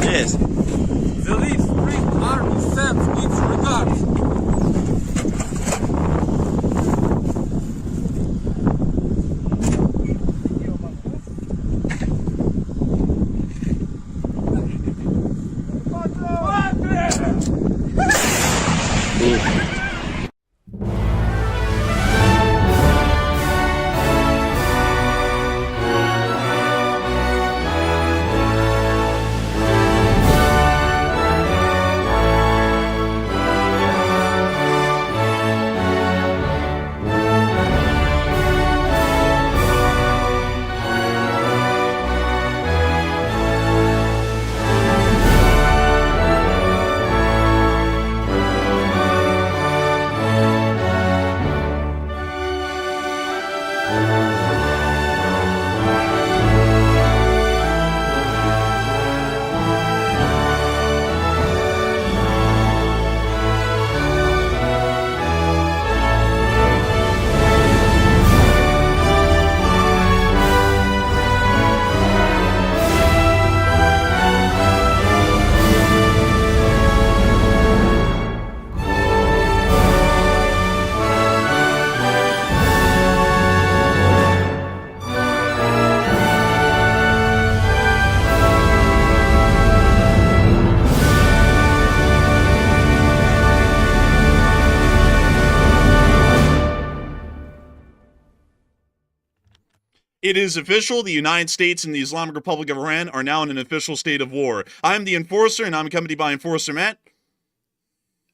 Yes. The Leaf Spring Army sends its regards. It is official. The United States and the Islamic Republic of Iran are now in an official state of war. I'm the Enforcer, and I'm accompanied by Enforcer Matt.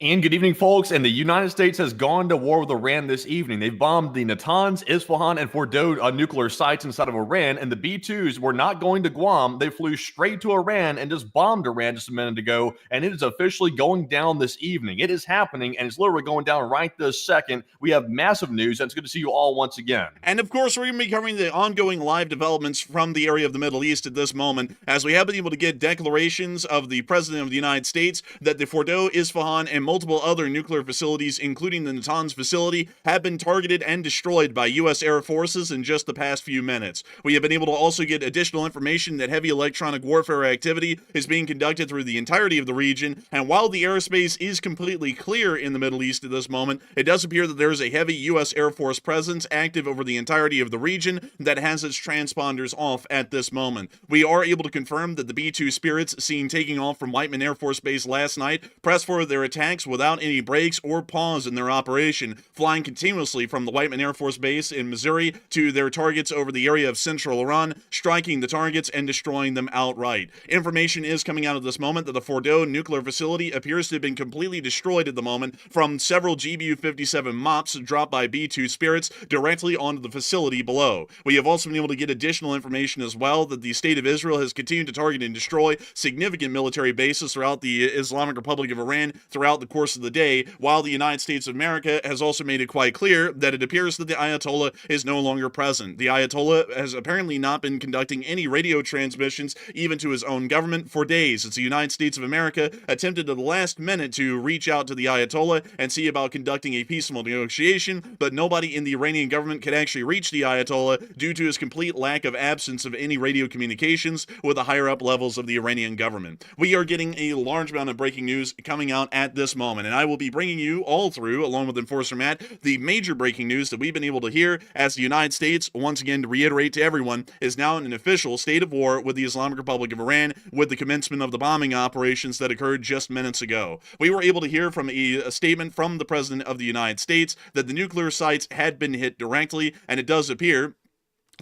And good evening, folks. And the United States has gone to war with Iran this evening. They've bombed the Natanz, Isfahan, and Fordow nuclear sites inside of Iran. And the B-2s were not going to Guam. They flew straight to Iran and just bombed Iran just a minute ago. And it is officially going down this evening. It is happening, and it's literally going down right this second. We have massive news, and it's good to see you all once again. And of course, we're going to be covering the ongoing live developments from the area of the Middle East at this moment, as we have been able to get declarations of the President of the United States that the Fordow, Isfahan, and multiple other nuclear facilities, including the Natanz facility, have been targeted and destroyed by U.S. Air Forces in just the past few minutes. We have been able to also get additional information that heavy electronic warfare activity is being conducted through the entirety of the region, and while the airspace is completely clear in the Middle East at this moment, it does appear that there is a heavy U.S. Air Force presence active over the entirety of the region that has its transponders off at this moment. We are able to confirm that the B-2 Spirits seen taking off from Whiteman Air Force Base last night pressed forward their attacks without any breaks or pause in their operation, flying continuously from the Whiteman Air Force Base in Missouri to their targets over the area of central Iran, striking the targets and destroying them outright. Information is coming out at this moment that the Fordow nuclear facility appears to have been completely destroyed at the moment from several GBU-57 MOPs dropped by B-2 Spirits directly onto the facility below. We have also been able to get additional information as well that the State of Israel has continued to target and destroy significant military bases throughout the Islamic Republic of Iran throughout the course of the day, while the United States of America has also made it quite clear that it appears that the Ayatollah is no longer present. The Ayatollah has apparently not been conducting any radio transmissions, even to his own government, for days. It's the United States of America attempted at the last minute to reach out to the Ayatollah and see about conducting a peaceful negotiation, but nobody in the Iranian government could actually reach the Ayatollah due to his complete lack of absence of any radio communications with the higher up levels of the Iranian government. We are getting a large amount of breaking news coming out at this moment. And I will be bringing you all through, along with Enforcer Matt, the major breaking news that we've been able to hear as the United States, once again to reiterate to everyone, is now in an official state of war with the Islamic Republic of Iran with the commencement of the bombing operations that occurred just minutes ago. We were able to hear from a statement from the President of the United States that the nuclear sites had been hit directly, and it does appear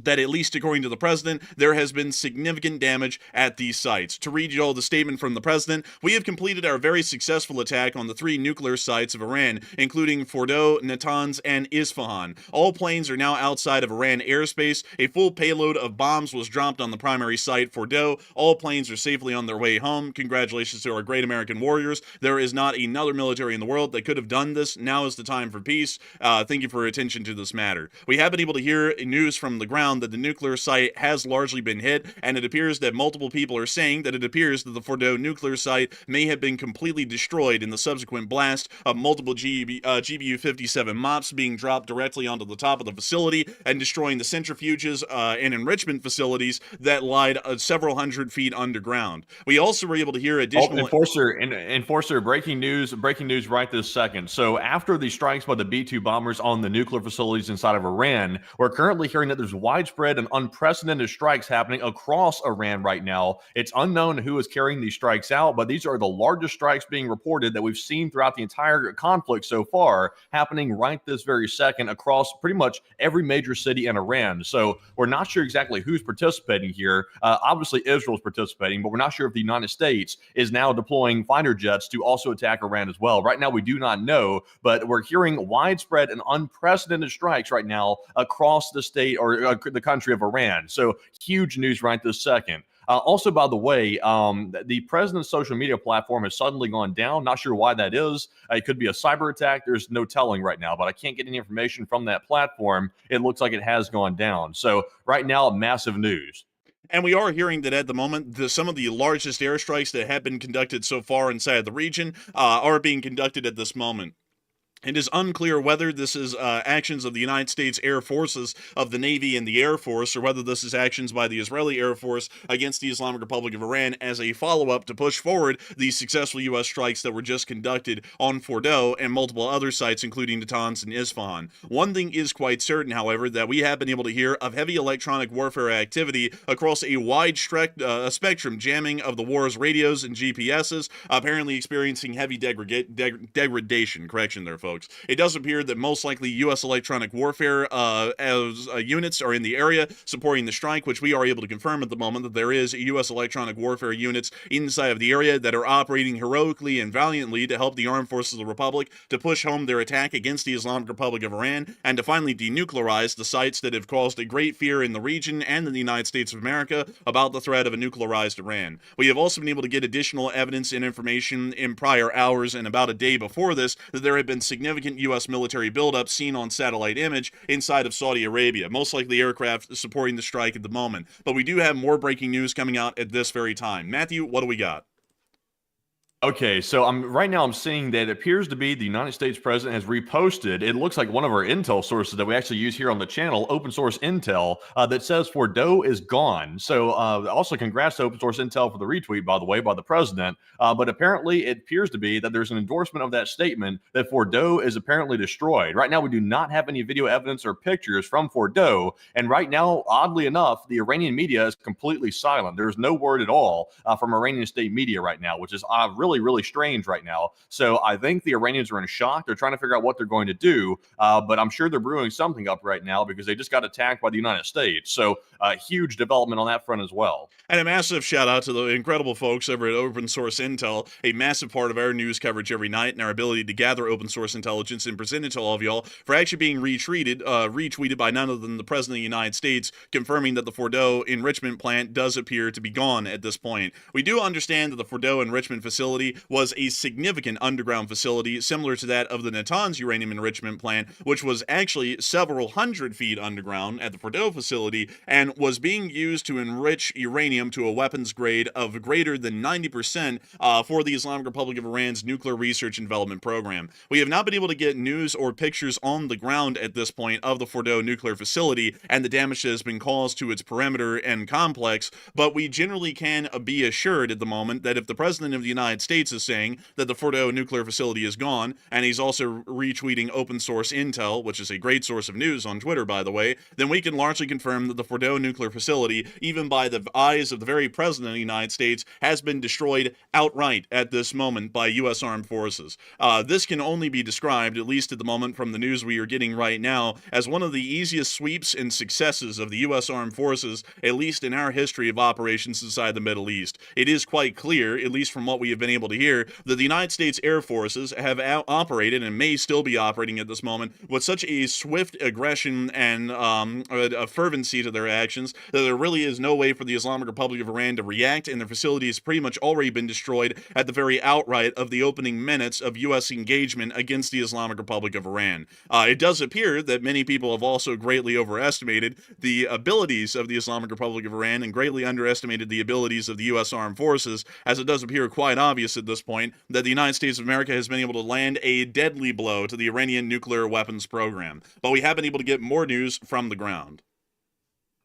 that, at least according to the president, there has been significant damage at these sites. To read you all the statement from the president, we have completed our very successful attack on the 3 nuclear sites of Iran, including Fordow, Natanz, and Isfahan. All planes are now outside of Iran airspace. A full payload of bombs was dropped on the primary site, Fordow. All planes are safely on their way home. Congratulations to our great American warriors. There is not another military in the world that could have done this. Now is the time for peace. Thank you for your attention to this matter. We have been able to hear news from the ground that the nuclear site has largely been hit, and it appears that multiple people are saying that it appears that the Fordow nuclear site may have been completely destroyed in the subsequent blast of multiple GBU-57 MOPs being dropped directly onto the top of the facility and destroying the centrifuges and enrichment facilities that lied several hundred feet underground. We also were able to hear additional... Enforcer, breaking news right this second. So after the strikes by the B-2 bombers on the nuclear facilities inside of Iran, we're currently hearing that there's widespread and unprecedented strikes happening across Iran right now. It's unknown who is carrying these strikes out, but these are the largest strikes being reported that we've seen throughout the entire conflict so far, happening right this very second across pretty much every major city in Iran. So we're not sure exactly who's participating here. Obviously, Israel's participating, but we're not sure if the United States is now deploying fighter jets to also attack Iran as well. Right now, we do not know, but we're hearing widespread and unprecedented strikes right now across the state or the country of Iran. So huge news right this second. Also, by the way, the president's social media platform has suddenly gone down. Not sure why that is. It could be a cyber attack. There's no telling right now, but I can't get any information from that platform. It looks like it has gone down. So right now, massive news. And we are hearing that at the moment, some of the largest airstrikes that have been conducted so far inside the region are being conducted at this moment. It is unclear whether this is actions of the United States Air Forces, of the Navy and the Air Force, or whether this is actions by the Israeli Air Force against the Islamic Republic of Iran as a follow-up to push forward the successful U.S. strikes that were just conducted on Fordow and multiple other sites, including Natanz and Isfahan. One thing is quite certain, however, that we have been able to hear of heavy electronic warfare activity across a wide spectrum, jamming of the war's radios and GPSs, apparently experiencing heavy degradation. Correction there, folks. It does appear that most likely U.S. electronic warfare units are in the area supporting the strike, which we are able to confirm at the moment that there is U.S. electronic warfare units inside of the area that are operating heroically and valiantly to help the armed forces of the Republic to push home their attack against the Islamic Republic of Iran and to finally denuclearize the sites that have caused a great fear in the region and in the United States of America about the threat of a nuclearized Iran. We have also been able to get additional evidence and information in prior hours and about a day before this that there had been significant U.S. military buildup seen on satellite image inside of Saudi Arabia, most likely aircraft supporting the strike at the moment. But we do have more breaking news coming out at this very time. Matthew, what do we got? Okay, so right now I'm seeing that it appears to be the United States president has reposted. It looks like one of our intel sources that we actually use here on the channel, open source intel, that says Fordow is gone. So also congrats to open source intel for the retweet, by the way, by the president. But apparently it appears to be that there's an endorsement of that statement that Fordow is apparently destroyed. Right now we do not have any video evidence or pictures from Fordow. And right now, oddly enough, the Iranian media is completely silent. There's no word at all from Iranian state media right now, which is really strange right now. So I think the Iranians are in shock. They're trying to figure out what they're going to do, but I'm sure they're brewing something up right now because they just got attacked by the United States. So huge development on that front as well. And a massive shout out to the incredible folks over at Open Source Intel, a massive part of our news coverage every night and our ability to gather open source intelligence and present it to all of y'all, for actually being retweeted by none other than the President of the United States, confirming that the Fordow enrichment plant does appear to be gone at this point. We do understand that the Fordow enrichment facility was a significant underground facility similar to that of the Natanz uranium enrichment plant, which was actually several hundred feet underground at the Fordow facility and was being used to enrich uranium to a weapons grade of greater than 90% for the Islamic Republic of Iran's nuclear research and development program. We have not been able to get news or pictures on the ground at this point of the Fordow nuclear facility and the damage that has been caused to its perimeter and complex, but we generally can be assured at the moment that if the President of the United States is saying that the Fordo nuclear facility is gone, and he's also retweeting open source intel, which is a great source of news on Twitter, by the way, then we can largely confirm that the Fordo nuclear facility, even by the eyes of the very president of the United States, has been destroyed outright at this moment by U.S. armed forces. This can only be described, at least at the moment from the news we are getting right now, as one of the easiest sweeps and successes of the U.S. armed forces, at least in our history of operations inside the Middle East. It is quite clear, at least from what we have been able to hear, that the United States Air Forces have operated and may still be operating at this moment with such a swift aggression and a fervency to their actions that there really is no way for the Islamic Republic of Iran to react, and their facility has pretty much already been destroyed at the very outright of the opening minutes of U.S. engagement against the Islamic Republic of Iran. It does appear that many people have also greatly overestimated the abilities of the Islamic Republic of Iran and greatly underestimated the abilities of the U.S. armed forces, as it does appear quite obvious at this point that the United States of America has been able to land a deadly blow to the Iranian nuclear weapons program. But we have been able to get more news from the ground.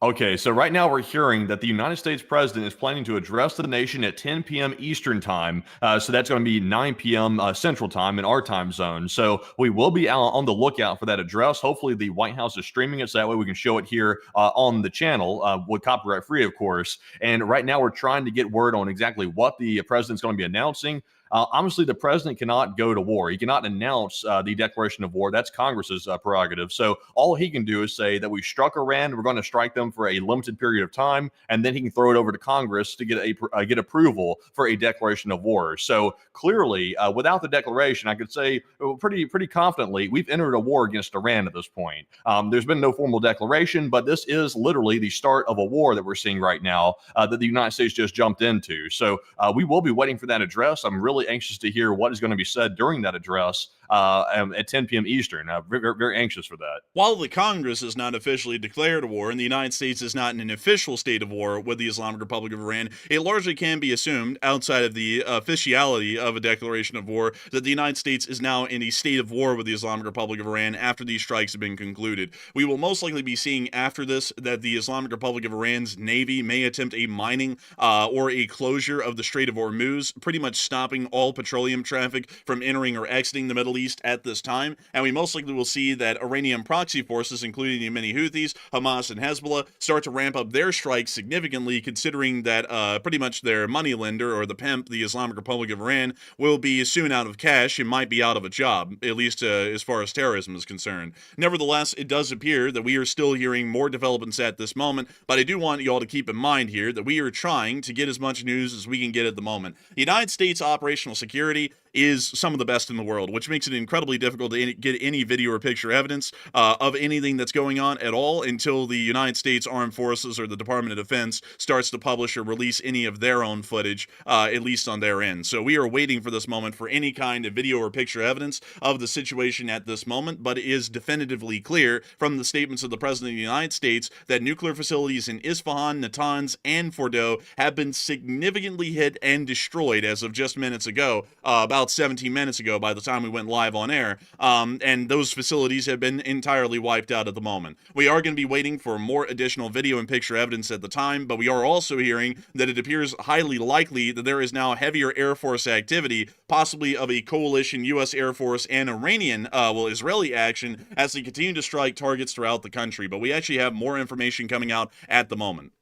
Okay, so right now we're hearing that the United States president is planning to address the nation at 10 p.m. Eastern time. So that's going to be 9 p.m. Central time in our time zone. So we will be out on the lookout for that address. Hopefully the White House is streaming it, so that way we can show it here on the channel with copyright free, of course. And right now we're trying to get word on exactly what the president's going to be announcing. Obviously, the president cannot go to war. He cannot announce the declaration of war. That's Congress's prerogative. So all he can do is say that we struck Iran, we're going to strike them for a limited period of time, and then he can throw it over to Congress to get approval for a declaration of war. So clearly, without the declaration, I could say pretty confidently, we've entered a war against Iran at this point. There's been no formal declaration, but this is literally the start of a war that we're seeing right now that the United States just jumped into. So we will be waiting for that address. I'm really anxious to hear what is going to be said during that address at 10 p.m. Eastern. Very, very anxious for that. While the Congress has not officially declared a war and the United States is not in an official state of war with the Islamic Republic of Iran, it largely can be assumed, outside of the officiality of a declaration of war, that the United States is now in a state of war with the Islamic Republic of Iran after these strikes have been concluded. We will most likely be seeing after this that the Islamic Republic of Iran's Navy may attempt a mining or a closure of the Strait of Hormuz, pretty much stopping all petroleum traffic from entering or exiting the Middle East at this time. And we most likely will see that Iranian proxy forces, including the Yemeni Houthis, Hamas, and Hezbollah, start to ramp up their strikes significantly, considering that pretty much their moneylender, or the pimp, the Islamic Republic of Iran, will be soon out of cash and might be out of a job, at least as far as terrorism is concerned. Nevertheless, it does appear that we are still hearing more developments at this moment, but I do want you all to keep in mind here that we are trying to get as much news as we can get at the moment. The United States operational security is some of the best in the world, which makes it incredibly difficult to get any video or picture evidence of anything that's going on at all until the United States Armed Forces or the Department of Defense starts to publish or release any of their own footage, at least on their end. So we are waiting for this moment for any kind of video or picture evidence of the situation at this moment, but it is definitively clear from the statements of the President of the United States that nuclear facilities in Isfahan, Natanz, and Fordo have been significantly hit and destroyed as of just minutes ago, about 17 minutes ago by the time we went live on air, and those facilities have been entirely wiped out at the moment. We are going to be waiting for more additional video and picture evidence at the time, but we are also hearing that it appears highly likely that there is now heavier Air Force activity, possibly of a coalition U.S. Air Force and Iranian, Israeli action as they continue to strike targets throughout the country. But we actually have more information coming out at the moment.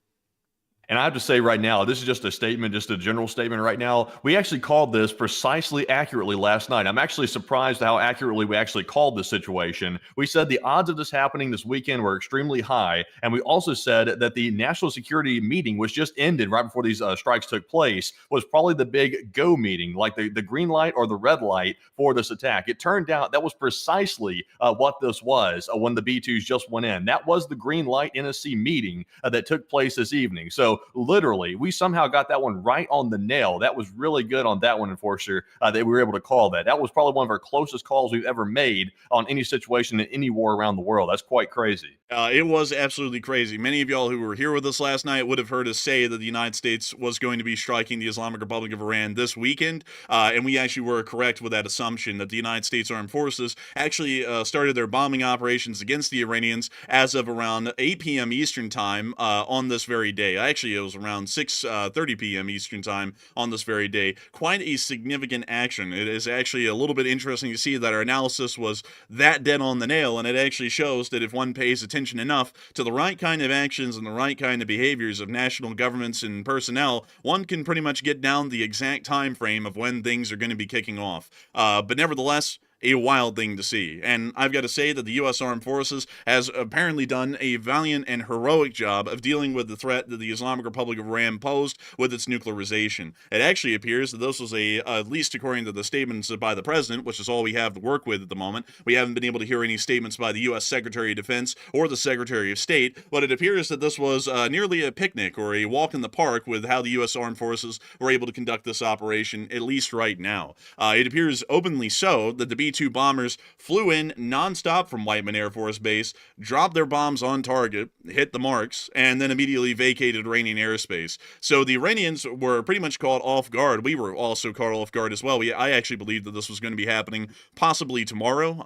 And I have to say right now, this is just a statement, just a general statement right now. We actually called this precisely accurately last night. I'm actually surprised how accurately we actually called this situation. We said the odds of this happening this weekend were extremely high. And we also said that the national security meeting, which just ended right before these strikes took place, was probably the big go meeting, like the green light or the red light for this attack. It turned out that was precisely what this was when the B-2s just went in. That was the green light NSC meeting that took place this evening. So literally, we somehow got that one right on the nail. That was really good on that one, Enforcer, that we were able to call that. That was probably one of our closest calls we've ever made on any situation in any war around the world. That's quite crazy. It was absolutely crazy. Many of y'all who were here with us last night would have heard us say that the United States was going to be striking the Islamic Republic of Iran this weekend, and we actually were correct with that assumption that the United States Armed Forces actually started their bombing operations against the Iranians as of around 8 p.m. Eastern time on this very day. I actually actually it was around 6:30 p.m. Eastern time on this very day. Quite a significant action. It is actually a little bit interesting to see that our analysis was that dead on the nail, and it actually shows that if one pays attention enough to the right kind of actions and the right kind of behaviors of national governments and personnel, one can pretty much get down the exact time frame of when things are going to be kicking off. But nevertheless, a wild thing to see. And I've got to say that the U.S. Armed Forces has apparently done a valiant and heroic job of dealing with the threat that the Islamic Republic of Iran posed with its nuclearization. It actually appears that this was at least according to the statements by the president, which is all we have to work with at the moment. We haven't been able to hear any statements by the U.S. Secretary of Defense or the Secretary of State, but it appears that this was nearly a picnic or a walk in the park with how the U.S. Armed Forces were able to conduct this operation, at least right now. It appears openly so that the B-2 bombers flew in nonstop from Whiteman Air Force Base, dropped their bombs on target, hit the marks, and then immediately vacated Iranian airspace. So the Iranians were pretty much caught off guard. We were also caught off guard as well. I actually believed that this was going to be happening possibly tomorrow.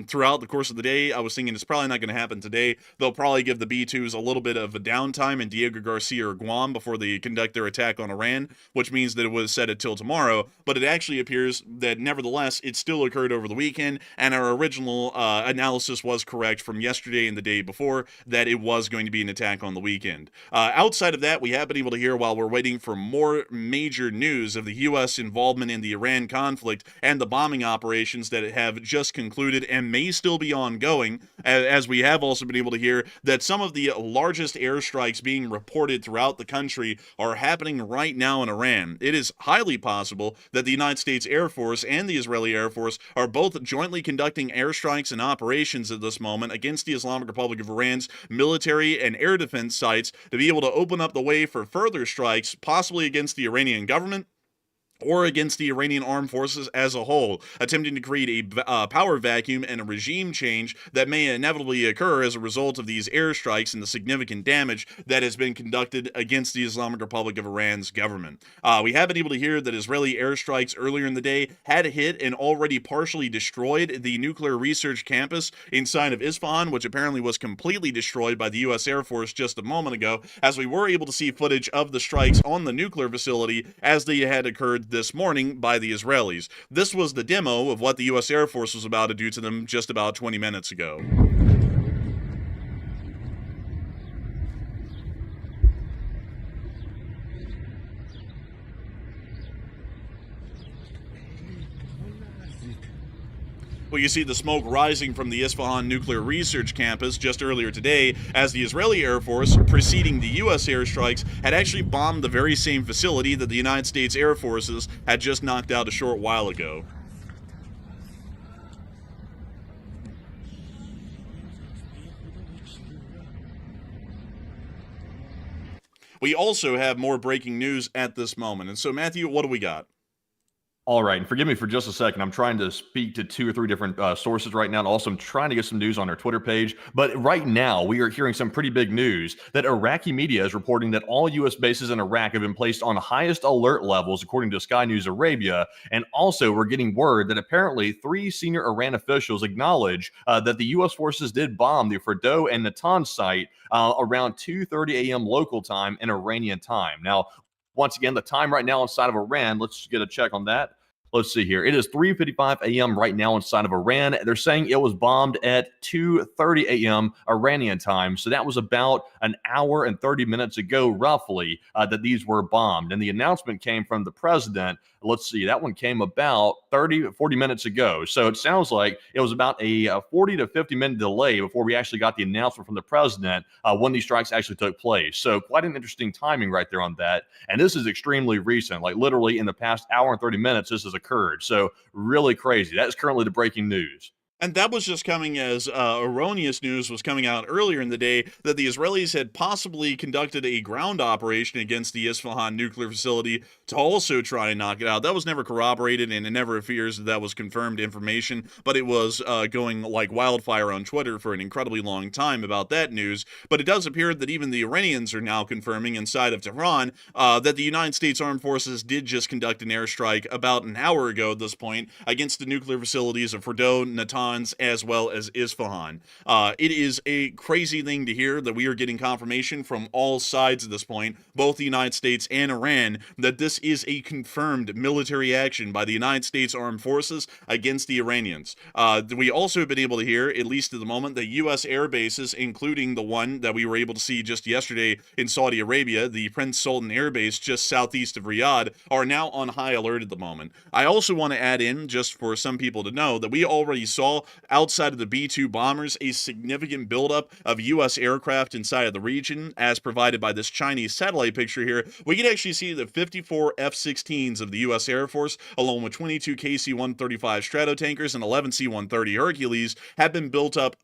Throughout the course of the day, I was thinking it's probably not going to happen today. They'll probably give the B-2s a little bit of a downtime in Diego Garcia or Guam before they conduct their attack on Iran, which means that it was set until tomorrow. But it actually appears that nevertheless, it still occurred over the weekend, and our original analysis was correct from yesterday and the day before that it was going to be an attack on the weekend. Outside of that, we have been able to hear, while we're waiting for more major news of the U.S. involvement in the Iran conflict and the bombing operations that have just concluded and may still be ongoing, as we have also been able to hear that some of the largest airstrikes being reported throughout the country are happening right now in Iran. It is highly possible that the United States Air Force and the Israeli Air Force are both jointly conducting airstrikes and operations at this moment against the Islamic Republic of Iran's military and air defense sites to be able to open up the way for further strikes, possibly against the Iranian government or against the Iranian armed forces as a whole, attempting to create a power vacuum and a regime change that may inevitably occur as a result of these airstrikes and the significant damage that has been conducted against the Islamic Republic of Iran's government. We have been able to hear that Israeli airstrikes earlier in the day had hit and already partially destroyed the nuclear research campus inside of Isfahan, which apparently was completely destroyed by the U.S. Air Force just a moment ago, as we were able to see footage of the strikes on the nuclear facility as they had occurred this morning by the Israelis. This was the demo of what the U.S. Air Force was about to do to them just about 20 minutes ago. Well, you see the smoke rising from the Isfahan nuclear research campus just earlier today, as the Israeli Air Force, preceding the U.S. airstrikes, had actually bombed the very same facility that the United States Air Forces had just knocked out a short while ago. We also have more breaking news at this moment. And so, Matthew, what do we got? All right, and forgive me for just a second. I'm trying to speak to 2 or 3 different sources right now, and also I'm trying to get some news on our Twitter page. But right now, we are hearing some pretty big news that Iraqi media is reporting that all U.S. bases in Iraq have been placed on highest alert levels, according to Sky News Arabia. And also, we're getting word that apparently 3 senior Iran officials acknowledge that the U.S. forces did bomb the Fordow and Natanz site around 2:30 a.m. local time and Iranian time. Now, once again, the time right now inside of Iran, let's get a check on that. Let's see here. It is 3:55 a.m. right now inside of Iran. They're saying it was bombed at 2:30 a.m. Iranian time. So that was about an hour and 30 minutes ago, roughly, that these were bombed. And the announcement came from the president. Let's see. That one came about 40 minutes ago. So it sounds like it was about a 40 to 50 minute delay before we actually got the announcement from the president when these strikes actually took place. So quite an interesting timing right there on that. And this is extremely recent. Like literally in the past hour and 30 minutes, this has occurred. So really crazy. That is currently the breaking news. And that was just coming as erroneous news was coming out earlier in the day that the Israelis had possibly conducted a ground operation against the Isfahan nuclear facility to also try and knock it out. That was never corroborated, and it never appears that was confirmed information, but it was going like wildfire on Twitter for an incredibly long time about that news. But it does appear that even the Iranians are now confirming inside of Tehran that the United States Armed Forces did just conduct an airstrike about an hour ago at this point against the nuclear facilities of Fordow, Natanz, Natanz as well as Isfahan. It is a crazy thing to hear that we are getting confirmation from all sides at this point, both the United States and Iran, that this is a confirmed military action by the United States Armed Forces against the Iranians. We also have been able to hear, at least at the moment, that U.S. air bases, including the one that we were able to see just yesterday in Saudi Arabia, the Prince Sultan Air Base just southeast of Riyadh, are now on high alert at the moment. I also want to add in, just for some people to know, that we already saw outside of the B-2 bombers a significant buildup of U.S. aircraft inside of the region, as provided by this Chinese satellite picture here. We can actually see the 54 F-16s of the U.S. Air Force, along with 22 KC-135 Stratotankers and 11 C-130 Hercules, have been built up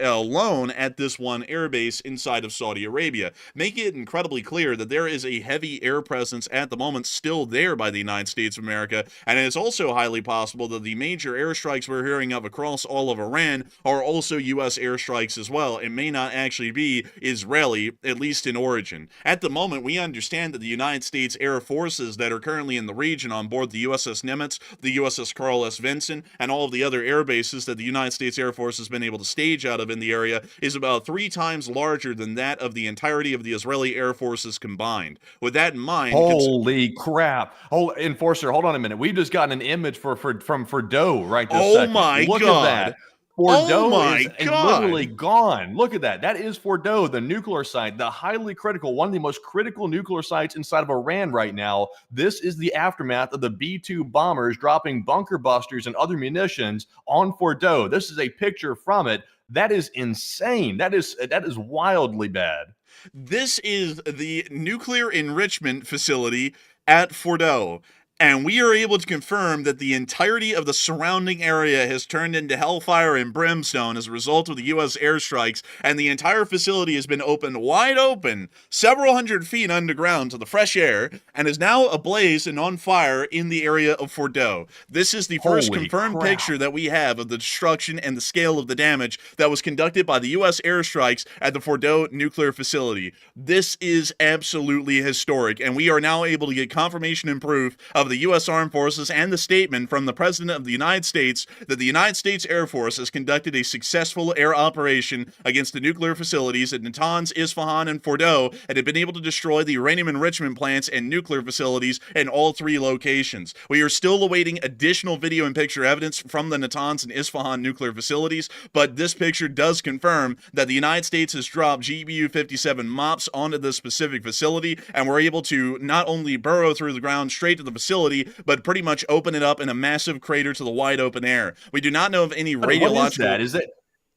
alone at this one airbase inside of Saudi Arabia, making it incredibly clear that there is a heavy air presence at the moment still there by the United States of America, and it's also highly possible that the major airstrikes we're hearing of across all of Iran are also U.S. airstrikes as well. It may not actually be Israeli, at least in origin. At the moment, we understand that the United States Air Forces that are currently in the region on board the USS Nimitz, the USS Carl S. Vinson, and all of the other air bases that the United States Air Force has been able to stage out of in the area is about 3 times larger than that of the entirety of the Israeli Air Forces combined. With that in mind, holy crap! Enforcer, hold on a minute. We've just gotten an image from Fordo right this second. My Look God. at that. Fordo is God. literally gone. Look at that. That is Fordo, the nuclear site, the highly critical, one of the most critical nuclear sites inside of Iran right now. This is the aftermath of the B-2 bombers dropping bunker busters and other munitions on Fordo. This is a picture from it. That is insane. That is wildly bad. This is the nuclear enrichment facility at Fordo. And we are able to confirm that the entirety of the surrounding area has turned into hellfire and brimstone as a result of the U.S. airstrikes, and the entire facility has been opened wide open, several hundred feet underground to the fresh air, and is now ablaze and on fire in the area of Fordo. This is the first confirmed picture that we have of the destruction and the scale of the damage that was conducted by the U.S. airstrikes at the Fordo nuclear facility. This is absolutely historic, and we are now able to get confirmation and proof of the U.S. Armed Forces and the statement from the President of the United States that the United States Air Force has conducted a successful air operation against the nuclear facilities at Natanz, Isfahan, and Fordo, and have been able to destroy the uranium enrichment plants and nuclear facilities in all 3 locations. We are still awaiting additional video and picture evidence from the Natanz and Isfahan nuclear facilities, but this picture does confirm that the United States has dropped GBU-57 MOPS onto this specific facility, and we're able to not only burrow through the ground straight to the facility, but pretty much open it up in a massive crater to the wide open air. We do not know of any radiological. What is that?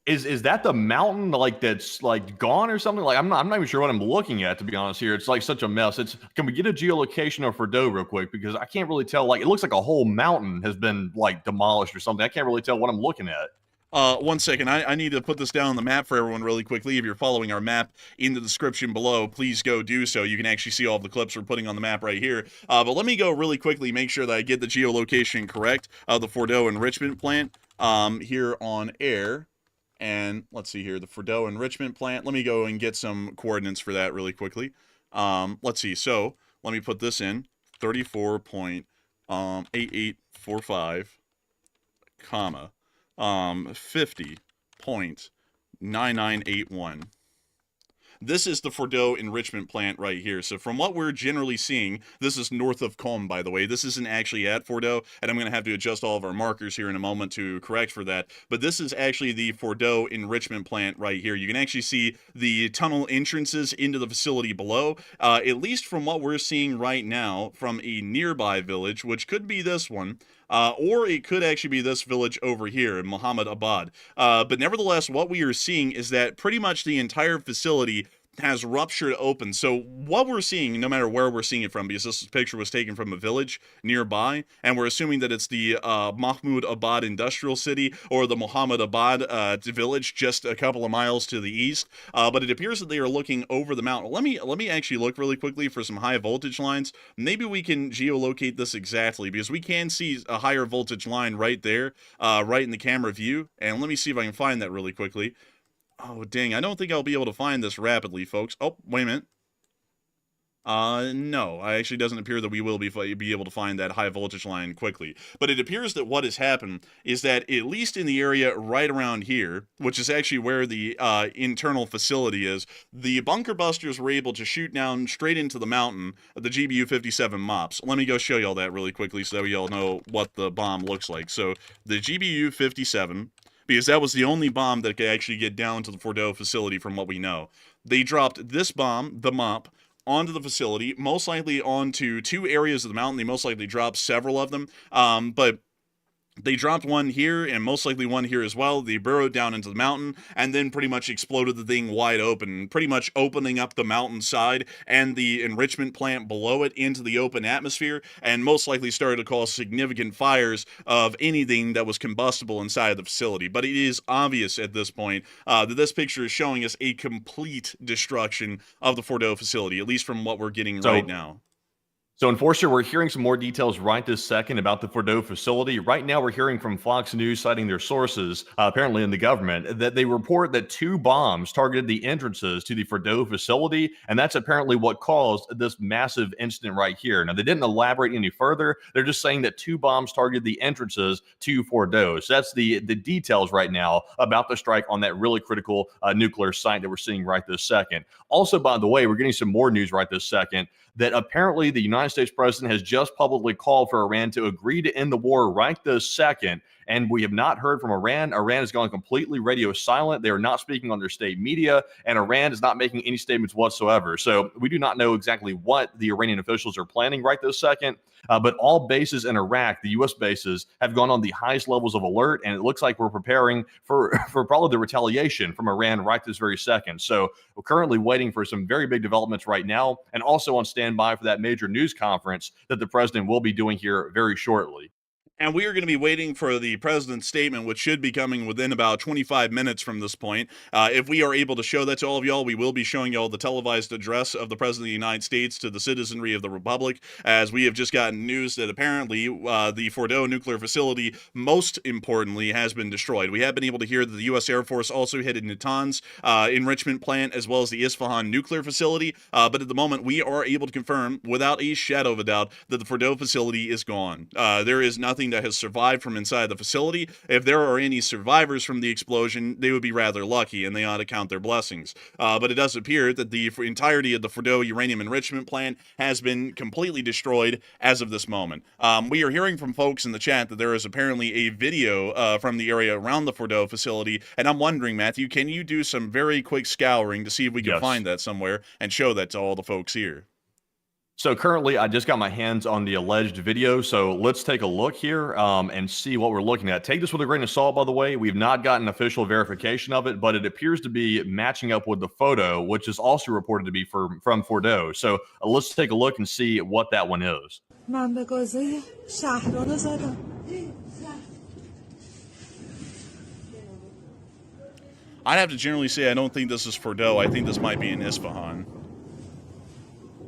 Is that the mountain that's like gone or something? Like I'm not even sure what I'm looking at, to be honest. Here, it's like such a mess. Can we get a geolocation of Fordo real quick, because I can't really tell. Like it looks like a whole mountain has been like demolished or something. I can't really tell what I'm looking at. 1 second. I need to put this down on the map for everyone really quickly. If you're following our map in the description below, please go do so. You can actually see all of the clips we're putting on the map right here. But let me go really quickly, make sure that I get the geolocation correct of the Fordo enrichment plant here on air. And let's see here, the Fordo enrichment plant. Let me go and get some coordinates for that really quickly. Let's see. So let me put this in 34.8845, comma. 50.9981. This is the Fordo enrichment plant right here. So from what we're generally seeing, this is north of Qom, by the way. This isn't actually at Fordo, and I'm going to have to adjust all of our markers here in a moment to correct for that. But this is actually the Fordo enrichment plant right here. You can actually see the tunnel entrances into the facility below, at least from what we're seeing right now from a nearby village, which could be this one. Or it could actually be this village over here in Muhammad Abad. But nevertheless, what we are seeing is that pretty much the entire facility has ruptured open. So what we're seeing, no matter where we're seeing it from, because this picture was taken from a village nearby, and we're assuming that it's the Mahmoud Abad industrial city or the Muhammad Abad village just a couple of miles to the east. But it appears that they are looking over the mountain. Let me actually look really quickly for some high voltage lines. Maybe we can geolocate this exactly, because we can see a higher voltage line right there, right in the camera view. And let me see if I can find that really quickly. Oh, dang. I don't think I'll be able to find this rapidly, folks. Oh, wait a minute. No, it actually doesn't appear that we will be able to find that high voltage line quickly. But it appears that what has happened is that at least in the area right around here, which is actually where the internal facility is, the bunker busters were able to shoot down straight into the mountain the GBU-57 MOPS. Let me go show y'all that really quickly so that we all know what the bomb looks like. So the GBU-57, because that was the only bomb that could actually get down to the Fordo facility from what we know. They dropped this bomb, the MOP, onto the facility, most likely onto two areas of the mountain. They most likely dropped several of them, but they dropped one here and most likely one here as well. They burrowed down into the mountain and then pretty much exploded the thing wide open, pretty much opening up the mountainside and the enrichment plant below it into the open atmosphere, and most likely started to cause significant fires of anything that was combustible inside the facility. But it is obvious at this point that this picture is showing us a complete destruction of the Fordo facility, at least from what we're getting right now. So, Enforcer, we're hearing some more details right this second about the Fordo facility. Right now, we're hearing from Fox News, citing their sources, apparently in the government, that they report that 2 bombs targeted the entrances to the Fordo facility, and that's apparently what caused this massive incident right here. Now, they didn't elaborate any further. They're just saying that 2 bombs targeted the entrances to Fordo. So that's the details right now about the strike on that really critical nuclear site that we're seeing right this second. Also, by the way, we're getting some more news right this second that apparently the United States president has just publicly called for Iran to agree to end the war right this second. And we have not heard from Iran. Iran has gone completely radio silent. They are not speaking on their state media, and Iran is not making any statements whatsoever. So we do not know exactly what the Iranian officials are planning right this second. But all bases in Iraq, the U.S. bases, have gone on the highest levels of alert, and it looks like we're preparing for probably the retaliation from Iran right this very second. So we're currently waiting for some very big developments right now, and also on standby for that major news conference that the president will be doing here very shortly. And we are going to be waiting for the president's statement, which should be coming within about 25 minutes from this point. If we are able to show that to all of y'all, we will be showing y'all the televised address of the President of the United States to the citizenry of the Republic, as we have just gotten news that apparently the Fordo nuclear facility, most importantly, has been destroyed. We have been able to hear that the U.S. Air Force also hit Natanz enrichment plant, as well as the Isfahan nuclear facility. But at the moment, we are able to confirm, without a shadow of a doubt, that the Fordo facility is gone. There is nothing that has survived from inside the facility. If there are any survivors from the explosion, they would be rather lucky, and they ought to count their blessings. But it does appear that the entirety of the Fordo uranium enrichment plant has been completely destroyed as of this moment. We are hearing from folks in the chat that there is apparently a video from the area around the Fordo facility, and I'm wondering, Matthew, can you do some very quick scouring to see if we can find that somewhere and show that to all the folks here? So currently, I just got my hands on the alleged video, so let's take a look here and see what we're looking at. Take this with a grain of salt, by the way. We've not gotten official verification of it, but it appears to be matching up with the photo, which is also reported to be from Fordo. So let's take a look and see what that one is. I'd have to generally say I don't think this is Fordo. I think this might be in Isfahan.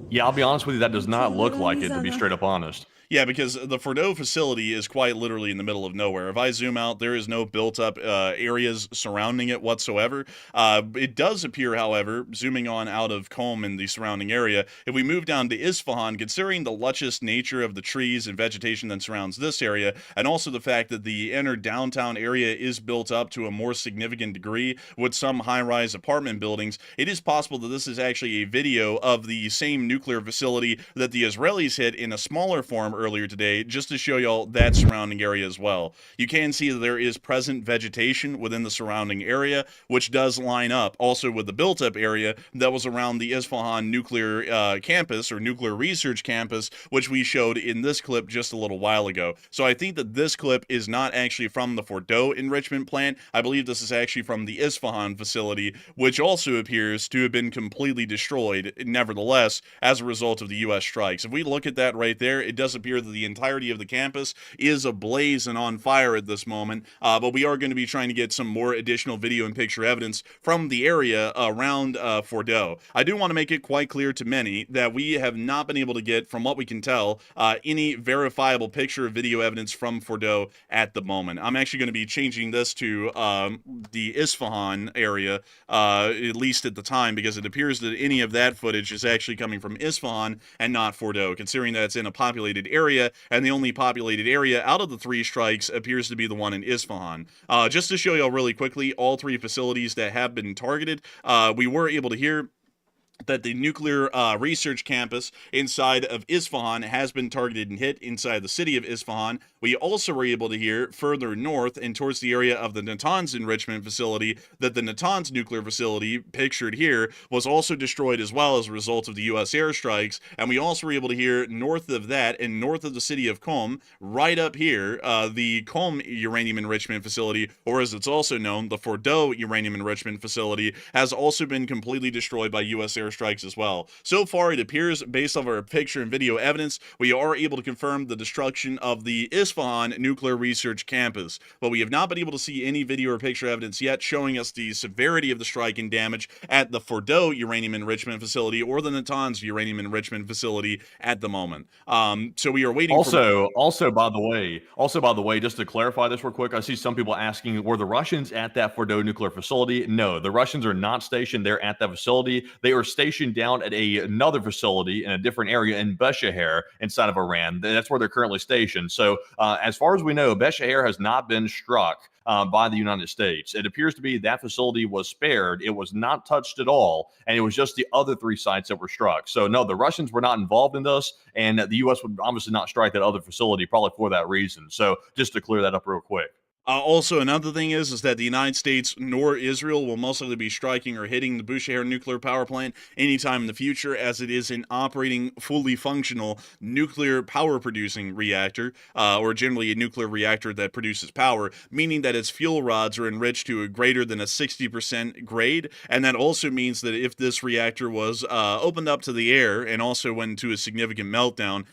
Yeah, I'll be honest with you, that does not look like it, to be straight up honest. Yeah, because the Fordo facility is quite literally in the middle of nowhere. If I zoom out, there is no built-up areas surrounding it whatsoever. It does appear, however, zooming on out of Qom and the surrounding area, if we move down to Isfahan, considering the luscious nature of the trees and vegetation that surrounds this area, and also the fact that the inner downtown area is built up to a more significant degree with some high-rise apartment buildings, it is possible that this is actually a video of the same nuclear facility that the Israelis hit in a smaller form earlier today, just to show y'all that surrounding area as well. You can see that there is present vegetation within the surrounding area, which does line up also with the built-up area that was around the Isfahan nuclear campus or nuclear research campus, which we showed in this clip just a little while ago. So I think that this clip is not actually from the Fordo enrichment plant. I believe this is actually from the Isfahan facility, which also appears to have been completely destroyed, nevertheless, as a result of the U.S. strikes. If we look at that right there, it does appear here that the entirety of the campus is ablaze and on fire at this moment, but we are going to be trying to get some more additional video and picture evidence from the area around Fordo. I do want to make it quite clear to many that we have not been able to get, from what we can tell, any verifiable picture or video evidence from Fordo at the moment. I'm actually going to be changing this to the Isfahan area, at least at the time, because it appears that any of that footage is actually coming from Isfahan and not Fordo, considering that it's in a populated area, and the only populated area out of the 3 strikes appears to be the one in Isfahan. Just to show y'all really quickly, all 3 facilities that have been targeted, we were able to hear that the nuclear research campus inside of Isfahan has been targeted and hit inside the city of Isfahan. We also were able to hear further north and towards the area of the Natanz enrichment facility that the Natanz nuclear facility, pictured here, was also destroyed as well as a result of the U.S. airstrikes. And we also were able to hear north of that and north of the city of Qom, right up here, the Qom uranium enrichment facility, or as it's also known, the Fordo uranium enrichment facility, has also been completely destroyed by U.S. airstrikes as well. So far, it appears, based on our picture and video evidence, we are able to confirm the destruction of the Isfahan nuclear research campus, but we have not been able to see any video or picture evidence yet showing us the severity of the strike and damage at the Fordo uranium enrichment facility or the Natanz uranium enrichment facility at the moment. So we are waiting. Also, by the way, just to clarify this real quick, I see some people asking, were the Russians at that Fordo nuclear facility? No, the Russians are not stationed there at that facility. They are stationed down at another facility in a different area in Besheher inside of Iran. That's where they're currently stationed. So as far as we know, Besheher has not been struck by the United States. It appears to be that facility was spared. It was not touched at all, and it was just the other 3 sites that were struck. So no, the Russians were not involved in this, and the U.S. would obviously not strike that other facility, probably for that reason. So just to clear that up real quick. Also, another thing is that the United States nor Israel will most likely be striking or hitting the Bushehr nuclear power plant anytime in the future, as it is an operating, fully functional nuclear power producing reactor, or generally a nuclear reactor that produces power, meaning that its fuel rods are enriched to a greater than a 60% grade, and that also means that if this reactor was opened up to the air and also went into a significant meltdown,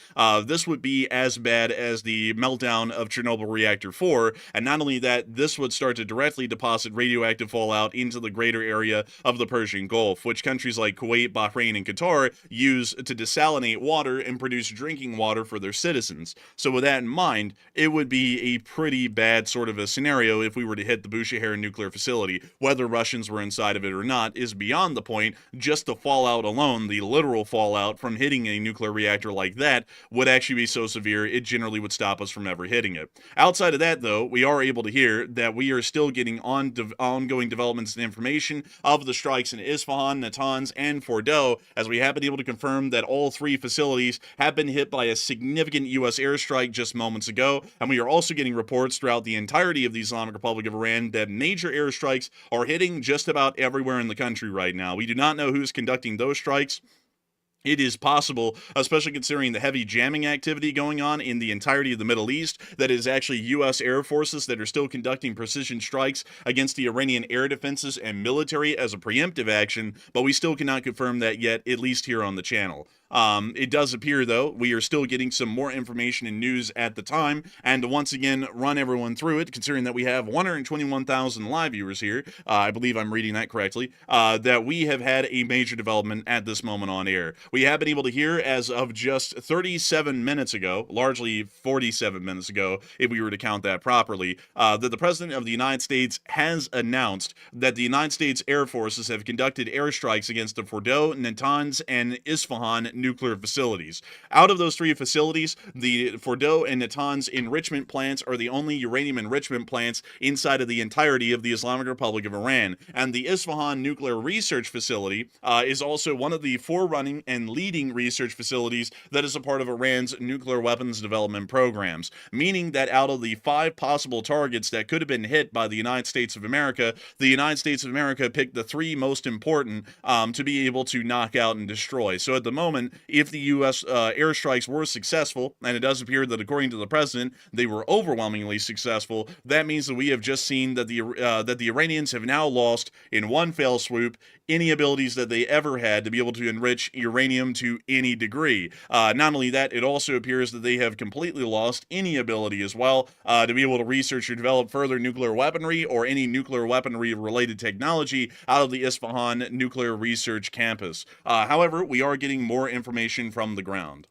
this would be as bad as the meltdown of Chernobyl Reactor 4, and not only that, this would start to directly deposit radioactive fallout into the greater area of the Persian Gulf, which countries like Kuwait, Bahrain, and Qatar use to desalinate water and produce drinking water for their citizens. So with that in mind, it would be a pretty bad sort of a scenario if we were to hit the Bushehr nuclear facility. Whether Russians were inside of it or not is beyond the point. Just the fallout alone, the literal fallout from hitting a nuclear reactor like that, would actually be so severe it generally would stop us from ever hitting it. Outside of that, though, we are able to hear that we are still getting ongoing developments and information of the strikes in Isfahan, Natanz, and Fordo, as we have been able to confirm that all 3 facilities have been hit by a significant U.S. airstrike just moments ago, and we are also getting reports throughout the entirety of the Islamic Republic of Iran that major airstrikes are hitting just about everywhere in the country right now. We do not know who's conducting those strikes. It is possible, especially considering the heavy jamming activity going on in the entirety of the Middle East, that it is actually U.S. air forces that are still conducting precision strikes against the Iranian air defenses and military as a preemptive action, but we still cannot confirm that yet, at least here on the channel. It does appear, though, we are still getting some more information and news at the time, and to once again run everyone through it, considering that we have 121,000 live viewers here, I believe I'm reading that correctly, that we have had a major development at this moment on air. We have been able to hear, as of just 37 minutes ago, largely 47 minutes ago, if we were to count that properly, that the President of the United States has announced that the United States Air Forces have conducted airstrikes against the Fordo, Natanz, and Isfahan nuclear facilities. Out of those 3 facilities, the Fordo and Natanz enrichment plants are the only uranium enrichment plants inside of the entirety of the Islamic Republic of Iran, and the Isfahan nuclear research facility is also one of the forerunning and leading research facilities that is a part of Iran's nuclear weapons development programs, meaning that out of the 5 possible targets that could have been hit by the United States of America, the United States of America picked the 3 most important to be able to knock out and destroy. So at the moment, if the U.S. Airstrikes were successful, and it does appear that according to the president, they were overwhelmingly successful, that means that we have just seen that the Iranians have now lost in one fell swoop any abilities that they ever had to be able to enrich uranium uranium to any degree. Not only that, it also appears that they have completely lost any ability as well to be able to research or develop further nuclear weaponry or any nuclear weaponry related technology out of the Isfahan Nuclear Research Campus. However, we are getting more information from the ground.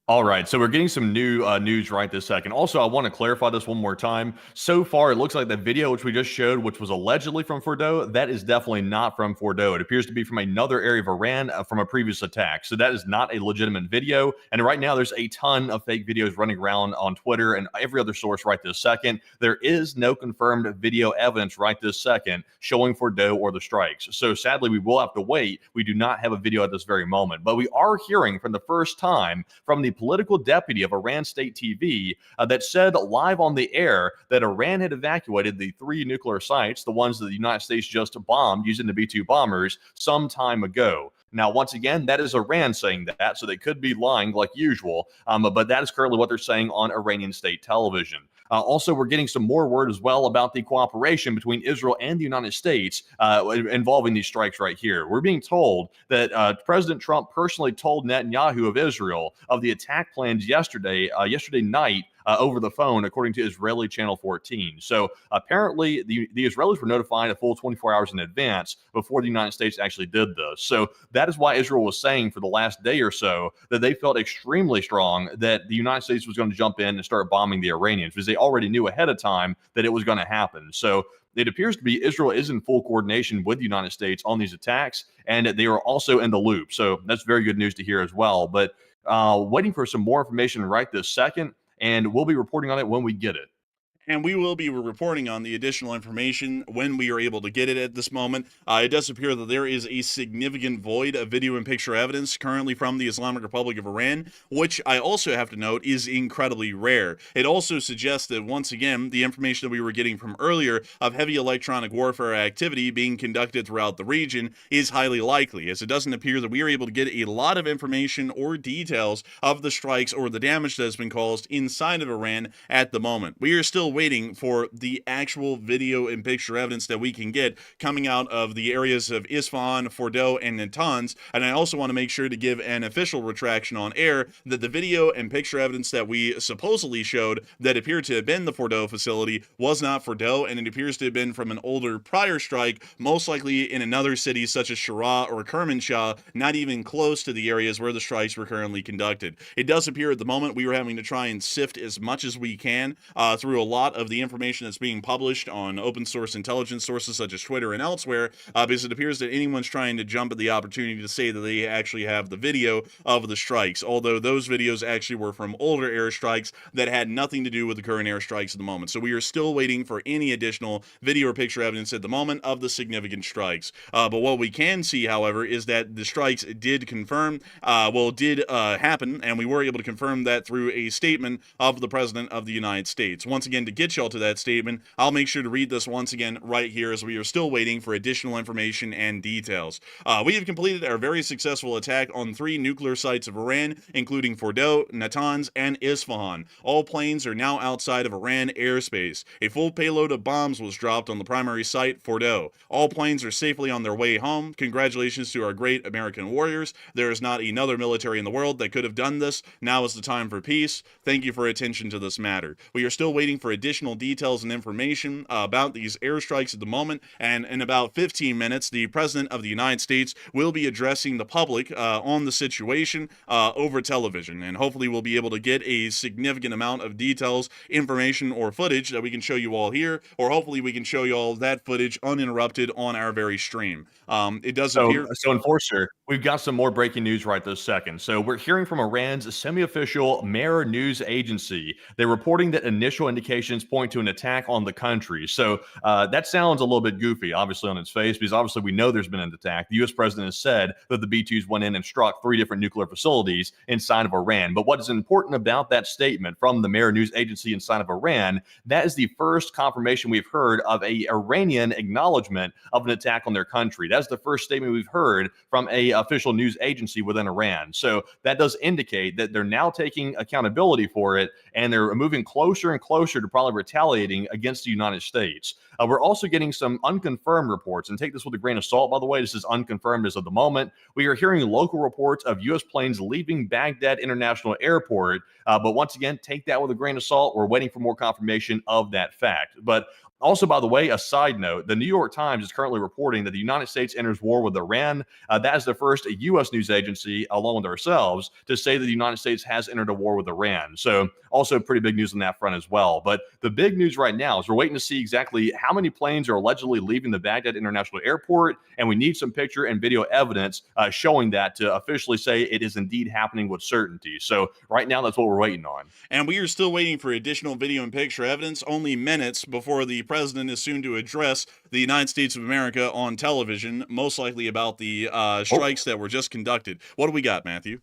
All right, so we're getting some new news right this second. Also, I want to clarify this one more time. So far, it looks like the video which we just showed, which was allegedly from Fordow, that is definitely not from Fordow. It appears to be from another area of Iran from a previous attack. So that is not a legitimate video. And right now, there's a ton of fake videos running around on Twitter and every other source right this second. There is no confirmed video evidence right this second showing Fordow or the strikes. So sadly, we will have to wait. We do not have a video at this very moment, but we are hearing for the first time from the political deputy of Iran State TV that said live on the air that Iran had evacuated the 3 nuclear sites, the ones that the United States just bombed using the B-2 bombers some time ago. Now, once again, that is Iran saying that, so they could be lying like usual, but that is currently what they're saying on Iranian state television. Also, we're getting some more word as well about the cooperation between Israel and the United States involving these strikes right here. We're being told that President Trump personally told Netanyahu of Israel of the attack plans yesterday night over the phone, according to Israeli Channel 14. So apparently the Israelis were notified a full 24 hours in advance before the United States actually did this. So that is why Israel was saying for the last day or so that they felt extremely strong that the United States was going to jump in and start bombing the Iranians, because they already knew ahead of time that it was going to happen. So it appears to be Israel is in full coordination with the United States on these attacks, and they are also in the loop. So that's very good news to hear as well. But waiting for some more information right this second, and we'll be reporting on it when we get it. And we will be reporting on the additional information when we are able to get it at this moment. It does appear that there is a significant void of video and picture evidence currently from the Islamic Republic of Iran, which I also have to note is incredibly rare. It also suggests that, once again, the information that we were getting from earlier of heavy electronic warfare activity being conducted throughout the region is highly likely, as it doesn't appear that we are able to get a lot of information or details of the strikes or the damage that has been caused inside of Iran at the moment. We are still waiting for the actual video and picture evidence that we can get coming out of the areas of Isfahan, Fordow, and Natanz. And I also want to make sure to give an official retraction on air that the video and picture evidence that we supposedly showed that appeared to have been the Fordow facility was not Fordow, and it appears to have been from an older prior strike, most likely in another city such as Shara or Kermanshah, not even close to the areas where the strikes were currently conducted. It does appear at the moment we were having to try and sift as much as we can through a lot of the information that's being published on open source intelligence sources such as Twitter and elsewhere, because it appears that anyone's trying to jump at the opportunity to say that they actually have the video of the strikes, although those videos actually were from older airstrikes that had nothing to do with the current airstrikes at the moment. So we are still waiting for any additional video or picture evidence at the moment of the significant strikes. But what we can see, however, is that the strikes did happen, and we were able to confirm that through a statement of the President of the United States. Once again, to get y'all to that statement, I'll make sure to read this once again right here, as we are still waiting for additional information and details. We have completed our very successful attack on 3 nuclear sites of Iran, including Fordow, Natanz, and Isfahan. All planes are now outside of Iran airspace. A full payload of bombs was dropped on the primary site, Fordow. All planes are safely on their way home. Congratulations to our great American warriors. There is not another military in the world that could have done this. Now is the time for peace. Thank you for attention to this matter. We are still waiting for additional details and information about these airstrikes at the moment, and in about 15 minutes, the President of the United States will be addressing the public on the situation over television, and hopefully we'll be able to get a significant amount of details, information, or footage that we can show you all here, or hopefully we can show you all that footage uninterrupted on our very stream. It does appear... So, Enforcer, we've got some more breaking news right this second. So we're hearing from Iran's semi-official Mehr news agency. They're reporting that initial indications point to an attack on the country. So that sounds a little bit goofy, obviously, on its face, because obviously we know there's been an attack. The U.S. president has said that the B-2s went in and struck 3 different nuclear facilities inside of Iran. But what is important about that statement from the Mehr news agency inside of Iran, that is the first confirmation we've heard of a Iranian acknowledgement of an attack on their country. That's the first statement we've heard from a official news agency within Iran. So that does indicate that they're now taking accountability for it, and they're moving closer and closer to probably retaliating against the United States. We're also getting some unconfirmed reports, and take this with a grain of salt, by the way. This is unconfirmed as of the moment. We are hearing local reports of U.S. planes leaving Baghdad International Airport, but once again, take that with a grain of salt. We're waiting for more confirmation of that fact. But also, by the way, a side note, the New York Times is currently reporting that the United States enters war with Iran. That is the first U.S. news agency, along with ourselves, to say that the United States has entered a war with Iran. So also pretty big news on that front as well. But the big news right now is we're waiting to see exactly how many planes are allegedly leaving the Baghdad International Airport, and we need some picture and video evidence showing that to officially say it is indeed happening with certainty. So right now, that's what we're waiting on. And we are still waiting for additional video and picture evidence only minutes before the president is soon to address the United States of America on television, most likely about the strikes that were just conducted. What do we got, Matthew?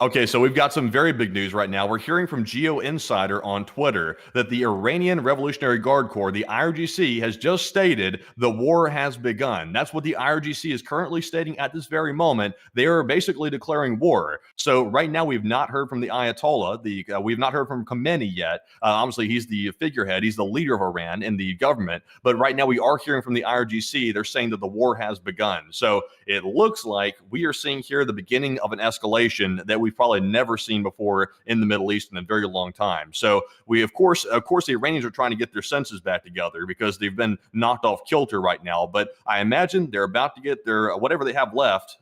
Okay, so we've got some very big news right now. We're hearing from Geo Insider on Twitter that the Iranian Revolutionary Guard Corps, the IRGC, has just stated the war has begun. That's what the IRGC is currently stating at this very moment. They are basically declaring war. So right now, we've not heard from the Ayatollah. We've not heard from Khamenei yet. Obviously, he's the figurehead. He's the leader of Iran in the government. But right now, we are hearing from the IRGC. They're saying that the war has begun. So it looks like we are seeing here the beginning of an escalation that we've probably never seen before in the Middle East in a very long time. So we, of course, the Iranians are trying to get their senses back together because they've been knocked off kilter right now. But I imagine they're about to get their whatever they have left,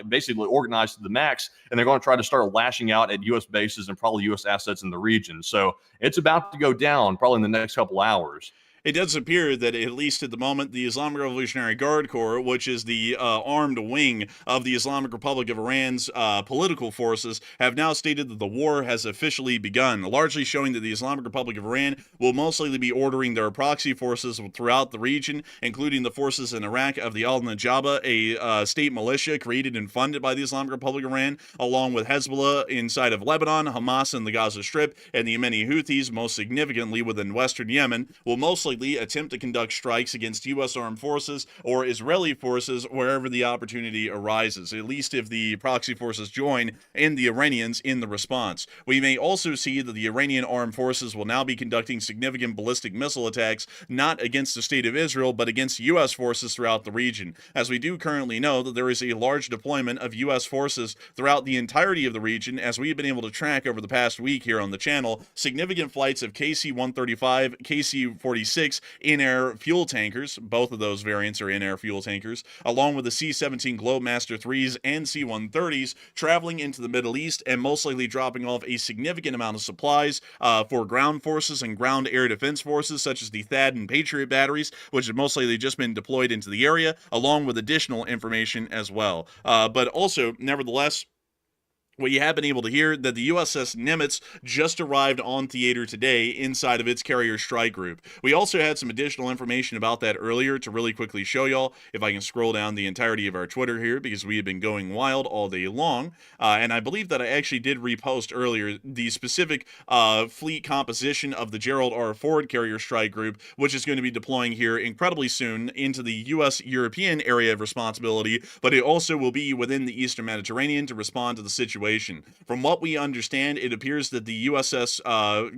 basically organized to the max, and they're going to try to start lashing out at U.S. bases and probably U.S. assets in the region. So it's about to go down probably in the next couple hours. It does appear that, at least at the moment, the Islamic Revolutionary Guard Corps, which is the armed wing of the Islamic Republic of Iran's political forces, have now stated that the war has officially begun, largely showing that the Islamic Republic of Iran will most likely be ordering their proxy forces throughout the region, including the forces in Iraq of the Al-Najaba, a state militia created and funded by the Islamic Republic of Iran, along with Hezbollah inside of Lebanon, Hamas in the Gaza Strip, and the Yemeni Houthis, most significantly within western Yemen, will most likely attempt to conduct strikes against U.S. armed forces or Israeli forces wherever the opportunity arises, at least if the proxy forces join in the Iranians in the response. We may also see that the Iranian armed forces will now be conducting significant ballistic missile attacks, not against the state of Israel, but against U.S. forces throughout the region, as we do currently know that there is a large deployment of U.S. forces throughout the entirety of the region, as we've been able to track over the past week here on the channel, significant flights of KC-135, KC-46, in-air fuel tankers. Both of those variants are in-air fuel tankers, along with the C-17 Globemaster 3s and C-130s, traveling into the Middle East and most likely dropping off a significant amount of supplies for ground forces and ground air defense forces, such as the THAAD and Patriot batteries, which have most likely just been deployed into the area, along with additional information as well. But also, nevertheless, what you have been able to hear that the USS Nimitz just arrived on theater today inside of its carrier strike group. We also had some additional information about that earlier to really quickly show y'all, if I can scroll down the entirety of our Twitter here, because we have been going wild all day long. And I believe that I actually did repost earlier the specific fleet composition of the Gerald R. Ford carrier strike group, which is going to be deploying here incredibly soon into the U.S.-European area of responsibility, but it also will be within the Eastern Mediterranean to respond to the situation. From what we understand, it appears that the USS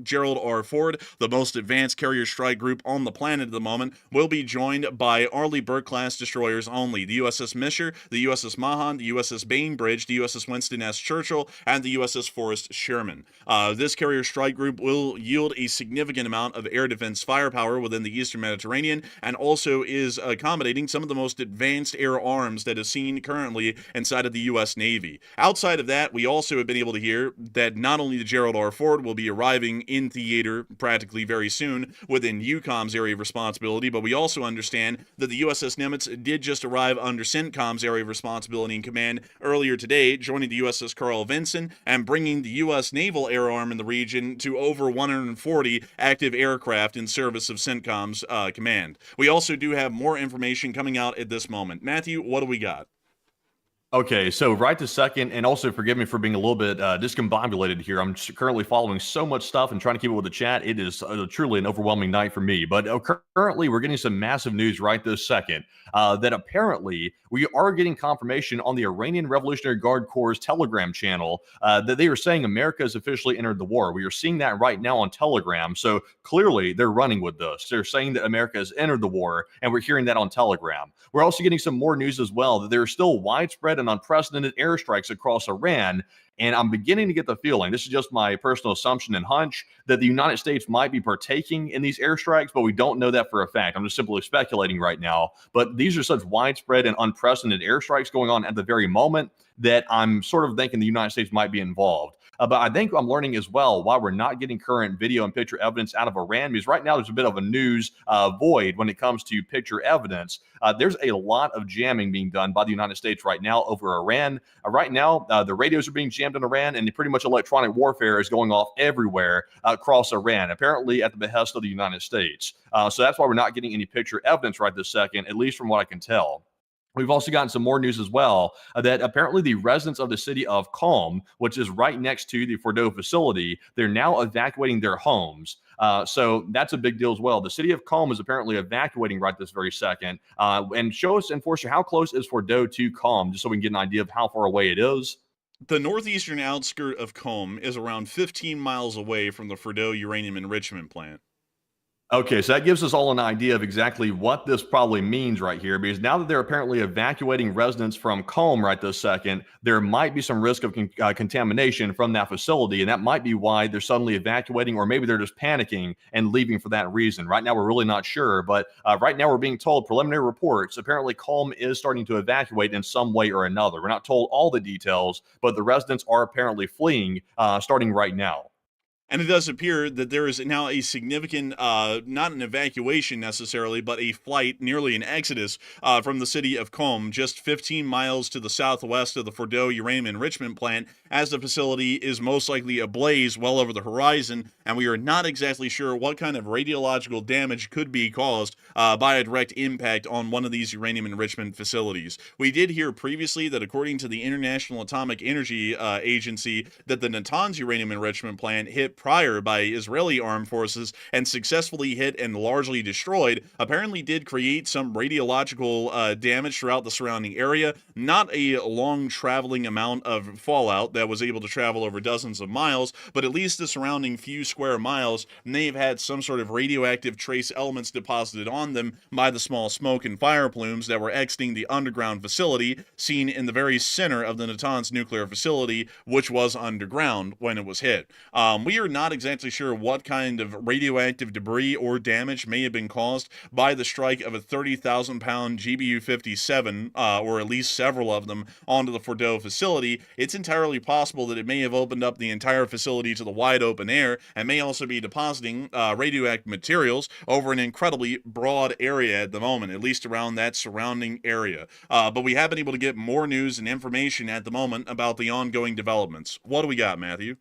Gerald R. Ford, the most advanced carrier strike group on the planet at the moment, will be joined by Arleigh Burke-class destroyers only. The USS Misher, the USS Mahan, the USS Bainbridge, the USS Winston S. Churchill, and the USS Forrest Sherman. This carrier strike group will yield a significant amount of air defense firepower within the Eastern Mediterranean, and also is accommodating some of the most advanced air arms that is seen currently inside of the U.S. Navy. Outside of that, we also have been able to hear that not only the Gerald R. Ford will be arriving in theater practically very soon within EUCOM's area of responsibility, but we also understand that the USS Nimitz did just arrive under CENTCOM's area of responsibility and command earlier today, joining the USS Carl Vinson and bringing the U.S. Naval Air Arm in the region to over 140 active aircraft in service of CENTCOM's command. We also do have more information coming out at this moment. Matthew, what do we got? Okay, so right this second, and also forgive me for being a little bit discombobulated here. I'm currently following so much stuff and trying to keep up with the chat. It is truly an overwhelming night for me. But currently, we're getting some massive news right this second that apparently we are getting confirmation on the Iranian Revolutionary Guard Corps' Telegram channel that they are saying America has officially entered the war. We are seeing that right now on Telegram. So clearly, they're running with this. They're saying that America has entered the war, and we're hearing that on Telegram. We're also getting some more news as well that there are still widespread and unprecedented airstrikes across Iran. And I'm beginning to get the feeling, this is just my personal assumption and hunch, that the United States might be partaking in these airstrikes, but we don't know that for a fact. I'm just simply speculating right now. But these are such widespread and unprecedented airstrikes going on at the very moment that I'm sort of thinking the United States might be involved. But I think I'm learning as well why we're not getting current video and picture evidence out of Iran, because right now there's a bit of a news void when it comes to picture evidence. There's a lot of jamming being done by the United States right now over Iran. Right now, the radios are being jammed in Iran, and pretty much electronic warfare is going off everywhere across Iran, apparently at the behest of the United States. So that's why we're not getting any picture evidence right this second, at least from what I can tell. We've also gotten some more news as well that apparently the residents of the city of Qom, which is right next to the Fordo facility, they're now evacuating their homes. So that's a big deal as well. The city of Qom is apparently evacuating right this very second. And show us, Enforcer, how close is Fordo to Qom, just so we can get an idea of how far away it is. The northeastern outskirt of Qom is around 15 miles away from the Fordo uranium enrichment plant. Okay, so that gives us all an idea of exactly what this probably means right here, because now that they're apparently evacuating residents from Qom right this second, there might be some risk of contamination from that facility, and that might be why they're suddenly evacuating, or maybe they're just panicking and leaving for that reason. Right now, we're really not sure, but right now we're being told preliminary reports. Apparently, Qom is starting to evacuate in some way or another. We're not told all the details, but the residents are apparently fleeing starting right now. And it does appear that there is now a significant, not an evacuation necessarily, but a flight, nearly an exodus, from the city of Qom, just 15 miles to the southwest of the Fordo uranium enrichment plant, as the facility is most likely ablaze well over the horizon, and we are not exactly sure what kind of radiological damage could be caused by a direct impact on one of these uranium enrichment facilities. We did hear previously that according to the International Atomic Energy Agency, that the Natanz uranium enrichment plant hit prior by Israeli armed forces and successfully hit and largely destroyed, apparently did create some radiological damage throughout the surrounding area. Not a long traveling amount of fallout that was able to travel over dozens of miles, but at least the surrounding few square miles may have had some sort of radioactive trace elements deposited on them by the small smoke and fire plumes that were exiting the underground facility seen in the very center of the Natanz nuclear facility, which was underground when it was hit. We are not exactly sure what kind of radioactive debris or damage may have been caused by the strike of a 30,000-pound GBU-57, or at least several of them, onto the Fordo facility. It's entirely possible that it may have opened up the entire facility to the wide open air and may also be depositing radioactive materials over an incredibly broad area at the moment, at least around that surrounding area. But we have been able to get more news and information at the moment about the ongoing developments. What do we got, Matthew?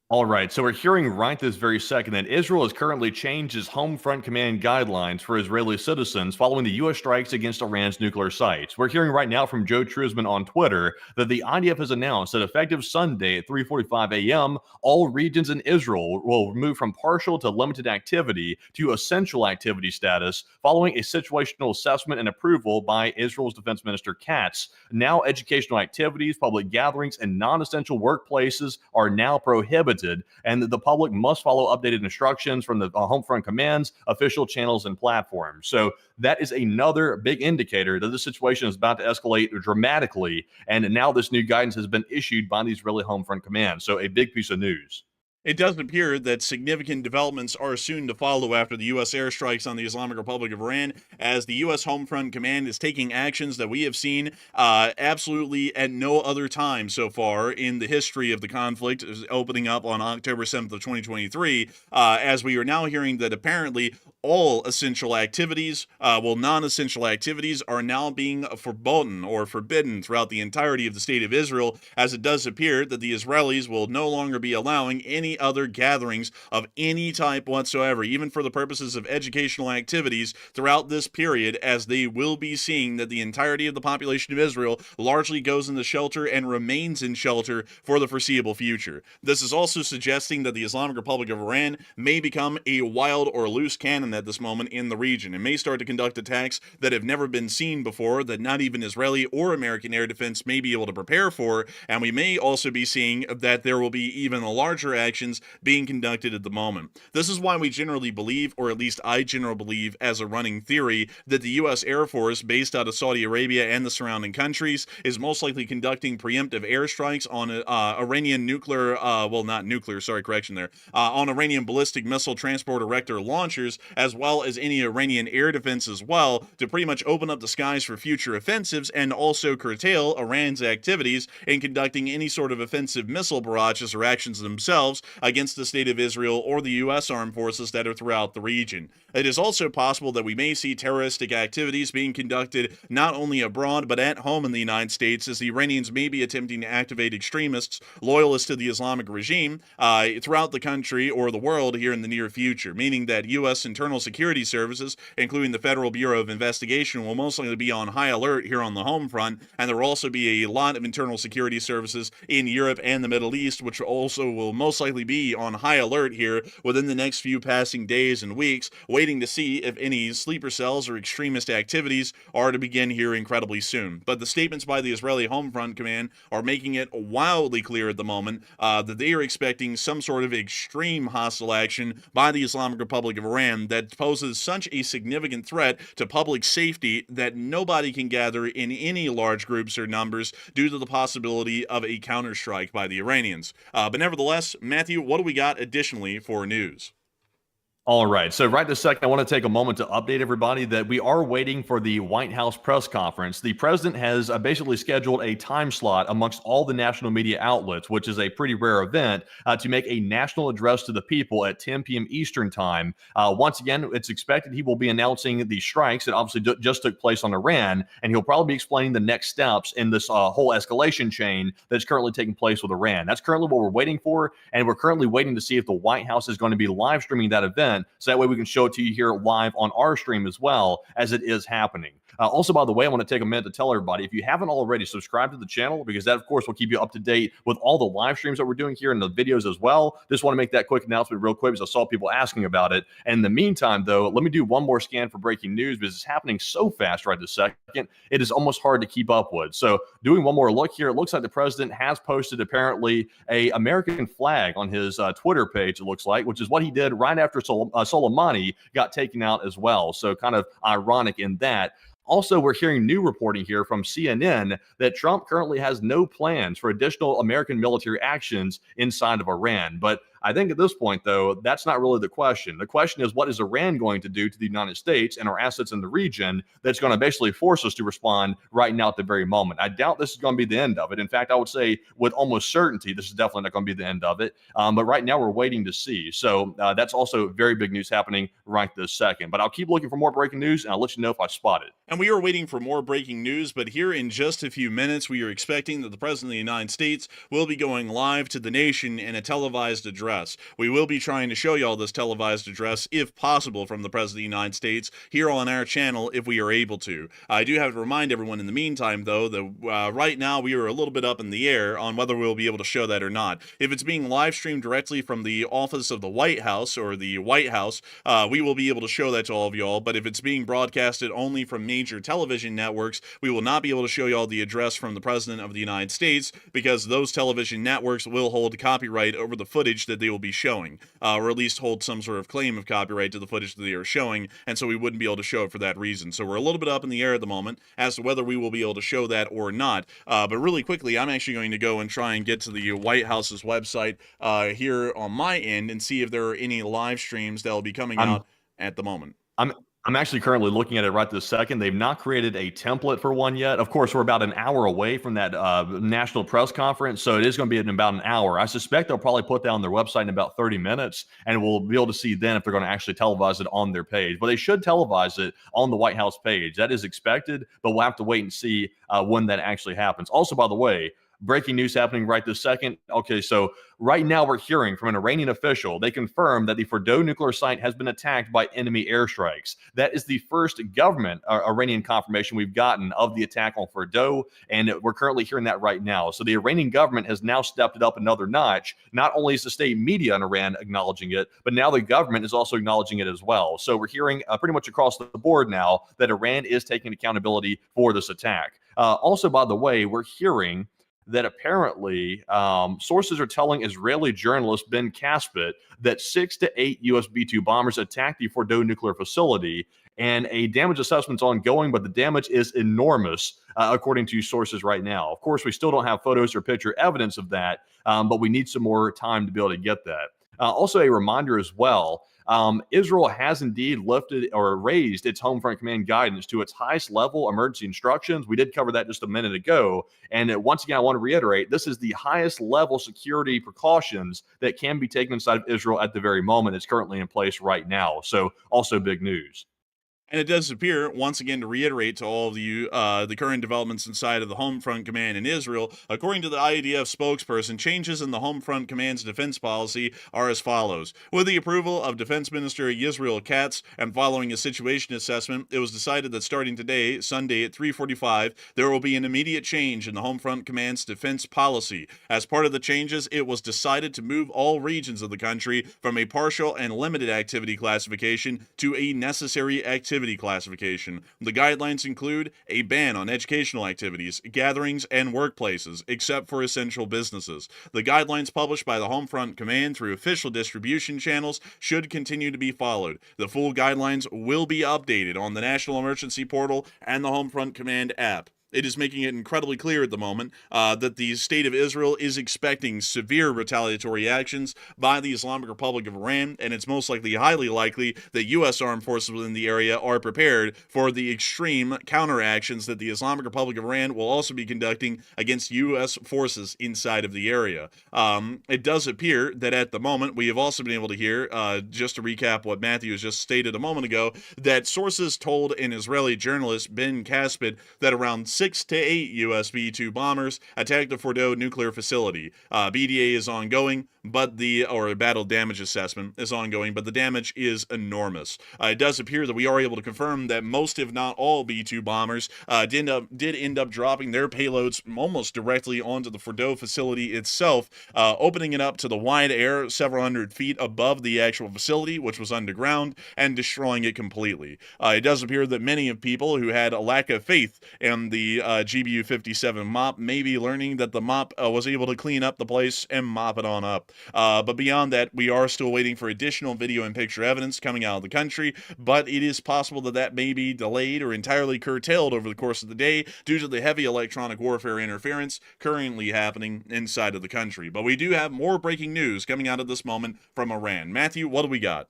All right, so we're hearing right this very second that Israel has currently changed its home front command guidelines for Israeli citizens following the U.S. strikes against Iran's nuclear sites. We're hearing right now from Joe Trusman on Twitter that the IDF has announced that effective Sunday at 3:45 a.m., all regions in Israel will move from partial to limited activity to essential activity status following a situational assessment and approval by Israel's Defense Minister Katz. Now, educational activities, public gatherings, and non-essential workplaces are now prohibited, and the public must follow updated instructions from the Homefront Command's official channels and platforms. So that is another big indicator that the situation is about to escalate dramatically, and now this new guidance has been issued by the Israeli Homefront Command. So a big piece of news. It does appear that significant developments are soon to follow after the U.S. airstrikes on the Islamic Republic of Iran, as the U.S. Homefront Command is taking actions that we have seen absolutely at no other time so far in the history of the conflict, opening up on October 7th of 2023, as we are now hearing that apparently all essential activities, non-essential activities are now being forbidden or forbidden throughout the entirety of the state of Israel, as it does appear that the Israelis will no longer be allowing any other gatherings of any type whatsoever, even for the purposes of educational activities throughout this period, as they will be seeing that the entirety of the population of Israel largely goes into shelter and remains in shelter for the foreseeable future. This is also suggesting that the Islamic Republic of Iran may become a wild or loose cannon at this moment in the region and may start to conduct attacks that have never been seen before, that not even Israeli or American air defense may be able to prepare for, and we may also be seeing that there will be even larger actions being conducted at the moment. This is why we generally believe, or at least I generally believe as a running theory, that the U.S. Air Force, based out of Saudi Arabia and the surrounding countries, is most likely conducting preemptive airstrikes on Iranian nuclear, on Iranian ballistic missile transport erector launchers, as well as any Iranian air defense as well, to pretty much open up the skies for future offensives and also curtail Iran's activities in conducting any sort of offensive missile barrages or actions themselves against the state of Israel or the U.S. armed forces that are throughout the region. It is also possible that we may see terroristic activities being conducted not only abroad but at home in the United States, as the Iranians may be attempting to activate extremists loyalists to the Islamic regime throughout the country or the world here in the near future, meaning that U.S. internal security services, including the Federal Bureau of Investigation, will most likely be on high alert here on the home front, and there will also be a lot of internal security services in Europe and the Middle East, which also will most likely be on high alert here within the next few passing days and weeks, waiting to see if any sleeper cells or extremist activities are to begin here incredibly soon. But the statements by the Israeli Home Front Command are making it wildly clear at the moment that they are expecting some sort of extreme hostile action by the Islamic Republic of Iran that poses such a significant threat to public safety that nobody can gather in any large groups or numbers due to the possibility of a counterstrike by the Iranians. But nevertheless, Matthew, what do we got additionally for news? All right. So right this second, I want to take a moment to update everybody that we are waiting for the White House press conference. The president has basically scheduled a time slot amongst all the national media outlets, which is a pretty rare event, to make a national address to the people at 10 p.m. Eastern time. Once again, it's expected he will be announcing the strikes that obviously just took place on Iran, and he'll probably be explaining the next steps in this whole escalation chain that's currently taking place with Iran. That's currently what we're waiting for, and we're currently waiting to see if the White House is going to be live streaming that event, so that way we can show it to you here live on our stream as well as it is happening. Also, by the way, I want to take a minute to tell everybody, if you haven't already, subscribe to the channel, because that, of course, will keep you up to date with all the live streams that we're doing here and the videos as well. Just want to make that quick announcement real quick because I saw people asking about it. And in the meantime, though, let me do one more scan for breaking news, because it's happening so fast right this second, it is almost hard to keep up with. So doing one more look here, it looks like the president has posted apparently a American flag on his Twitter page, it looks like, which is what he did right after Soleimani got taken out as well. So kind of ironic in that. Also, we're hearing new reporting here from CNN that Trump currently has no plans for additional American military actions inside of Iran. But I think at this point, though, that's not really the question. The question is, what is Iran going to do to the United States and our assets in the region that's going to basically force us to respond right now at the very moment? I doubt this is going to be the end of it. In fact, I would say with almost certainty, this is definitely not going to be the end of it. But right now, we're waiting to see. So that's also very big news happening right this second. But I'll keep looking for more breaking news, and I'll let you know if I spot it. And we are waiting for more breaking news, but here in just a few minutes, we are expecting that the President of the United States will be going live to the nation in a televised address. We will be trying to show you all this televised address, if possible, from the President of the United States here on our channel, if we are able to. I do have to remind everyone in the meantime, though, that right now we are a little bit up in the air on whether we'll be able to show that or not. If it's being live streamed directly from the office of the White House, or the White House, we will be able to show that to all of y'all, but if it's being broadcasted only from major television networks, we will not be able to show y'all the address from the President of the United States, because those television networks will hold copyright over the footage that they will be showing, or at least hold some sort of claim of copyright to the footage that they are showing, and so we wouldn't be able to show it for that reason. So we're a little bit up in the air at the moment as to whether we will be able to show that or not. But really quickly, I'm actually going to go and try and get to the White House's website here on my end and see if there are any live streams that will be coming out at the moment. I'm actually currently looking at it right this second. They've not created a template for one yet. Of course, we're about an hour away from that national press conference, so it is going to be in about an hour. I suspect they'll probably put that on their website in about 30 minutes, and we'll be able to see then if they're going to actually televise it on their page. But they should televise it on the White House page. That is expected, but we'll have to wait and see when that actually happens. Also, by the way, breaking news happening right this second. Okay, so right now we're hearing from an Iranian official. They confirmed that the Fordow nuclear site has been attacked by enemy airstrikes. That is the first government Iranian confirmation we've gotten of the attack on Fordow, and we're currently hearing that right now. So the Iranian government has now stepped it up another notch. Not only is the state media in Iran acknowledging it, but now the government is also acknowledging it as well. So we're hearing pretty much across the board now that Iran is taking accountability for this attack. Also, by the way, we're hearing that apparently sources are telling Israeli journalist Ben Caspit that 6 to 8 US B-2 bombers attacked the Fordow nuclear facility, and a damage assessment is ongoing, but the damage is enormous, according to sources right now. Of course, we still don't have photos or picture evidence of that, but we need some more time to be able to get that. Also, a reminder as well, Israel has indeed lifted or raised its home front command guidance to its highest level emergency instructions. We did cover that just a minute ago. And once again, I want to reiterate, this is the highest level security precautions that can be taken inside of Israel at the very moment. It's currently in place right now. So also big news. And it does appear, once again, to reiterate to all of you the current developments inside of the Home Front Command in Israel. According to the IDF spokesperson, changes in the Home Front Command's defense policy are as follows. With the approval of Defense Minister Yisrael Katz and following a situation assessment, it was decided that starting today, Sunday at 3:45, there will be an immediate change in the Home Front Command's defense policy. As part of the changes, it was decided to move all regions of the country from a partial and limited activity classification to a necessary activity classification. The guidelines include a ban on educational activities, gatherings, and workplaces, except for essential businesses. The guidelines published by the Homefront Command through official distribution channels should continue to be followed. The full guidelines will be updated on the National Emergency Portal and the Homefront Command app. It is making it incredibly clear at the moment that the state of Israel is expecting severe retaliatory actions by the Islamic Republic of Iran, and it's most likely, highly likely, that U.S. armed forces within the area are prepared for the extreme counteractions that the Islamic Republic of Iran will also be conducting against U.S. forces inside of the area. It does appear that at the moment, we have also been able to hear, just to recap what Matthew has just stated a moment ago, that sources told an Israeli journalist, Ben Caspit, that around 6 to 8 US B-2 bombers attacked the Fordow nuclear facility. BDA is ongoing, but battle damage assessment is ongoing, but the damage is enormous. It does appear that we are able to confirm that most, if not all, B-2 bombers did end up dropping their payloads almost directly onto the Fordow facility itself, opening it up to the wide air several hundred feet above the actual facility, which was underground, and destroying it completely. It does appear that many of people who had a lack of faith in the GBU-57 MOP may be learning that the MOP was able to clean up the place and mop it on up. But beyond that, we are still waiting for additional video and picture evidence coming out of the country, but it is possible that that may be delayed or entirely curtailed over the course of the day due to the heavy electronic warfare interference currently happening inside of the country. But we do have more breaking news coming out of this moment from Iran. Matthew, what do we got?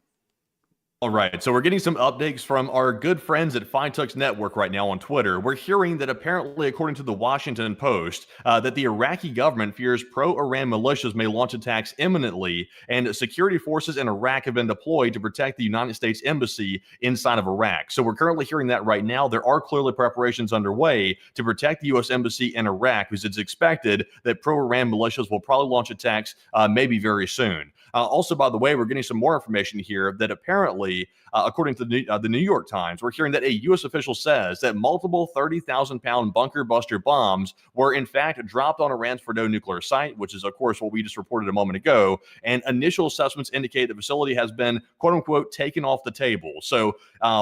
All right, so we're getting some updates from our good friends at FineTux Network right now on Twitter. We're hearing that apparently, according to the Washington Post, that the Iraqi government fears pro-Iran militias may launch attacks imminently, and security forces in Iraq have been deployed to protect the United States Embassy inside of Iraq. So we're currently hearing that right now. There are clearly preparations underway to protect the U.S. Embassy in Iraq, because it's expected that pro-Iran militias will probably launch attacks maybe very soon. Also, by the way, we're getting some more information here that apparently, according to the New York Times, we're hearing that a U.S. official says that multiple 30,000-pound bunker buster bombs were in fact dropped on Iran's Fordow nuclear site, which is, of course, what we just reported a moment ago. And initial assessments indicate the facility has been, quote unquote, taken off the table. So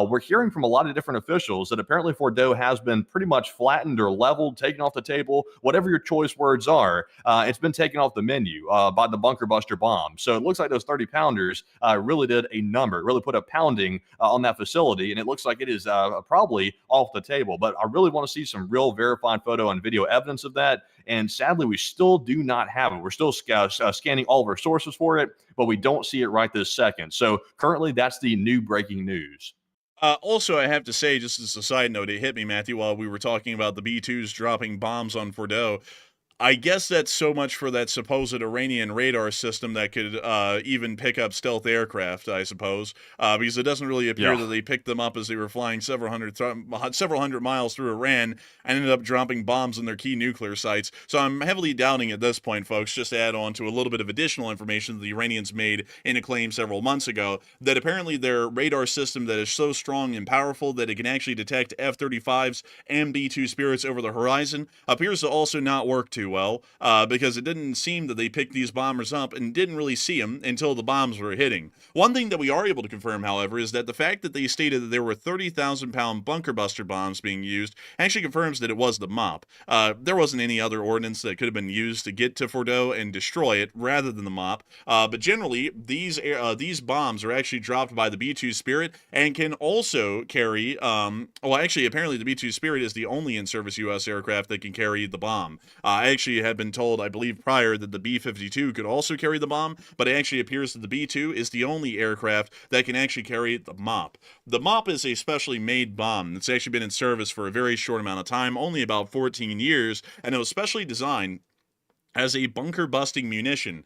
we're hearing from a lot of different officials that apparently Fordow has been pretty much flattened or leveled, taken off the table, whatever your choice words are. It's been taken off the menu by the bunker buster bomb. So it looks like those 30-pounders really did a number. It really put a pounding on that facility, and it looks like it is probably off the table. But I really want to see some real verified photo and video evidence of that, and sadly, we still do not have it. We're still scanning all of our sources for it, but we don't see it right this second. So currently, that's the new breaking news. Also, I have to say, just as a side note, it hit me, Matthew, while we were talking about the B-2s dropping bombs on Fordo. I guess that's so much for that supposed Iranian radar system that could even pick up stealth aircraft, I suppose, because it doesn't really appear Yeah. that they picked them up as they were flying several hundred miles through Iran and ended up dropping bombs on their key nuclear sites. So I'm heavily doubting at this point, folks, just to add on to a little bit of additional information that the Iranians made in a claim several months ago, that apparently their radar system that is so strong and powerful that it can actually detect F-35s and B-2 Spirits over the horizon appears to also not work too well, because it didn't seem that they picked these bombers up and didn't really see them until the bombs were hitting. One thing that we are able to confirm, however, is that the fact that they stated that there were 30,000-pound bunker buster bombs being used actually confirms that it was the MOP. There wasn't any other ordnance that could have been used to get to Fordo and destroy it rather than the MOP, but generally, these bombs are actually dropped by the B-2 Spirit and can also carry, well, actually, apparently the B-2 Spirit is the only in-service U.S. aircraft that can carry the bomb. I actually had been told, I believe prior, that the B-52 could also carry the bomb, but it actually appears that the B-2 is the only aircraft that can actually carry the MOP. The MOP is a specially made bomb that's actually been in service for a very short amount of time, only about 14 years, and it was specially designed as a bunker-busting munition,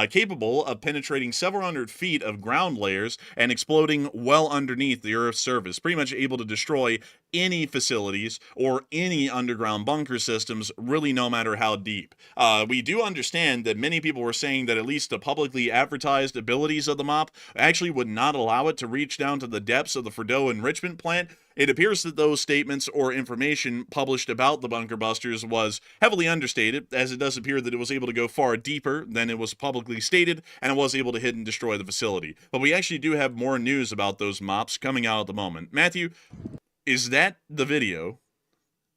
capable of penetrating several hundred feet of ground layers and exploding well underneath the Earth's surface, pretty much able to destroy any facilities or any underground bunker systems, really no matter how deep. We do understand that many people were saying that at least the publicly advertised abilities of the MOP actually would not allow it to reach down to the depths of the Fordo enrichment plant. It appears that those statements or information published about the bunker busters was heavily understated, as it does appear that it was able to go far deeper than it was publicly stated, and it was able to hit and destroy the facility. But we actually do have more news about those MOPs coming out at the moment. Matthew, is that the video?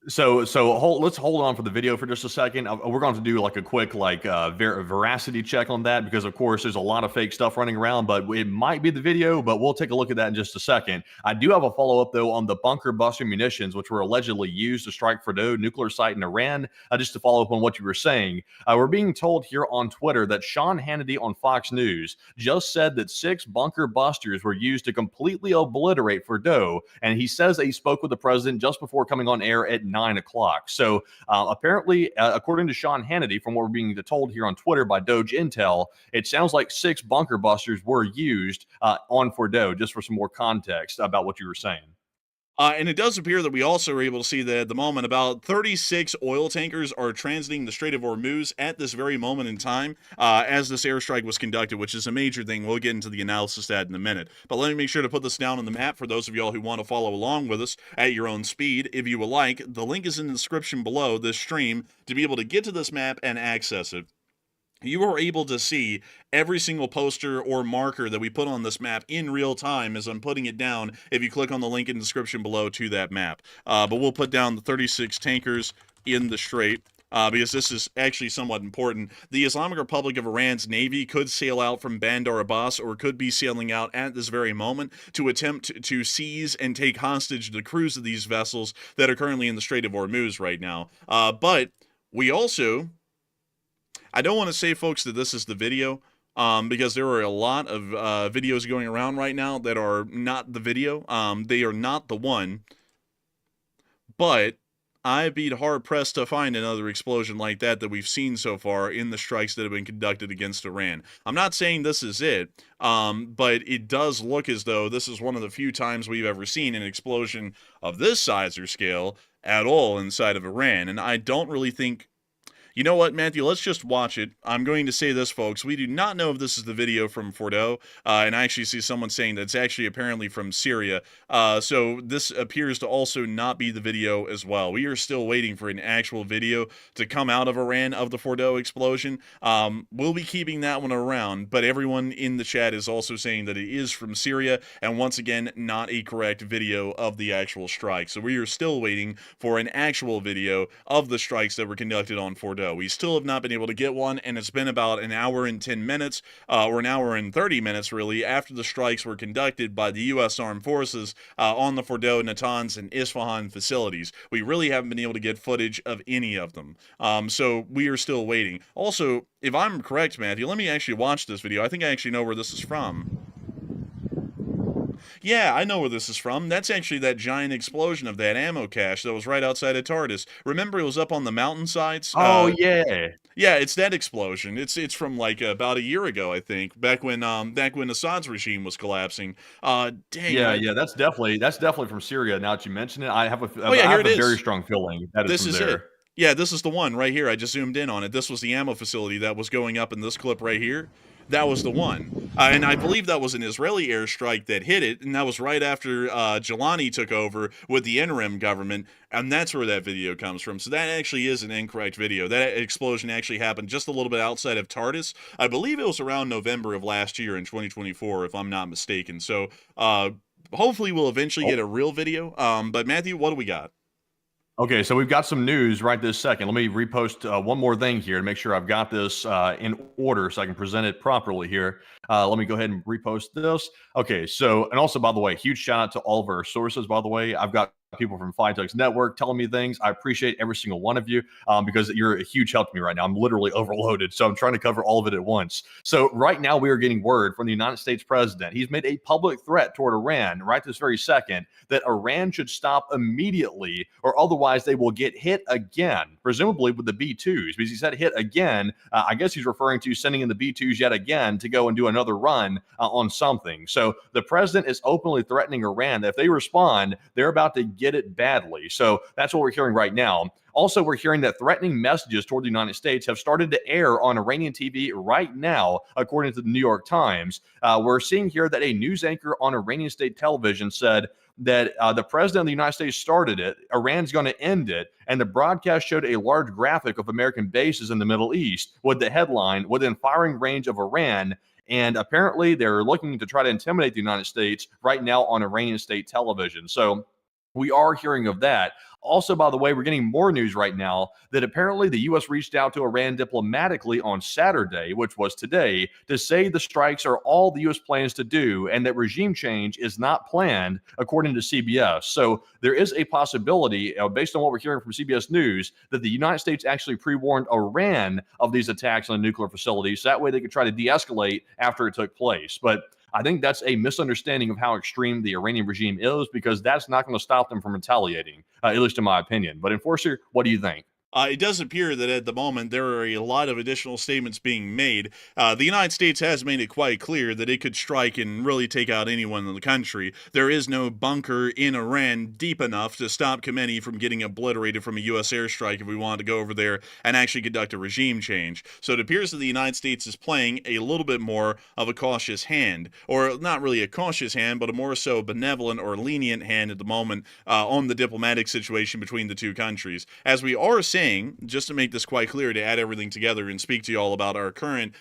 So let's hold on for the video for just a second. We're going to do like a quick veracity check on that, because of course there's a lot of fake stuff running around, but it might be the video, but we'll take a look at that in just a second. I do have a follow-up though on the bunker buster munitions, which were allegedly used to strike Fordo nuclear site in Iran. Just to follow up on what you were saying, we're being told here on Twitter that Sean Hannity on Fox News just said that 6 bunker busters were used to completely obliterate Fordo, and he says that he spoke with the president just before coming on air at 9 o'clock. So apparently, according to Sean Hannity, from what we're being told here on Twitter by Doge Intel, it sounds like 6 bunker busters were used on Fordo, just for some more context about what you were saying. And it does appear that we also are able to see that at the moment about 36 oil tankers are transiting the Strait of Hormuz at this very moment in time as this airstrike was conducted, which is a major thing. We'll get into the analysis of that in a minute. But let me make sure to put this down on the map for those of y'all who want to follow along with us at your own speed. If you would like, the link is in the description below this stream to be able to get to this map and access it. You are able to see every single poster or marker that we put on this map in real time as I'm putting it down if you click on the link in the description below to that map. But we'll put down the 36 tankers in the strait. Because this is actually somewhat important. The Islamic Republic of Iran's Navy could sail out from Bandar Abbas, or could be sailing out at this very moment, to attempt to seize and take hostage the crews of these vessels that are currently in the Strait of Hormuz right now. But we also... I don't want to say, folks, that this is the video, because there are a lot of videos going around right now that are not the video. They are not the one, but I'd be hard-pressed to find another explosion like that we've seen so far in the strikes that have been conducted against Iran. I'm not saying this is it, but it does look as though this is one of the few times we've ever seen an explosion of this size or scale at all inside of Iran, and I don't really think... You know what, Matthew? Let's just watch it. I'm going to say this, folks. We do not know if this is the video from Fordo, and I actually see someone saying that it's actually apparently from Syria. So this appears to also not be the video as well. We are still waiting for an actual video to come out of Iran of the Fordo explosion. We'll be keeping that one around, but everyone in the chat is also saying that it is from Syria, and once again, not a correct video of the actual strike. So we are still waiting for an actual video of the strikes that were conducted on Fordo. We still have not been able to get one, and it's been about an hour and 10 minutes, or an hour and 30 minutes, really, after the strikes were conducted by the U.S. Armed Forces on the Fordo, Natanz, and Isfahan facilities. We really haven't been able to get footage of any of them. So we are still waiting. Also, if I'm correct, Matthew, let me actually watch this video. I think I actually know where this is from. Yeah, I know where this is from. That's actually that giant explosion of that ammo cache that was right outside of TARDIS. Remember, it was up on the mountainsides? Oh yeah. Yeah, it's that explosion. It's from like about a year ago, I think, back when Assad's regime was collapsing. Dang, Yeah, I yeah, that's definitely from Syria. Now that you mention it, oh yeah, I here have it a very is. strong feeling that is This from is it. there. Yeah, this is the one right here. I just zoomed in on it. This was the ammo facility that was going up in this clip right here. That was the one. And I believe that was an Israeli airstrike that hit it, and that was right after Jelani took over with the interim government, and that's where that video comes from. So that actually is an incorrect video. That explosion actually happened just a little bit outside of TARDIS. I believe it was around November of last year in 2024, if I'm not mistaken. So hopefully we'll eventually Oh, get a real video. But Matthew, what do we got? okay, so we've got some news right this second. Let me repost one more thing here to make sure I've got this in order so I can present it properly here. Let me go ahead and repost this. Okay, so, and also, by the way, huge shout out to all of our sources, by the way. I've got people from Flytex Network telling me things. I appreciate every single one of you because you're a huge help to me right now. I'm literally overloaded, so I'm trying to cover all of it at once. So right now we are getting word from the United States president. He's made a public threat toward Iran right this very second that Iran should stop immediately or otherwise they will get hit again, presumably with the B-2s, because he said hit again. I guess he's referring to sending in the B-2s yet again to go and do another run on something. So the president is openly threatening Iran that if they respond, they're about to get it badly. So that's what we're hearing right now. Also, we're hearing that threatening messages toward the United States have started to air on Iranian TV right now, according to the New York Times. We're seeing here that a news anchor on Iranian state television said that the president of the United States started it, Iran's going to end it, and the broadcast showed a large graphic of American bases in the Middle East with the headline, within firing range of Iran. And apparently they're looking to try to intimidate the United States right now on Iranian state television. So we are hearing of that. Also, by the way, we're getting more news right now that apparently the U.S. reached out to Iran diplomatically on Saturday, which was today, to say the strikes are all the U.S. plans to do and that regime change is not planned, according to CBS. So there is a possibility, based on what we're hearing from CBS News, that the United States actually pre-warned Iran of these attacks on the nuclear facilities. So that way they could try to de-escalate after it took place. But I think that's a misunderstanding of how extreme the Iranian regime is because that's not going to stop them from retaliating, at least in my opinion. But Enforcer, what do you think? It does appear that at the moment there are a lot of additional statements being made. The United States has made it quite clear that it could strike and really take out anyone in the country. There is no bunker in Iran deep enough to stop Khomeini from getting obliterated from a U.S. airstrike if we wanted to go over there and actually conduct a regime change. So it appears that the United States is playing a little bit more of a cautious hand, or not really a cautious hand, but a more so benevolent or lenient hand at the moment on the diplomatic situation between the two countries. As we are saying, just to make this quite clear, to add everything together and speak to you all about our current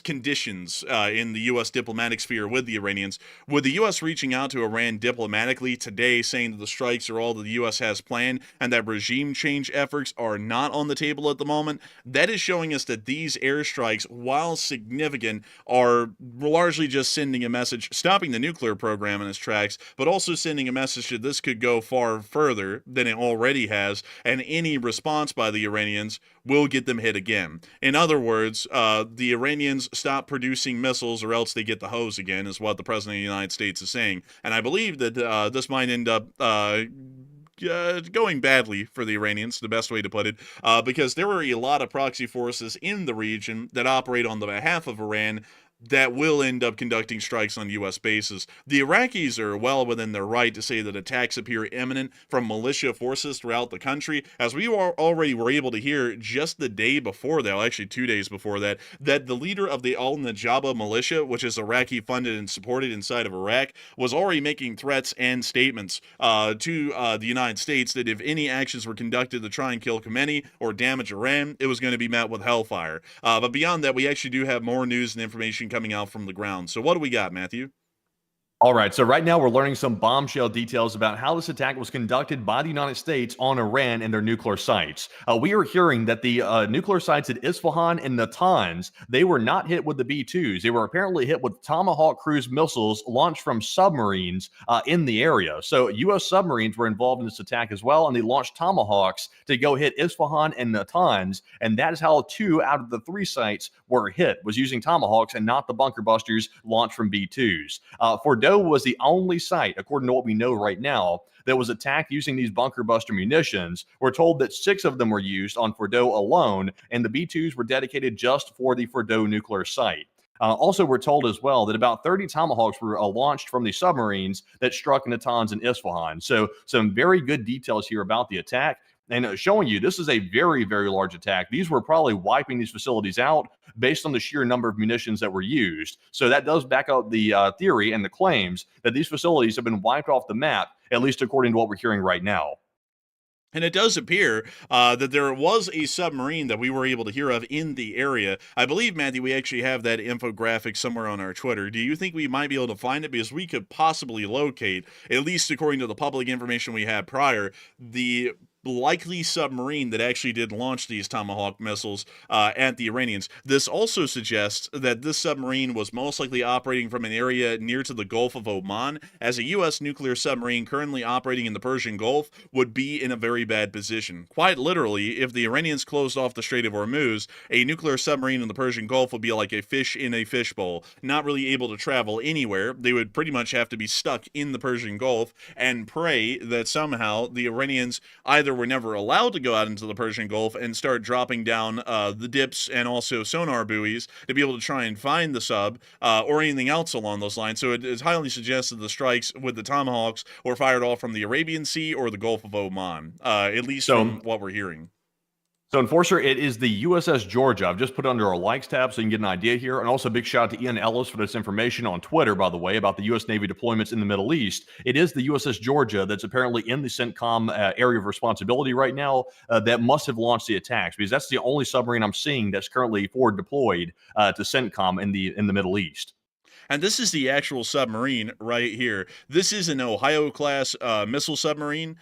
conditions in the U.S. diplomatic sphere with the Iranians, with the U.S. reaching out to Iran diplomatically today, saying that the strikes are all that the U.S. has planned and that regime change efforts are not on the table at the moment, that is showing us that these airstrikes, while significant, are largely just sending a message, stopping the nuclear program in its tracks, but also sending a message that this could go far further than it already has, and any response by the Iranians will get them hit again. In other words, the Iranians stop producing missiles or else they get the hose again, is what the President of the United States is saying. And I believe that this might end up going badly for the Iranians, the best way to put it, because there are a lot of proxy forces in the region that operate on the behalf of Iran that will end up conducting strikes on U.S. bases. The Iraqis are well within their right to say that attacks appear imminent from militia forces throughout the country, as we already were able to hear just the day before that, well, actually 2 days before that, that the leader of the Al-Najaba militia, which is Iraqi-funded and supported inside of Iraq, was already making threats and statements to the United States that if any actions were conducted to try and kill Khomeini or damage Iran, it was going to be met with hellfire. But beyond that, we actually do have more news and information coming out from the ground. So what do we got, Matthew? All right, so right now we're learning some bombshell details about how this attack was conducted by the United States on Iran and their nuclear sites. We are hearing that the nuclear sites at Isfahan and Natanz, they were not hit with the B-2s. They were apparently hit with Tomahawk cruise missiles launched from submarines in the area. So U.S. submarines were involved in this attack as well, and they launched Tomahawks to go hit Isfahan and Natanz, and that is how 2 out of the 3 sites were hit, was using Tomahawks and not the bunker busters launched from B-2s. Fordo Fordo was the only site, according to what we know right now, that was attacked using these bunker buster munitions. We're told that 6 of them were used on Fordo alone, and the B-2s were dedicated just for the Fordo nuclear site. Also, we're told as well that about 30 Tomahawks were launched from the submarines that struck Natanz and Isfahan. So some very good details here about the attack, and showing you this is a very, very large attack. These were probably wiping these facilities out based on the sheer number of munitions that were used. So that does back up the theory and the claims that these facilities have been wiped off the map, at least according to what we're hearing right now. And it does appear that there was a submarine that we were able to hear of in the area. I believe, Matthew, we actually have that infographic somewhere on our Twitter. Do you think we might be able to find it? Because we could possibly locate, at least according to the public information we had prior, the likely submarine that actually did launch these Tomahawk missiles at the Iranians. This also suggests that this submarine was most likely operating from an area near to the Gulf of Oman, as a U.S. nuclear submarine currently operating in the Persian Gulf would be in a very bad position. Quite literally, if the Iranians closed off the Strait of Hormuz, a nuclear submarine in the Persian Gulf would be like a fish in a fishbowl, not really able to travel anywhere. They would pretty much have to be stuck in the Persian Gulf and pray that somehow the Iranians either were never allowed to go out into the Persian Gulf and start dropping down the dips and also sonar buoys to be able to try and find the sub or anything else along those lines. So it is highly suggested the strikes with the Tomahawks were fired off from the Arabian Sea or the Gulf of Oman, at least from what we're hearing. So, Enforcer, it is the USS Georgia. I've just put it under our likes tab so you can get an idea here. And also, big shout out to Ian Ellis for this information on Twitter, by the way, about the U.S. Navy deployments in the Middle East. It is the USS Georgia that's apparently in the CENTCOM area of responsibility right now that must have launched the attacks, because that's the only submarine I'm seeing that's currently forward deployed to CENTCOM in the Middle East. And this is the actual submarine right here. This is an Ohio-class missile submarine.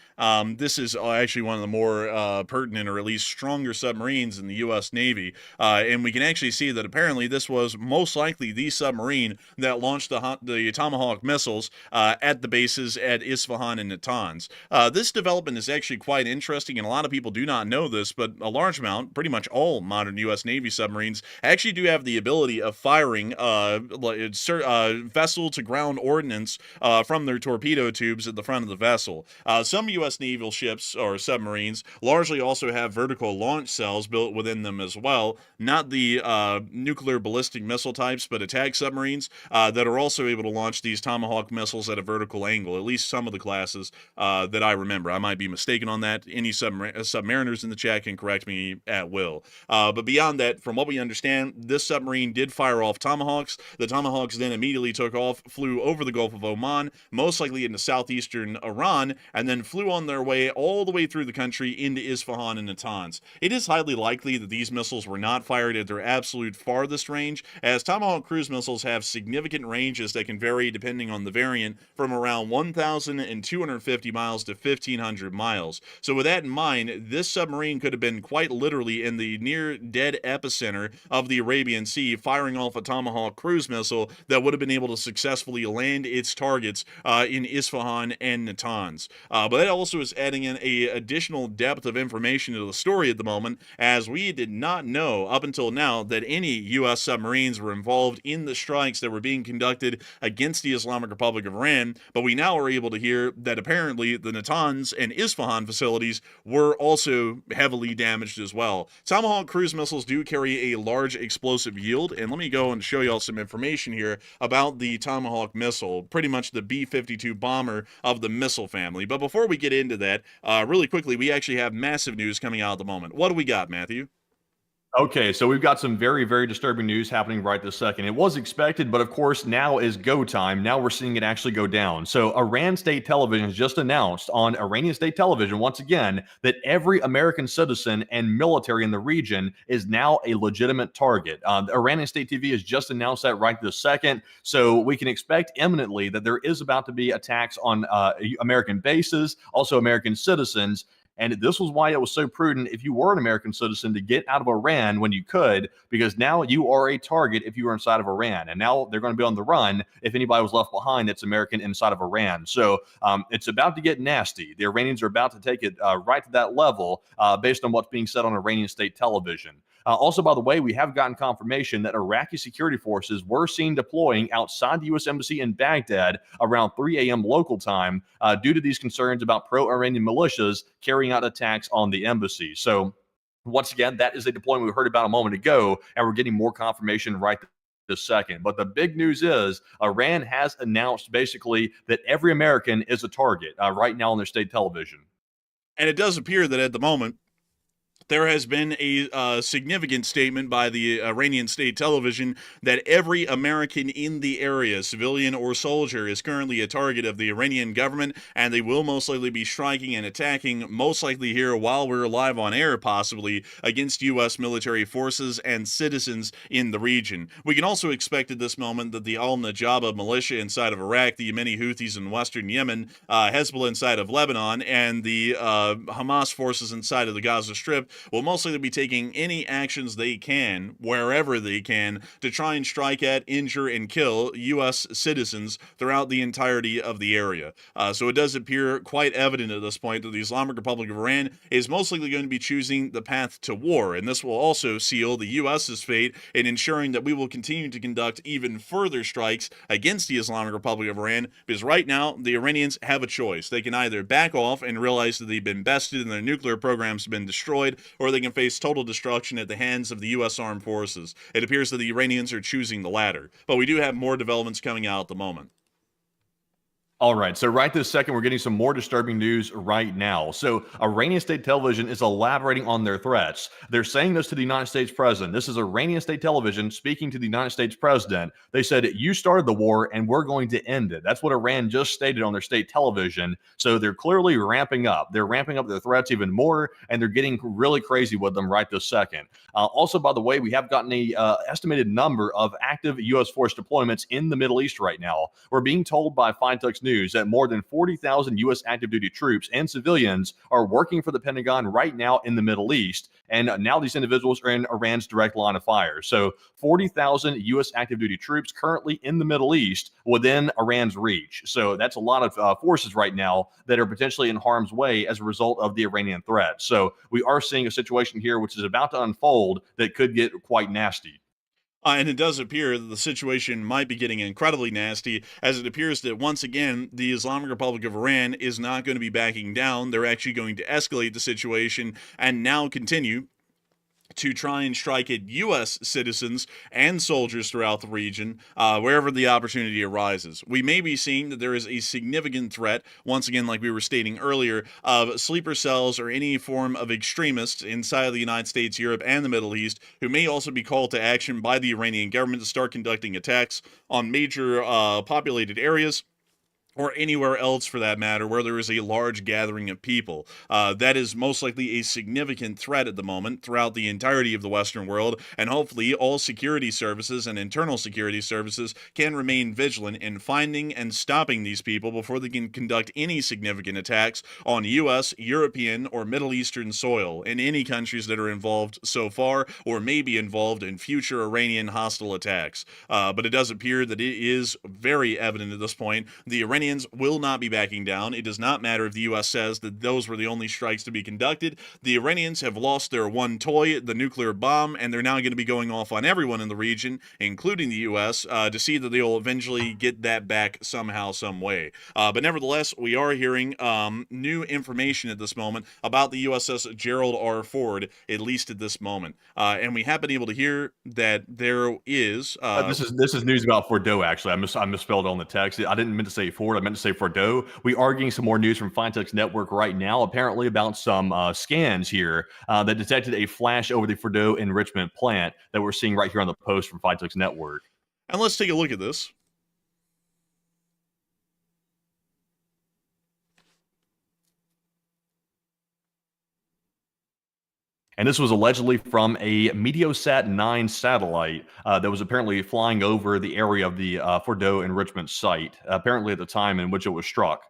This is actually one of the more pertinent, or at least stronger submarines in the U.S. Navy. And we can actually see that apparently this was most likely the submarine that launched the Tomahawk missiles at the bases at Isfahan and Natanz. This development is actually quite interesting, and a lot of people do not know this, but a large amount, pretty much all modern U.S. Navy submarines, actually do have the ability of firing vessel to ground ordnance from their torpedo tubes at the front of the vessel. Some U.S. naval ships or submarines largely also have vertical launch cells built within them as well. Not the nuclear ballistic missile types, but attack submarines that are also able to launch these Tomahawk missiles at a vertical angle, at least some of the classes that I remember. I might be mistaken on that. Any submariners in the chat can correct me at will. But beyond that, from what we understand, this submarine did fire off Tomahawks. The Tomahawks then immediately took off, flew over the Gulf of Oman, most likely into southeastern Iran, and then flew on their way all the way through the country into Isfahan and Natanz. It is highly likely that these missiles were not fired at their absolute farthest range, as Tomahawk cruise missiles have significant ranges that can vary depending on the variant from around 1,250 miles to 1,500 miles. So with that in mind, this submarine could have been quite literally in the near dead epicenter of the Arabian Sea, firing off a Tomahawk cruise missile that would have been able to successfully land its targets in Isfahan and Natanz. But that also is adding in a additional depth of information to the story at the moment, as we did not know up until now that any U.S. submarines were involved in the strikes that were being conducted against the Islamic Republic of Iran, but we now are able to hear that apparently the Natanz and Isfahan facilities were also heavily damaged as well. Tomahawk cruise missiles do carry a large explosive yield, and let me go and show y'all some information here about the Tomahawk missile, pretty much the B-52 bomber of the missile family. But before we get into that, really quickly, we actually have massive news coming out at the moment. What do we got, Matthew? Okay, so we've got some very, very disturbing news happening right this second. It was expected, but of course, now is go time. Now we're seeing it actually go down. So Iran State Television has just announced on Iranian State Television, once again, that every American citizen and military in the region is now a legitimate target. Iranian State TV has just announced that right this second. So we can expect imminently that there is about to be attacks on American bases, also American citizens. And this was why it was so prudent, if you were an American citizen, to get out of Iran when you could, because now you are a target if you were inside of Iran. And now they're going to be on the run if anybody was left behind that's American inside of Iran. So it's about to get nasty. The Iranians are about to take it right to that level based on what's being said on Iranian state television. Also, by the way, we have gotten confirmation that Iraqi security forces were seen deploying outside the U.S. Embassy in Baghdad around 3 a.m. local time due to these concerns about pro-Iranian militias carrying out attacks on the embassy. So once again, that is a deployment we heard about a moment ago, and we're getting more confirmation right this second. But the big news is Iran has announced basically that every American is a target right now on their state television. And it does appear that at the moment, there has been a significant statement by the Iranian state television that every American in the area, civilian or soldier, is currently a target of the Iranian government, and they will most likely be striking and attacking, most likely here while we're live on air, possibly, against U.S. military forces and citizens in the region. We can also expect at this moment that the al-Najaba militia inside of Iraq, the Yemeni Houthis in western Yemen, Hezbollah inside of Lebanon, and the Hamas forces inside of the Gaza Strip will most likely be taking any actions they can, wherever they can, to try and strike at, injure, and kill U.S. citizens throughout the entirety of the area. So it does appear quite evident at this point that the Islamic Republic of Iran is most likely going to be choosing the path to war, and this will also seal the U.S.'s fate in ensuring that we will continue to conduct even further strikes against the Islamic Republic of Iran, because right now, the Iranians have a choice. They can either back off and realize that they've been bested and their nuclear programs have been destroyed, or they can face total destruction at the hands of the U.S. Armed Forces. It appears that the Iranians are choosing the latter, but we do have more developments coming out at the moment. All right, so right this second, we're getting some more disturbing news right now. So Iranian state television is elaborating on their threats. They're saying this to the United States president. This is Iranian state television speaking to the United States president. They said, you started the war and we're going to end it. That's what Iran just stated on their state television. So they're clearly ramping up. They're ramping up their threats even more, and they're getting really crazy with them right this second. Also, by the way, we have gotten a estimated number of active U.S. force deployments in the Middle East right now. We're being told by Fintech's News that more than 40,000 U.S. active duty troops and civilians are working for the Pentagon right now in the Middle East. And now these individuals are in Iran's direct line of fire. So 40,000 U.S. active duty troops currently in the Middle East within Iran's reach. So that's a lot of forces right now that are potentially in harm's way as a result of the Iranian threat. So we are seeing a situation here which is about to unfold that could get quite nasty. And it does appear that the situation might be getting incredibly nasty, as it appears that once again, the Islamic Republic of Iran is not going to be backing down. They're actually going to escalate the situation and now continue to try and strike at U.S. citizens and soldiers throughout the region, wherever the opportunity arises. We may be seeing that there is a significant threat, once again, like we were stating earlier, of sleeper cells or any form of extremists inside of the United States, Europe, and the Middle East, who may also be called to action by the Iranian government to start conducting attacks on major populated areas, or anywhere else for that matter, where there is a large gathering of people. That is most likely a significant threat at the moment throughout the entirety of the Western world, and hopefully all security services and internal security services can remain vigilant in finding and stopping these people before they can conduct any significant attacks on U.S., European, or Middle Eastern soil in any countries that are involved so far or may be involved in future Iranian hostile attacks. But it does appear that it is very evident at this point the Iranians will not be backing down. It does not matter if the U.S. says that those were the only strikes to be conducted. The Iranians have lost their one toy, the nuclear bomb, and they're now going to be going off on everyone in the region, including the U.S., to see that they will eventually get that back somehow, some way. But nevertheless, we are hearing new information at this moment about the USS Gerald R. Ford, at least at this moment. And we have been able to hear that there is... this is news about Fordo, actually. I misspelled on the text. I didn't mean to say Ford. I meant to say Fordo. We are getting some more news from Fintech's network right now, apparently about some scans here that detected a flash over the Fordo enrichment plant that we're seeing right here on the post from Fintech's network. And let's take a look at this. And this was allegedly from a Meteosat 9 satellite that was apparently flying over the area of the Fordo enrichment site, apparently at the time in which it was struck.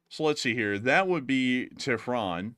So let's see here. That would be Tehran.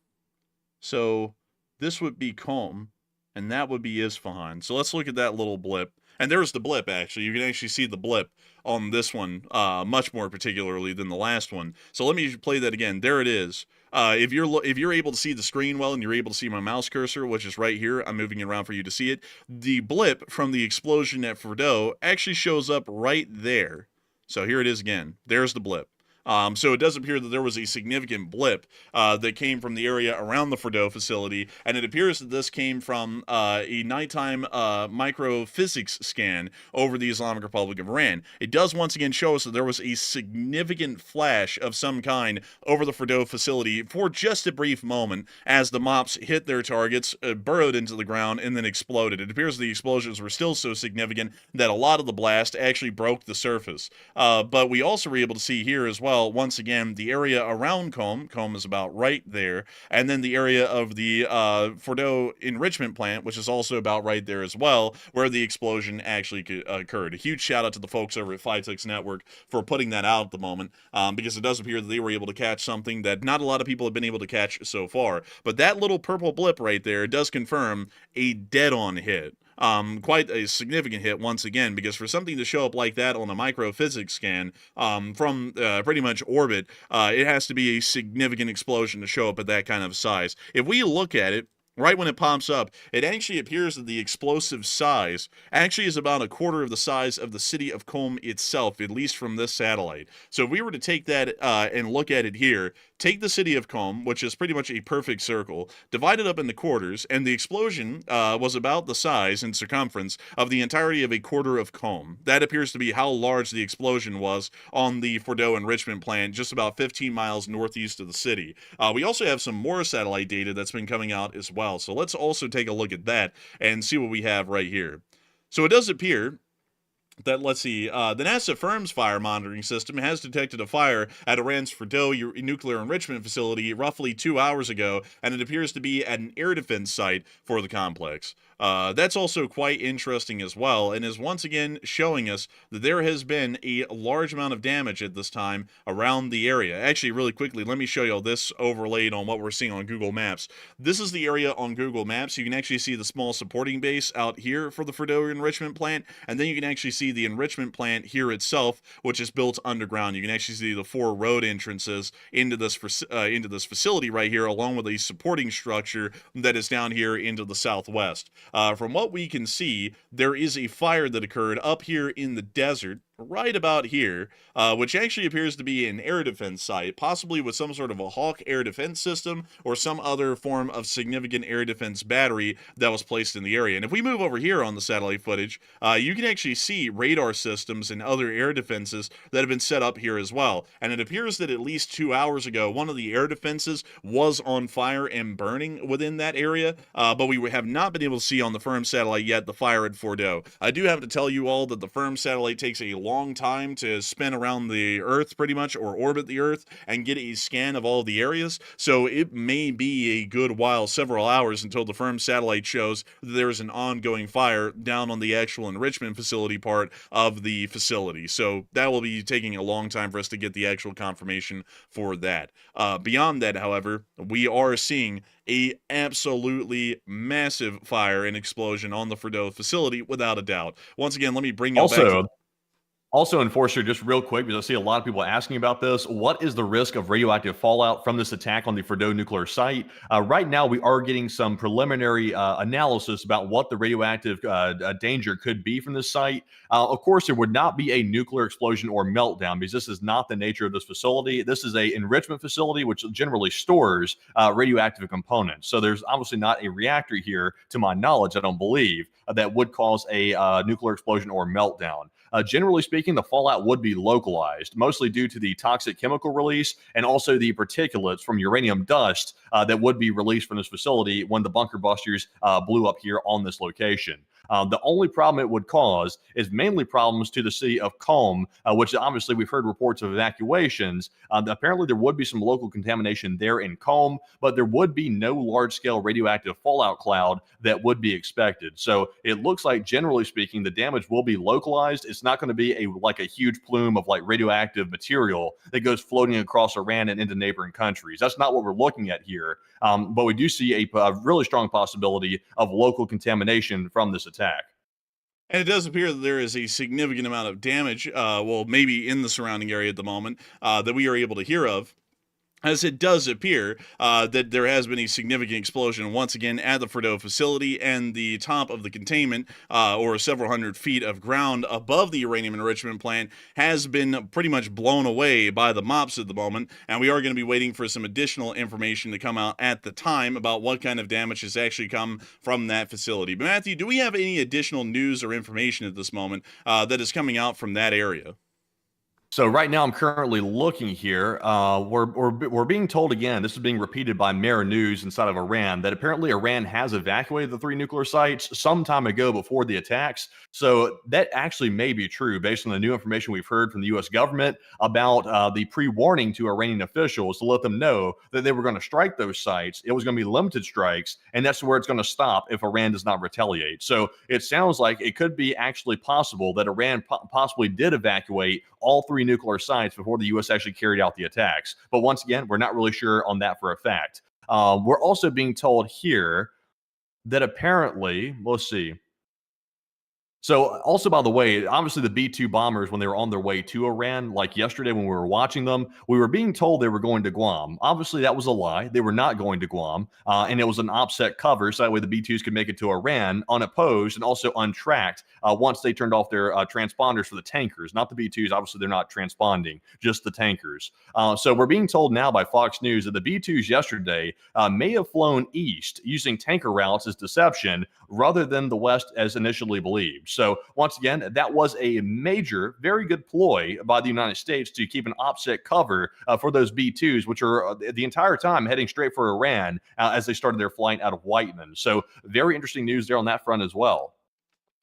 So this would be Qom, and that would be Isfahan. So let's look at that little blip. And there's the blip, actually. You can actually see the blip on this one much more particularly than the last one. So let me play that again. There it is. If you're able to see the screen well and you're able to see my mouse cursor, which is right here, I'm moving it around for you to see it. The blip from the explosion at Fordo actually shows up right there. So here it is again. There's the blip. So it does appear that there was a significant blip that came from the area around the Fordo facility, and it appears that this came from a nighttime microphysics scan over the Islamic Republic of Iran. It does once again show us that there was a significant flash of some kind over the Fordo facility for just a brief moment as the MOPS hit their targets, burrowed into the ground, and then exploded. It appears the explosions were still so significant that a lot of the blast actually broke the surface. But we also were able to see here as well, once again, the area around Qom is about right there, and then the area of the Fordo enrichment plant, which is also about right there as well, where the explosion actually occurred. A huge shout out to the folks over at 5 Network for putting that out at the moment, because it does appear that they were able to catch something that not a lot of people have been able to catch so far. But that little purple blip right there does confirm a dead-on hit. Quite a significant hit once again, because for something to show up like that on a microphysics scan from pretty much orbit, it has to be a significant explosion to show up at that kind of size. If we look at it, right when it pops up, it actually appears that the explosive size actually is about a quarter of the size of the city of Qom itself, at least from this satellite. So if we were to take that and look at it here, take the city of Qom, which is pretty much a perfect circle, divide it up into quarters, and the explosion was about the size and circumference of the entirety of a quarter of Qom. That appears to be how large the explosion was on the Fordo enrichment plant, just about 15 miles northeast of the city. We also have some more satellite data that's been coming out as well. So let's also take a look at that and see what we have right here. So it does appear that, let's see, the NASA FIRMS fire monitoring system has detected a fire at Iran's Fordo nuclear enrichment facility roughly 2 hours ago, and it appears to be at an air defense site for the complex. That's also quite interesting as well, and is once again showing us that there has been a large amount of damage at this time around the area. Actually, really quickly, let me show you all this overlaid on what we're seeing on Google Maps. This is the area on Google Maps. You can actually see the small supporting base out here for the Fordo enrichment plant, and then you can actually see the enrichment plant here itself, which is built underground. You can actually see the 4 road entrances into this facility right here, along with a supporting structure that is down here into the southwest. From what we can see, there is a fire that occurred up here in the desert, right about here, which actually appears to be an air defense site, possibly with some sort of a Hawk air defense system or some other form of significant air defense battery that was placed in the area. And if we move over here on the satellite footage, you can actually see radar systems and other air defenses that have been set up here as well. And it appears that at least 2 hours ago, one of the air defenses was on fire and burning within that area, but we have not been able to see on the FIRM satellite yet the fire at Fordo. I do have to tell you all that the FIRM satellite takes a long time to spin around the Earth pretty much, or orbit the Earth, and get a scan of all the areas, so it may be a good while, several hours, until the FIRM satellite shows that there is an ongoing fire down on the actual enrichment facility part of the facility. So that will be taking a long time for us to get the actual confirmation for that. Beyond that, however, we are seeing a absolutely massive fire and explosion on the Fordo facility, without a doubt. Once again, let me bring you back to... Also, Enforcer, just real quick, because I see a lot of people asking about this, what is the risk of radioactive fallout from this attack on the Fordo nuclear site? Right now, we are getting some preliminary analysis about what the radioactive danger could be from this site. Of course, there would not be a nuclear explosion or meltdown, because this is not the nature of this facility. This is an enrichment facility, which generally stores radioactive components. So there's obviously not a reactor here, to my knowledge, I don't believe, that would cause a nuclear explosion or meltdown. Generally speaking, the fallout would be localized, mostly due to the toxic chemical release and also the particulates from uranium dust that would be released from this facility when the bunker busters blew up here on this location. The only problem it would cause is mainly problems to the city of Qom, which obviously we've heard reports of evacuations. Apparently, there would be some local contamination there in Qom, but there would be no large-scale radioactive fallout cloud that would be expected. So it looks like, generally speaking, the damage will be localized. It's not going to be like a huge plume of like radioactive material that goes floating across Iran and into neighboring countries. That's not what we're looking at here. But we do see a really strong possibility of local contamination from this attack. And it does appear that there is a significant amount of damage, well, maybe in the surrounding area at the moment, that we are able to hear of. As it does appear that there has been a significant explosion once again at the Fordow facility, and the top of the containment, or several hundred feet of ground above the uranium enrichment plant, has been pretty much blown away by the mops at the moment. And we are going to be waiting for some additional information to come out at the time about what kind of damage has actually come from that facility. But Matthew, do we have any additional news or information at this moment that is coming out from that area? So right now, I'm currently looking here. We're being told again, this is being repeated by Mirror News inside of Iran, that apparently Iran has evacuated the 3 nuclear sites some time ago before the attacks. So that actually may be true based on the new information we've heard from the U.S. government about the pre-warning to Iranian officials to let them know that they were going to strike those sites. It was going to be limited strikes, and that's where it's going to stop if Iran does not retaliate. So it sounds like it could be actually possible that Iran possibly did evacuate all 3 nuclear sites before the U.S. actually carried out the attacks. But once again, we're not really sure on that for a fact. We're also being told here that apparently, let's see. So also, by the way, obviously the B-2 bombers, when they were on their way to Iran, like yesterday when we were watching them, we were being told they were going to Guam. Obviously, that was a lie. They were not going to Guam, and it was an offset cover, so that way the B-2s could make it to Iran unopposed and also untracked once they turned off their transponders for the tankers. Not the B-2s. Obviously, they're not transponding, just the tankers. So we're being told now by Fox News that the B-2s yesterday may have flown east using tanker routes as deception rather than the west as initially believed. So once again, that was a major, very good ploy by the United States to keep an offset cover for those B-2s, which are the entire time heading straight for Iran as they started their flight out of Whiteman. So very interesting news there on that front as well.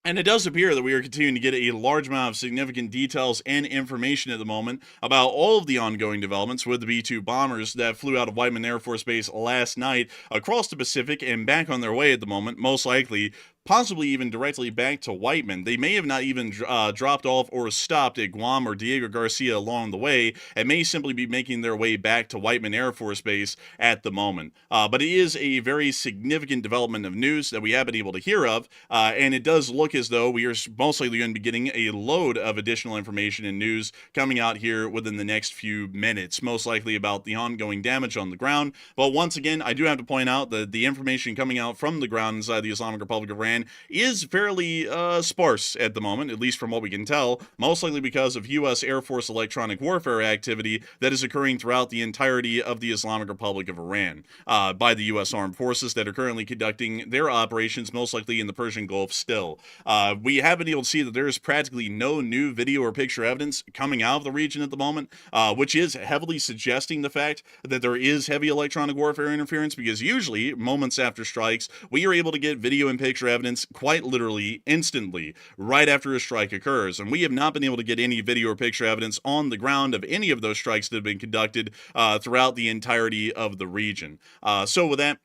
And it does appear that we are continuing to get a large amount of significant details and information at the moment about all of the ongoing developments with the B-2 bombers that flew out of Whiteman Air Force Base last night across the Pacific and back on their way at the moment, most likely possibly even directly back to Whiteman. They may have not even dropped off or stopped at Guam or Diego Garcia along the way, and may simply be making their way back to Whiteman Air Force Base at the moment. But it is a very significant development of news that we have been able to hear of, and it does look as though we are most likely going to be getting a load of additional information and news coming out here within the next few minutes, most likely about the ongoing damage on the ground. But once again, I do have to point out that the information coming out from the ground inside the Islamic Republic of Iran is fairly sparse at the moment, at least from what we can tell, most likely because of U.S. Air Force electronic warfare activity that is occurring throughout the entirety of the Islamic Republic of Iran by the U.S. Armed Forces that are currently conducting their operations most likely in the Persian Gulf still. We have been able to see that there is practically no new video or picture evidence coming out of the region at the moment, which is heavily suggesting the fact that there is heavy electronic warfare interference, because usually, moments after strikes, we are able to get video and picture evidence quite literally instantly right after a strike occurs, and we have not been able to get any video or picture evidence on the ground of any of those strikes that have been conducted throughout the entirety of the region. So with that,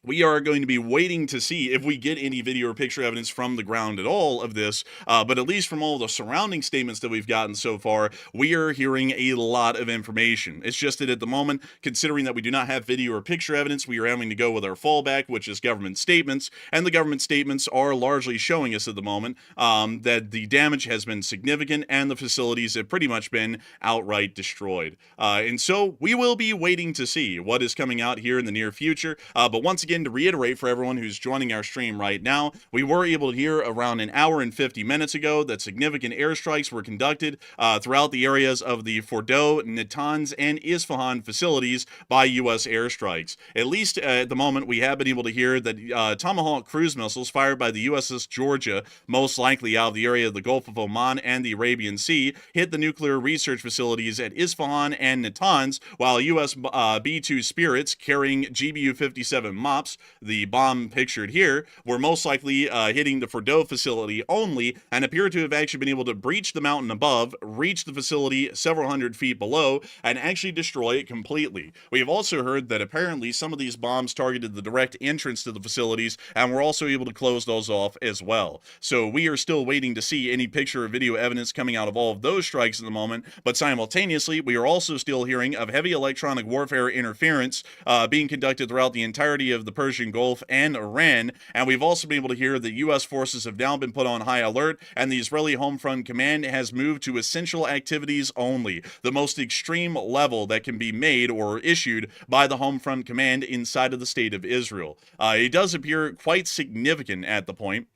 we are going to be waiting to see if we get any video or picture evidence from the ground at all of this, but at least from all the surrounding statements that we've gotten so far, we are hearing a lot of information. It's just that at the moment, considering that we do not have video or picture evidence, we are having to go with our fallback, which is government statements, and the government statements are largely showing us at the moment that the damage has been significant and the facilities have pretty much been outright destroyed. And so we will be waiting to see what is coming out here in the near future, but once again, to reiterate for everyone who's joining our stream right now, we were able to hear around an hour and 50 minutes ago that significant airstrikes were conducted throughout the areas of the Fordow, Natanz, and Isfahan facilities by U.S. airstrikes. At least at the moment, we have been able to hear that Tomahawk cruise missiles fired by the USS Georgia, most likely out of the area of the Gulf of Oman and the Arabian Sea, hit the nuclear research facilities at Isfahan and Natanz, while U.S. B-2 Spirits carrying GBU-57 MOPS drops, the bomb pictured here, were most likely hitting the Fordo facility only and appear to have actually been able to breach the mountain above, reach the facility several hundred feet below, and actually destroy it completely. We have also heard that apparently some of these bombs targeted the direct entrance to the facilities and were also able to close those off as well. So we are still waiting to see any picture or video evidence coming out of all of those strikes at the moment, but simultaneously, we are also still hearing of heavy electronic warfare interference being conducted throughout the entirety of the Persian Gulf and Iran, and we've also been able to hear that U.S. forces have now been put on high alert, and the Israeli Home Front Command has moved to essential activities only, the most extreme level that can be made or issued by the Home Front Command inside of the state of Israel. It does appear quite significant at the point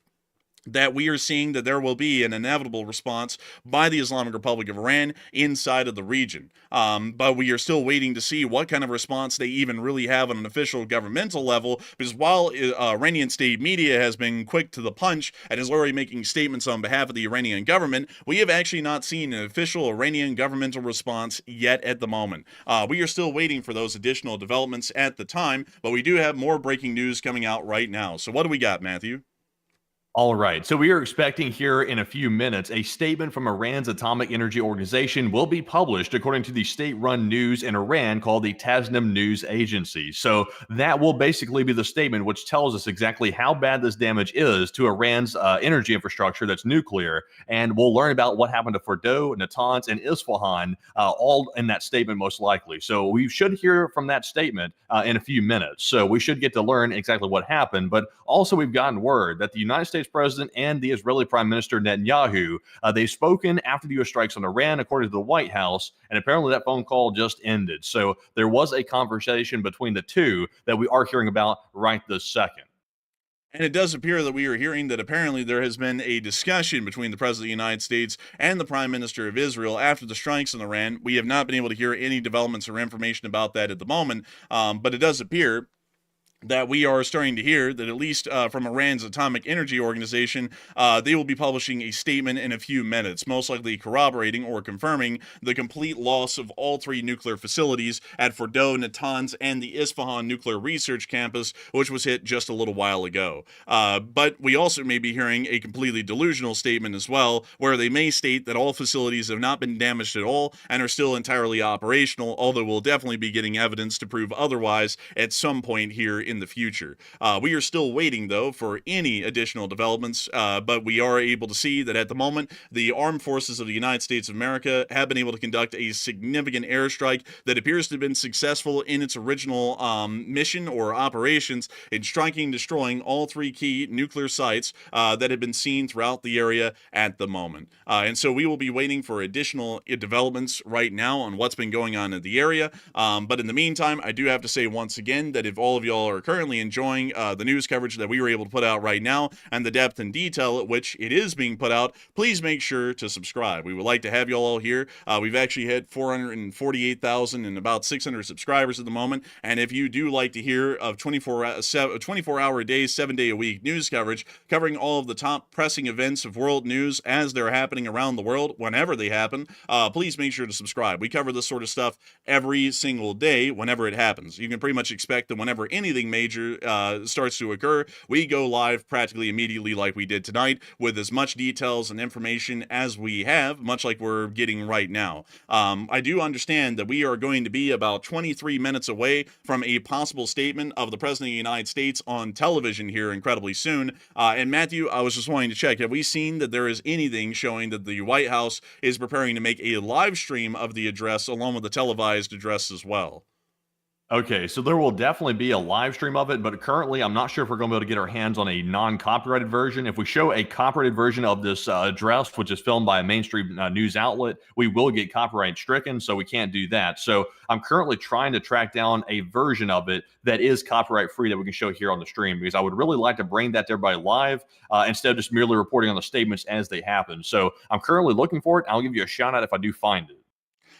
that we are seeing that there will be an inevitable response by the Islamic Republic of Iran inside of the region. But we are still waiting to see what kind of response they even really have on an official governmental level, because while Iranian state media has been quick to the punch and is already making statements on behalf of the Iranian government, we have actually not seen an official Iranian governmental response yet at the moment. We are still waiting for those additional developments at the time, but we do have more breaking news coming out right now. So what do we got, Matthew? All right. So we are expecting here in a few minutes a statement from Iran's Atomic Energy Organization will be published according to the state-run news in Iran called the Tasnim News Agency. So that will basically be the statement which tells us exactly how bad this damage is to Iran's energy infrastructure that's nuclear. And we'll learn about what happened to Fordo, Natanz, and Isfahan all in that statement most likely. So we should hear from that statement in a few minutes. So we should get to learn exactly what happened. But also we've gotten word that the United States president and the Israeli Prime Minister Netanyahu, they've spoken after the U.S. strikes on Iran, according to the White House, and apparently that phone call just ended. So there was a conversation between the two that we are hearing about right this second. And it does appear that we are hearing that apparently there has been a discussion between the President of the United States and the Prime Minister of Israel after the strikes in Iran. We have not been able to hear any developments or information about that at the moment, but it does appear that we are starting to hear that at least from Iran's Atomic Energy Organization, they will be publishing a statement in a few minutes, most likely corroborating or confirming the complete loss of all three nuclear facilities at Fordo, Natanz, and the Isfahan Nuclear Research Campus, which was hit just a little while ago. But we also may be hearing a completely delusional statement as well, where they may state that all facilities have not been damaged at all and are still entirely operational, although we'll definitely be getting evidence to prove otherwise at some point here in the future. We are still waiting, though, for any additional developments, but we are able to see that at the moment, the armed forces of the United States of America have been able to conduct a significant airstrike that appears to have been successful in its original mission or operations in striking and destroying all three key nuclear sites that have been seen throughout the area at the moment. And so we will be waiting for additional developments right now on what's been going on in the area. But in the meantime, I do have to say once again that if all of y'all are currently enjoying the news coverage that we were able to put out right now and the depth and detail at which it is being put out, please make sure to subscribe. We would like to have you all here. We've actually hit 448,000 and about 600 subscribers at the moment. And if you do like to hear of 24-hour a day, 7-day a week news coverage covering all of the top pressing events of world news as they're happening around the world, whenever they happen, please make sure to subscribe. We cover this sort of stuff every single day whenever it happens. You can pretty much expect that whenever anything major starts to occur, we go live practically immediately like we did tonight with as much details and information as we have, much like we're getting right now. I do understand that we are going to be about 23 minutes away from a possible statement of the President of the United States on television here incredibly soon. And Matthew, I was just wanting to check, have we seen that there is anything showing that the White House is preparing to make a live stream of the address along with the televised address as well? Okay, so there will definitely be a live stream of it, but currently I'm not sure if we're going to be able to get our hands on a non-copyrighted version. If we show a copyrighted version of this address, which is filmed by a mainstream news outlet, we will get copyright stricken, so we can't do that. So I'm currently trying to track down a version of it that is copyright free that we can show here on the stream, because I would really like to bring that to everybody live instead of just merely reporting on the statements as they happen. So I'm currently looking for it. I'll give you a shout out if I do find it.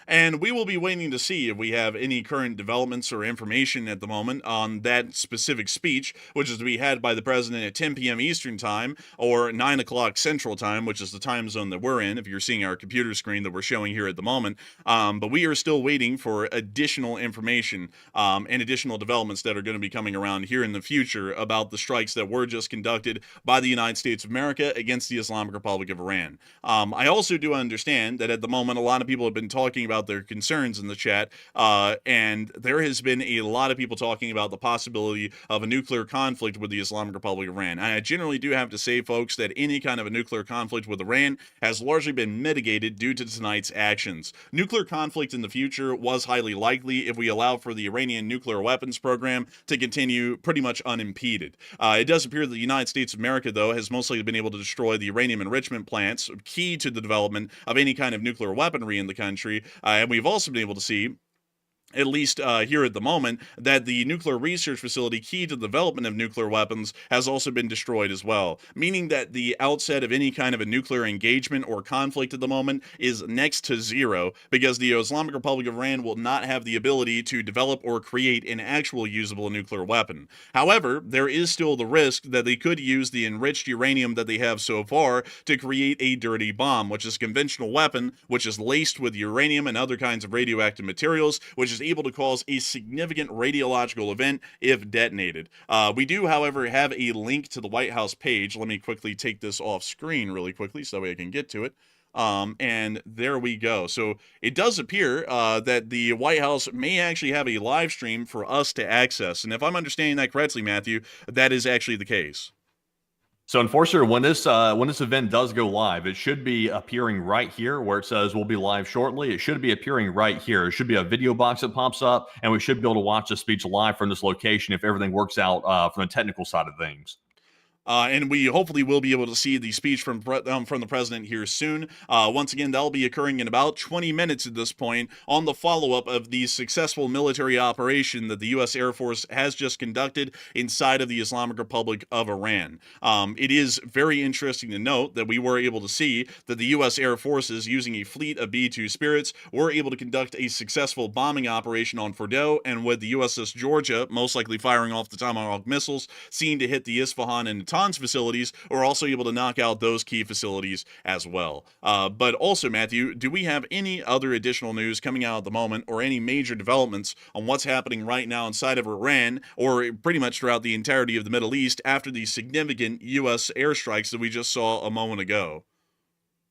And we will be waiting to see if we have any current developments or information at the moment on that specific speech, which is to be had by the president at 10 p.m. Eastern Time or 9 o'clock Central Time, which is the time zone that we're in, if you're seeing our computer screen that we're showing here at the moment. But we are still waiting for additional information and additional developments that are going to be coming around here in the future about the strikes that were just conducted by the United States of America against the Islamic Republic of Iran. I also do understand that at the moment, a lot of people have been talking about their concerns in the chat, and there has been a lot of people talking about the possibility of a nuclear conflict with the Islamic Republic of Iran. I generally do have to say, folks, that any kind of a nuclear conflict with Iran has largely been mitigated due to tonight's actions. Nuclear conflict in the future was highly likely if we allow for the Iranian nuclear weapons program to continue pretty much unimpeded. It does appear that the United States of America, though, has mostly been able to destroy the uranium enrichment plants, key to the development of any kind of nuclear weaponry in the country. And we've also been able to see, at least here at the moment, that the nuclear research facility key to the development of nuclear weapons has also been destroyed as well, meaning that the outset of any kind of a nuclear engagement or conflict at the moment is next to zero, because the Islamic Republic of Iran will not have the ability to develop or create an actual usable nuclear weapon. However, there is still the risk that they could use the enriched uranium that they have so far to create a dirty bomb, which is a conventional weapon which is laced with uranium and other kinds of radioactive materials, which is able to cause a significant radiological event if detonated. We do, however, have a link to the White House page. Let me quickly take this off screen really quickly so that way I can get to it. And there we go. So it does appear that the White House may actually have a live stream for us to access. And if I'm understanding that correctly, Matthew, that is actually the case. So, Enforcer, when this event does go live, it should be appearing right here where it says we'll be live shortly. It should be appearing right here. It should be a video box that pops up, and we should be able to watch the speech live from this location if everything works out from the technical side of things. And we hopefully will be able to see the speech from the president here soon. Once again, that'll be occurring in about 20 minutes at this point on the follow-up of the successful military operation that the U.S. Air Force has just conducted inside of the Islamic Republic of Iran. It is very interesting to note that we were able to see that the U.S. Air Forces, using a fleet of B-2 Spirits, were able to conduct a successful bombing operation on Fordow, and with the USS Georgia most likely firing off the Tomahawk missiles, seen to hit the Isfahan and Natanz facilities, are also able to knock out those key facilities as well. But also, Matthew, do we have any other additional news coming out at the moment, or any major developments on what's happening right now inside of Iran, or pretty much throughout the entirety of the Middle East after the significant U.S. airstrikes that we just saw a moment ago?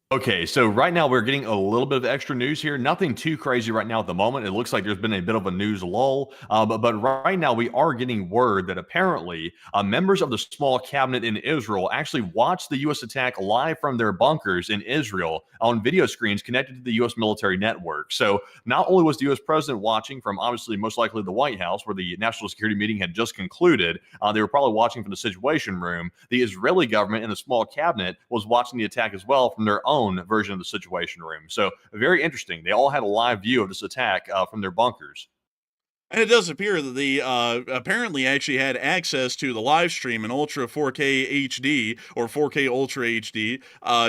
Okay, so right now we're getting a little bit of extra news here. Nothing too crazy right now at the moment. It looks like there's been a bit of a news lull, but right now we are getting word that apparently members of the small cabinet in Israel actually watched the U.S. attack live from their bunkers in Israel on video screens connected to the U.S. military network. So not only was the U.S. president watching from obviously most likely the White House, where the national security meeting had just concluded, they were probably watching from the Situation Room. The Israeli government and the small cabinet was watching the attack as well from their own version of the Situation Room. So very interesting. They all had a live view of this attack from their bunkers. And it does appear that they apparently actually had access to the live stream in Ultra 4K HD or 4K Ultra HD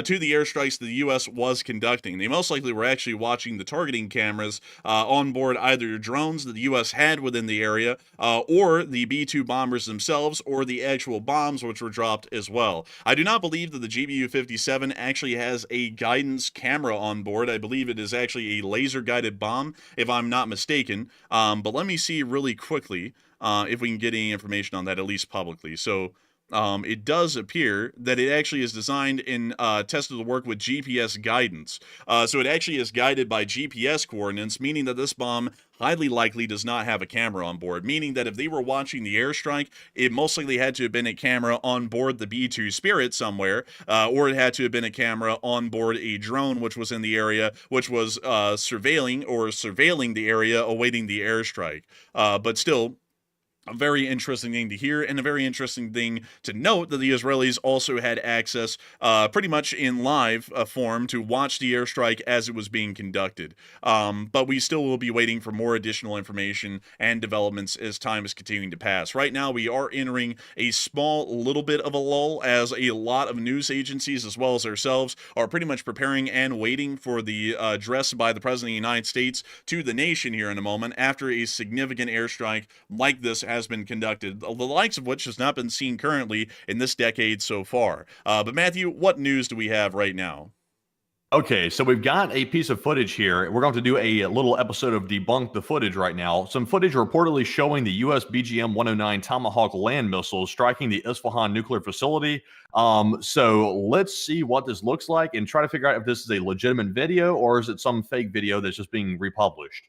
to the airstrikes that the U.S. was conducting. They most likely were actually watching the targeting cameras on board either drones that the U.S. had within the area or the B-2 bombers themselves, or the actual bombs which were dropped as well. I do not believe that the GBU-57 actually has a guidance camera on board. I believe it is actually a laser-guided bomb, if I'm not mistaken. But let me see really quickly if we can get any information on that, at least publicly. So it does appear that it actually is designed and tested to work with GPS guidance. So it actually is guided by GPS coordinates, meaning that this bomb highly likely does not have a camera on board, meaning that if they were watching the airstrike, it most likely had to have been a camera on board the B-2 Spirit somewhere, or it had to have been a camera on board a drone which was in the area, which was surveilling the area awaiting the airstrike. But still, A very interesting thing to hear, and a very interesting thing to note that the Israelis also had access pretty much in live form to watch the airstrike as it was being conducted. But we still will be waiting for more additional information and developments as time is continuing to pass. Right now, we are entering a small little bit of a lull as a lot of news agencies, as well as ourselves, are pretty much preparing and waiting for the address by the President of the United States to the nation here in a moment after a significant airstrike like this has been conducted, the likes of which has not been seen currently in this decade so far. But Matthew, what news do we have right now? Okay, so we've got a piece of footage here. We're going to do a little episode of Debunk the Footage right now. Some footage reportedly showing the U.S. BGM-109 Tomahawk land missiles striking the Isfahan nuclear facility. So let's see what this looks like and try to figure out if this is a legitimate video or is it some fake video that's just being republished.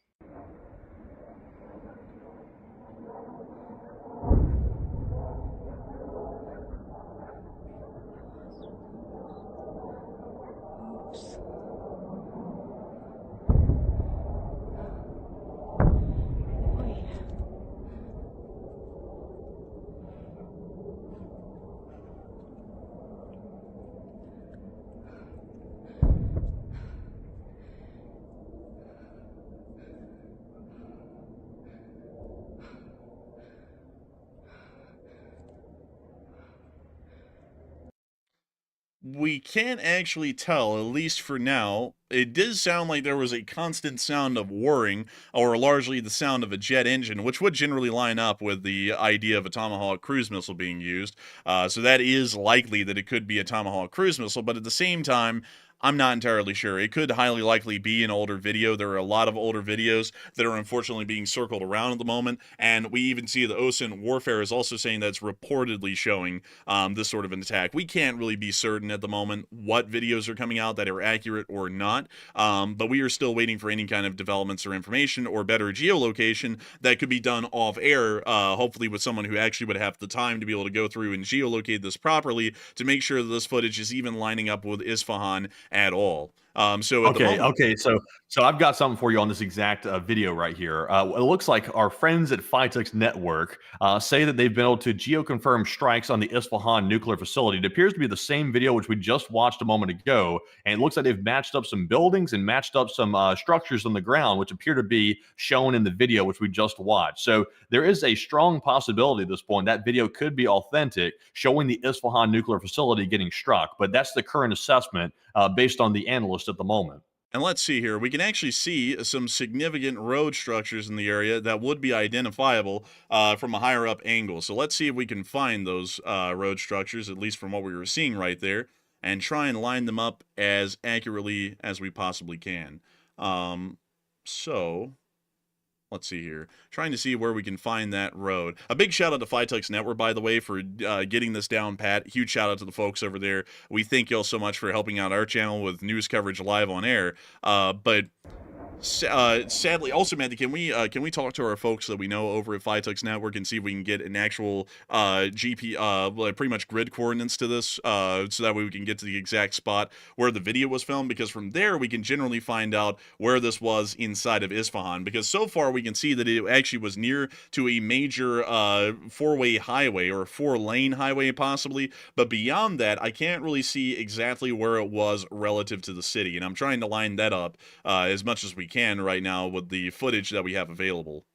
We can't actually tell, at least for now. It does sound like there was a constant sound of whirring, or largely the sound of a jet engine, which would generally line up with the idea of a Tomahawk cruise missile being used. So that is likely that it could be a Tomahawk cruise missile, but at the same time, I'm not entirely sure. It could highly likely be an older video. There are a lot of older videos that are unfortunately being circled around at the moment, and we even see the OSINT Warfare is also saying that it's reportedly showing this sort of an attack. We can't really be certain at the moment what videos are coming out that are accurate or not, but we are still waiting for any kind of developments or information or better geolocation that could be done off air, hopefully with someone who actually would have the time to be able to go through and geolocate this properly to make sure that this footage is even lining up with Isfahan at all. So at the moment, So I've got something for you on this exact video right here. It looks like our friends at Phytex Network say that they've been able to geoconfirm strikes on the Isfahan nuclear facility. It appears to be the same video which we just watched a moment ago, and it looks like they've matched up some buildings and matched up some structures on the ground, which appear to be shown in the video which we just watched. So there is a strong possibility at this point that video could be authentic, showing the Isfahan nuclear facility getting struck. But that's the current assessment based on the analyst at the moment. and let's see here. We can actually see some significant road structures in the area that would be identifiable from a higher up angle. So let's see if we can find those road structures, at least from what we were seeing right there, and try and line them up as accurately as we possibly can. So let's see here. Trying to see where we can find that road. A big shout out to Phytex Network, by the way, for getting this down pat. Huge shout out to the folks over there. We thank y'all so much for helping out our channel with news coverage live on air. But sadly, also, Matthew, can we talk to our folks that we know over at Phytex Network and see if we can get an actual pretty much grid coordinates to this, so that way we can get to the exact spot where the video was filmed, because from there we can generally find out where this was inside of Isfahan, because so far we can see that it actually was near to a major four-way highway, or a four-lane highway possibly, but beyond that I can't really see exactly where it was relative to the city, and I'm trying to line that up as much as we can right now with the footage that we have available.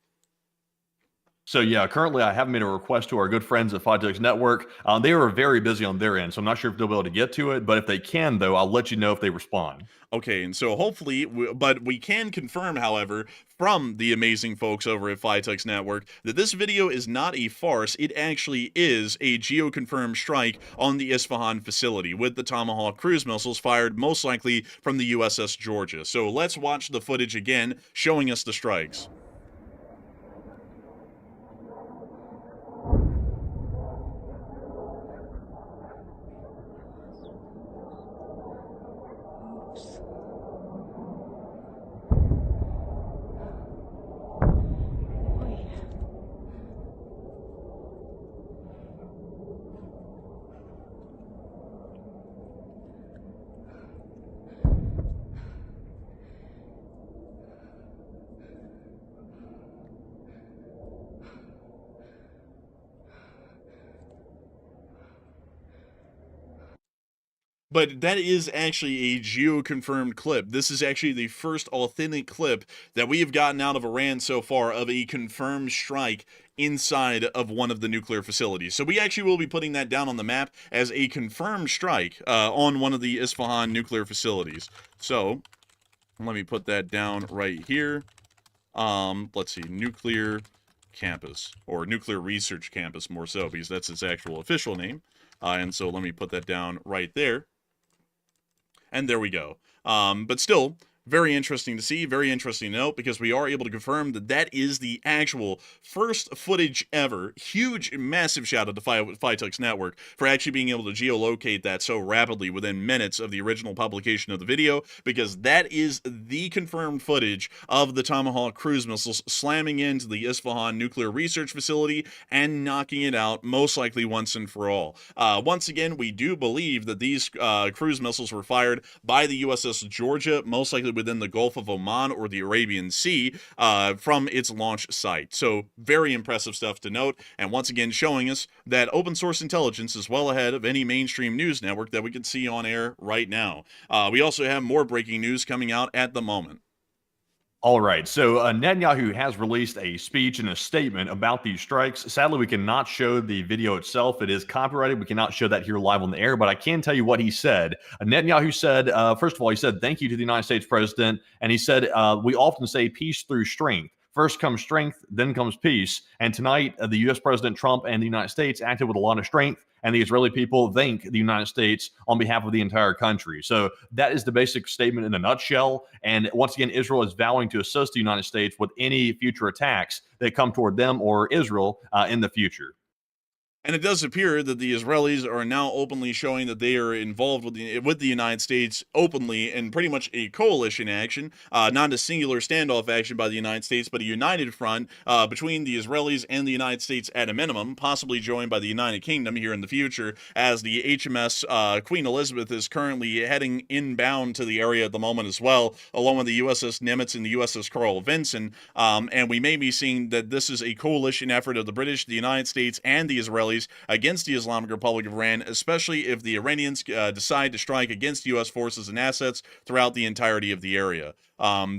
So yeah, currently I haven't made a request to our good friends at Phytex Network. They are very busy on their end, so I'm not sure if they'll be able to get to it, but if they can, though, I'll let you know if they respond. Okay, and so hopefully, but we can confirm, however, from the amazing folks over at Phytex Network, that this video is not a farce. It actually is a geo-confirmed strike on the Isfahan facility with the Tomahawk cruise missiles fired most likely from the USS Georgia. So let's watch the footage again, showing us the strikes. But that is actually a geo-confirmed clip. This is actually the first authentic clip that we have gotten out of Iran so far of a confirmed strike inside of one of the nuclear facilities. So we actually will be putting that down on the map as a confirmed strike on one of the Isfahan nuclear facilities. So let me put that down right here. Let's see, nuclear campus, or nuclear research campus more so, because that's its actual official name. And so let me put that down right there. And there we go. But still, very interesting to see, very interesting to note, because we are able to confirm that that is the actual first footage ever. Huge, massive shout out to Phytux Network for actually being able to geolocate that so rapidly within minutes of the original publication of the video, because that is the confirmed footage of the Tomahawk cruise missiles slamming into the Isfahan nuclear research facility and knocking it out, most likely once and for all. Once again, we do believe that these cruise missiles were fired by the USS Georgia, most likely within the Gulf of Oman or the Arabian Sea, from its launch site. So very impressive stuff to note, and once again showing us that open source intelligence is well ahead of any mainstream news network that we can see on air right now. We also have more breaking news coming out at the moment. All right, so Netanyahu has released a speech and a statement about these strikes. Sadly, we cannot show the video itself. It is copyrighted. We cannot show that here live on the air, but I can tell you what he said. Netanyahu said, first of all, he said, thank you to the United States president. And he said, we often say peace through strength. First comes strength, then comes peace. And tonight, the U.S. President Trump and the United States acted with a lot of strength, and the Israeli people thank the United States on behalf of the entire country. So that is the basic statement in a nutshell. And once again, Israel is vowing to assist the United States with any future attacks that come toward them or Israel in the future. And it does appear that the Israelis are now openly showing that they are involved with the United States openly in pretty much a coalition action, not a singular standoff action by the United States, but a united front between the Israelis and the United States at a minimum, possibly joined by the United Kingdom here in the future, as the HMS Queen Elizabeth is currently heading inbound to the area at the moment as well, along with the USS Nimitz and the USS Carl Vinson. And we may be seeing that this is a coalition effort of the British, the United States, and the Israelis against the Islamic Republic of Iran, especially if the Iranians decide to strike against U.S. forces and assets throughout the entirety of the area.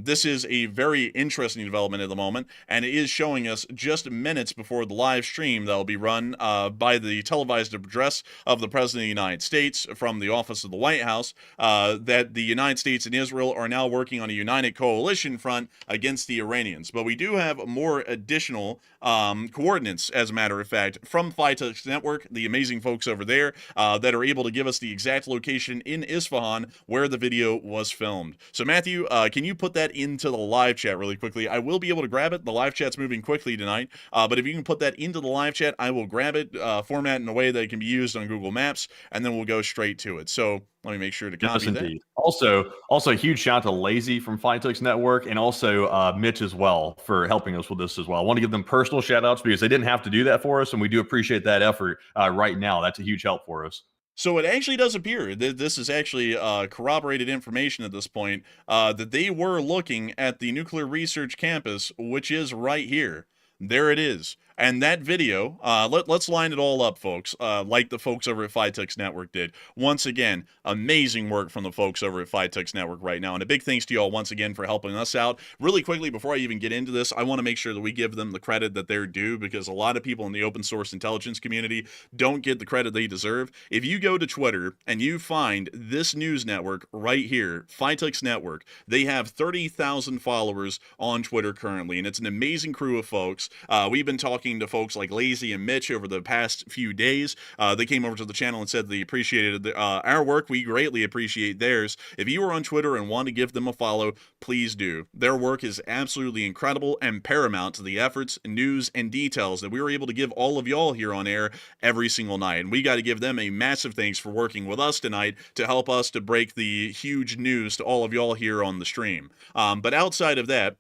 This is a very interesting development at the moment, and it is showing us just minutes before the live stream that will be run by the televised address of the President of the United States from the office of the White House, that the United States and Israel are now working on a united coalition front against the Iranians. But we do have more additional coordinates, as a matter of fact, from Phytux Network, the amazing folks over there, that are able to give us the exact location in Isfahan where the video was filmed. So Matthew, can you put that into the live chat really quickly? I will be able to grab it. The live chat's moving quickly tonight, but if you can put that into the live chat, I will grab it, format in a way that it can be used on Google Maps, and then we'll go straight to it. So let me make sure to copy that. Indeed. Also, a huge shout out to Lazy from Phytux Network, and also Mitch as well for helping us with this as well. I want to give them personal shout outs because they didn't have to do that for us, and we do appreciate that effort right now. That's a huge help for us. So it actually does appear that this is actually corroborated information at this point, that they were looking at the nuclear research campus, which is right here. There it is. And that video, let's line it all up, folks, like the folks over at Phytux Network did. Once again, amazing work from the folks over at Phytux Network right now. And a big thanks to you all once again for helping us out. Really quickly, before I even get into this, I want to make sure that we give them the credit that they're due, because a lot of people in the open source intelligence community don't get the credit they deserve. If you go to Twitter and you find this news network right here, Phytux Network, they have 30,000 followers on Twitter currently, and it's an amazing crew of folks. We've been talking to folks like Lazy and Mitch over the past few days. They came over to the channel and said they appreciated our work. We greatly appreciate theirs. If you are on Twitter and want to give them a follow, please do. Their work is absolutely incredible and paramount to the efforts, news, and details that we were able to give all of y'all here on air every single night. And we got to give them a massive thanks for working with us tonight to help us to break the huge news to all of y'all here on the stream. But outside of that,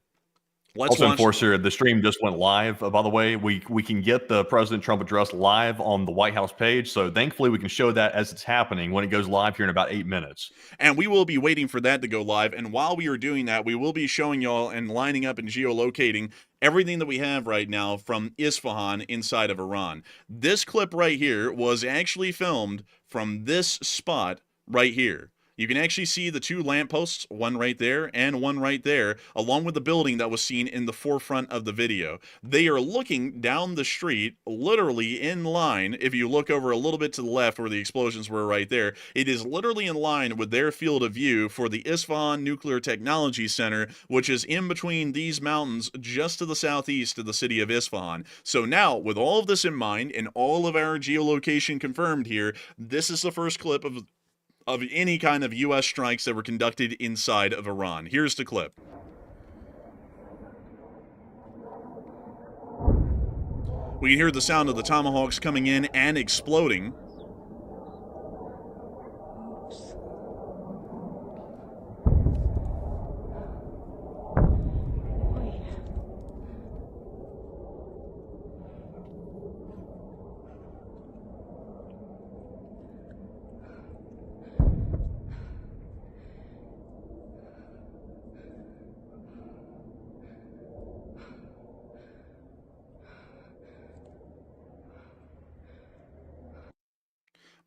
Enforcer, the stream just went live. By the way, we can get the President Trump address live on the White House page. So thankfully, we can show that as it's happening when it goes live here in about 8 minutes. And we will be waiting for that to go live. And while we are doing that, we will be showing y'all and lining up and geolocating everything that we have right now from Isfahan inside of Iran. This clip right here was actually filmed from this spot right here. You can actually see the two lampposts, one right there and one right there, along with the building that was seen in the forefront of the video. They are looking down the street, literally in line. If you look over a little bit to the left where the explosions were right there, it is literally in line with their field of view for the Isfahan Nuclear Technology Center, which is in between these mountains just to the southeast of the city of Isfahan. So now, with all of this in mind and all of our geolocation confirmed here, this is the first clip of any kind of U.S. strikes that were conducted inside of Iran. Here's the clip. We can hear the sound of the tomahawks coming in and exploding.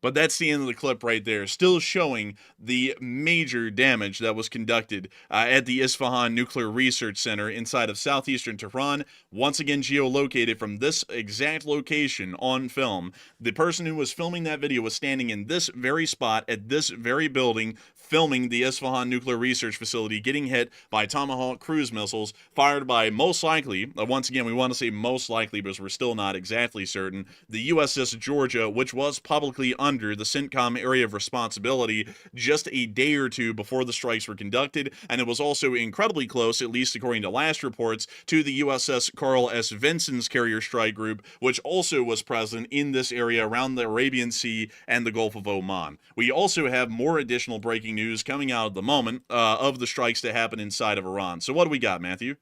But that's the end of the clip right there, still showing the major damage that was conducted at the Isfahan Nuclear Research Center inside of southeastern Tehran, once again geolocated from this exact location on film. The person who was filming that video was standing in this very spot at this very building, filming the Isfahan Nuclear Research Facility getting hit by Tomahawk cruise missiles fired by, most likely, once again we want to say most likely because we're still not exactly certain, the USS Georgia, which was publicly under the CENTCOM area of responsibility just a day or two before the strikes were conducted, and it was also incredibly close, at least according to last reports, to the USS Carl S. Vinson's carrier strike group, which also was present in this area around the Arabian Sea and the Gulf of Oman. We also have more additional breaking news coming out at the moment of the strikes that happened inside of Iran. So what do we got, Matthew?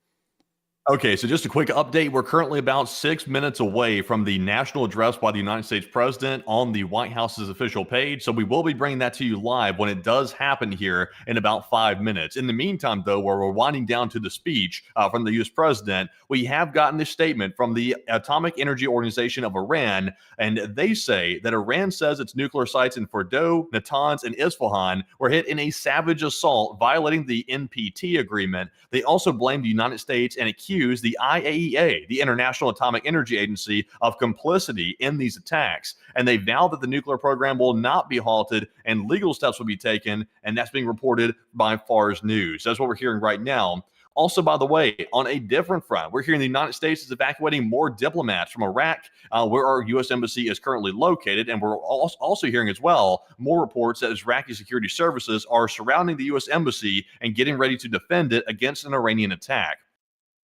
Okay, so just a quick update. We're currently about 6 minutes away from the national address by the United States president on the White House's official page. So we will be bringing that to you live when it does happen here in about 5 minutes. In the meantime, though, while we're winding down to the speech from the U.S. president, we have gotten this statement from the Atomic Energy Organization of Iran, and they say that Iran says its nuclear sites in Fordow, Natanz, and Isfahan were hit in a savage assault violating the NPT agreement. They also blamed the United States and accused the IAEA, the International Atomic Energy Agency, of complicity in these attacks. And they vow that the nuclear program will not be halted and legal steps will be taken. And that's being reported by Fars News. That's what we're hearing right now. Also, by the way, on a different front, we're hearing the United States is evacuating more diplomats from Iraq, where our U.S. embassy is currently located. And we're also hearing as well more reports that Iraqi security services are surrounding the U.S. embassy and getting ready to defend it against an Iranian attack.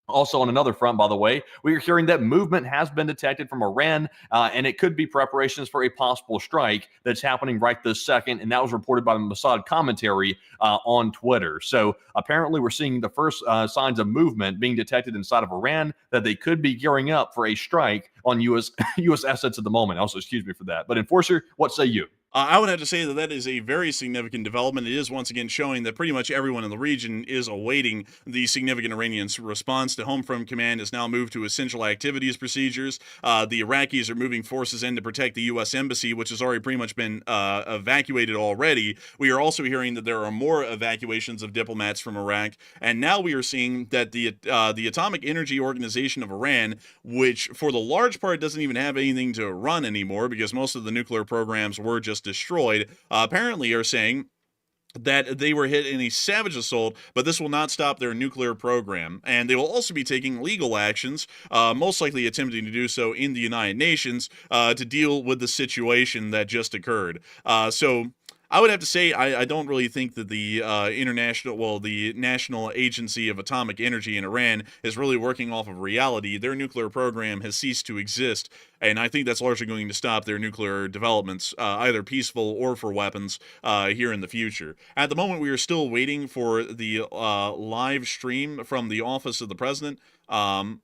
Also, on another front, by the way, we are hearing that movement has been detected from Iran, and it could be preparations for a possible strike that's happening right this second. And that was reported by the Mossad commentary on Twitter. So apparently, we're seeing the first signs of movement being detected inside of Iran, that they could be gearing up for a strike on U.S. assets at the moment. Also, excuse me for that. But Enforcer, what say you? I would have to say that that is a very significant development. It is once again showing that pretty much everyone in the region is awaiting the significant Iranian response. The Home Front Command has now moved to essential activities procedures. The Iraqis are moving forces in to protect the U.S. Embassy, which has already pretty much been evacuated already. We are also hearing that there are more evacuations of diplomats from Iraq. And now we are seeing that the Atomic Energy Organization of Iran, which for the large part doesn't even have anything to run anymore because most of the nuclear programs were just destroyed, apparently are saying that they were hit in a savage assault, but this will not stop their nuclear program. And they will also be taking legal actions, most likely attempting to do so in the United Nations, to deal with the situation that just occurred. So I would have to say I don't really think that the the National Agency of Atomic Energy in Iran is really working off of reality. Their nuclear program has ceased to exist, and I think that's largely going to stop their nuclear developments, either peaceful or for weapons, here in the future. At the moment, we are still waiting for the live stream from the office of the president.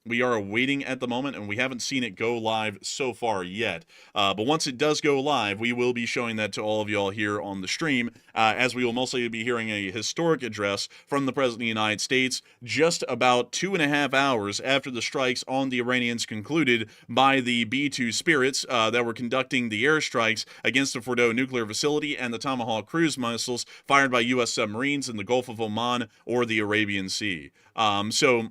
We are waiting at the moment, and we haven't seen it go live so far yet. But once it does go live, we will be showing that to all of y'all here on the stream, as we will mostly be hearing a historic address from the President of the United States just about 2.5 hours after the strikes on the Iranians concluded by the B B-2 Spirits that were conducting the airstrikes against the Fordow nuclear facility and the Tomahawk cruise missiles fired by U.S. submarines in the Gulf of Oman or the Arabian Sea. So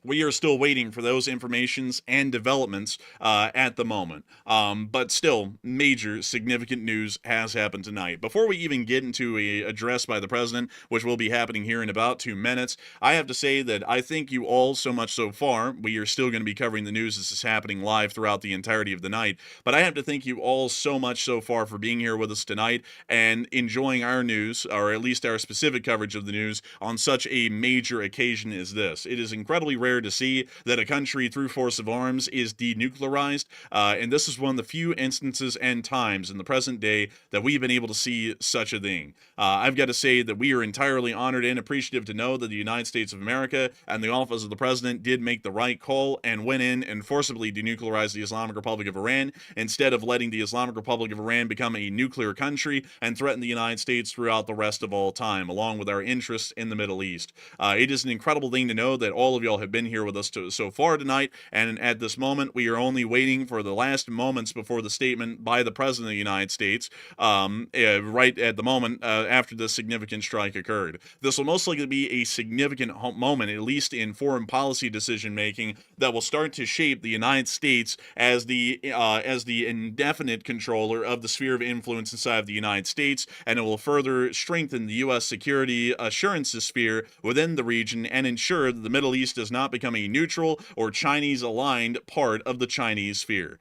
we are still waiting for those informations and developments at the moment. But still, major significant news has happened tonight. Before we even get into a address by the president, which will be happening here in about 2 minutes, I have to say that I thank you all so much so far. We are still going to be covering the news as it's happening live throughout the entirety of the night. But I have to thank you all so much so far for being here with us tonight and enjoying our news, or at least our specific coverage of the news, on such a major occasion as this. It is incredibly rare to see that a country through force of arms is denuclearized, and this is one of the few instances and times in the present day that we've been able to see such a thing. I've got to say that we are entirely honored and appreciative to know that the United States of America and the office of the president did make the right call and went in and forcibly denuclearized the Islamic Republic of Iran instead of letting the Islamic Republic of Iran become a nuclear country and threaten the United States throughout the rest of all time, along with our interests in the Middle East. It is an incredible thing to know that all of y'all have been here with us so far tonight, and at this moment we are only waiting for the last moments before the statement by the President of the United States, right at the moment after this significant strike occurred. This will most likely be a significant moment, at least in foreign policy decision making, that will start to shape the United States as the indefinite controller of the sphere of influence inside of the United States, and it will further strengthen the U.S. security assurances sphere within the region and ensure that the Middle East does not become a neutral or Chinese-aligned part of the Chinese sphere.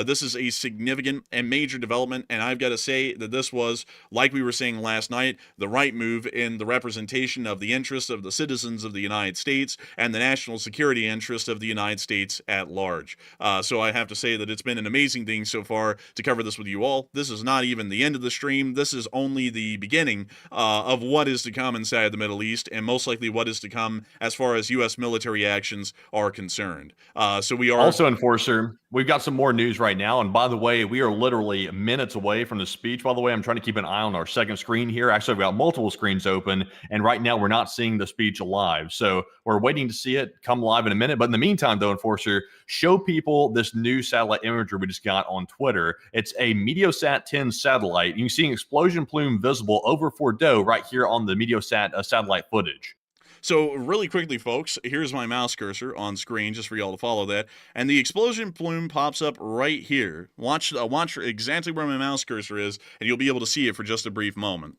This is a significant and major development, and I've got to say that this was, like we were saying last night, the right move in the representation of the interests of the citizens of the United States and the national security interests of the United States at large. So I have to say that it's been an amazing thing so far to cover this with you all. This is not even the end of the stream. This is only the beginning of what is to come inside the Middle East, and most likely what is to come as far as U.S. military actions are concerned. So we are also, Enforcer, we've got some more news right now. And by the way, we are literally minutes away from the speech. By the way, I'm trying to keep an eye on our second screen here. Actually, I've got multiple screens open, and right now we're not seeing the speech live. So we're waiting to see it come live in a minute. But in the meantime, though, Enforcer, show people this new satellite imagery we just got on Twitter. It's a Meteosat 10 satellite. You can see an explosion plume visible over Fordow right here on the Meteosat satellite footage. So really quickly, folks, here's my mouse cursor on screen just for y'all to follow that, and the explosion plume pops up right here. Watch exactly where my mouse cursor is, and you'll be able to see it for just a brief moment.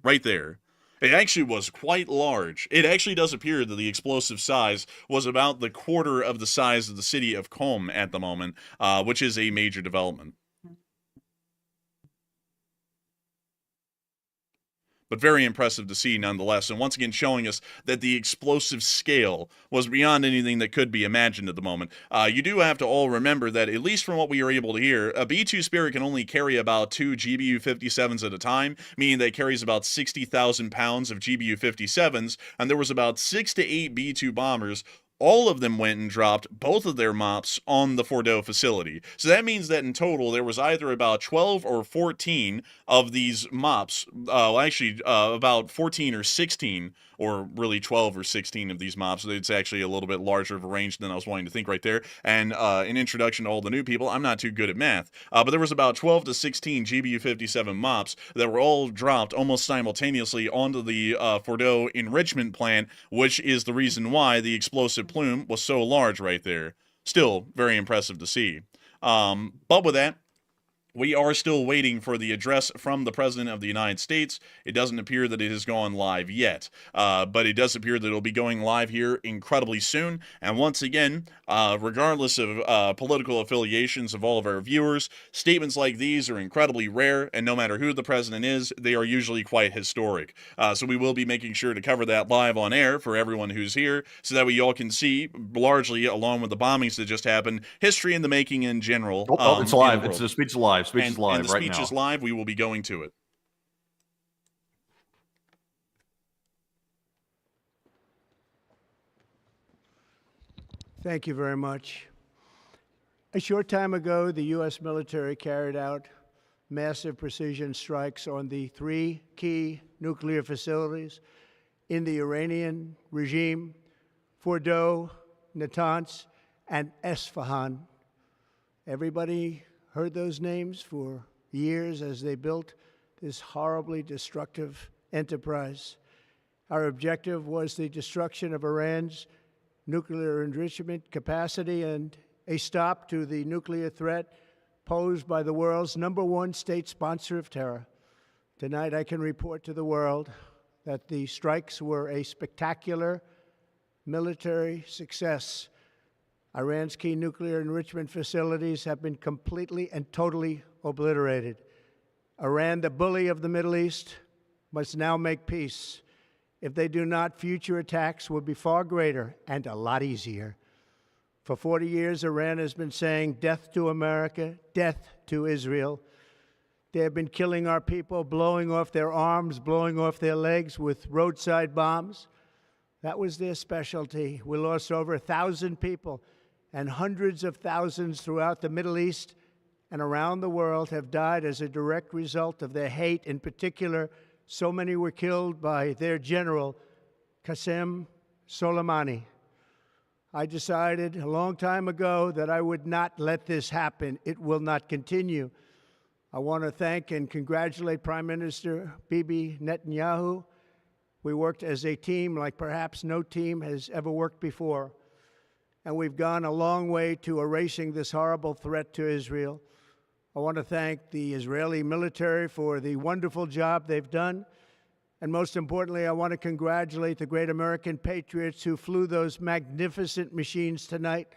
Right there. It actually was quite large. It actually does appear that the explosive size was about the quarter of the size of the city of Qom at the moment, which is a major development. But very impressive to see nonetheless, and once again showing us that the explosive scale was beyond anything that could be imagined at the moment. You do have to all remember that, at least from what we are able to hear, a B-2 Spirit can only carry about 2 GBU-57s at a time, meaning that it carries about 60,000 pounds of GBU-57s, and there was about 6 to 8 B-2 bombers. All of them went and dropped both of their MOPs on the Fordow facility. So that means that in total, there was either about 12 or 14 of these MOPs, about 14 or 16, or really 12 or 16 of these MOPs. It's actually a little bit larger of a range than I was wanting to think right there. And in introduction to all the new people, I'm not too good at math. But there was about 12 to 16 GBU-57 MOPs that were all dropped almost simultaneously onto the Fordow enrichment plant, which is the reason why the explosive plume was so large right there. Still very impressive to see. But with that, we are still waiting for the address from the President of the United States. It doesn't appear that it has gone live yet, but it does appear that it'll be going live here incredibly soon. And once again, regardless of political affiliations of all of our viewers, statements like these are incredibly rare, and no matter who the president is, they are usually quite historic. So we will be making sure to cover that live on air for everyone who's here, so that we all can see, largely along with the bombings that just happened, history in the making in general. It's live. It's the speech live. Speech is live and the right now. speech is live. We will be going to it. Thank you very much. A short time ago, the U.S. military carried out massive precision strikes on the 3 key nuclear facilities in the Iranian regime: Fordow, Natanz, and Esfahan. Everybody heard those names for years as they built this horribly destructive enterprise. Our objective was the destruction of Iran's nuclear enrichment capacity and a stop to the nuclear threat posed by the world's #1 state sponsor of terror. Tonight, I can report to the world that the strikes were a spectacular military success. Iran's key nuclear enrichment facilities have been completely and totally obliterated. Iran, the bully of the Middle East, must now make peace. If they do not, future attacks will be far greater and a lot easier. For 40 years, Iran has been saying death to America, death to Israel. They have been killing our people, blowing off their arms, blowing off their legs with roadside bombs. That was their specialty. We lost over 1,000 people, and hundreds of thousands throughout the Middle East and around the world have died as a direct result of their hate. In particular, so many were killed by their general, Qasem Soleimani. I decided a long time ago that I would not let this happen. It will not continue. I want to thank and congratulate Prime Minister Bibi Netanyahu. We worked as a team like perhaps no team has ever worked before. And we've gone a long way to erasing this horrible threat to Israel. I want to thank the Israeli military for the wonderful job they've done. And most importantly, I want to congratulate the great American patriots who flew those magnificent machines tonight,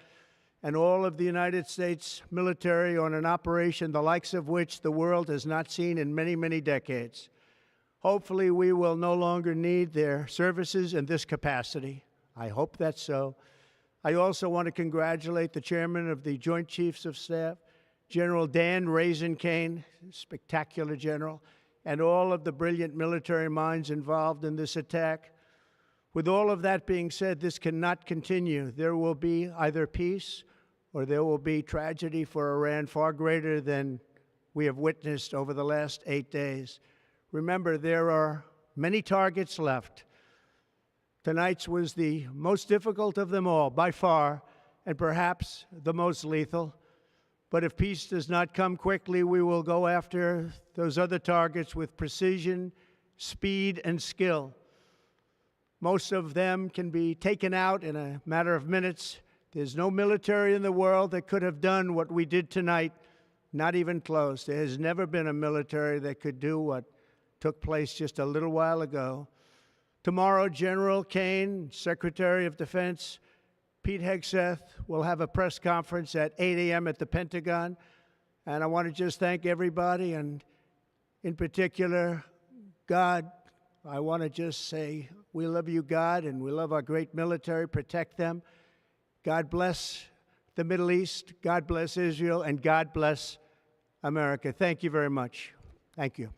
and all of the United States military on an operation the likes of which the world has not seen in many, many decades. Hopefully, we will no longer need their services in this capacity. I hope that's so. I also want to congratulate the chairman of the Joint Chiefs of Staff, General Dan Raisin-Kane, spectacular general, and all of the brilliant military minds involved in this attack. With all of that being said, this cannot continue. There will be either peace or there will be tragedy for Iran far greater than we have witnessed over the last 8 days. Remember, there are many targets left. Tonight's was the most difficult of them all, by far, and perhaps the most lethal. But if peace does not come quickly, we will go after those other targets with precision, speed, and skill. Most of them can be taken out in a matter of minutes. There's no military in the world that could have done what we did tonight, not even close. There has never been a military that could do what took place just a little while ago. Tomorrow, General Kane, Secretary of Defense, Pete Hegseth will have a press conference at 8 a.m. at the Pentagon. And I want to just thank everybody, and in particular, God. I want to just say, we love you, God, and we love our great military. Protect them. God bless the Middle East. God bless Israel. And God bless America. Thank you very much. Thank you.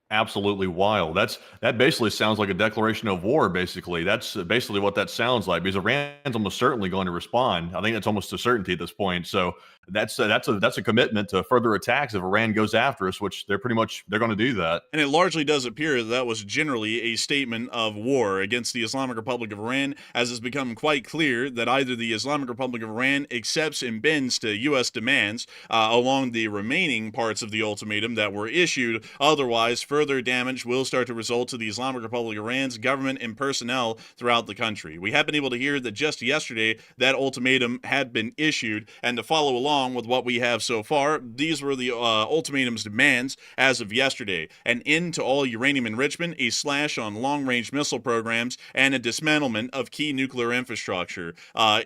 Absolutely wild. That basically sounds like a declaration of war. Basically, that's basically what that sounds like. Because Iran's almost certainly going to respond. I think that's almost a certainty at this point. So that's a commitment to further attacks if Iran goes after us, which they're going to do that. And it largely does appear that was generally a statement of war against the Islamic Republic of Iran, as it's become quite clear that either the Islamic Republic of Iran accepts and bends to U.S. demands along the remaining parts of the ultimatum that were issued. Otherwise, further damage will start to result to the Islamic Republic of Iran's government and personnel throughout the country. We have been able to hear that just yesterday that ultimatum had been issued, and to follow along with what we have so far, these were the ultimatum's demands as of yesterday: an end to all uranium enrichment, a slash on long-range missile programs, and a dismantlement of key nuclear infrastructure.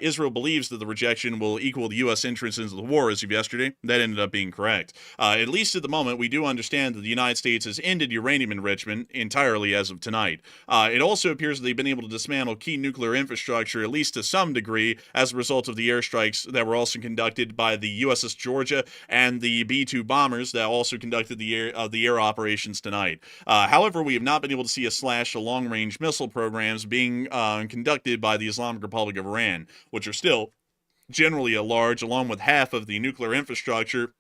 Israel believes that the rejection will equal the U.S. entrance into the war as of yesterday. That ended up being correct. At least at the moment, we do understand that the United States has ended uranium enrichment entirely as of tonight. It also appears that they've been able to dismantle key nuclear infrastructure, at least to some degree, as a result of the airstrikes that were also conducted by the USS Georgia and the B-2 bombers that also conducted the air operations tonight. However, we have not been able to see a slash to long-range missile programs being conducted by the Islamic Republic of Iran, which are still generally a large, along with half of the nuclear infrastructure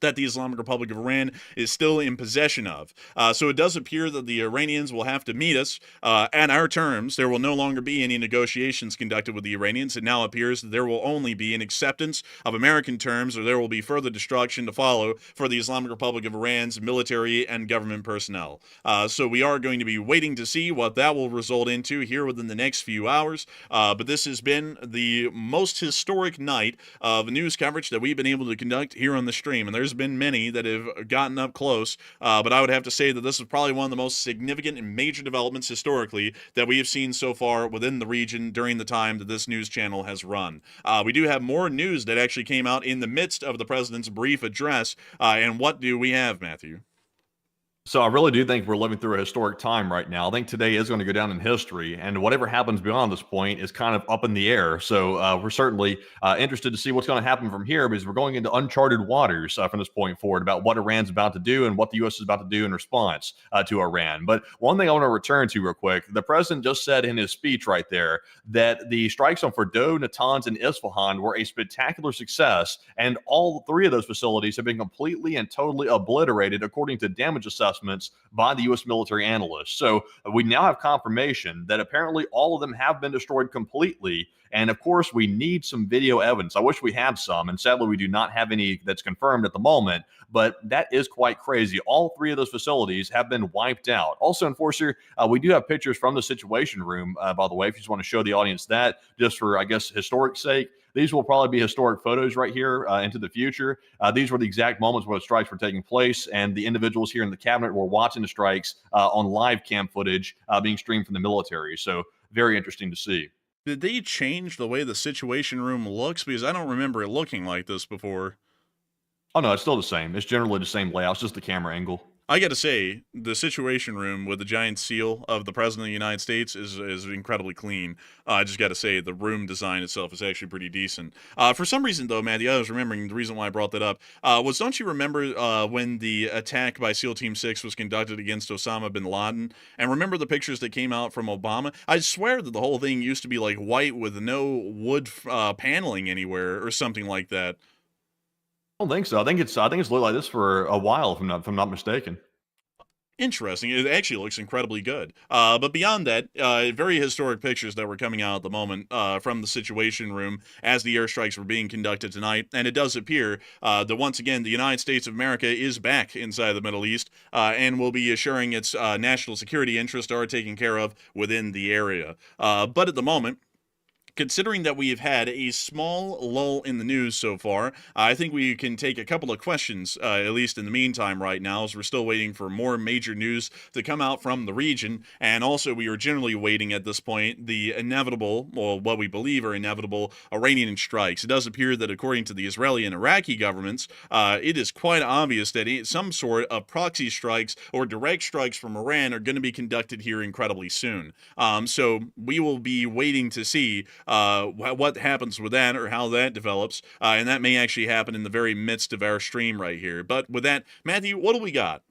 that the Islamic Republic of Iran is still in possession of. So it does appear that the Iranians will have to meet us at our terms. There will no longer be any negotiations conducted with the Iranians. It now appears that there will only be an acceptance of American terms, or there will be further destruction to follow for the Islamic Republic of Iran's military and government personnel. So we are going to be waiting to see what that will result into here within the next few hours. But this has been the most historic night of news coverage that we've been able to conduct here on the stream, and there's been many that have gotten up close, but I would have to say that this is probably one of the most significant and major developments historically that we have seen so far within the region during the time that this news channel has run. We do have more news that actually came out in the midst of the president's brief address, and what do we have, Matthew? So I really do think we're living through a historic time right now. I think today is going to go down in history, and whatever happens beyond this point is kind of up in the air. So we're certainly interested to see what's going to happen from here, because we're going into uncharted waters from this point forward about what Iran's about to do and what the U.S. is about to do in response to Iran. But one thing I want to return to real quick, the president just said in his speech right there that the strikes on Fordow, Natanz, and Isfahan were a spectacular success, and all three of those facilities have been completely and totally obliterated according to damage assessments by the U.S. military analysts. So we now have confirmation that apparently all of them have been destroyed completely. And of course, we need some video evidence. I wish we had some, and sadly, we do not have any that's confirmed at the moment. But that is quite crazy. All three of those facilities have been wiped out. Also, Enforcer, we do have pictures from the Situation Room, by the way, if you just want to show the audience that, just for, I guess, historic sake. These will probably be historic photos right here into the future. These were the exact moments where the strikes were taking place, and the individuals here in the cabinet were watching the strikes on live cam footage being streamed from the military. So very interesting to see. Did they change the way the Situation Room looks? Because I don't remember it looking like this before. Oh, no, it's still the same. It's generally the same layout. It's just the camera angle. I got to say, the Situation Room with the giant seal of the President of the United States is incredibly clean. I just got to say, the room design itself is actually pretty decent. For some reason, though, Matthew, I was remembering the reason why I brought that up was, don't you remember when the attack by SEAL Team 6 was conducted against Osama bin Laden? And remember the pictures that came out from Obama? I swear that the whole thing used to be like white with no wood paneling anywhere or something like that. I don't think so. I think it's looked like this for a while, if I'm not mistaken. Interesting. It actually looks incredibly good. But beyond that, very historic pictures that were coming out at the moment from the Situation Room as the airstrikes were being conducted tonight. And it does appear that once again, the United States of America is back inside the Middle East and will be assuring its national security interests are taken care of within the area. But at the moment, considering that we have had a small lull in the news so far, I think we can take a couple of questions, at least in the meantime right now, as we're still waiting for more major news to come out from the region. And also, we are generally waiting at this point the inevitable, or what we believe are inevitable, Iranian strikes. It does appear that according to the Israeli and Iraqi governments, it is quite obvious that some sort of proxy strikes or direct strikes from Iran are going to be conducted here incredibly soon. So we will be waiting to see what happens with that or how that develops, and that may actually happen in the very midst of our stream right here. But with that, Matthew, what do we got?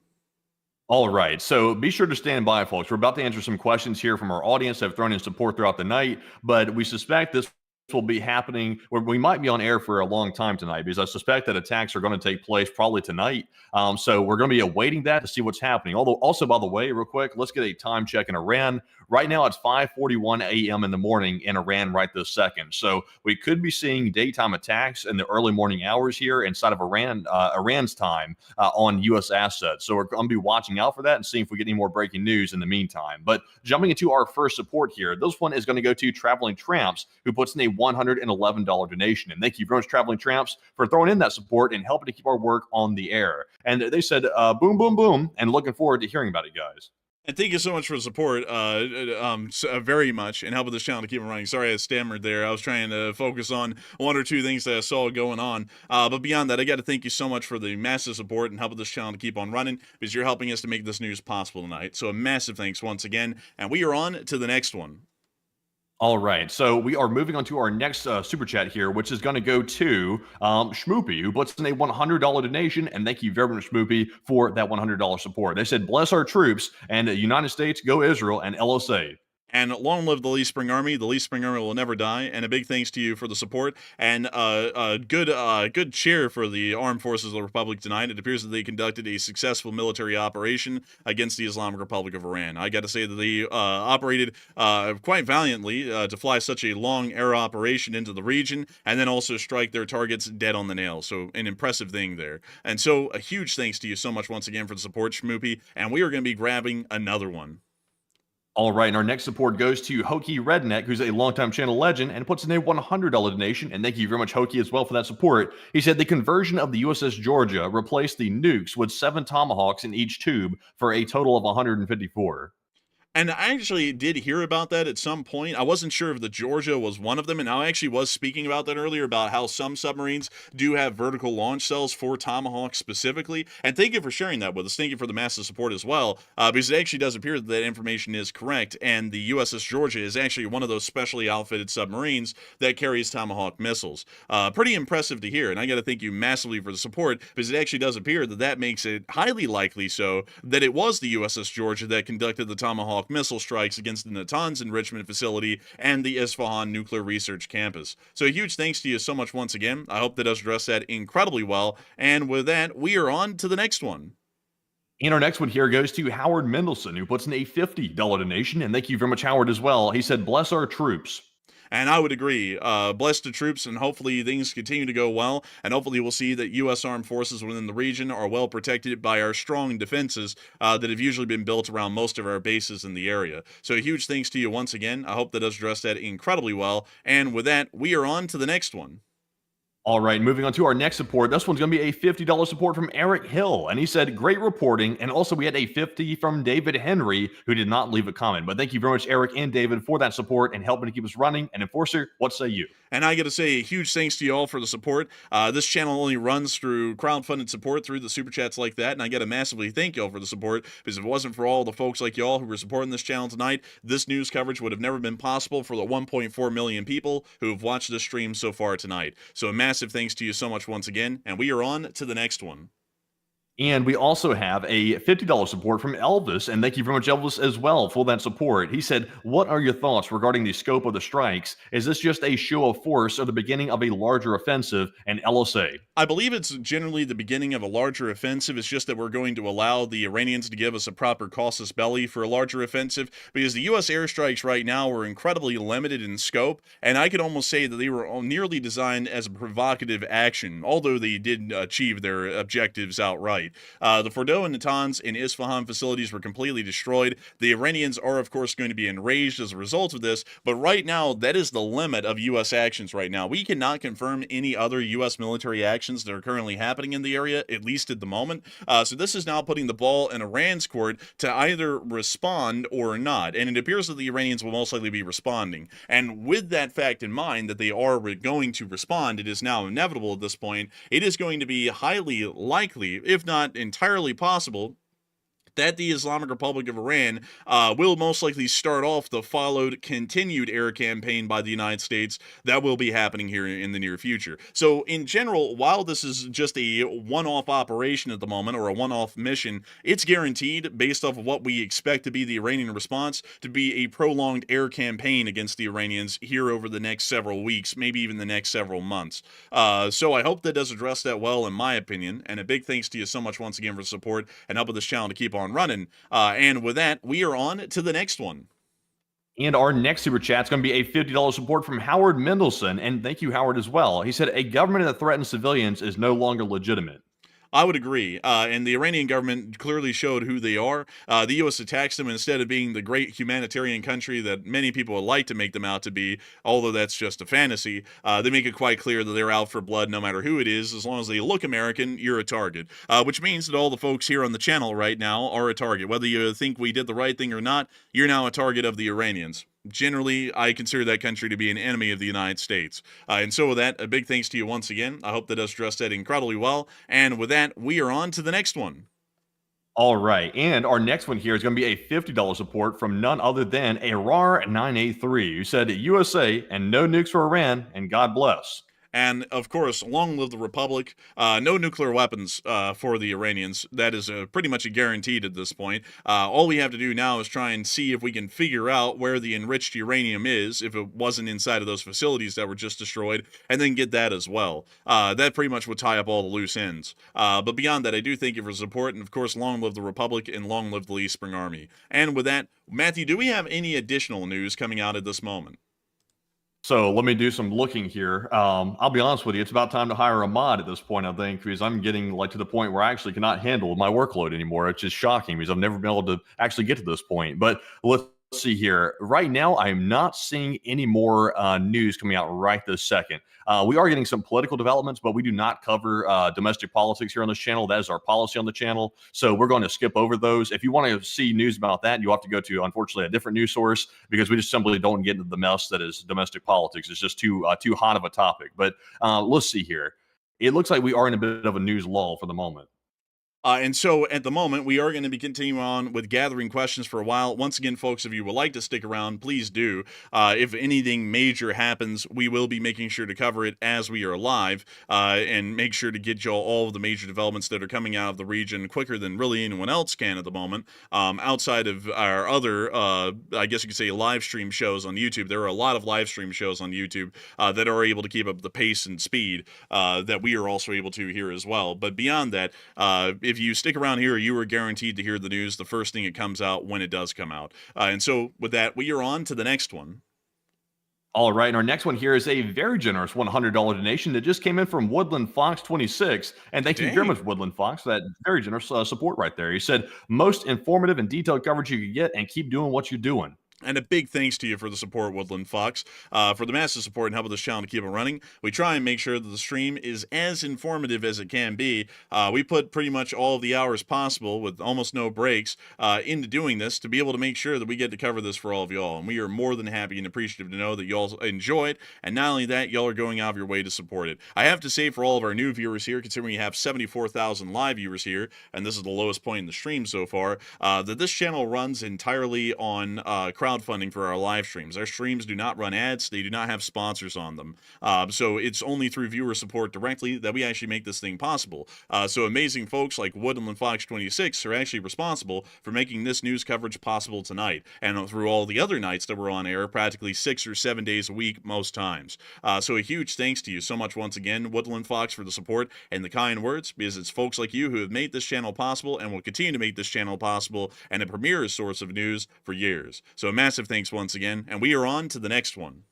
All right, so be sure to stand by, folks. We're about to answer some questions here from our audience that have thrown in support throughout the night, but we suspect this will be happening, or we might be on air for a long time tonight, because I suspect that attacks are going to take place probably tonight. So we're going to be awaiting that to see what's happening. Although, also, by the way, real quick, let's get a time check in Iran. Right now, it's 5:41 a.m. in the morning in Iran right this second. So we could be seeing daytime attacks in the early morning hours here inside of Iran's time on U.S. assets. So we're going to be watching out for that and seeing if we get any more breaking news in the meantime. But jumping into our first support here, this one is going to go to Traveling Tramps, who puts in a $111 donation. And thank you very much, Traveling Tramps, for throwing in that support and helping to keep our work on the air. And they said, boom, boom, boom, and looking forward to hearing about it, guys. And thank you so much for the support, very much, and helping this channel to keep it running. Sorry I stammered there. I was trying to focus on one or two things that I saw going on. But beyond that, I got to thank you so much for the massive support and helping this channel to keep on running, because you're helping us to make this news possible tonight. So a massive thanks once again, and we are on to the next one. All right, so we are moving on to our next super chat here, which is going to go to Schmoopy, who puts in a $100 donation, and thank you very much, Schmoopy, for that $100 support. They said, bless our troops, and United States, go Israel, and LSA. And long live the Lee Spring Army. The Lee Spring Army will never die. And a big thanks to you for the support and good cheer for the armed forces of the Republic tonight. It appears that they conducted a successful military operation against the Islamic Republic of Iran. I got to say that they operated quite valiantly to fly such a long air operation into the region and then also strike their targets dead on the nail. So an impressive thing there. And so a huge thanks to you so much once again for the support, Shmoopy. And we are going to be grabbing another one. All right, and our next support goes to Hokey Redneck, who's a longtime channel legend, and puts in a $100 donation. And thank you very much, Hokey, as well for that support. He said the conversion of the USS Georgia replaced the nukes with 7 Tomahawks in each tube for a total of 154. And I actually did hear about that at some point. I wasn't sure if the Georgia was one of them, and I actually was speaking about that earlier, about how some submarines do have vertical launch cells for Tomahawk specifically. And thank you for sharing that with us. Thank you for the massive support as well, because it actually does appear that that information is correct, and the USS Georgia is actually one of those specially outfitted submarines that carries Tomahawk missiles. Pretty impressive to hear, and I got to thank you massively for the support, because it actually does appear that that makes it highly likely so that it was the USS Georgia that conducted the Tomahawk missile strikes against the Natanz enrichment facility and the Isfahan nuclear research campus. So a huge thanks to you so much once again. I hope that does address that incredibly well. And with that, we are on to the next one. And our next one here goes to Howard Mendelson, who puts in a $50 donation. And thank you very much, Howard, as well. He said, bless our troops. And I would agree. Bless the troops, and hopefully things continue to go well. And hopefully we'll see that U.S. armed forces within the region are well protected by our strong defenses that have usually been built around most of our bases in the area. So a huge thanks to you once again. I hope that does address that incredibly well. And with that, we are on to the next one. All right, moving on to our next support. This one's going to be a $50 support from Eric Hill. And he said, great reporting. And also we had a $50 from David Henry, who did not leave a comment. But thank you very much, Eric and David, for that support and helping to keep us running. And Enforcer, what say you? And I got to say a huge thanks to you all for the support. This channel only runs through crowdfunded support through the super chats like that. And I got to massively thank y'all for the support, because if it wasn't for all the folks like y'all who were supporting this channel tonight, this news coverage would have never been possible for the 1.4 million people who have watched this stream so far tonight. So a massive thanks to you so much once again. And we are on to the next one. And we also have a $50 support from Elvis, and thank you very much, Elvis, as well, for that support. He said, what are your thoughts regarding the scope of the strikes? Is this just a show of force or the beginning of a larger offensive? And LSA. I believe it's generally the beginning of a larger offensive. It's just that we're going to allow the Iranians to give us a proper casus belli for a larger offensive, because the U.S. airstrikes right now were incredibly limited in scope, and I could almost say that they were nearly designed as a provocative action, although they did achieve their objectives outright. The Fordow and Natanz and Isfahan facilities were completely destroyed. The Iranians are, of course, going to be enraged as a result of this, but right now, that is the limit of U.S. actions right now. We cannot confirm any other U.S. military actions that are currently happening in the area, at least at the moment. So this is now putting the ball in Iran's court to either respond or not, and it appears that the Iranians will most likely be responding. And with that fact in mind, that they are going to respond, it is now inevitable at this point. It is going to be highly likely, if not entirely possible, that the Islamic Republic of Iran will most likely start off the followed continued air campaign by the United States that will be happening here in the near future. So in general, while this is just a one-off operation at the moment, or a one-off mission, it's guaranteed, based off of what we expect to be the Iranian response, to be a prolonged air campaign against the Iranians here over the next several weeks, maybe even the next several months. So I hope that does address that well, in my opinion, and a big thanks to you so much once again for the support and helping this channel to keep on running. And with that, we are on to the next one. And our next super chat is going to be a $50 support from Howard Mendelson. And thank you, Howard, as well. He said, a government that threatens civilians is no longer legitimate. I would agree. And the Iranian government clearly showed who they are. The U.S. attacks them instead of being the great humanitarian country that many people would like to make them out to be, although that's just a fantasy. They make it quite clear that they're out for blood no matter who it is. As long as they look American, you're a target. Which means that all the folks here on the channel right now are a target. Whether you think we did the right thing or not, you're now a target of the Iranians. Generally, I consider that country to be an enemy of the United States. And so with that, a big thanks to you once again. I hope that does address that incredibly well. And with that, we are on to the next one. All right, and our next one here is going to be a $50 support from none other than ARAR983, who said USA and no nukes for Iran, and God bless. And of course, long live the Republic. No nuclear weapons for the Iranians. That is pretty much a guaranteed at this point. All we have to do now is try and see if we can figure out where the enriched uranium is, if it wasn't inside of those facilities that were just destroyed, and then get that as well. That pretty much would tie up all the loose ends. But beyond that, I do thank you for support, and of course, long live the Republic and long live the Lee Spring Army. And with that, Matthew, do we have any additional news coming out at this moment? So let me do some looking here. I'll be honest with you, it's about time to hire a mod at this point, I think, because I'm getting like to the point where I actually cannot handle my workload anymore. It's just shocking because I've never been able to actually get to this point. But let's see here. Right now, I'm not seeing any more news coming out right this second. We are getting some political developments, but we do not cover domestic politics here on this channel. That is our policy on the channel. So we're going to skip over those. If you want to see news about that, you have to go to, unfortunately, a different news source because we just simply don't get into the mess that is domestic politics. It's just too hot of a topic. But let's see here. It looks like we are in a bit of a news lull for the moment. And so at the moment, we are going to be continuing on with gathering questions for a while. Once again, folks, if you would like to stick around, please do. If anything major happens, we will be making sure to cover it as we are live and make sure to get you all of the major developments that are coming out of the region quicker than really anyone else can at the moment. Outside of our other, I guess you could say, live stream shows on YouTube, there are a lot of live stream shows on YouTube that are able to keep up the pace and speed that we are also able to here as well. But beyond that, if you stick around here, you are guaranteed to hear the news the first thing it comes out when it does come out. And so with that, we are on to the next one. All right, and our next one here is a very generous $100 donation that just came in from Woodland Fox 26. And thank you very much, Woodland Fox, for that very generous support right there. He said, most informative and detailed coverage you could get, and keep doing what you're doing. And a big thanks to you for the support, Woodland Fox, for the massive support and help with this channel to keep it running. We try and make sure that the stream is as informative as it can be. We put pretty much all of the hours possible with almost no breaks into doing this to be able to make sure that we get to cover this for all of y'all. And we are more than happy and appreciative to know that y'all enjoy it. And not only that, y'all are going out of your way to support it. I have to say for all of our new viewers here, considering you have 74,000 live viewers here, and this is the lowest point in the stream so far, that this channel runs entirely on crowdfunding for our live streams. Our streams do not run ads. They do not have sponsors on them. So it's only through viewer support directly that we actually make this thing possible. So amazing folks like Woodland Fox 26 are actually responsible for making this news coverage possible tonight and through all the other nights that we're on air, practically 6 or 7 days a week most times. So a huge thanks to you so much once again, Woodland Fox, for the support and the kind words, because it's folks like you who have made this channel possible and will continue to make this channel possible and a premier source of news for years. So massive thanks once again, and we are on to the next one.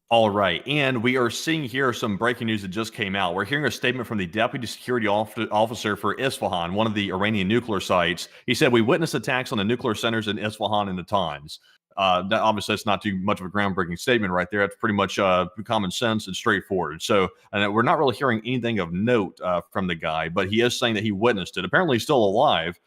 All right, and we are seeing here some breaking news that just came out. We're hearing a statement from the deputy security officer for Isfahan, one of the Iranian nuclear sites. He said, "We witnessed attacks on the nuclear centers in Isfahan and Natanz." That obviously, that's not too much of a groundbreaking statement right there. It's pretty much common sense and straightforward. So we're not really hearing anything of note from the guy, but he is saying that he witnessed it. Apparently, he's still alive.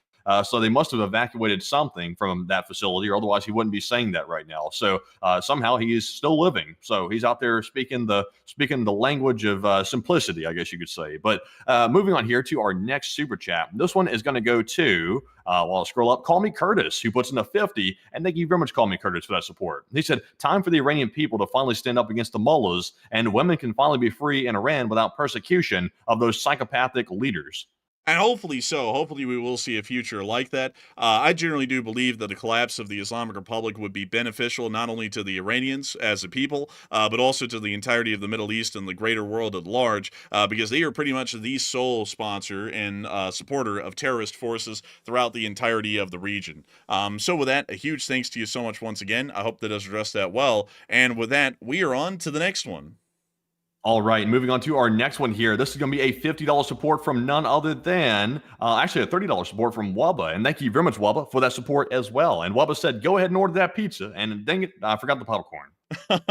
So they must have evacuated something from that facility, or otherwise he wouldn't be saying that right now. So somehow he is still living. So he's out there speaking the language of simplicity, I guess you could say. But moving on here to our next super chat. This one is going to go to, while I scroll up, Call Me Curtis, who puts in a 50. And thank you very much, Call Me Curtis, for that support. He said, time for the Iranian people to finally stand up against the mullahs, and women can finally be free in Iran without persecution of those psychopathic leaders. And hopefully so. Hopefully we will see a future like that. I generally do believe that the collapse of the Islamic Republic would be beneficial not only to the Iranians as a people, but also to the entirety of the Middle East and the greater world at large, because they are pretty much the sole sponsor and supporter of terrorist forces throughout the entirety of the region. So with that, a huge thanks to you so much once again. I hope that has addressed that well. And with that, we are on to the next one. All right, moving on to our next one here. This is going to be a $50 support from none other than, actually a $30 support from Wubba. And thank you very much, Wubba, for that support as well. And Wubba said, go ahead and order that pizza. And dang it, I forgot the popcorn. And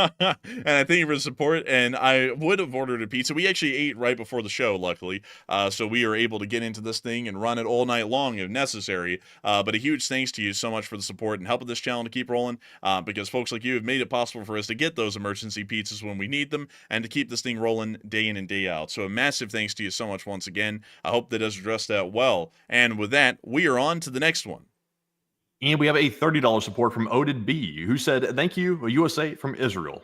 I thank you for the support, and I would have ordered a pizza. We actually ate right before the show, luckily, so we are able to get into this thing and run it all night long if necessary. But a huge thanks to you so much for the support and helping this channel to keep rolling, because folks like you have made it possible for us to get those emergency pizzas when we need them and to keep this thing rolling day in and day out. So a massive thanks to you so much once again. I hope that has addressed that well. And with that, we are on to the next one. And we have a $30 support from Oded B, who said, thank you, USA from Israel.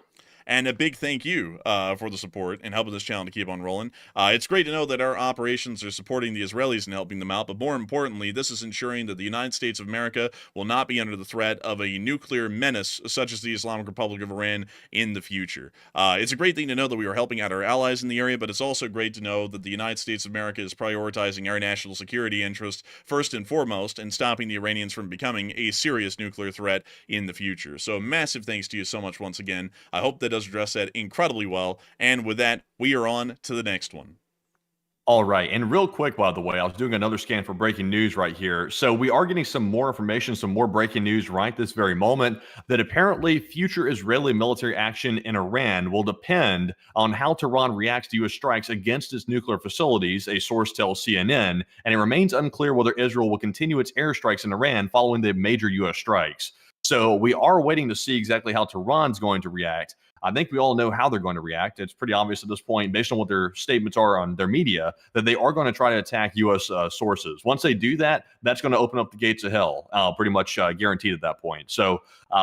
And a big thank you for the support and helping this channel to keep on rolling. It's great to know that our operations are supporting the Israelis and helping them out, but more importantly, this is ensuring that the United States of America will not be under the threat of a nuclear menace such as the Islamic Republic of Iran in the future. It's a great thing to know that we are helping out our allies in the area, but it's also great to know that the United States of America is prioritizing our national security interests first and foremost and stopping the Iranians from becoming a serious nuclear threat in the future. So massive thanks to you so much once again. I hope that does address that incredibly well. And with that, we are on to the next one. All right. And real quick, by the way, I was doing another scan for breaking news right here. So we are getting some more information, some more breaking news right this very moment that apparently future Israeli military action in Iran will depend on how Tehran reacts to U.S. strikes against its nuclear facilities, a source tells CNN. And it remains unclear whether Israel will continue its airstrikes in Iran following the major U.S. strikes. So we are waiting to see exactly how Tehran's going to react. I think we all know how they're going to react. It's pretty obvious at this point, based on what their statements are on their media, that they are going to try to attack U.S. Sources. Once they do that, that's going to open up the gates of hell, pretty much guaranteed at that point. So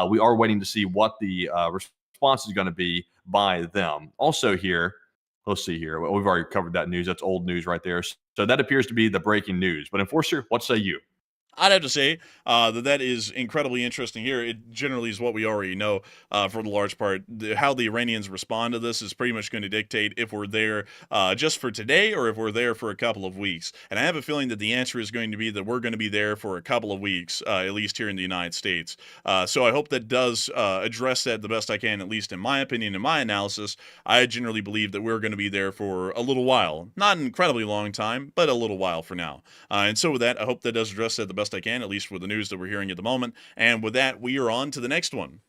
we are waiting to see what the response is going to be by them. Also here, let's see here. Well, we've already covered that news. That's old news right there. So that appears to be the breaking news. But Enforcer, what say you? I'd have to say that is incredibly interesting here. It generally is what we already know for the large part. How the Iranians respond to this is pretty much going to dictate if we're there just for today or if we're there for a couple of weeks. And I have a feeling that the answer is going to be that we're going to be there for a couple of weeks, at least here in the United States. So I hope that does address that the best I can, at least in my opinion, in my analysis. I generally believe that we're going to be there for a little while. Not an incredibly long time, but a little while for now. And so with that, I hope that does address that the best I can, at least for the news that we're hearing at the moment. And with that, we are on to the next one.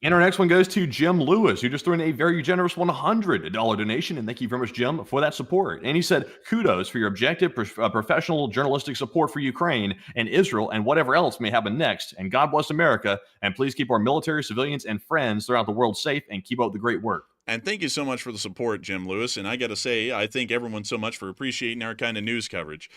And our next one goes to Jim Lewis, who just threw in a very generous $100 donation. And thank you very much, Jim, for that support. And he said, kudos for your objective, professional journalistic support for Ukraine and Israel and whatever else may happen next. And God bless America. And please keep our military, civilians, and friends throughout the world safe and keep up the great work. And thank you so much for the support, Jim Lewis. And I got to say, I thank everyone so much for appreciating our kind of news coverage.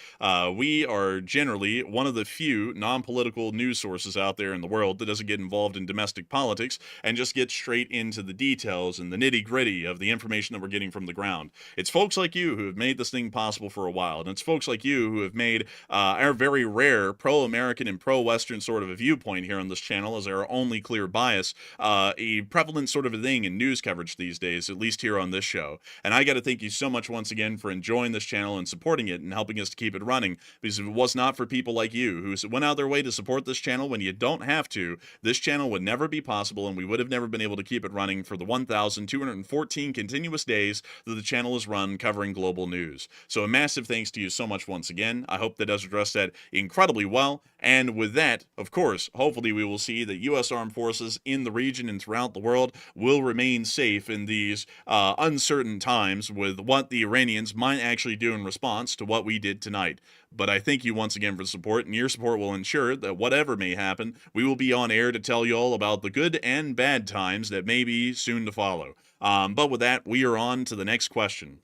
We are generally one of the few non-political news sources out there in the world that doesn't get involved in domestic politics and just get straight into the details and the nitty-gritty of the information that we're getting from the ground. It's folks like you who have made this thing possible for a while. And it's folks like you who have made our very rare pro-American and pro-Western sort of a viewpoint here on this channel as our only clear bias, a prevalent sort of a thing in news coverage these days, at least here on this show. And I got to thank you so much once again for enjoying this channel and supporting it and helping us to keep it running, because if it was not for people like you who went out their way to support this channel when you don't have to, this channel would never be possible and we would have never been able to keep it running for the 1,214 continuous days that the channel is run covering global news. So a massive thanks to you so much once again. I hope that does address that incredibly well. And with that, of course, hopefully we will see that U.S. armed forces in the region and throughout the world will remain safe in these uncertain times with what the Iranians might actually do in response to what we did tonight. But I thank you once again for the support, and your support will ensure that whatever may happen, we will be on air to tell you all about the good and bad times that may be soon to follow. But with that, we are on to the next question.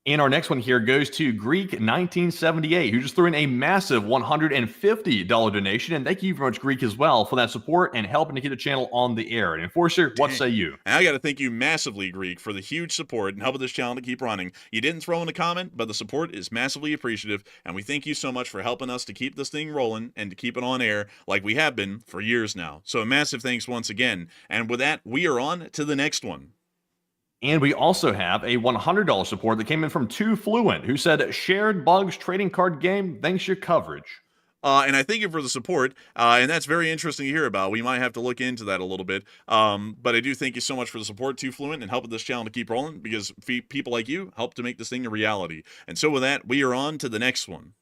And our next one here goes to Greek 1978, who just threw in a massive $150 donation. And thank you very much, Greek, as well, for that support and helping to keep the channel on the air. And Enforcer, what say you? And I got to thank you massively, Greek, for the huge support and helping this channel to keep running. You didn't throw in a comment, but the support is massively appreciative. And we thank you so much for helping us to keep this thing rolling and to keep it on air like we have been for years now. So a massive thanks once again. And with that, we are on to the next one. And we also have a $100 support that came in from 2Fluent, who said, shared bugs trading card game, thanks your coverage. And I thank you for the support, and that's very interesting to hear about. We might have to look into that a little bit, but I do thank you so much for the support, 2Fluent, and helping this channel to keep rolling, because people like you help to make this thing a reality. And so with that, we are on to the next one.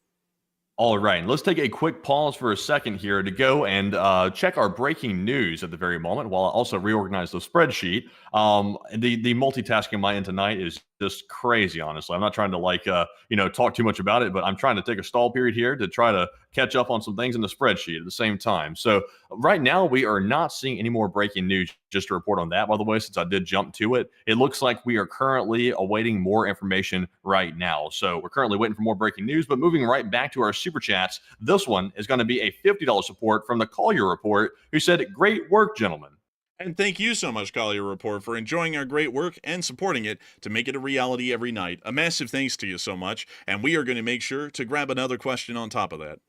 All right, let's take a quick pause for a second here to go and check our breaking news at the very moment while I also reorganize the spreadsheet. The multitasking on my end tonight is just crazy, honestly. I'm not trying to talk too much about it, but I'm trying to take a stall period here to try to catch up on some things in the spreadsheet at the same time. So right now we are not seeing any more breaking news. Just to report on that, by the way, since I did jump to it, it looks like we are currently awaiting more information right now. So we're currently waiting for more breaking news, but moving right back to our super chats, this one is going to be a $50 support from the Collier Report, who said, great work, gentlemen. And thank you so much, Collier Report, for enjoying our great work and supporting it to make it a reality every night. A massive thanks to you so much, and we are going to make sure to grab another question on top of that.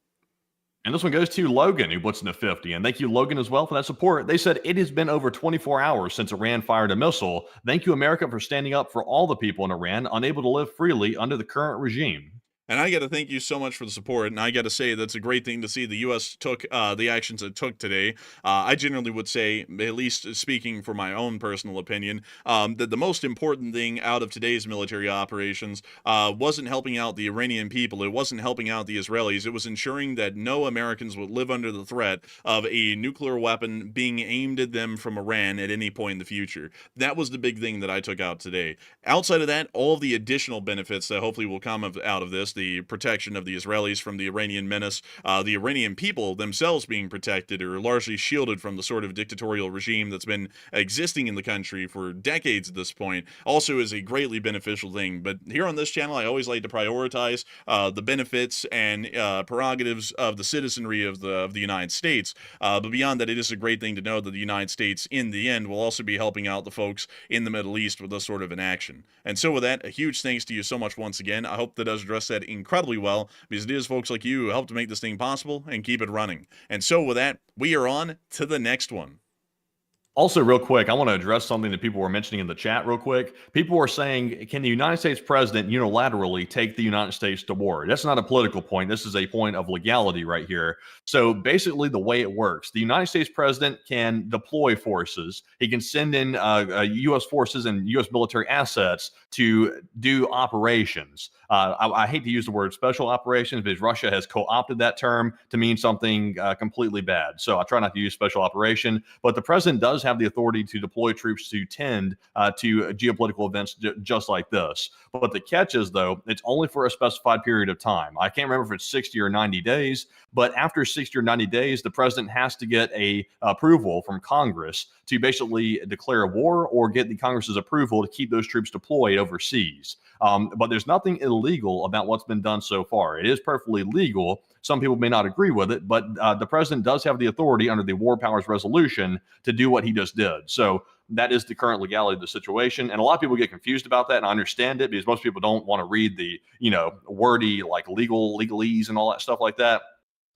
And this one goes to Logan, who puts in a 50. And thank you, Logan, as well for that support. They said, it has been over 24 hours since Iran fired a missile. Thank you, America, for standing up for all the people in Iran unable to live freely under the current regime. And I got to thank you so much for the support. And I got to say, that's a great thing to see the U.S. took the actions it took today. I generally would say, at least speaking for my own personal opinion, that the most important thing out of today's military operations wasn't helping out the Iranian people. It wasn't helping out the Israelis. It was ensuring that no Americans would live under the threat of a nuclear weapon being aimed at them from Iran at any point in the future. That was the big thing that I took out today. Outside of that, all of the additional benefits that hopefully will come out of this, the protection of the Israelis from the Iranian menace, the Iranian people themselves being protected or largely shielded from the sort of dictatorial regime that's been existing in the country for decades at this point, also is a greatly beneficial thing. But here on this channel, I always like to prioritize the benefits and prerogatives of the citizenry of the United States. But beyond that, it is a great thing to know that the United States, in the end, will also be helping out the folks in the Middle East with this sort of an action. And so with that, a huge thanks to you so much once again. I hope that does address that incredibly well, because it is folks like you who help to make this thing possible and keep it running. And so with that, we are on to the next one. Also, real quick, I want to address something that people were mentioning in the chat real quick. People were saying, can the United States president unilaterally take the United States to war? That's not a political point. This is a point of legality right here. So basically, the way it works, the United States president can deploy forces. He can send in U.S. forces and U.S. military assets to do operations. I hate to use the word special operations because Russia has co-opted that term to mean something completely bad. So I try not to use special operation, but the president does have the authority to deploy troops to tend to geopolitical events just like this. But the catch is, though, it's only for a specified period of time. I can't remember if it's 60 or 90 days, but after 60 or 90 days, the president has to get a approval from Congress to basically declare a war or get the Congress's approval to keep those troops deployed overseas. But there's nothing illegal about what's been done so far. It is perfectly legal. Some people may not agree with it, but the president does have the authority under the War Powers Resolution to do what he just did. So that is the current legality of the situation. And a lot of people get confused about that, and I understand it because most people don't want to read the, wordy, like legalese and all that stuff like that.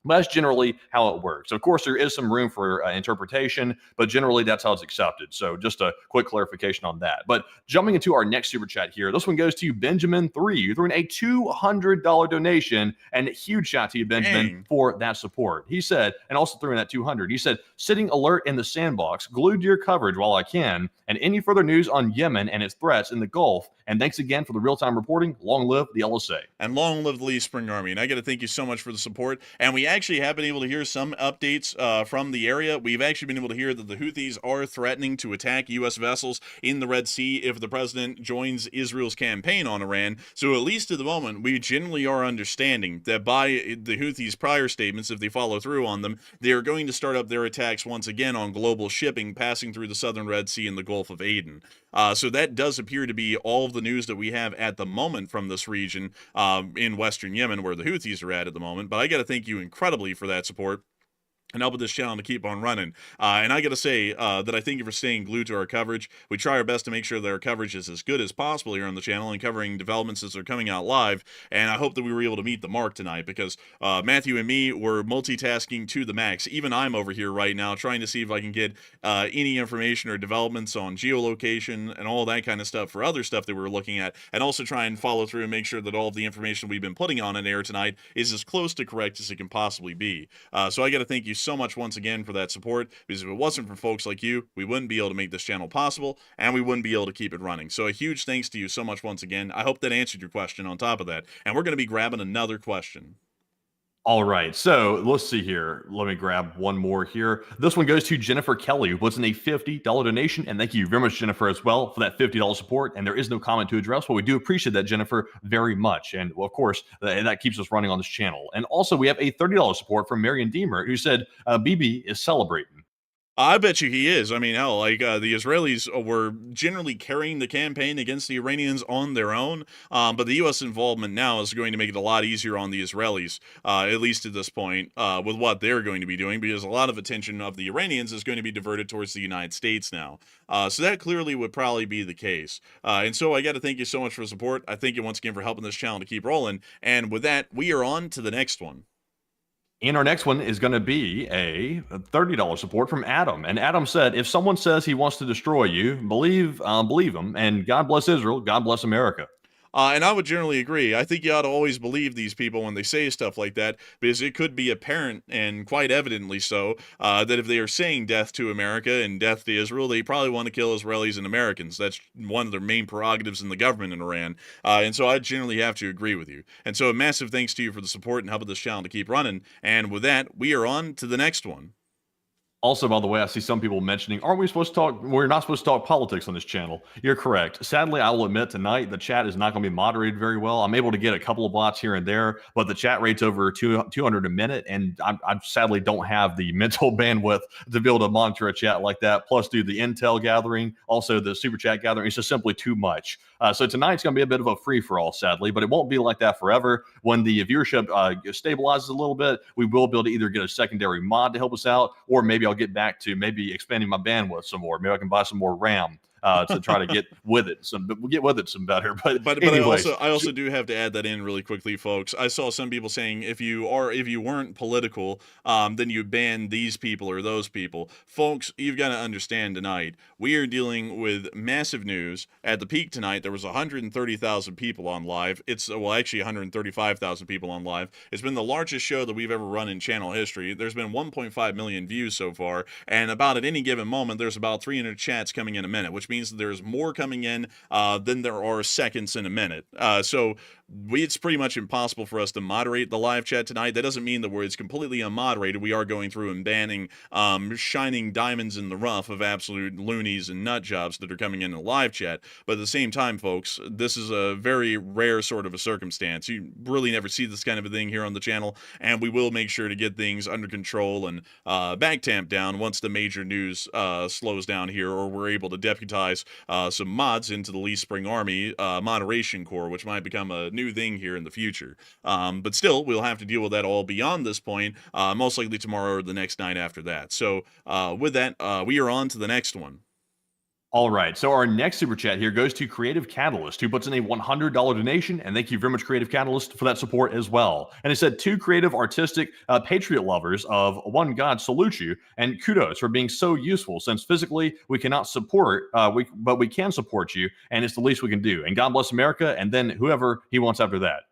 But that's generally how it works. Of course, there is some room for interpretation, but generally that's how it's accepted. So just a quick clarification on that. But jumping into our next super chat here, this one goes to Benjamin3. You threw in a $200 donation, and a huge shout to you, Benjamin, for that support. He said, and also threw in that 200. He said, sitting alert in the sandbox, glued to your coverage while I can, and any further news on Yemen and its threats in the Gulf. And thanks again for the real-time reporting. Long live the LSA. And long live the Lee Spring Army. And I got to thank you so much for the support. And we actually have been able to hear some updates from the area. We've actually been able to hear that the Houthis are threatening to attack U.S. vessels in the Red Sea if the president joins Israel's campaign on Iran. So at least at the moment, we generally are understanding that by the Houthis' prior statements, if they follow through on them, they are going to start up their attacks once again on global shipping passing through the southern Red Sea and the Gulf of Aden. So that does appear to be all of the news that we have at the moment from this region in western Yemen, where the Houthis are at the moment. But I got to thank you incredibly for that support and help with this channel to keep on running. And I got to say that I thank you for staying glued to our coverage. We try our best to make sure that our coverage is as good as possible here on the channel and covering developments as they're coming out live. And I hope that we were able to meet the mark tonight, because Matthew and me were multitasking to the max. Even I'm over here right now trying to see if I can get any information or developments on geolocation and all that kind of stuff for other stuff that we're looking at, and also try and follow through and make sure that all of the information we've been putting on air tonight is as close to correct as it can possibly be. So I got to thank you so much once again for that support, because if it wasn't for folks like you, we wouldn't be able to make this channel possible, and we wouldn't be able to keep it running. So a huge thanks to you so much once again. I hope that answered your question on top of that, and we're going to be grabbing another question. All right, so let's see here. Let me grab one more here. This one goes to Jennifer Kelly, who puts in a $50 donation, and thank you very much, Jennifer, as well, for that $50 support. And there is no comment to address, but we do appreciate that, Jennifer, very much. And well, of course, that keeps us running on this channel. And also, we have a $30 support from Marion Deemer, who said, BB is celebrating. I bet you he is. I mean, hell, like the Israelis were generally carrying the campaign against the Iranians on their own, but the U.S. involvement now is going to make it a lot easier on the Israelis, at least at this point, with what they're going to be doing, because a lot of attention of the Iranians is going to be diverted towards the United States now. So that clearly would probably be the case. And so I got to thank you so much for the support. I thank you once again for helping this channel to keep rolling. And with that, we are on to the next one. And our next one is going to be a $30 support from Adam. And Adam said, if someone says he wants to destroy you, believe him. And God bless Israel. God bless America. And I would generally agree. I think you ought to always believe these people when they say stuff like that, because it could be apparent, and quite evidently so, that if they are saying death to America and death to Israel, they probably want to kill Israelis and Americans. That's one of their main prerogatives in the government in Iran. And so I generally have to agree with you. And so a massive thanks to you for the support and helping this channel to keep running. And with that, we are on to the next one. Also, by the way, I see some people mentioning, aren't we supposed to talk? We're not supposed to talk politics on this channel. You're correct. Sadly, I will admit tonight the chat is not going to be moderated very well. I'm able to get a couple of bots here and there, but the chat rate's over 200 a minute, and I sadly don't have the mental bandwidth to be able to monitor a chat like that. Plus, do the intel gathering, also the super chat gathering. It's just simply too much. So tonight's going to be a bit of a free for all, sadly, but it won't be like that forever. When the viewership stabilizes a little bit, we will be able to either get a secondary mod to help us out, or maybe I'll get back to maybe expanding my bandwidth some more. Maybe I can buy some more RAM to try to get with it some better. But anyways, I also do have to add that in really quickly, folks. I saw some people saying if you weren't political, then you ban these people or those people. Folks, you've got to understand tonight we are dealing with massive news. At the peak tonight, there was 130,000 people on live. It's actually 135,000 people on live. It's been the largest show that we've ever run in channel history. There's been 1.5 million views so far, and about at any given moment, there's about 300 chats coming in a minute, which means that there's more coming in than there are seconds in a minute. So it's pretty much impossible for us to moderate the live chat tonight. That doesn't mean that it's completely unmoderated. We are going through and banning shining diamonds in the rough of absolute loonies and nut jobs that are coming in the live chat. But at the same time, folks, this is a very rare sort of a circumstance. You really never see this kind of a thing here on the channel, and we will make sure to get things under control and back tamped down once the major news slows down here, or we're able to deputize some mods into the Lee Spring Army moderation corps, which might become a new thing here in the future. But still, we'll have to deal with that all beyond this point, most likely tomorrow or the next night after that. So with that, we are on to the next one. All right, so our next super chat here goes to Creative Catalyst, who puts in a $100 donation, and thank you very much, Creative Catalyst, for that support as well. And it said, two creative, artistic, patriot lovers of one God salute you, and kudos for being so useful, since physically we cannot support, but we can support you, and it's the least we can do. And God bless America, and then whoever he wants after that.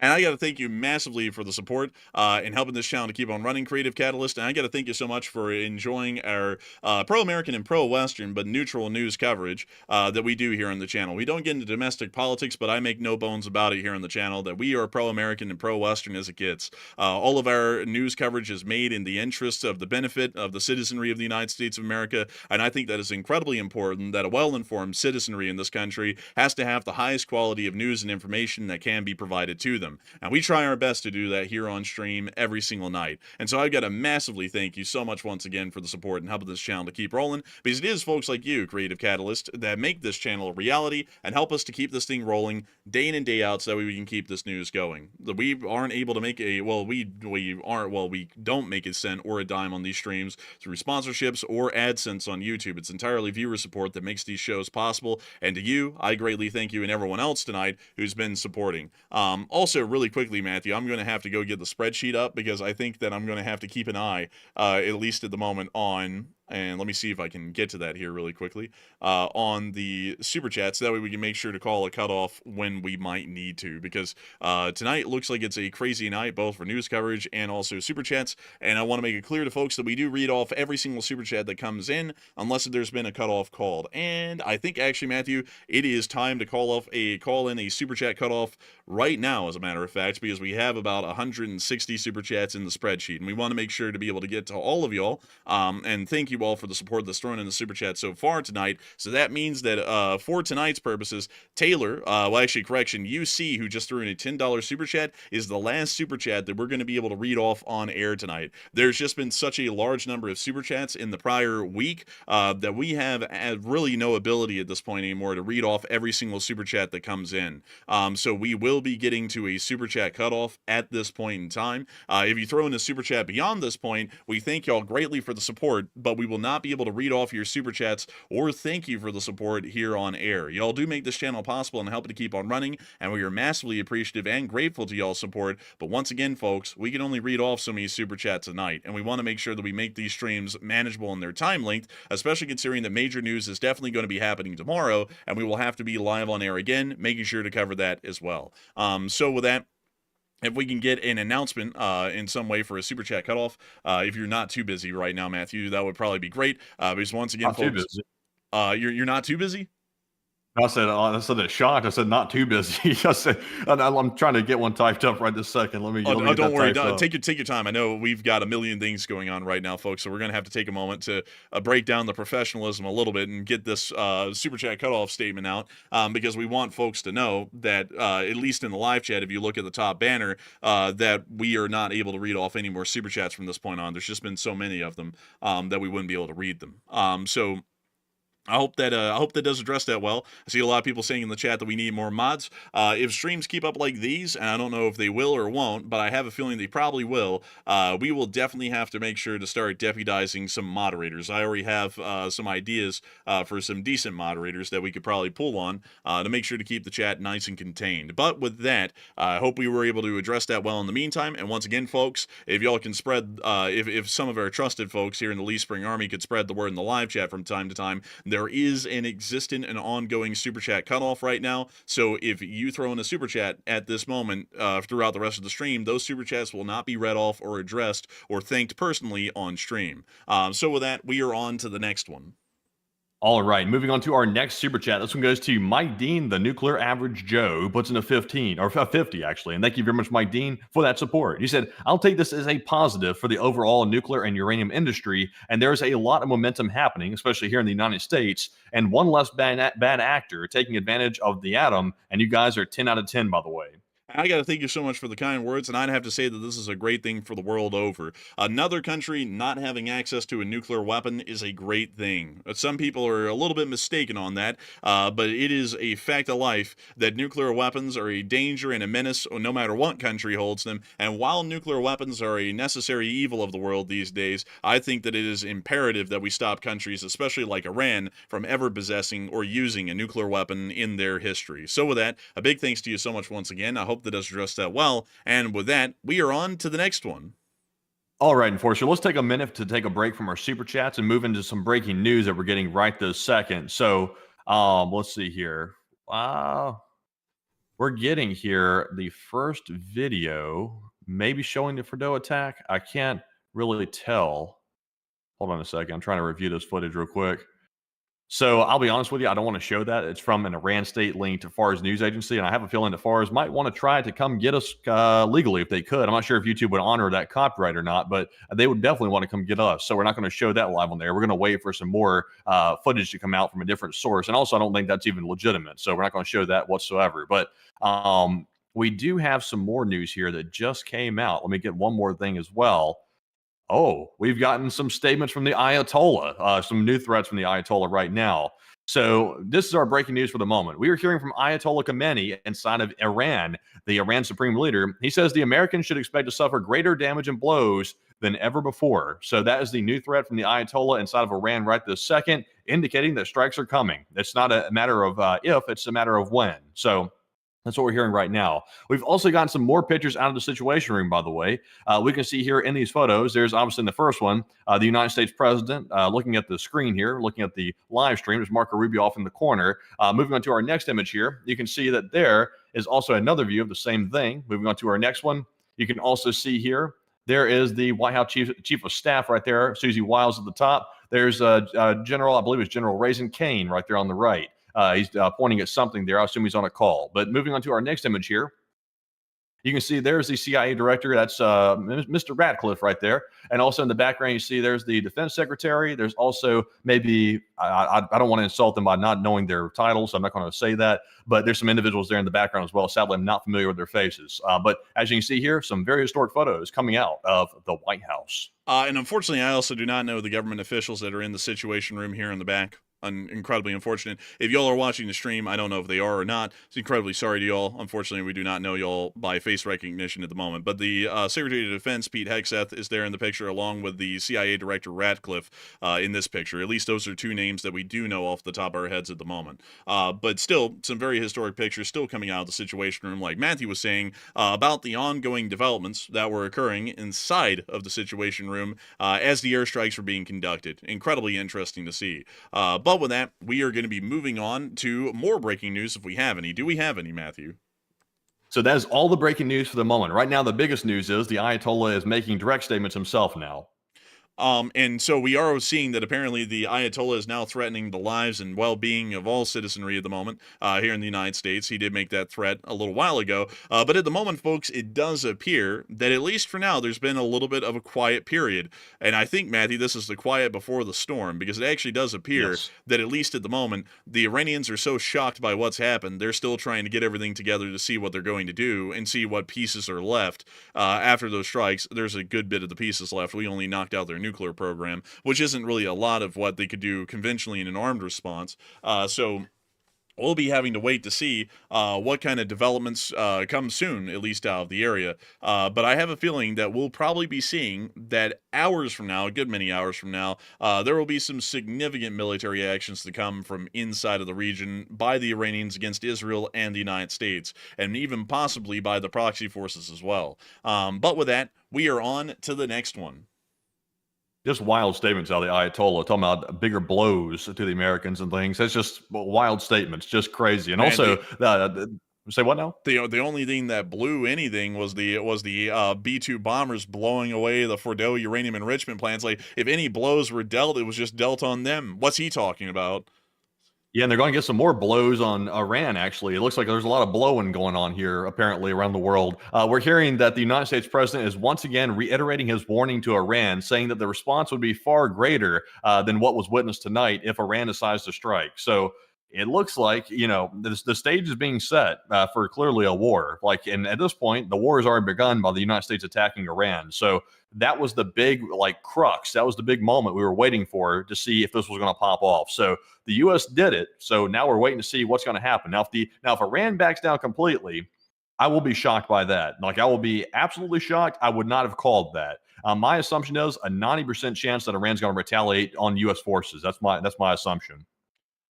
And I got to thank you massively for the support and helping this channel to keep on running, Creative Catalyst. And I got to thank you so much for enjoying our pro-American and pro-Western but neutral news coverage that we do here on the channel. We don't get into domestic politics, but I make no bones about it here on the channel that we are pro-American and pro-Western as it gets. All of our news coverage is made in the interest of the benefit of the citizenry of the United States of America. And I think that is incredibly important that a well-informed citizenry in this country has to have the highest quality of news and information that can be provided to them. And we try our best to do that here on stream every single night. And so I've got to massively thank you so much once again for the support and helping this channel to keep rolling, because it is folks like you, Creative Catalyst, that make this channel a reality and help us to keep this thing rolling day in and day out so that we can keep this news going. We aren't able to make we don't make a cent or a dime on these streams through sponsorships or AdSense on YouTube. It's entirely viewer support that makes these shows possible. And to you, I greatly thank you, and everyone else tonight who's been supporting. Also, really quickly, Matthew, I'm going to have to go get the spreadsheet up, because I think that I'm going to have to keep an eye, at least at the moment, on, and let me see if I can get to that here really quickly, on the super chats. That way we can make sure to call a cutoff when we might need to, because tonight looks like it's a crazy night, both for news coverage and also super chats. And I want to make it clear to folks that we do read off every single super chat that comes in, unless there's been a cutoff called. And I think actually, Matthew, it is time to call in a super chat cutoff right now, as a matter of fact, because we have about 160 super chats in the spreadsheet, and we want to make sure to be able to get to all of y'all. And thank you you all for the support that's thrown in the super chat so far tonight. So that means that for tonight's purposes, Taylor, well, actually, correction, UC, who just threw in a $10 super chat, is the last super chat that we're going to be able to read off on air tonight. There's just been such a large number of super chats in the prior week that we have really no ability at this point anymore to read off every single super chat that comes in. So we will be getting to a super chat cutoff at this point in time. If you throw in a super chat beyond this point, we thank y'all greatly for the support, but we will not be able to read off your super chats or thank you for the support here on air. Y'all do make this channel possible and help it to keep on running, and we are massively appreciative and grateful to y'all's support. But once again, folks, we can only read off so many super chats a night, and we want to make sure that we make these streams manageable in their time length, especially considering that major news is definitely going to be happening tomorrow, and we will have to be live on air again, making sure to cover that as well. So with that, if we can get an announcement in some way for a super chat cutoff, if you're not too busy right now, Matthew, that would probably be great. Because once again, folks, you're not too busy. I said it shocked. I said not too busy. I said I'm trying to get one typed up right this second. Let me. Don't worry. Take your time. I know we've got a million things going on right now, folks. So we're gonna have to take a moment to break down the professionalism a little bit and get this super chat cutoff statement out, because we want folks to know that at least in the live chat, if you look at the top banner, that we are not able to read off any more super chats from this point on. There's just been so many of them that we wouldn't be able to read them. So I hope that does address that well. I see a lot of people saying in the chat that we need more mods. If streams keep up like these, and I don't know if they will or won't, but I have a feeling they probably will, we will definitely have to make sure to start deputizing some moderators. I already have some ideas for some decent moderators that we could probably pull on to make sure to keep the chat nice and contained. But with that, I hope we were able to address that well in the meantime. And once again, folks, if y'all can spread, if some of our trusted folks here in the Lee Spring Army could spread the word in the live chat from time to time, there is an existent and ongoing super chat cutoff right now. So if you throw in a super chat at this moment throughout the rest of the stream, those super chats will not be read off or addressed or thanked personally on stream. So with that, we are on to the next one. All right, moving on to our next super chat. This one goes to Mike Dean, the Nuclear Average Joe, who puts in a 15, or 50 actually. And thank you very much, Mike Dean, for that support. He said, I'll take this as a positive for the overall nuclear and uranium industry. And there's a lot of momentum happening, especially here in the United States. And one less bad actor taking advantage of the atom. And you guys are 10 out of 10, by the way. I got to thank you so much for the kind words, and I'd have to say that this is a great thing for the world over. Another country not having access to a nuclear weapon is a great thing. Some people are a little bit mistaken on that, but it is a fact of life that nuclear weapons are a danger and a menace no matter what country holds them. And while nuclear weapons are a necessary evil of the world these days, I think that it is imperative that we stop countries, especially like Iran, from ever possessing or using a nuclear weapon in their history. So with that, a big thanks to you so much once again. I hope that does address that well. And with that, we are on to the next one. All right, Enforcer, let's take a minute to take a break from our super chats and move into some breaking news that we're getting right this second. So let's see here. We're getting here the first video, maybe showing the Fordo attack. I can't really tell. Hold on a second. I'm trying to review this footage real quick. So I'll be honest with you, I don't want to show that. It's from an Iran state linked to FARS news agency, and I have a feeling that FARS might want to try to come get us legally if they could. I'm not sure if YouTube would honor that copyright or not, but they would definitely want to come get us. So we're not going to show that live on there. We're going to wait for some more footage to come out from a different source. And also, I don't think that's even legitimate. So we're not going to show that whatsoever. But we do have some more news here that just came out. Let me get one more thing as well. Oh, we've gotten some statements from the Ayatollah, some new threats from the Ayatollah right now. So this is our breaking news for the moment. We are hearing from Ayatollah Khamenei inside of Iran, the Iran supreme leader. He says the Americans should expect to suffer greater damage and blows than ever before. So that is the new threat from the Ayatollah inside of Iran right this second, indicating that strikes are coming. It's not a matter of if, it's a matter of when. So that's what we're hearing right now. We've also gotten some more pictures out of the Situation Room, by the way. We can see here in these photos, there's obviously in the first one, the United States president looking at the screen here, looking at the live stream. There's Marco Rubio off in the corner. Moving on to our next image here, you can see that there is also another view of the same thing. Moving on to our next one, you can also see here, there is the White House Chief of Staff right there, Susie Wiles at the top. There's General, I believe it's General Raisin Kane right there on the right. He's pointing at something there. I assume he's on a call. But moving on to our next image here, You can see there's the CIA director. That's Mr. Ratcliffe right there. And also in the background, you see there's the defense secretary. There's also maybe, I don't want to insult them by not knowing their titles, so I'm not going to say that. But there's some individuals there in the background as well. Sadly, I'm not familiar with their faces. But as you can see here, some very historic photos coming out of the White House. And unfortunately, I also do not know the government officials that are in the Situation Room here in the back. Incredibly unfortunate. If y'all are watching the stream, I don't know if they are or not. It's incredibly sorry to y'all. Unfortunately, we do not know y'all by face recognition at the moment. But the Secretary of Defense, Pete Hegseth, is there in the picture, along with the CIA Director Ratcliffe in this picture. At least those are two names that we do know off the top of our heads at the moment. But still, some very historic pictures still coming out of the Situation Room, like Matthew was saying, about the ongoing developments that were occurring inside of the Situation Room as the airstrikes were being conducted. Incredibly interesting to see. But with that, we are going to be moving on to more breaking news if we have any. Do we have any, Matthew? So that is all the breaking news for the moment. Right now, the biggest news is the Ayatollah is making direct statements himself now. And so we are seeing that apparently the Ayatollah is now threatening the lives and well-being of all citizenry at the moment here in the United States. He did make that threat a little while ago. But at the moment, folks, it does appear that at least for now, there's been a little bit of a quiet period. And I think, Matthew, this is the quiet before the storm, because it actually does appear that at least at the moment, the Iranians are so shocked by what's happened, they're still trying to get everything together to see what they're going to do and see what pieces are left after those strikes. There's a good bit of the pieces left. We only knocked out their nuclear program, which isn't really a lot of what they could do conventionally in an armed response. So we'll be having to wait to see what kind of developments come soon, at least out of the area. But I have a feeling that we'll probably be seeing that hours from now, a good many hours from now, there will be some significant military actions to come from inside of the region by the Iranians against Israel and the United States, and even possibly by the proxy forces as well. But with that, we are on to the next one. Just wild statements out of the Ayatollah, talking about bigger blows to the Americans and things. That's just wild statements, just crazy. And also, say what now? The only thing that blew anything was the B-2 bombers blowing away the Fordow uranium enrichment plants. Like, if any blows were dealt, it was just dealt on them. What's he talking about? Yeah, and they're going to get some more blows on Iran, actually. It looks like there's a lot of blowing going on here, apparently, around the world. We're hearing that the United States president is once again reiterating his warning to Iran, saying that the response would be far greater than what was witnessed tonight if Iran decides to strike. So it looks like, the stage is being set for clearly a war. And at this point, the war has already begun by the United States attacking Iran. So that was the big, crux. That was the big moment we were waiting for to see if this was going to pop off. So the U.S. did it. So now we're waiting to see what's going to happen. Now, if Iran backs down completely, I will be shocked by that. I will be absolutely shocked. I would not have called that. My assumption is a 90% chance that Iran's going to retaliate on U.S. forces. That's my assumption.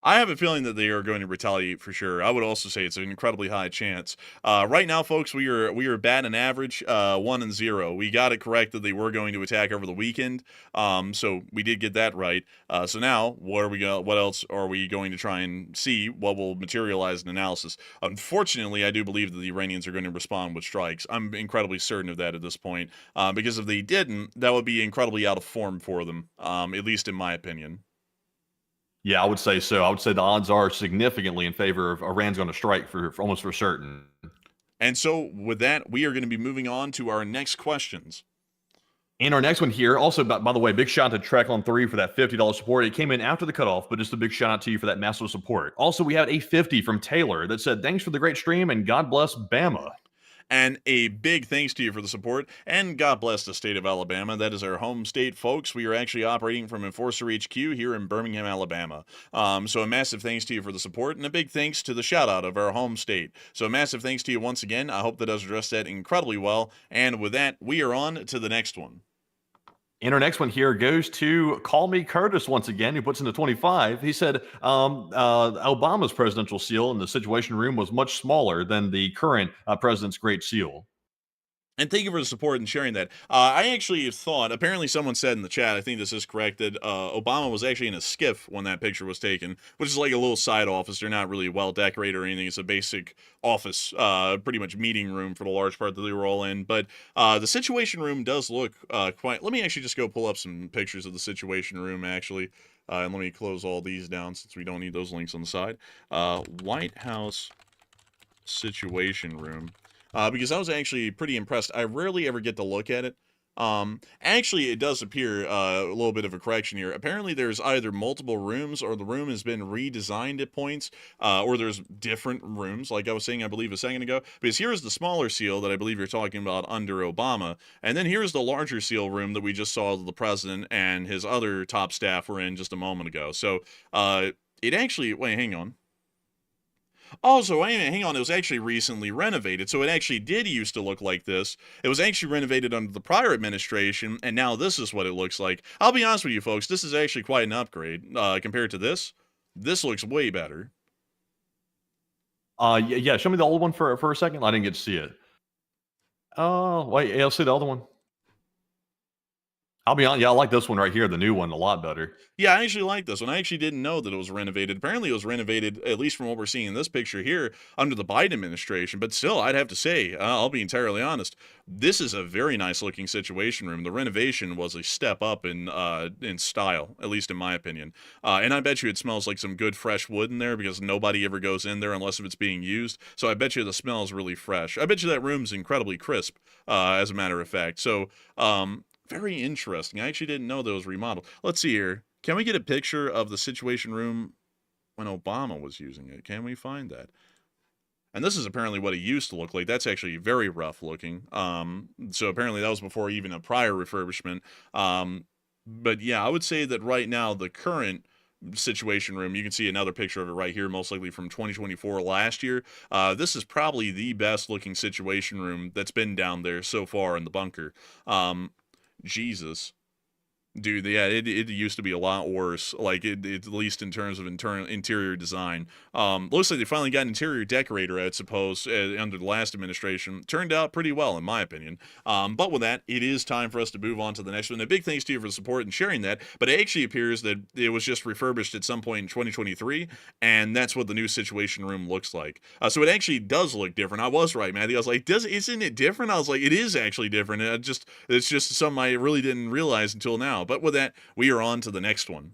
I have a feeling that they are going to retaliate for sure. I would also say it's an incredibly high chance. Right now, folks, we are batting an average 1-0. We got it correct that they were going to attack over the weekend, so we did get that right. So now, what else are we going to try and see? What will materialize in analysis? Unfortunately, I do believe that the Iranians are going to respond with strikes. I'm incredibly certain of that at this point, because if they didn't, that would be incredibly out of form for them, at least in my opinion. Yeah, I would say so. I would say the odds are significantly in favor of Iran's going to strike for almost for certain. And so with that, we are going to be moving on to our next questions. And our next one here, also, by the way, big shout out to Trek on 3 for that $50 support. It came in after the cutoff, but just a big shout out to you for that massive support. Also, we had a 50 from Taylor that said, thanks for the great stream and God bless Bama. And a big thanks to you for the support, and God bless the state of Alabama. That is our home state, folks. We are actually operating from Enforcer HQ here in Birmingham, Alabama. So a massive thanks to you for the support, and a big thanks to the shout-out of our home state. So a massive thanks to you once again. I hope that does address that incredibly well. And with that, we are on to the next one. And our next one here goes to Call Me Curtis once again, who puts in the 25. He said Obama's presidential seal in the Situation Room was much smaller than the current president's Great Seal. And thank you for the support and sharing that. I actually thought, apparently someone said in the chat, I think this is correct, that Obama was actually in a skiff when that picture was taken, which is like a little side office. They're not really well decorated or anything. It's a basic office, pretty much meeting room for the large part that they were all in. But the Situation Room does look quite... Let me actually just go pull up some pictures of the Situation Room, actually. And let me close all these down since we don't need those links on the side. White House Situation Room. because I was actually pretty impressed. I rarely ever get to look at it. Actually, it does appear a little bit of a correction here. Apparently, there's either multiple rooms or the room has been redesigned at points, or there's different rooms, like I was saying, I believe, a second ago. Because here's the smaller seal that I believe you're talking about under Obama, and then here's the larger seal room that we just saw the president and his other top staff were in just a moment ago. So, it actually, wait, hang on. Also, wait a minute, hang on, it was actually recently renovated, so it actually did used to look like this. It was actually renovated under the prior administration, and now this is what it looks like. I'll be honest with you folks, this is actually quite an upgrade compared to this. This looks way better. Yeah, show me the old one for a second. I didn't get to see it. Oh, wait, yeah, let's see the other one. I'll be honest, yeah, I like this one right here, the new one, a lot better. Yeah, I actually like this one. I actually didn't know that it was renovated. Apparently, it was renovated, at least from what we're seeing in this picture here, under the Biden administration. But still, I'd have to say, I'll be entirely honest, this is a very nice looking situation room. The renovation was a step up in style, at least in my opinion. And I bet you it smells like some good fresh wood in there because nobody ever goes in there unless if it's being used. So I bet you the smell is really fresh. I bet you that room's incredibly crisp, as a matter of fact. So, very interesting. I actually didn't know that was remodeled. Let's see here. Can we get a picture of the Situation Room when Obama was using it? Can we find that? And this is apparently what it used to look like. That's actually very rough looking. So apparently that was before even a prior refurbishment. But yeah, I would say that right now the current Situation Room, you can see another picture of it right here, most likely from 2024 last year. This is probably the best looking Situation Room that's been down there so far in the bunker. Jesus. Dude, yeah, it used to be a lot worse, like, at least in terms of interior design. Looks like they finally got an interior decorator, I suppose, under the last administration. Turned out pretty well, in my opinion. But with that, it is time for us to move on to the next one. A big thanks to you for the support and sharing that, but it actually appears that it was just refurbished at some point in 2023, and that's what the new Situation Room looks like. So it actually does look different. I was right, Matthew. I was like, isn't it different? I was like, it is actually different. It's just something I really didn't realize until now. But with that, we are on to the next one.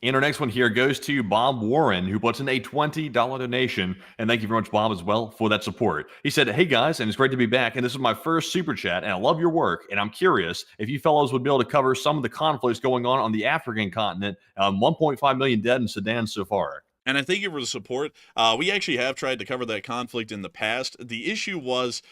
And our next one here goes to Bob Warren, who puts in a $20 donation. And thank you very much, Bob, as well, for that support. He said, "Hey, guys, and it's great to be back. And this is my first super chat, and I love your work. And I'm curious if you fellows would be able to cover some of the conflicts going on the African continent. 1.5 million dead in Sudan so far." And I thank you for the support. We actually have tried to cover that conflict in the past. The issue was,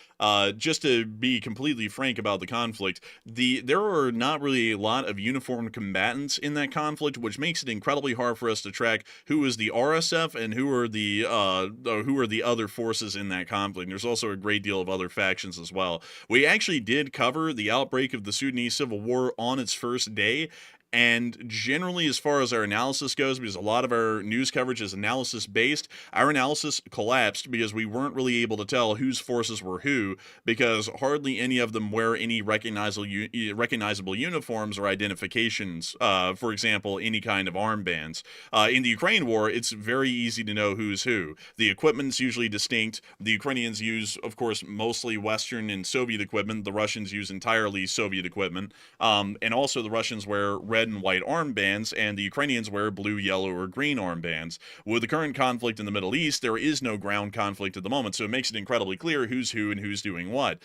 just to be completely frank about the conflict, there are not really a lot of uniformed combatants in that conflict, which makes it incredibly hard for us to track who is the RSF and who are the other forces in that conflict. And there's also a great deal of other factions as well. We actually did cover the outbreak of the Sudanese civil war on its first day. And generally, as far as our analysis goes, because a lot of our news coverage is analysis based, our analysis collapsed because we weren't really able to tell whose forces were who, because hardly any of them wear any recognizable uniforms or identifications. For example, any kind of armbands. In the Ukraine war, it's very easy to know who's who. The equipment's usually distinct. The Ukrainians use, of course, mostly Western and Soviet equipment. The Russians use entirely Soviet equipment. And also the Russians wear red and white armbands, and the Ukrainians wear blue, yellow, or green armbands. With the current conflict in the Middle East, there is no ground conflict at the moment, so it makes it incredibly clear who's who and who's doing what.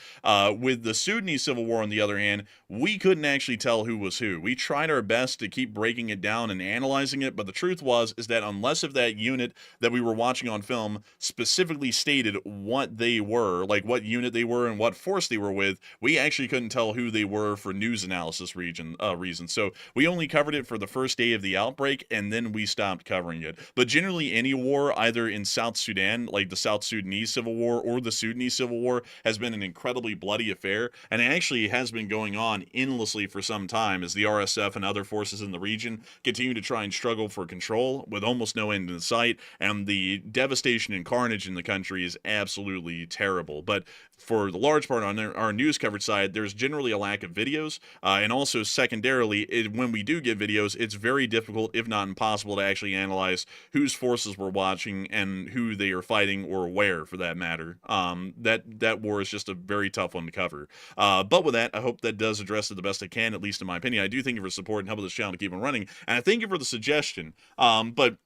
With the Sudanese civil war, on the other hand, we couldn't actually tell who was who. We tried our best to keep breaking it down and analyzing it, but the truth is that unless if that unit that we were watching on film specifically stated what they were, like what unit they were and what force they were with, we actually couldn't tell who they were for news analysis reasons. So we only covered it for the first day of the outbreak, and then we stopped covering it. But generally, any war, either in South Sudan, like the South Sudanese Civil War, or the Sudanese Civil War, has been an incredibly bloody affair, and it actually has been going on endlessly for some time as the RSF and other forces in the region continue to try and struggle for control with almost no end in sight, and the devastation and carnage in the country is absolutely terrible. But for the large part on our news coverage side, there's generally a lack of videos, and also secondarily, when we do get videos, it's very difficult, if not impossible, to actually analyze whose forces we're watching and who they are fighting, or where, for that matter. That war is just a very tough one to cover. But with that, I hope that does address it the best I can, at least in my opinion. I do thank you for support and helping this channel to keep on running, and I thank you for the suggestion. But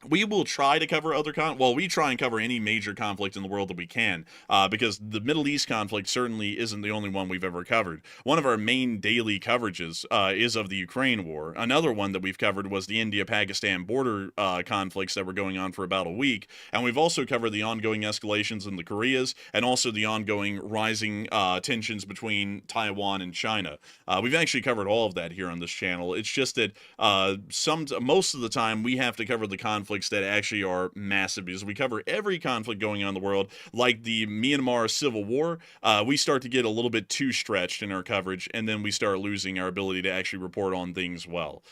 we will try to cover other we try and cover any major conflict in the world that we can, because the Middle East conflict certainly isn't the only one we've ever covered. One of our main daily coverages is of the Ukraine war. Another one that we've covered was the India-Pakistan border conflicts that were going on for about a week, and we've also covered the ongoing escalations in the Koreas and also the ongoing rising tensions between Taiwan and China. We've actually covered all of that here on this channel. It's just that most of the time we have to cover the conflicts that actually are massive, because we cover every conflict going on in the world, like the Myanmar civil war. We start to get a little bit too stretched in our coverage, and then we start losing our ability to actually report on things well.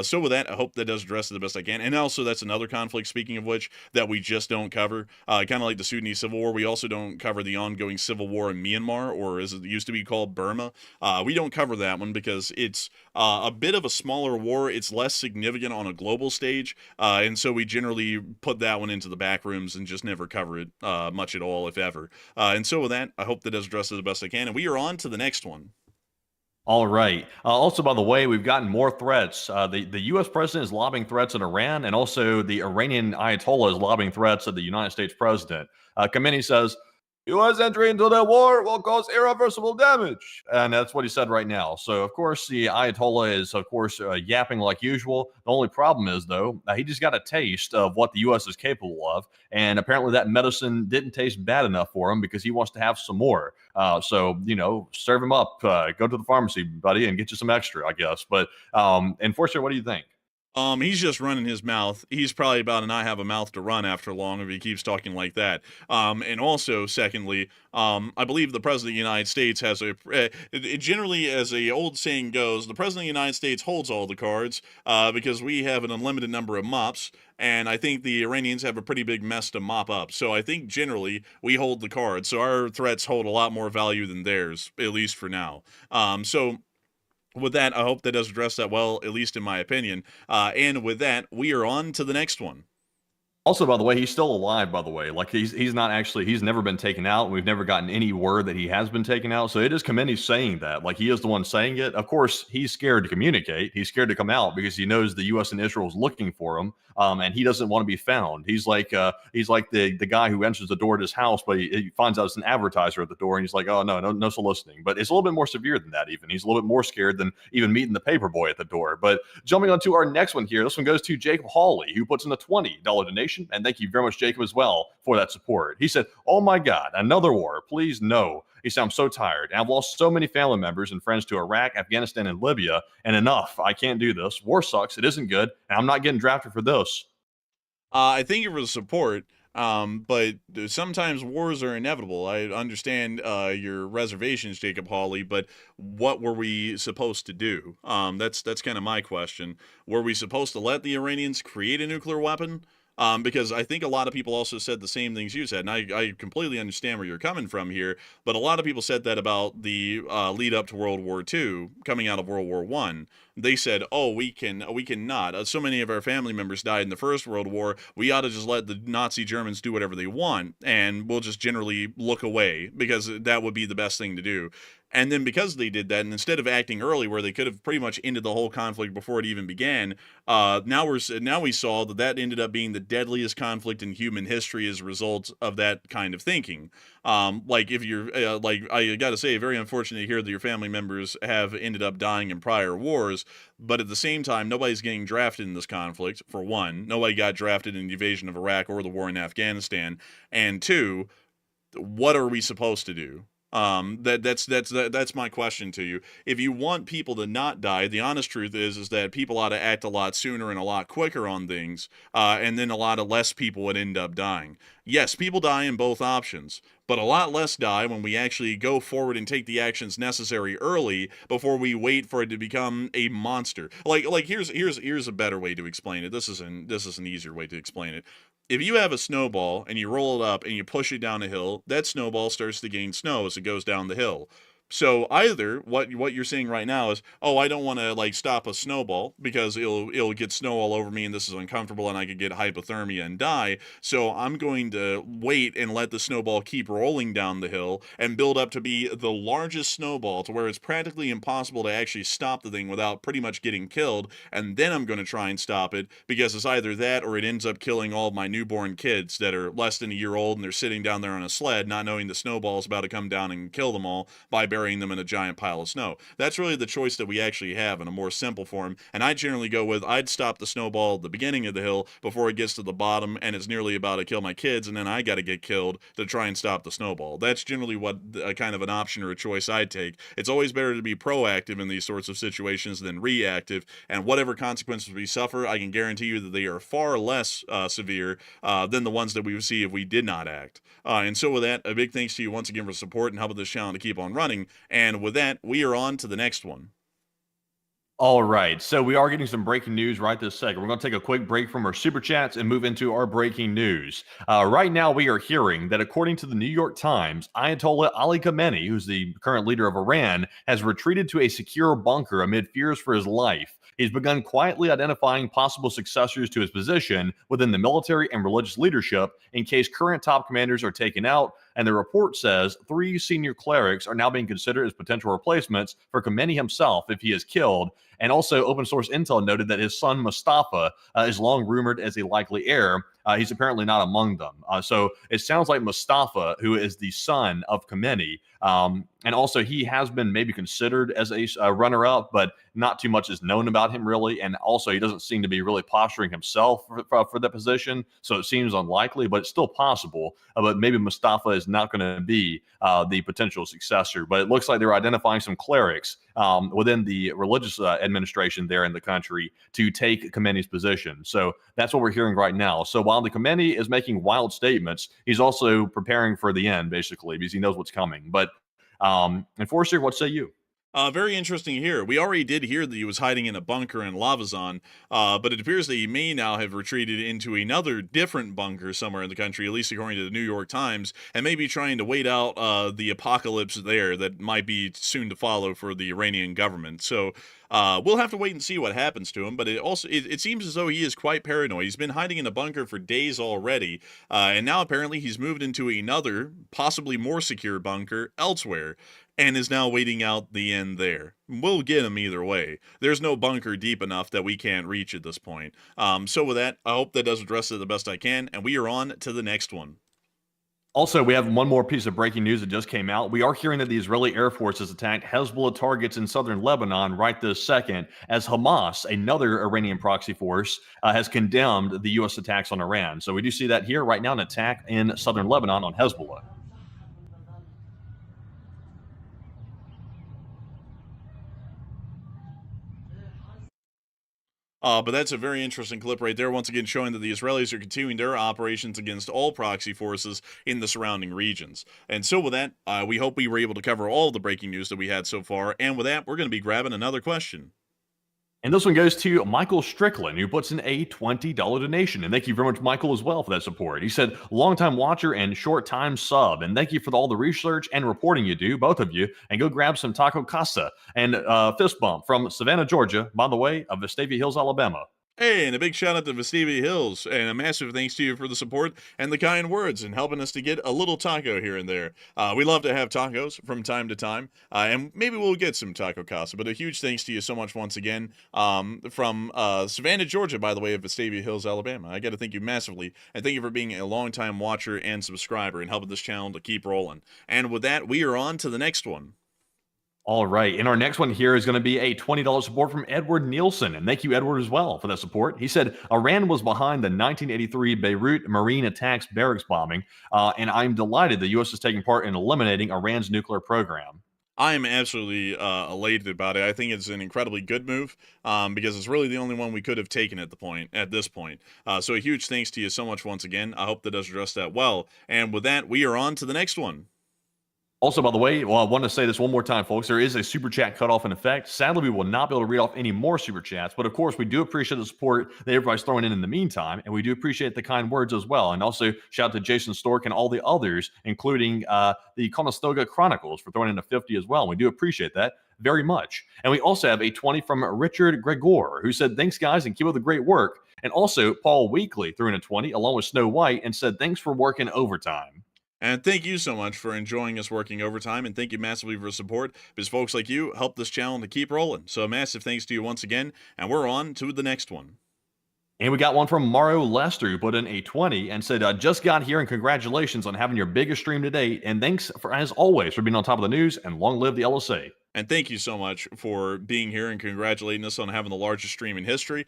So with that, I hope that does address it the best I can. And also, that's another conflict, speaking of which, that we just don't cover. Kind of like the Sudanese civil war, we also don't cover the ongoing civil war in Myanmar, or as it used to be called, Burma. We don't cover that one because it's a bit of a smaller war. It's less significant on a global stage, and so we generally put that one into the back rooms and just never cover it much at all, if ever. And so with that, I hope that does address it the best I can, and we are on to the next one. All right. Also, by the way, we've gotten more threats. The U.S. president is lobbing threats at Iran, and also the Iranian Ayatollah is lobbing threats at the United States president. Khamenei says, U.S. entry into the war will cause irreversible damage. And that's what he said right now. So, of course, the Ayatollah is, of course, yapping like usual. The only problem is, though, he just got a taste of what the U.S. is capable of. And apparently that medicine didn't taste bad enough for him because he wants to have some more. So, serve him up. Go to the pharmacy, buddy, and get you some extra, I guess. But, unfortunately, what do you think? He's just running his mouth. He's probably about to not have a mouth to run after long if he keeps talking like that. And also, secondly, I believe the president of the United States has generally, as the old saying goes, the president of the United States holds all the cards because we have an unlimited number of mops. And I think the Iranians have a pretty big mess to mop up. So I think generally we hold the cards. So our threats hold a lot more value than theirs, at least for now. So with that, I hope that does address that well, at least in my opinion. And with that, we are on to the next one. Also, by the way, he's still alive, by the way. Like, he's not actually, he's never been taken out. We've never gotten any word that he has been taken out. So it is Khamenei saying that. Like, he is the one saying it. Of course, he's scared to communicate. He's scared to come out because he knows the U.S. and Israel is looking for him, and he doesn't want to be found. He's like the guy who enters the door to his house, but he finds out it's an advertiser at the door, and he's like, oh, no soliciting. But it's a little bit more severe than that even. He's a little bit more scared than even meeting the paper boy at the door. But jumping on to our next one here, this one goes to Jacob Hawley, who puts in a $20 donation. And thank you very much, Jacob, as well, for that support. He said, oh my God, another war. Please, no. He said, I'm so tired. I've lost so many family members and friends to Iraq, Afghanistan, and Libya, and enough. I can't do this. War sucks. It isn't good. And I'm not getting drafted for this. I thank you for the support. But sometimes wars are inevitable. I understand your reservations, Jacob Hawley, but what were we supposed to do? That's kind of my question. Were we supposed to let the Iranians create a nuclear weapon? Because I think a lot of people also said the same things you said, and I completely understand where you're coming from here, but a lot of people said that about the lead up to World War II, coming out of World War I. They said, oh, we cannot. So many of our family members died in the First World War, we ought to just let the Nazi Germans do whatever they want, and we'll just generally look away, because that would be the best thing to do. And then because they did that, and instead of acting early, where they could have pretty much ended the whole conflict before it even began, now we saw that ended up being the deadliest conflict in human history as a result of that kind of thinking. Like if you're I got to say, very unfortunate to hear that your family members have ended up dying in prior wars, but at the same time, nobody's getting drafted in this conflict. For one, nobody got drafted in the invasion of Iraq or the war in Afghanistan, and two, what are we supposed to do? That's my question to you. If you want people to not die, the honest truth is that people ought to act a lot sooner and a lot quicker on things, and then a lot of less people would end up dying. Yes, people die in both options, but a lot less die when we actually go forward and take the actions necessary early before we wait for it to become a monster. Like here's a better way to explain it. This is an easier way to explain it. If you have a snowball and you roll it up and you push it down a hill, that snowball starts to gain snow as it goes down the hill. So either what you're saying right now is, oh, I don't want to like stop a snowball because it'll get snow all over me and this is uncomfortable and I could get hypothermia and die. So I'm going to wait and let the snowball keep rolling down the hill and build up to be the largest snowball to where it's practically impossible to actually stop the thing without pretty much getting killed. And then I'm going to try and stop it because it's either that or it ends up killing all of my newborn kids that are less than a year old and they're sitting down there on a sled, not knowing the snowball is about to come down and kill them all by burying them in a giant pile of snow. That's really the choice that we actually have in a more simple form. And I generally go with I'd stop the snowball at the beginning of the hill before it gets to the bottom and it's nearly about to kill my kids, and then I got to get killed to try and stop the snowball. That's generally what kind of an option or a choice I'd take. It's always better to be proactive in these sorts of situations than reactive, and whatever consequences we suffer, I can guarantee you that they are far less severe than the ones that we would see if we did not act. And so with that, a big thanks to you once again for support and helping this channel to keep on running. And with that, we are on to the next one. All right, so we are getting some breaking news right this second. We're going to take a quick break from our super chats and move into our breaking news. Right now, we are hearing that according to the New York Times, Ayatollah Ali Khamenei, who's the current leader of Iran, has retreated to a secure bunker amid fears for his life. He's begun quietly identifying possible successors to his position within the military and religious leadership in case current top commanders are taken out. And the report says 3 senior clerics are now being considered as potential replacements for Khamenei himself if he is killed. And also, open source intel noted that his son Mustafa is long rumored as a likely heir. He's apparently not among them. So it sounds like Mustafa, who is the son of Khamenei, and also he has been maybe considered as a runner-up, but not too much is known about him really. And also, he doesn't seem to be really posturing himself for the position. So it seems unlikely, but it's still possible. But maybe Mustafa is not going to be the potential successor. But it looks like they're identifying some clerics within the religious administration there in the country to take Khamenei's position. So that's what we're hearing right now. So while the Khamenei is making wild statements, he's also preparing for the end, basically, because he knows what's coming. But Enforcer, what say you? Very interesting here. We already did hear that he was hiding in a bunker in Lavazan, but it appears that he may now have retreated into another different bunker somewhere in the country, at least according to the New York Times, and maybe trying to wait out the apocalypse there that might be soon to follow for the Iranian government. So we'll have to wait and see what happens to him, but it seems as though he is quite paranoid. He's been hiding in a bunker for days already, and now apparently he's moved into another, possibly more secure bunker elsewhere, and is now waiting out the end there. We'll get him either way. There's no bunker deep enough that we can't reach at this point. So with that, I hope that does address it the best I can, and we are on to the next one. Also, we have one more piece of breaking news that just came out. We are hearing that the Israeli Air Force has attacked Hezbollah targets in southern Lebanon right this second, as Hamas, another Iranian proxy force, has condemned the U.S. attacks on Iran. So we do see that here right now, an attack in southern Lebanon on Hezbollah. But that's a very interesting clip right there, once again showing that the Israelis are continuing their operations against all proxy forces in the surrounding regions. And so with that, we hope we were able to cover all the breaking news that we had so far. And with that, we're going to be grabbing another question. And this one goes to Michael Strickland, who puts in a $20 donation. And thank you very much, Michael, as well for that support. He said, longtime watcher and short-time sub. And thank you for all the research and reporting you do, both of you. And go grab some taco casa and fist bump from Savannah, Georgia, by the way, of Vestavia Hills, Alabama. Hey, and a big shout out to Vestavia Hills, and a massive thanks to you for the support and the kind words and helping us to get a little taco here and there. We love to have tacos from time to time, and maybe we'll get some taco casa, but a huge thanks to you so much once again from Savannah, Georgia, by the way, of Vestavia Hills, Alabama. I got to thank you massively, and thank you for being a longtime watcher and subscriber and helping this channel to keep rolling. And with that, we are on to the next one. All right. And our next one here is going to be a $20 support from Edward Nielsen. And thank you, Edward, as well for that support. He said, Iran was behind the 1983 Beirut Marine attacks barracks bombing, and I'm delighted the U.S. is taking part in eliminating Iran's nuclear program. I am absolutely elated about it. I think it's an incredibly good move because it's really the only one we could have taken at this point. So a huge thanks to you so much once again. I hope that does address that well. And with that, we are on to the next one. Also, by the way, well, I want to say this one more time, folks. There is a super chat cutoff in effect. Sadly, we will not be able to read off any more super chats, but of course, we do appreciate the support that everybody's throwing in the meantime, and we do appreciate the kind words as well. And also, shout out to Jason Stork and all the others, including the Conestoga Chronicles, for throwing in a 50 as well. And we do appreciate that very much. And we also have a 20 from Richard Gregor, who said, "Thanks, guys, and keep up the great work." And also, Paul Weekly threw in a 20 along with Snow White and said, "Thanks for working overtime." And thank you so much for enjoying us working overtime, and thank you massively for support, because folks like you help this channel to keep rolling. So a massive thanks to you once again, and we're on to the next one. And we got one from Mario Lester, who put in a 20 and said, just got here and congratulations on having your biggest stream to date. And thanks, for, as always, for being on top of the news, and long live the LSA. And thank you so much for being here and congratulating us on having the largest stream in history.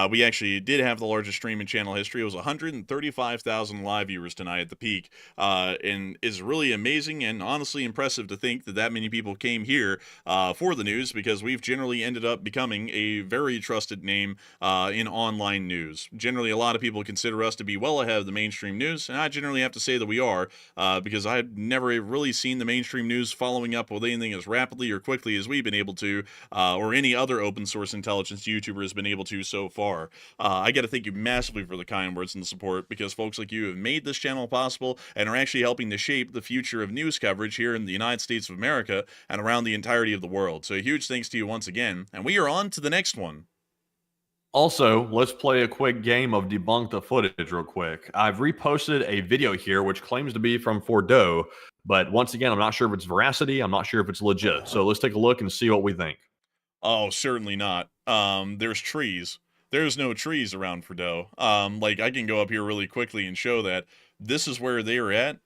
We actually did have the largest stream in channel history. It was 135,000 live viewers tonight at the peak, and is really amazing and honestly impressive to think that that many people came here for the news, because we've generally ended up becoming a very trusted name in online news. Generally, a lot of people consider us to be well ahead of the mainstream news, and I generally have to say that we are, because I've never really seen the mainstream news following up with anything as rapidly or quickly as we've been able to, or any other open source intelligence YouTuber has been able to so far. I got to thank you massively for the kind words and the support, because folks like you have made this channel possible and are actually helping to shape the future of news coverage here in the United States of America and around the entirety of the world. So a huge thanks to you once again, and we are on to the next one. Also, let's play a quick game of debunk the footage real quick. I've reposted a video here which claims to be from Fordo, but once again, I'm not sure if it's veracity. I'm not sure if it's legit. So let's take a look and see what we think. Oh, certainly not. There's trees. There's no trees around Fordo. Like, I can go up here really quickly and show that this is where they are at.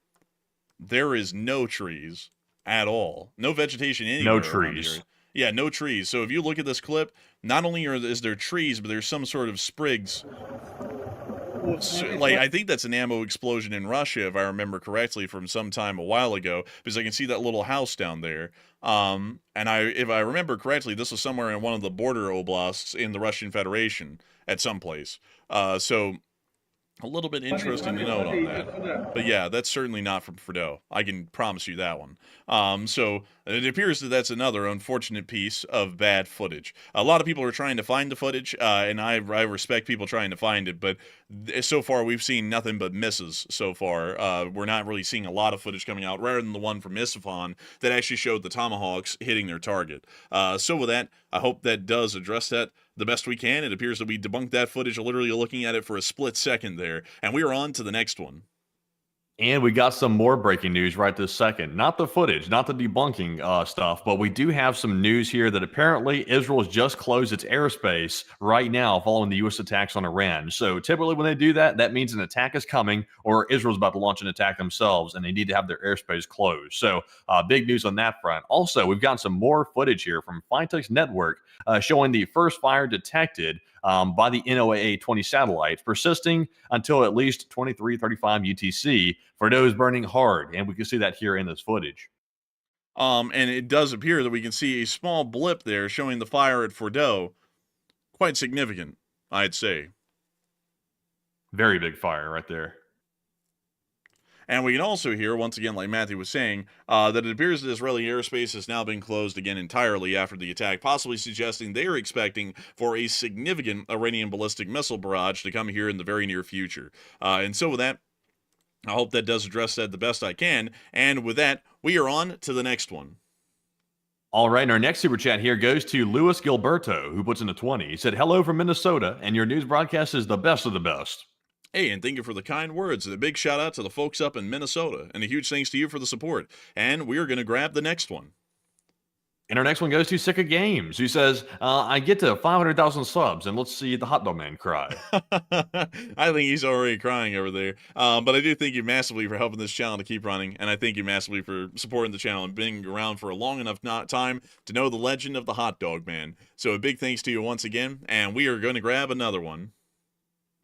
There is no trees at all. No vegetation anywhere. No trees. Yeah, no trees. So if you look at this clip, not only is there trees, but there's some sort of sprigs. So, like, I think that's an ammo explosion in Russia, if I remember correctly, from some time a while ago, because I can see that little house down there. And if I remember correctly, this was somewhere in one of the border oblasts in the Russian Federation at some place. So a little bit interesting to note on that. But yeah, that's certainly not from Fordo. I can promise you that one. So it appears that that's another unfortunate piece of bad footage. A lot of people are trying to find the footage, and I respect people trying to find it, but so far we've seen nothing but misses so far. We're not really seeing a lot of footage coming out, rather than the one from Isfahan that actually showed the tomahawks hitting their target. So with that, I hope that does address that the best we can. It appears that we debunked that footage, literally looking at it for a split second there, and we are on to the next one. And we got some more breaking news right this second. Not the footage, not the debunking stuff, but we do have some news here that apparently Israel's just closed its airspace right now following the U.S. attacks on Iran. So typically when they do that, that means an attack is coming, or Israel's about to launch an attack themselves, and they need to have their airspace closed. So big news on that front. Also, we've gotten some more footage here from Flytex Network showing the first fire detected by the NOAA-20 satellites, persisting until at least 23:35 UTC. Fordo is burning hard, and we can see that here in this footage. And it does appear that we can see a small blip there showing the fire at Fordo. Quite significant, I'd say. Very big fire right there. And we can also hear, once again, like Matthew was saying, that it appears that Israeli airspace has now been closed again entirely after the attack, possibly suggesting they are expecting for a significant Iranian ballistic missile barrage to come here in the very near future. And so with that, I hope that does address that the best I can. And with that, we are on to the next one. All right, and our next super chat here goes to Luis Gilberto, who puts in a 20. He said, "Hello from Minnesota, and your news broadcast is the best of the best." Hey, and thank you for the kind words, and a big shout out to the folks up in Minnesota, and a huge thanks to you for the support. And we are going to grab the next one. And our next one goes to Sick of Games, who says, I get to 500,000 subs, and let's see the hot dog man cry. I think he's already crying over there. But I do thank you massively for helping this channel to keep running, and I thank you massively for supporting the channel and being around for a long enough time to know the legend of the hot dog man. So a big thanks to you once again, and we are going to grab another one.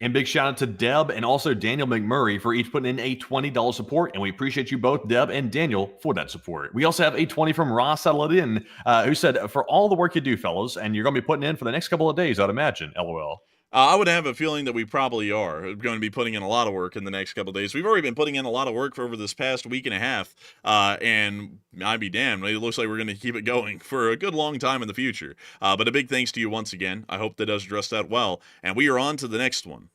And big shout out to Deb and also Daniel McMurray for each putting in a $20 support. And we appreciate you both, Deb and Daniel, for that support. We also have a 20 from Ross Saladin, who said, "For all the work you do, fellas, and you're going to be putting in for the next couple of days, I'd imagine, LOL." I would have a feeling that we probably are going to be putting in a lot of work in the next couple of days. We've already been putting in a lot of work for over this past week and a half, and I'd be damned. It looks like we're going to keep it going for a good long time in the future. But a big thanks to you once again. I hope that does address that well. And we are on to the next one.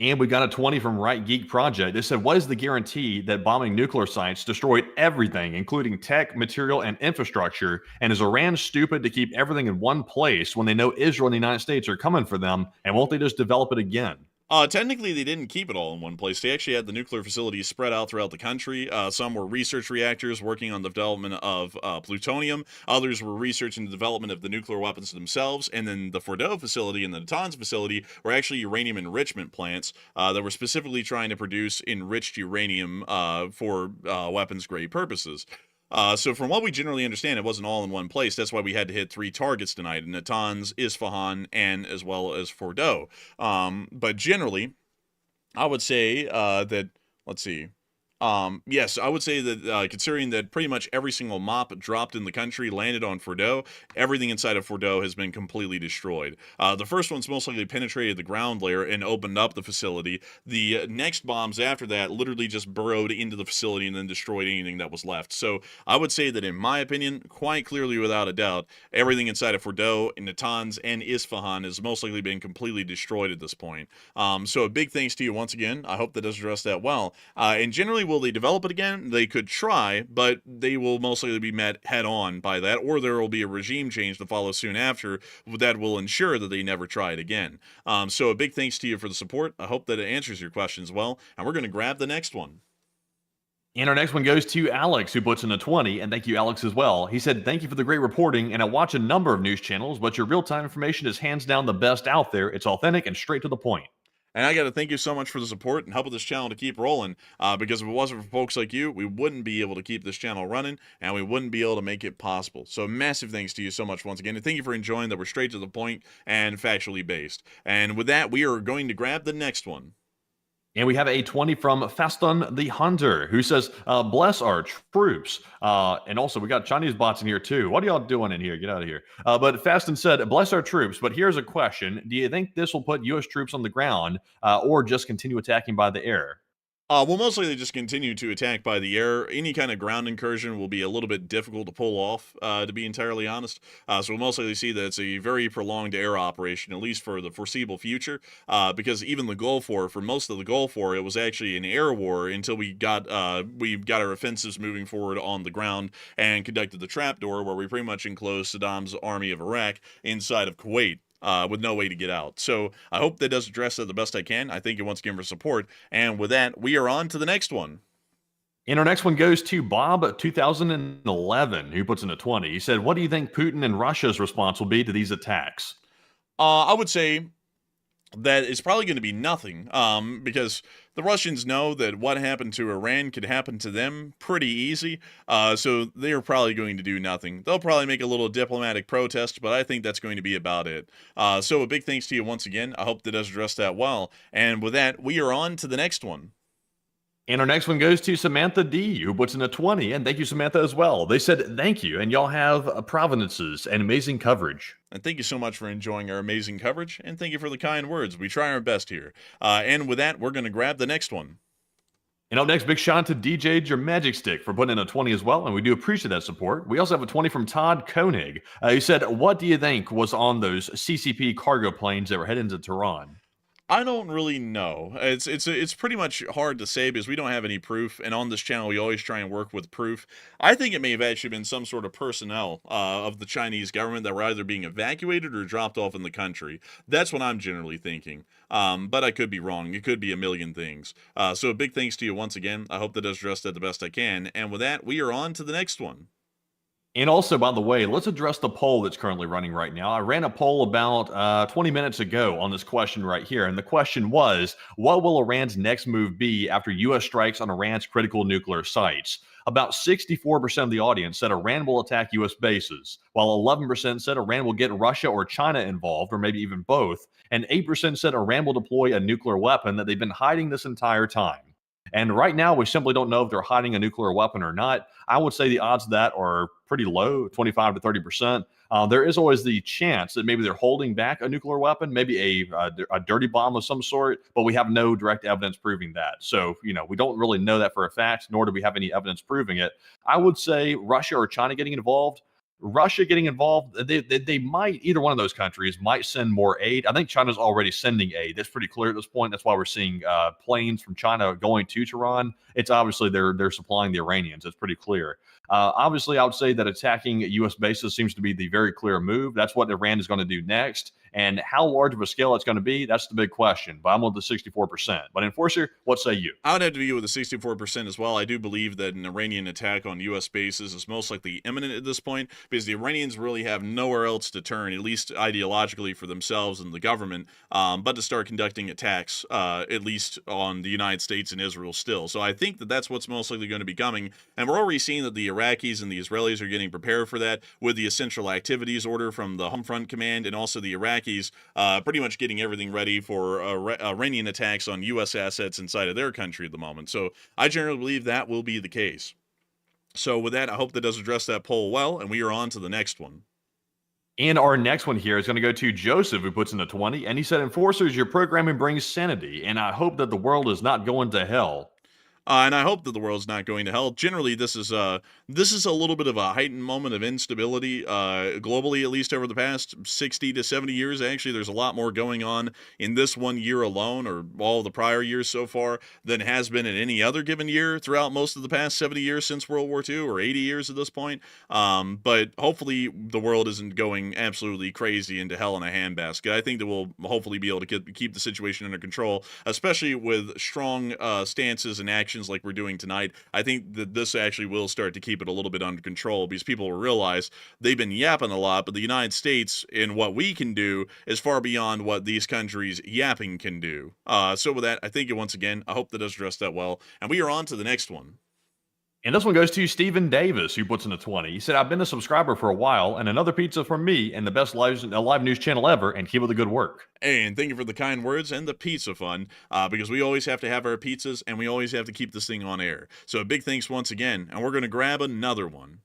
And we got a 20 from Right Geek Project. They said, what is the guarantee that bombing nuclear sites destroyed everything, including tech, material, and infrastructure? And is Iran stupid to keep everything in one place when they know Israel and the United States are coming for them? And won't they just develop it again? Technically, they didn't keep it all in one place. They actually had the nuclear facilities spread out throughout the country. Some were research reactors working on the development of plutonium. Others were researching the development of the nuclear weapons themselves. And then the Fordow facility and the Natanz facility were actually uranium enrichment plants that were specifically trying to produce enriched uranium for weapons-grade purposes. So from what we generally understand, it wasn't all in one place. That's why we had to hit 3 targets tonight: Natanz, Isfahan, and as well as Fordow. But generally, I would say that, let's see. Yes, I would say that considering that pretty much every single mop dropped in the country landed on Fordow, everything inside of Fordow has been completely destroyed. The first one's most likely penetrated the ground layer and opened up the facility. The next bombs after that literally just burrowed into the facility and then destroyed anything that was left. So I would say that, in my opinion, quite clearly without a doubt, everything inside of Fordow, Natanz, and Isfahan has most likely been completely destroyed at this point. So a big thanks to you once again. I hope that does address that well. And generally, will they develop it again? They could try, but they will most likely be met head-on by that, or there will be a regime change to follow soon after that will ensure that they never try it again. So a big thanks to you for the support. I hope that it answers your questions well, and we're going to grab the next one. And our next one goes to Alex, who puts in a 20, and thank you, Alex, as well. He said, thank you for the great reporting, and I watch a number of news channels, but your real-time information is hands down the best out there. It's authentic and straight to the point. And I got to thank you so much for the support and helping this channel to keep rolling, because if it wasn't for folks like you, we wouldn't be able to keep this channel running, and we wouldn't be able to make it possible. So massive thanks to you so much once again, and thank you for enjoying that we're straight to the point and factually based. And with that, we are going to grab the next one. And we have a 20 from Faston the Hunter, who says, bless our troops. And also, we got Chinese bots in here, too. What are y'all doing in here? Get out of here. But Faston said, bless our troops. But here's a question. Do you think this will put U.S. troops on the ground or just continue attacking by the air? We'll most likely just continue to attack by the air. Any kind of ground incursion will be a little bit difficult to pull off, to be entirely honest. So we'll most likely see that it's a very prolonged air operation, at least for the foreseeable future, because even the Gulf War, for most of the Gulf War, it was actually an air war until we got our offensives moving forward on the ground and conducted the trapdoor, where we pretty much enclosed Saddam's army of Iraq inside of Kuwait. With no way to get out. So I hope that does address that the best I can. I thank you once again for support. And with that, we are on to the next one. And our next one goes to Bob 2011, who puts in a 20. He said, what do you think Putin and Russia's response will be to these attacks? I would say that it's probably going to be nothing, because the Russians know that what happened to Iran could happen to them pretty easy, so they're probably going to do nothing. They'll probably make a little diplomatic protest, but I think that's going to be about it. So a big thanks to you once again. I hope that does address that well. And with that, we are on to the next one. And our next one goes to Samantha D, who puts in a 20. And thank you, Samantha, as well. They said, thank you. And y'all have provenances and amazing coverage. And thank you so much for enjoying our amazing coverage. And thank you for the kind words. We try our best here. And with that, we're going to grab the next one. And up next, big shout out to DJ Your Magic Stick for putting in a 20 as well. And we do appreciate that support. We also have a 20 from Todd Koenig. He said, what do you think was on those CCP cargo planes that were heading to Tehran? I don't really know. It's pretty much hard to say because we don't have any proof, and on this channel we always try and work with proof. I think it may have actually been some sort of personnel of the Chinese government that were either being evacuated or dropped off in the country. That's what I'm generally thinking. But I could be wrong. It could be a million things. So a big thanks to you once again. I hope that does address that the best I can. And with that, we are on to the next one. And also, by the way, let's address the poll that's currently running right now. I ran a poll about 20 minutes ago on this question right here. And the question was, what will Iran's next move be after U.S. strikes on Iran's critical nuclear sites? About 64% of the audience said Iran will attack U.S. bases, while 11% said Iran will get Russia or China involved, or maybe even both. And 8% said Iran will deploy a nuclear weapon that they've been hiding this entire time. And right now, we simply don't know if they're hiding a nuclear weapon or not. I would say the odds of that are pretty low, 25 to 30%. there is always the chance that maybe they're holding back a nuclear weapon, maybe a dirty bomb of some sort, but we have no direct evidence proving that. So, we don't really know that for a fact, nor do we have any evidence proving it. I would say Russia or China getting involved. Russia getting involved, they might, either one of those countries might send more aid. I think China's already sending aid. That's pretty clear at this point. That's why we're seeing planes from China going to Tehran. It's obviously they're supplying the Iranians. It's pretty clear. Obviously, I would say that attacking U.S. bases seems to be the very clear move. That's what Iran is going to do next. And how large of a scale it's going to be, that's the big question. But I'm with the 64%. But Enforcer, what say you? I would have to be with the 64% as well. I do believe that an Iranian attack on U.S. bases is most likely imminent at this point because the Iranians really have nowhere else to turn, at least ideologically for themselves and the government, but to start conducting attacks, at least on the United States and Israel still. So I think that that's what's most likely going to be coming. And we're already seeing that the Iraqis and the Israelis are getting prepared for that with the essential activities order from the Home Front Command, and also the Iraqis pretty much getting everything ready for Iranian attacks on U.S. assets inside of their country at the moment. So I generally believe that will be the case. So with that, I hope that does address that poll well, and we are on to the next one. And our next one here is going to go to Joseph, who puts in a 20, and he said, Enforcers, your programming brings sanity, and I hope that the world is not going to hell. And I hope that the world's not going to hell. Generally, this is a little bit of a heightened moment of instability globally, at least over the past 60 to 70 years. Actually, there's a lot more going on in this 1 year alone, or all the prior years so far, than has been in any other given year throughout most of the past 70 years since World War II, or 80 years at this point. But hopefully, the world isn't going absolutely crazy into hell in a handbasket. I think that we'll hopefully be able to keep the situation under control, especially with strong stances and actions like we're doing tonight. I think that this actually will start to keep it a little bit under control because people will realize they've been yapping a lot, but the United States and what we can do is far beyond what these countries yapping can do. So with that, I think once again, I hope that does address that well. And we are on to the next one. And this one goes to Stephen Davis, who puts in a 20. He said, I've been a subscriber for a while, and another pizza from me and the best live news channel ever, and keep up the good work. And thank you for the kind words and the pizza fund, because we always have to have our pizzas, and we always have to keep this thing on air. So a big thanks once again, and we're going to grab another one.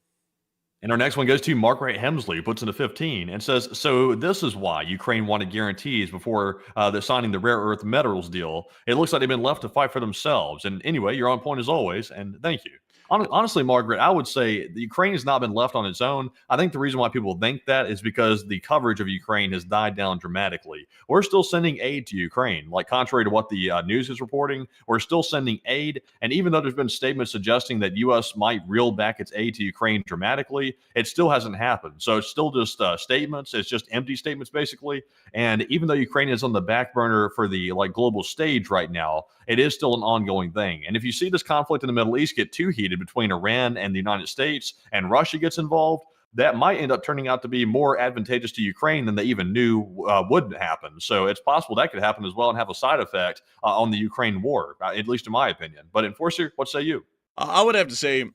And our next one goes to Margaret Hemsley, who puts in a 15, and says, so this is why Ukraine wanted guarantees before they're signing the rare earth metals deal. It looks like they've been left to fight for themselves. And anyway, you're on point as always, and thank you. Honestly, Margaret, I would say the Ukraine has not been left on its own. I think the reason why people think that is because the coverage of Ukraine has died down dramatically. We're still sending aid to Ukraine, like contrary to what the news is reporting. We're still sending aid, and even though there's been statements suggesting that U.S. might reel back its aid to Ukraine dramatically, it still hasn't happened. So it's still just statements. It's just empty statements, basically. And even though Ukraine is on the back burner for the global stage right now, it is still an ongoing thing. And if you see this conflict in the Middle East get too heated between Iran and the United States, and Russia gets involved, that might end up turning out to be more advantageous to Ukraine than they even knew would happen. So it's possible that could happen as well and have a side effect on the Ukraine war, at least in my opinion. But Enforcer, what say you? I would have to say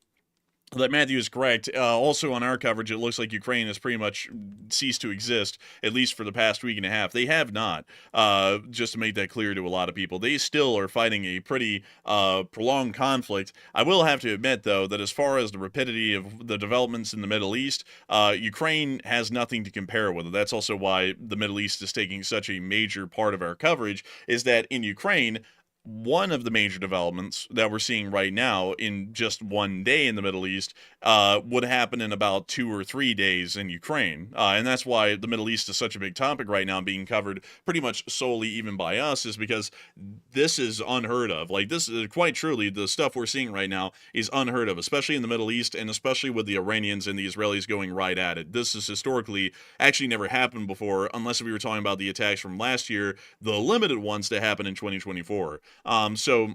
that Matthew is correct. Also on our coverage, it looks like Ukraine has pretty much ceased to exist, at least for the past week and a half. They have not, just to make that clear to a lot of people. They still are fighting a pretty prolonged conflict. I will have to admit, though, that as far as the rapidity of the developments in the Middle East, Ukraine has nothing to compare with it. That's also why the Middle East is taking such a major part of our coverage, is that in Ukraine, one of the major developments that we're seeing right now in just one day in the Middle East would happen in about 2 or 3 days in Ukraine. And that's why the Middle East is such a big topic right now, being covered pretty much solely even by us, is because this is unheard of. Like, this is quite truly, the stuff we're seeing right now is unheard of, especially in the Middle East, and especially with the Iranians and the Israelis going right at it. This has historically actually never happened before, unless we were talking about the attacks from last year, the limited ones to happen in 2024. So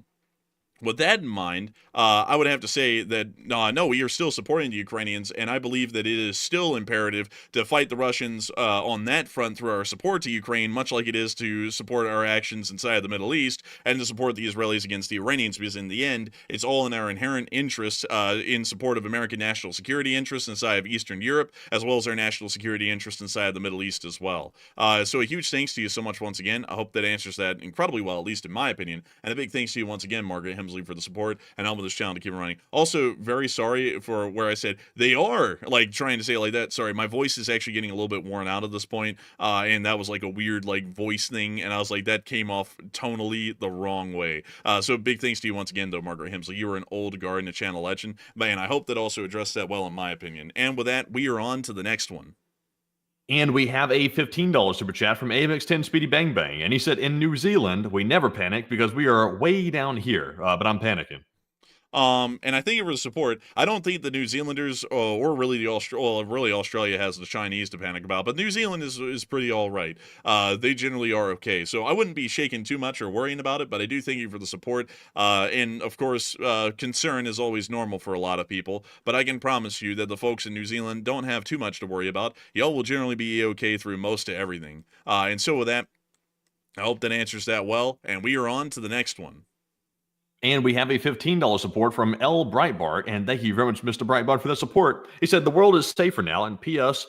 with that in mind, I would have to say that, no, we are still supporting the Ukrainians, and I believe that it is still imperative to fight the Russians on that front through our support to Ukraine, much like it is to support our actions inside of the Middle East, and to support the Israelis against the Iranians, because in the end, it's all in our inherent interests in support of American national security interests inside of Eastern Europe, as well as our national security interests inside of the Middle East as well. So a huge thanks to you so much once again. I hope that answers that incredibly well, at least in my opinion, and a big thanks to you once again, Margaret Hemsley, Hemsley, for the support and helping this channel to keep running. Also, very sorry for where I said they are like trying to say it like that. Sorry, my voice is actually getting a little bit worn out at this point, and that was like a weird like voice thing, and I was like, that came off tonally the wrong way. So big thanks to you once again, though, Margaret Hemsley. You were an old guard and a channel legend, man. I hope that also addressed that well, in my opinion. And with that, we are on to the next one. And we have a $15 super chat from AMX10 Speedy Bang Bang. And he said, in New Zealand, we never panic because we are way down here, but I'm panicking. And I thank you for the support. I don't think the New Zealanders or really really Australia has the Chinese to panic about, but New Zealand is pretty all right. They generally are okay, so I wouldn't be shaking too much or worrying about it. But I do thank you for the support. And of course, concern is always normal for a lot of people. But I can promise you that the folks in New Zealand don't have too much to worry about. Y'all will generally be okay through most of everything. And so with that, I hope that answers that well. And we are on to the next one. And we have a $15 support from L. Breitbart. And thank you very much, Mr. Breitbart, for that support. He said, the world is safer now. And P.S.,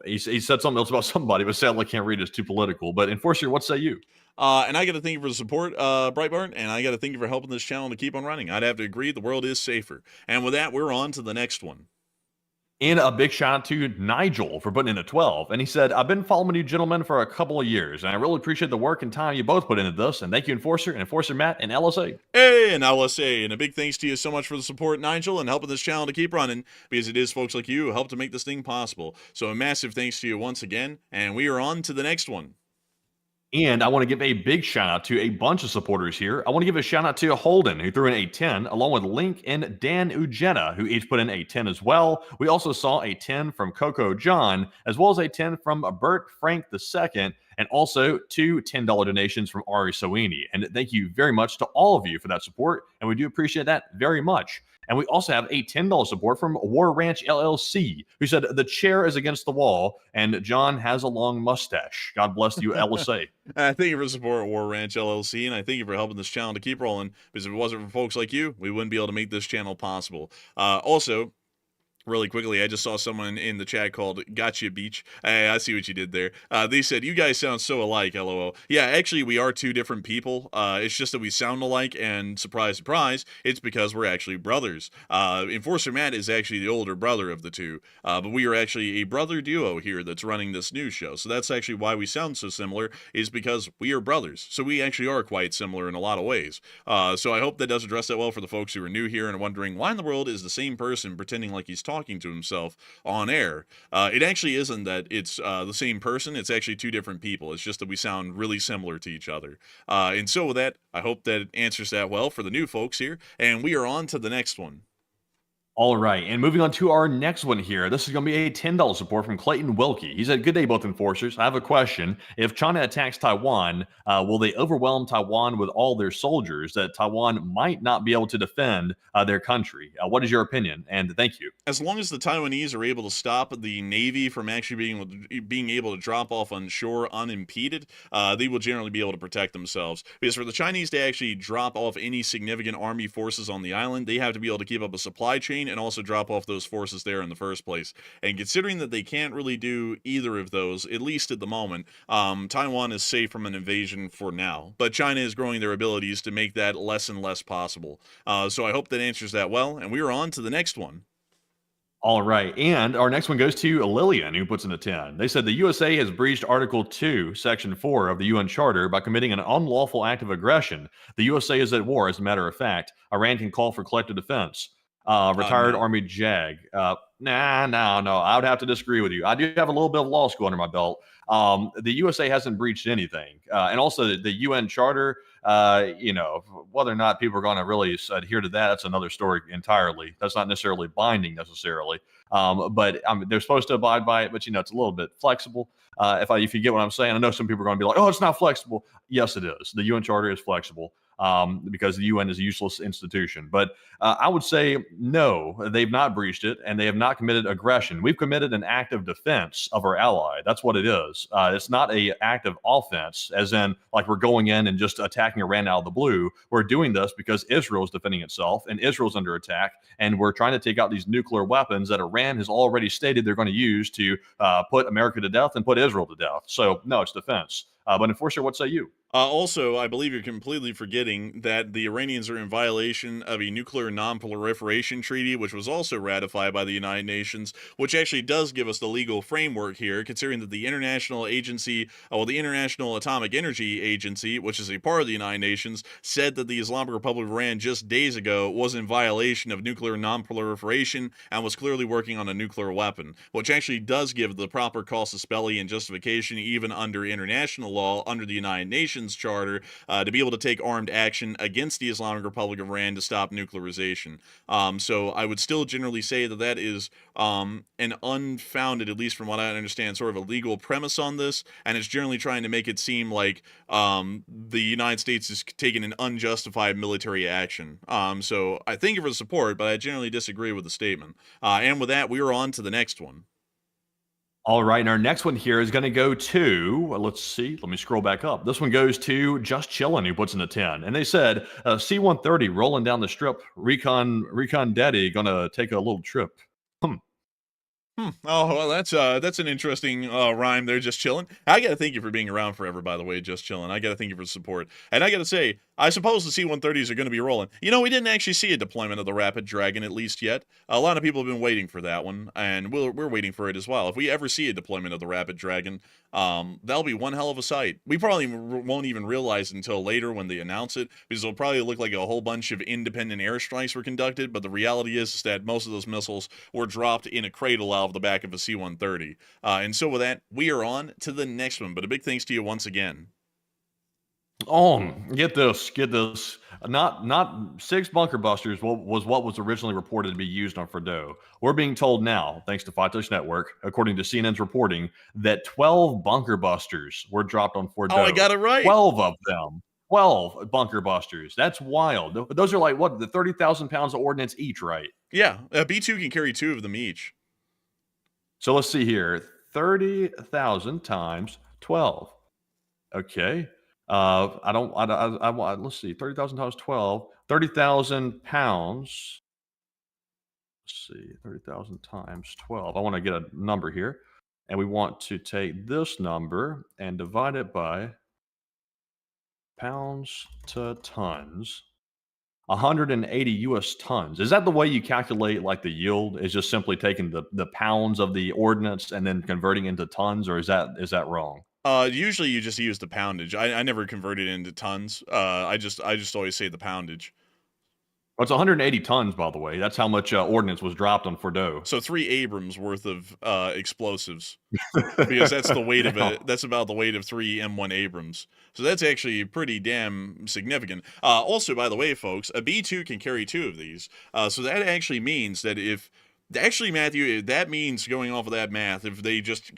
he said something else about somebody, but sadly I can't read it. It's too political. But Enforcer, what say you? And I got to thank you for the support, Breitbart, and I got to thank you for helping this channel to keep on running. I'd have to agree, the world is safer. And with that, we're on to the next one. And a big shout out to Nigel for putting in a 12. And he said, I've been following you gentlemen for a couple of years, and I really appreciate the work and time you both put into this. And thank you, Enforcer and Enforcer Matt and LSA. Hey, and LSA, and a big thanks to you so much for the support, Nigel, and helping this channel to keep running, because it is folks like you who help to make this thing possible. So a massive thanks to you once again, and we are on to the next one. And I want to give a big shout out to a bunch of supporters here. I want to give a shout out to Holden, who threw in a 10, along with Link and Dan Ujeta, who each put in a 10 as well. We also saw a 10 from Coco John, as well as a 10 from Bert Frank II, and also two $10 donations from Ari Soini. And thank you very much to all of you for that support, and we do appreciate that very much. And we also have a $10 support from War Ranch LLC, who said, the chair is against the wall, and John has a long mustache. God bless you, LSA. Thank you for the support, War Ranch LLC, and I thank you for helping this channel to keep rolling, because if it wasn't for folks like you, we wouldn't be able to make this channel possible. Also, really quickly, I just saw someone in the chat called Gotcha Beach. Hey, I see what you did there. They said, you guys sound so alike, LOL. Yeah, actually, we are two different people. It's just that we sound alike, and surprise, surprise, it's because we're actually brothers. Enforcer Matt is actually the older brother of the two, but we are actually a brother duo here that's running this news show. So that's actually why we sound so similar, is because we are brothers. So we actually are quite similar in a lot of ways. So I hope that does address that well for the folks who are new here and wondering why in the world is the same person pretending like he's talking to himself on air. It actually isn't that it's the same person. It's actually two different people. It's just that we sound really similar to each other. And so with that, I hope that answers that well for the new folks here. And we are on to the next one. All right, and moving on to our next one here. This is going to be a $10 support from Clayton Wilkie. He said, good day, both enforcers. I have a question. If China attacks Taiwan, will they overwhelm Taiwan with all their soldiers that Taiwan might not be able to defend their country? What is your opinion? And thank you. As long as the Taiwanese are able to stop the Navy from actually being able to drop off on shore unimpeded, they will generally be able to protect themselves. Because for the Chinese to actually drop off any significant army forces on the island, they have to be able to keep up a supply chain and also drop off those forces there in the first place. And considering that they can't really do either of those, at least at the moment, Taiwan is safe from an invasion for now. But China is growing their abilities to make that less and less possible. So I hope that answers that well. And we are on to the next one. All right, and our next one goes to Lillian, who puts in a 10. They said the USA has breached Article 2, Section 4 of the UN Charter by committing an unlawful act of aggression. The USA is at war, as a matter of fact. Iran can call for collective defense. Retired Army JAG. No. I would have to disagree with you. I do have a little bit of law school under my belt. The USA hasn't breached anything. And also the UN Charter, whether or not people are going to really adhere to that, that's another story entirely. That's not necessarily binding necessarily. But they're supposed to abide by it, but it's a little bit flexible. If you get what I'm saying, I know some people are going to be like, oh, it's not flexible. Yes, it is. The UN Charter is flexible. Because the UN is a useless institution. But I would say, no, they've not breached it, and they have not committed aggression. We've committed an act of defense of our ally. That's what it is. It's not an act of offense, as in, like, we're going in and just attacking Iran out of the blue. We're doing this because Israel is defending itself, and Israel's under attack, and we're trying to take out these nuclear weapons that Iran has already stated they're going to use to put America to death and put Israel to death. So, no, it's defense. But Enforcer, what say you? Also, I believe you're completely forgetting that the Iranians are in violation of a nuclear non-proliferation treaty, which was also ratified by the United Nations, which actually does give us the legal framework here, considering that the the International Atomic Energy Agency, which is a part of the United Nations, said that the Islamic Republic of Iran just days ago was in violation of nuclear non-proliferation and was clearly working on a nuclear weapon, which actually does give the proper casus belli and justification even under international law, under the United Nations Charter, to be able to take armed action against the Islamic Republic of Iran to stop nuclearization. So I would still generally say that that is an unfounded, at least from what I understand, sort of a legal premise on this, and it's generally trying to make it seem like the United States is taking an unjustified military action. So I thank you for the support, but I generally disagree with the statement. And with that, we are on to the next one. All right, and our next one here is going to go to, let's see, let me scroll back up. This one goes to Just Chillin', who puts in a 10. And they said, C-130 rolling down the strip, Recon Daddy going to take a little trip. Oh, well, that's an interesting rhyme there, Just Chillin'. I gotta thank you for being around forever, by the way, Just Chillin'. I gotta thank you for the support. And I gotta say, I suppose the C-130s are gonna be rolling. You know, we didn't actually see a deployment of the Rapid Dragon, at least yet. A lot of people have been waiting for that one, and we're waiting for it as well. If we ever see a deployment of the Rapid Dragon, that'll be one hell of a sight. We probably won't even realize until later when they announce it, because it'll probably look like a whole bunch of independent airstrikes were conducted, but the reality is that most of those missiles were dropped in a cradle out of the back of a C-130. And so with that, we are on to the next one, but a big thanks to you once again. Oh, get this. Not 6 bunker busters was what was originally reported to be used on Fordo. We're being told now, thanks to Fight Touch Network, according to CNN's reporting, that 12 bunker busters were dropped on Fordo. Oh, I got it right. 12 of them. 12 bunker busters. That's wild. Those are like, what, the 30,000 pounds of ordnance each, right? Yeah, B2 can carry 2 of them each. So let's see here. 30,000 times 12. Okay. Let's see, 30,000 times 12, 30,000 pounds. Let's see, 30,000 times 12. I want to get a number here. And we want to take this number and divide it by pounds to tons. 180 US tons. Is that the way you calculate like the yield? Is just simply taking the pounds of the ordnance and then converting into tons, or is that wrong? Usually you just use the poundage. I never convert it into tons. I just always say the poundage. Well, it's 180 tons, by the way. That's how much ordnance was dropped on Fordo. So 3 Abrams worth of explosives, because that's the weight of it. That's about the weight of 3 M1 Abrams. So that's actually pretty damn significant. Also, by the way, folks, a B2 can carry 2 of these. So that actually means that Actually, Matthew, that means, going off of that math, if they just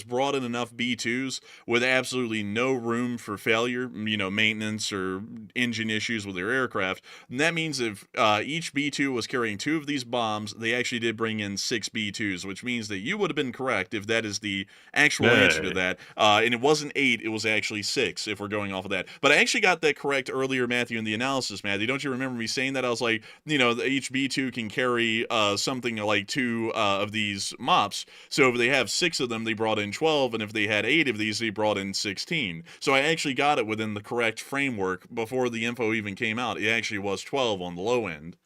brought in enough B2s with absolutely no room for failure, maintenance or engine issues with their aircraft, that means if each B2 was carrying 2 of these bombs, they actually did bring in 6 B2s, which means that you would have been correct if that is the actual answer to that. And it wasn't 8, it was actually 6, if we're going off of that. But I actually got that correct earlier, Matthew, in the analysis, Matthew. Don't you remember me saying that? I was like, each B2 can carry something like 2 of these MOPs. So if they have 6 of them, they brought in 12, and if they had 8 of these, they brought in 16. So I actually got it within the correct framework before the info even came out. It actually was 12 on the low end.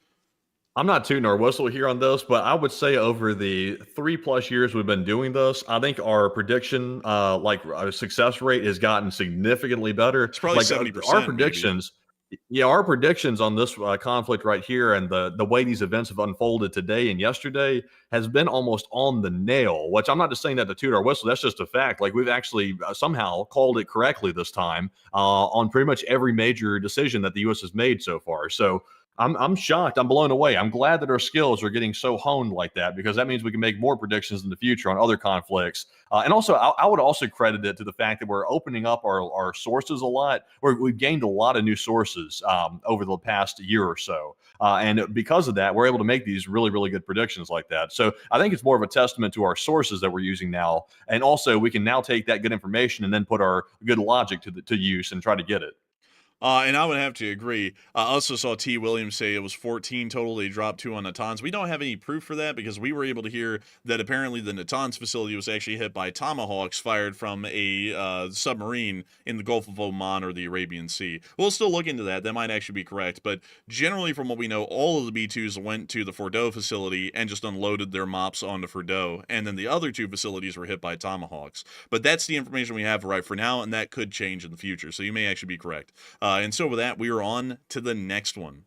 I'm not tooting our whistle here on this, but I would say over the 3+ years we've been doing this, I think our prediction, our success rate has gotten significantly better. It's probably 70%. Our predictions. Maybe. Yeah, our predictions on this conflict right here and the way these events have unfolded today and yesterday has been almost on the nail, which I'm not just saying that to toot our whistle. That's just a fact. Like, we've actually somehow called it correctly this time on pretty much every major decision that the U.S. has made so far. So I'm shocked. I'm blown away. I'm glad that our skills are getting so honed like that, because that means we can make more predictions in the future on other conflicts. And also, I would also credit it to the fact that we're opening up our sources a lot. We've gained a lot of new sources over the past year or so. And because of that, we're able to make these really, really good predictions like that. So I think it's more of a testament to our sources that we're using now. And also, we can now take that good information and then put our good logic to use and try to get it. And I would have to agree. I also saw T. Williams say it was 14 total. They dropped 2 on Natanz. We don't have any proof for that because we were able to hear that apparently the Natanz facility was actually hit by tomahawks fired from a submarine in the Gulf of Oman or the Arabian Sea. We'll still look into that. That might actually be correct. But generally, from what we know, all of the B-2s went to the Fordo facility and just unloaded their mops onto Fordo. And then the other 2 facilities were hit by tomahawks. But that's the information we have right for now, and that could change in the future. So you may actually be correct. And so with that, we are on to the next one.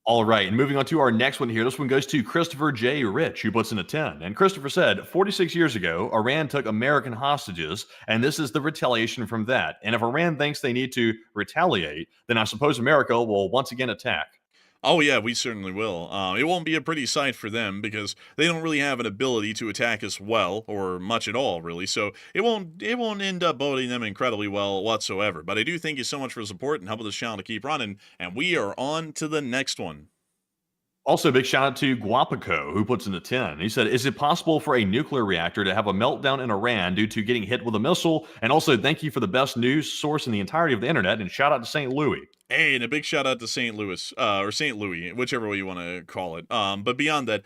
All right, and moving on to our next one here. This one goes to Christopher J. Rich, who puts in a 10. And Christopher said, 46 years ago, Iran took American hostages, and this is the retaliation from that. And if Iran thinks they need to retaliate, then I suppose America will once again attack. Oh yeah, we certainly will. It won't be a pretty sight for them because they don't really have an ability to attack us well or much at all, really. So it won't end up boding them incredibly well whatsoever. But I do thank you so much for the support and helping this channel to keep running. And we are on to the next one. Also, big shout out to Guapico, who puts in a 10. He said, is it possible for a nuclear reactor to have a meltdown in Iran due to getting hit with a missile? And also, thank you for the best news source in the entirety of the internet. And shout out to St. Louis. Hey, and a big shout out to St. Louis, or St. Louis, whichever way you want to call it. But beyond that,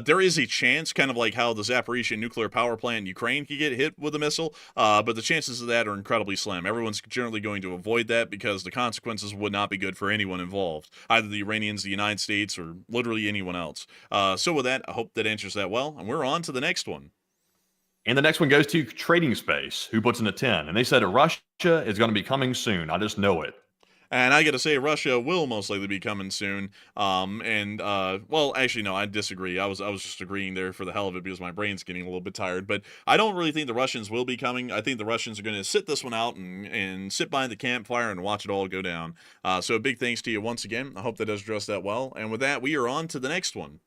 there is a chance, kind of like how the Zaporizhzhia nuclear power plant in Ukraine could get hit with a missile, but the chances of that are incredibly slim. Everyone's generally going to avoid that because the consequences would not be good for anyone involved, either the Iranians, the United States, or literally anyone else. So with that, I hope that answers that well, and we're on to the next one. And the next one goes to Trading Space, who puts in a 10. And they said, Russia is going to be coming soon. I just know it. And I got to say, Russia will most likely be coming soon. Well, actually, no, I disagree. I was just agreeing there for the hell of it because my brain's getting a little bit tired. But I don't really think the Russians will be coming. I think the Russians are going to sit this one out and sit by the campfire and watch it all go down. So a big thanks to you once again. I hope that does address that well. And with that, we are on to the next one.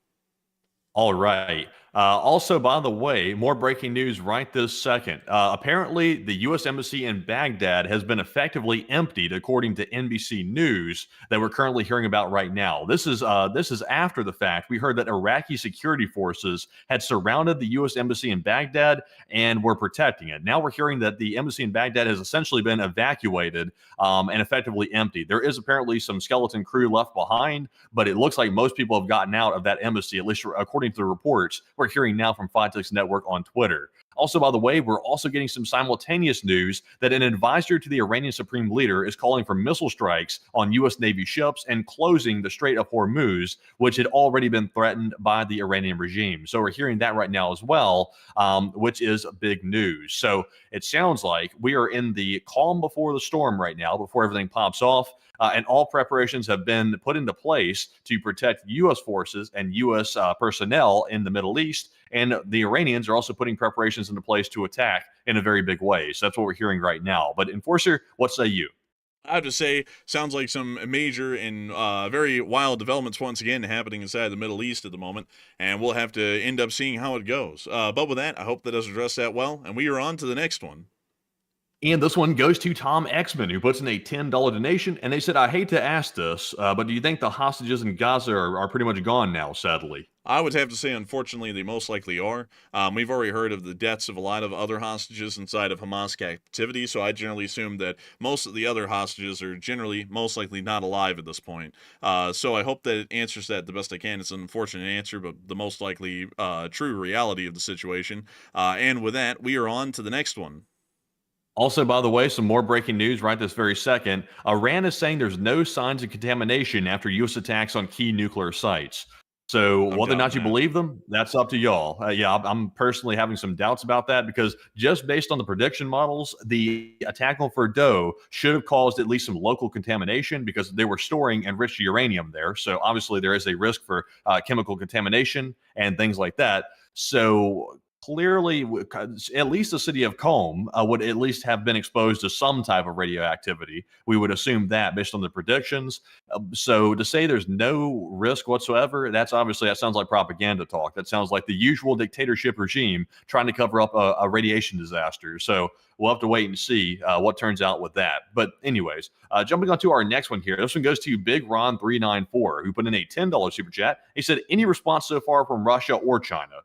All right. Also, by the way, more breaking news right this second. Apparently, the U.S. Embassy in Baghdad has been effectively emptied, according to NBC News, that we're currently hearing about right now. This is after the fact. We heard that Iraqi security forces had surrounded the U.S. Embassy in Baghdad and were protecting it. Now we're hearing that the embassy in Baghdad has essentially been evacuated and effectively emptied. There is apparently some skeleton crew left behind, but it looks like most people have gotten out of that embassy, at least according to the reports we're hearing now from 5-6 Network on Twitter. Also, by the way, we're also getting some simultaneous news that an advisor to the Iranian Supreme Leader is calling for missile strikes on U.S. Navy ships and closing the Strait of Hormuz, which had already been threatened by the Iranian regime. So we're hearing that right now as well, which is big news. So it sounds like we are in the calm before the storm right now, before everything pops off. And all preparations have been put into place to protect U.S. forces and U.S. Personnel in the Middle East. And the Iranians are also putting preparations into place to attack in a very big way. So that's what we're hearing right now. But Enforcer, what say you? I have to say, sounds like some major and very wild developments once again happening inside the Middle East at the moment, and we'll have to end up seeing how it goes. But with that, I hope that does address that well, and we are on to the next one. And this one goes to Tom Exman, who puts in a $10 donation. And they said, I hate to ask this, but do you think the hostages in Gaza are pretty much gone now, sadly? I would have to say, unfortunately, they most likely are. We've already heard of the deaths of a lot of other hostages inside of Hamas captivity, so I generally assume that most of the other hostages are generally most likely not alive at this point. So I hope that it answers that the best I can. It's an unfortunate answer, but the most likely true reality of the situation. And with that, we are on to the next one. Also, by the way, some more breaking news right this very second. Iran is saying there's no signs of contamination after U.S. attacks on key nuclear sites. So whether or not you believe them, that's up to y'all. I'm personally having some doubts about that because just based on the prediction models, the attack on Fordo should have caused at least some local contamination because they were storing enriched uranium there. So obviously there is a risk for chemical contamination and things like that. So clearly, at least the city of Qom would at least have been exposed to some type of radioactivity. We would assume that based on the predictions. So to say there's no risk whatsoever, that sounds like propaganda talk. That sounds like the usual dictatorship regime trying to cover up a radiation disaster. So we'll have to wait and see what turns out with that. But anyways, jumping on to our next one here. This one goes to Big Ron 394, who put in a $10 super chat. He said, any response so far from Russia or China?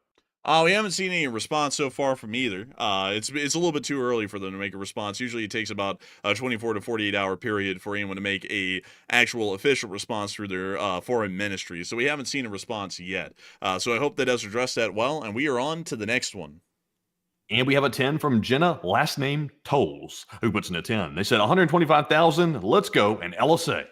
We haven't seen any response so far from either. It's a little bit too early for them to make a response. Usually, it takes about a 24 to 48 hour period for anyone to make a actual official response through their foreign ministry. So we haven't seen a response yet. So I hope that does address that well, and we are on to the next one. And we have a 10 from Jenna, last name Tolls, who puts in a 10. They said 125,000, let's go, and LSA.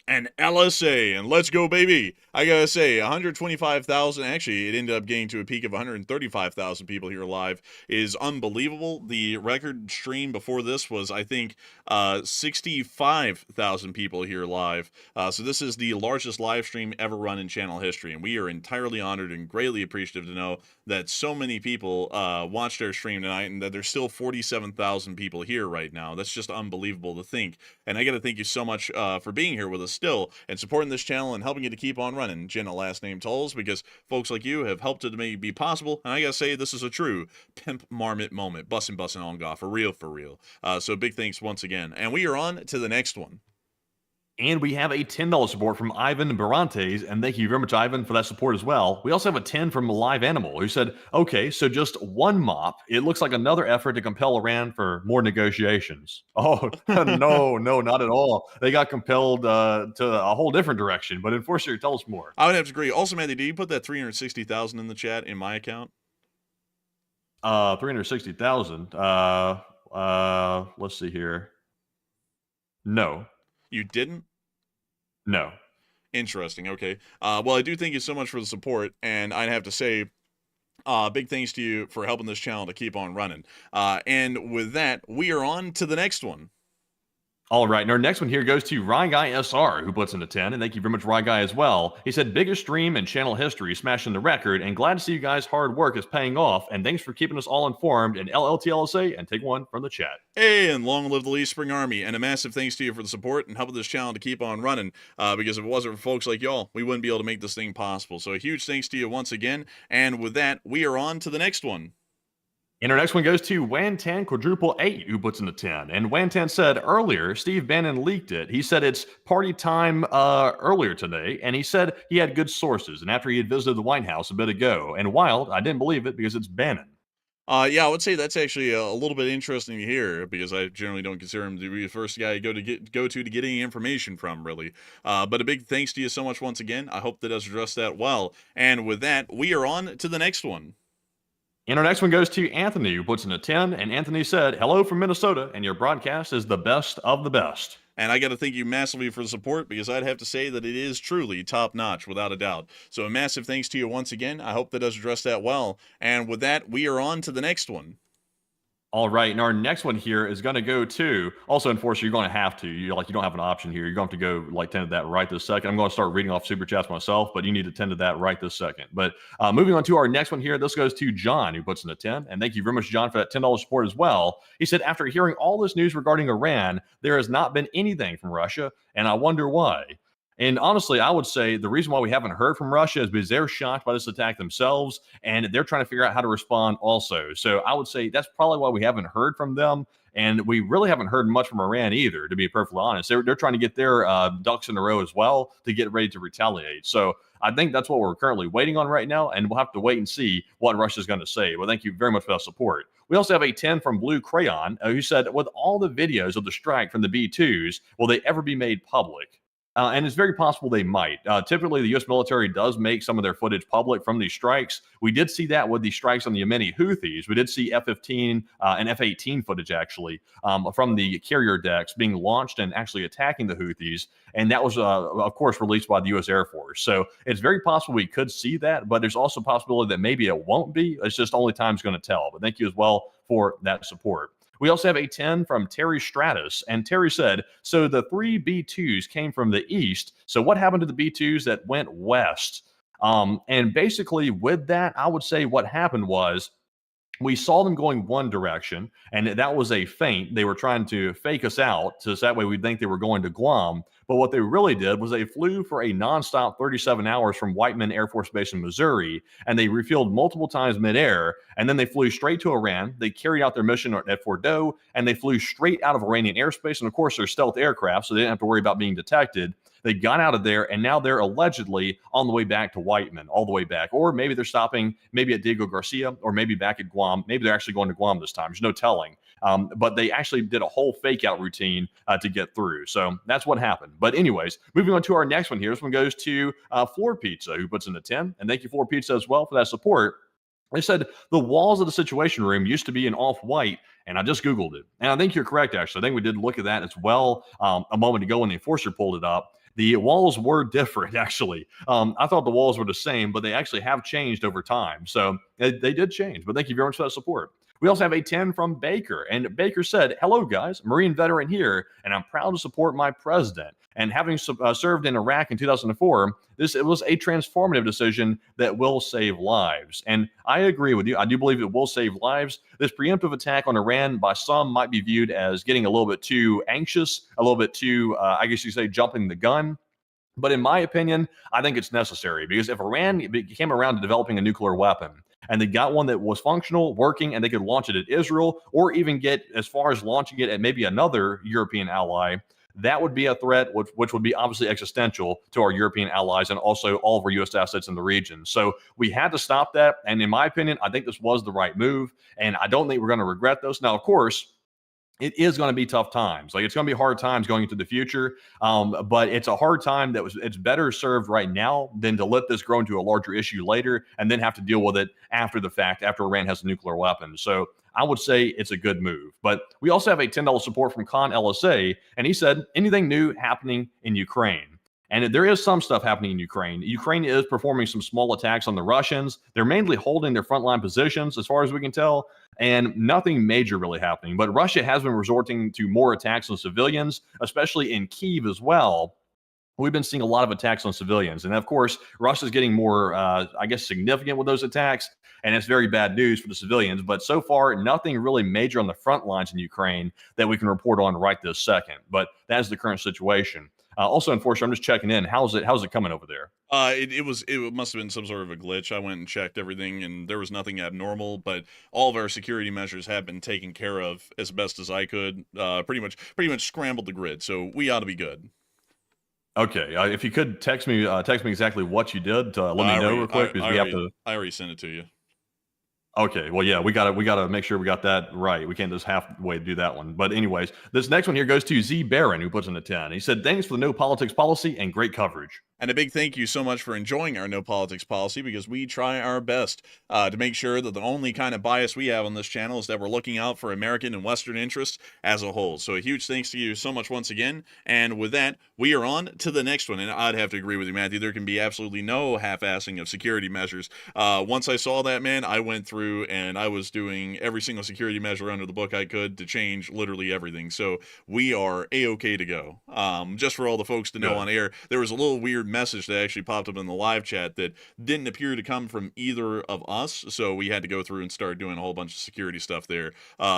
And LSA, and let's go, baby. I gotta say, 125,000, actually, it ended up getting to a peak of 135,000 people here live, is unbelievable. The record stream before this was, I think, 65,000 people here live. So this is the largest live stream ever run in channel history, and we are entirely honored and greatly appreciative to know that so many people watched our stream tonight, and that there's still 47,000 people here right now. That's just unbelievable to think. And I gotta thank you so much for being here with us still and supporting this channel and helping it to keep on running, Jenna last name Tolls, because folks like you have helped it to make it be possible. And I gotta say, this is a true pimp marmot moment. Bussin' on God, for real, for real. So big thanks once again. And we are on to the next one. And we have a $10 support from Ivan Barantes, and thank you very much, Ivan, for that support as well. We also have a 10 from Live Animal, who said, okay, so just one mop. It looks like another effort to compel Iran for more negotiations. Oh, no, not at all. They got compelled to a whole different direction. But Enforcer, tell us more. I would have to agree. Also, Matthew, did you put that 360,000 in the chat in my account? 360,000. Let's see here. No. You didn't? No. Interesting. Okay. Well, I do thank you so much for the support, and I'd have to say, big thanks to you for helping this channel to keep on running. And with that, we are on to the next one. All right, and our next one here goes to Rye Guy SR, who puts in a 10, and thank you very much, Rye Guy, as well. He said, biggest stream in channel history, smashing the record, and glad to see you guys' hard work is paying off, and thanks for keeping us all informed, and LLTLSA, and take one from the chat. Hey, and long live the Lee Spring Army, and a massive thanks to you for the support and helping this channel to keep on running, because if it wasn't for folks like y'all, we wouldn't be able to make this thing possible. So a huge thanks to you once again, and with that, we are on to the next one. And our next one goes to Wantan Quadruple 8, who puts in the 10. And Wantan said earlier, Steve Bannon leaked it. He said it's party time earlier today, and he said he had good sources. And after he had visited the White House a bit ago, and wild, I didn't believe it because it's Bannon. Yeah, I would say that's actually a little bit interesting to hear, because I generally don't consider him to be the first guy to go to get any information from, really. But a big thanks to you so much once again. I hope that does address that well. And with that, we are on to the next one. And our next one goes to Anthony, who puts in a 10. And Anthony said, hello from Minnesota, and your broadcast is the best of the best. And I got to thank you massively for the support, because I'd have to say that it is truly top-notch, without a doubt. So a massive thanks to you once again. I hope that does address that well. And with that, we are on to the next one. All right, and our next one here is going to go to, also Enforcer, you're going to have to, you don't have an option here. You're going to have to go tend to that right this second. I'm going to start reading off super chats myself, but you need to tend to that right this second. But moving on to our next one here, this goes to John, who puts in a 10. And thank you very much, John, for that $10 support as well. He said, after hearing all this news regarding Iran, there has not been anything from Russia, and I wonder why. And honestly, I would say the reason why we haven't heard from Russia is because they're shocked by this attack themselves, and they're trying to figure out how to respond also. So I would say that's probably why we haven't heard from them. And we really haven't heard much from Iran either, to be perfectly honest. They're trying to get their ducks in a row as well to get ready to retaliate. So I think that's what we're currently waiting on right now, and we'll have to wait and see what Russia's going to say. Well, thank you very much for that support. We also have a 10 from Blue Crayon, who said, with all the videos of the strike from the B-2s, will they ever be made public? And it's very possible they might. Typically, the U.S. military does make some of their footage public from these strikes. We did see that with the strikes on the Yemeni Houthis. We did see F-15 and F-18 footage, actually, from the carrier decks being launched and actually attacking the Houthis. And that was, of course, released by the U.S. Air Force. So it's very possible we could see that, but there's also a possibility that maybe it won't be. It's just only time's going to tell. But thank you as well for that support. We also have a 10 from Terry Stratus, and Terry said, so the 3 B-2s came from the east, so what happened to the B-2s that went west? And basically with that, I would say what happened was we saw them going one direction, and that was a feint. They were trying to fake us out, so that way we'd think they were going to Guam. But what they really did was they flew for a nonstop 37 hours from Whiteman Air Force Base in Missouri, and they refueled multiple times midair, and then they flew straight to Iran. They carried out their mission at Fordo, and they flew straight out of Iranian airspace. And of course, they're stealth aircraft, so they didn't have to worry about being detected. They got out of there, and now they're allegedly on the way back to Whiteman, all the way back. Or maybe they're stopping maybe at Diego Garcia, or maybe back at Guam. Maybe they're actually going to Guam this time. There's no telling. But they actually did a whole fake out routine to get through. So that's what happened. But anyways, moving on to our next one here. This one goes to Floor Pizza, who puts in a 10. And thank you, Floor Pizza, as well for that support. They said the walls of the Situation Room used to be in off-white, and I just Googled it. And I think you're correct, actually. I think we did look at that as well a moment ago when the enforcer pulled it up. The walls were different, actually. I thought the walls were the same, but they actually have changed over time. So they did change. But thank you very much for that support. We also have a 10 from Baker. And Baker said, "Hello, guys. Marine veteran here, and I'm proud to support my president. And having served in Iraq in 2004, it was a transformative decision that will save lives." And I agree with you. I do believe it will save lives. This preemptive attack on Iran by some might be viewed as getting a little bit too anxious, a little bit too, I guess you say, jumping the gun. But in my opinion, I think it's necessary, because if Iran came around to developing a nuclear weapon, and they got one that was functional, working, and they could launch it at Israel, or even get as far as launching it at maybe another European ally, that would be a threat, which would be obviously existential to our European allies and also all of our U.S. assets in the region. So we had to stop that. And in my opinion, I think this was the right move. And I don't think we're going to regret this. Now, of course, it is going to be tough times. Like, it's going to be hard times going into the future. But it's a hard time it's better served right now than to let this grow into a larger issue later and then have to deal with it after the fact, after Iran has a nuclear weapon. So I would say it's a good move. But we also have a $10 support from Con LSA, and he said, "Anything new happening in Ukraine?" And there is some stuff happening in Ukraine. Ukraine is performing some small attacks on the Russians. They're mainly holding their frontline positions, as far as we can tell, and nothing major really happening. But Russia has been resorting to more attacks on civilians, especially in Kyiv as well. We've been seeing a lot of attacks on civilians. And of course, Russia's getting more, I guess, significant with those attacks. And it's very bad news for the civilians. But so far, nothing really major on the front lines in Ukraine that we can report on right this second. But that is the current situation. Also, Enforcer, I'm just checking in. How's it coming over there? It must have been some sort of a glitch. I went and checked everything, and there was nothing abnormal. But all of our security measures have been taken care of as best as I could. Pretty much scrambled the grid, so we ought to be good. Okay, if you could text me exactly what you did to let me know real quick, because we have to. I already sent it to you. Okay, well, yeah, we gotta make sure we got that right. We can't just halfway do that one. But anyways, this next one here goes to Z Barron, who puts in a 10. He said, "Thanks for the no politics policy and great coverage." And a big thank you so much for enjoying our no politics policy, because we try our best to make sure that the only kind of bias we have on this channel is that we're looking out for American and Western interests as a whole. So a huge thanks to you so much once again. And with that, we are on to the next one. And I'd have to agree with you, Matthew. There can be absolutely no half-assing of security measures. Once I saw that, man, I went through and I was doing every single security measure under the book I could to change literally everything. So we are A-okay to go. Just for all the folks to know on air, there was a little weird message that actually popped up in the live chat that didn't appear to come from either of us, so we had to go through and start doing a whole bunch of security stuff there.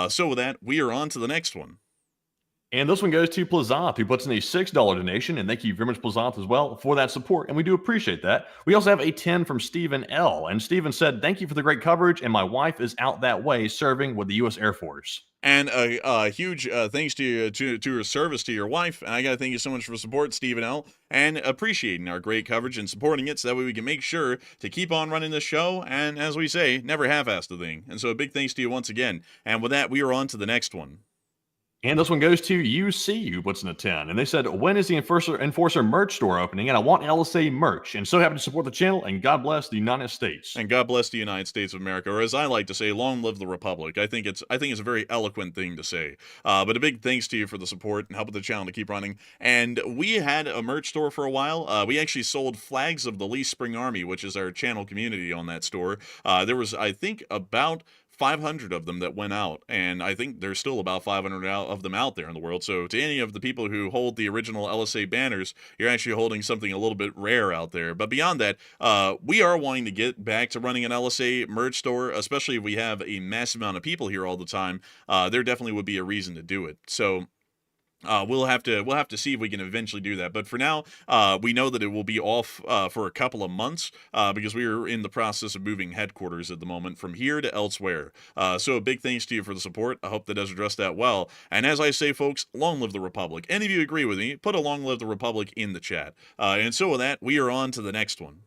So with that, we are on to the next one. And this one goes to Plazoth, who puts in a $6 donation, and thank you very much, Plazoth, as well, for that support, and we do appreciate that. We also have a 10 from Stephen L., and Stephen said, "Thank you for the great coverage, and my wife is out that way serving with the U.S. Air Force." And a huge thanks to you, to your service to your wife. And I got to thank you so much for support, Stephen L., and appreciating our great coverage and supporting it, so that way we can make sure to keep on running this show. And as we say, never half-ass the thing. And so a big thanks to you once again. And with that, we are on to the next one. And this one goes to UC, who puts in a 10. And they said, "When is the Enforcer merch store opening? And I want LSA merch. And so happy to support the channel. And God bless the United States." And God bless the United States of America, or as I like to say, long live the Republic. I think it's a very eloquent thing to say. But a big thanks to you for the support and helping the channel to keep running. And we had a merch store for a while. We actually sold flags of the Lee Spring Army, which is our channel community on that store. There was, I think, about 500 of them that went out, and I think there's still about 500 of them out there in the world. So to any of the people who hold the original LSA banners, you're actually holding something a little bit rare out there. But beyond that, we are wanting to get back to running an LSA merch store, especially if we have a massive amount of people here all the time. There definitely would be a reason to do it. So We'll have to see if we can eventually do that. But for now, we know that it will be off for a couple of months because we are in the process of moving headquarters at the moment from here to elsewhere. So a big thanks to you for the support. I hope that does address that well. And as I say, folks, long live the Republic. Any of you agree with me, put a long live the Republic in the chat. And so with that, we are on to the next one.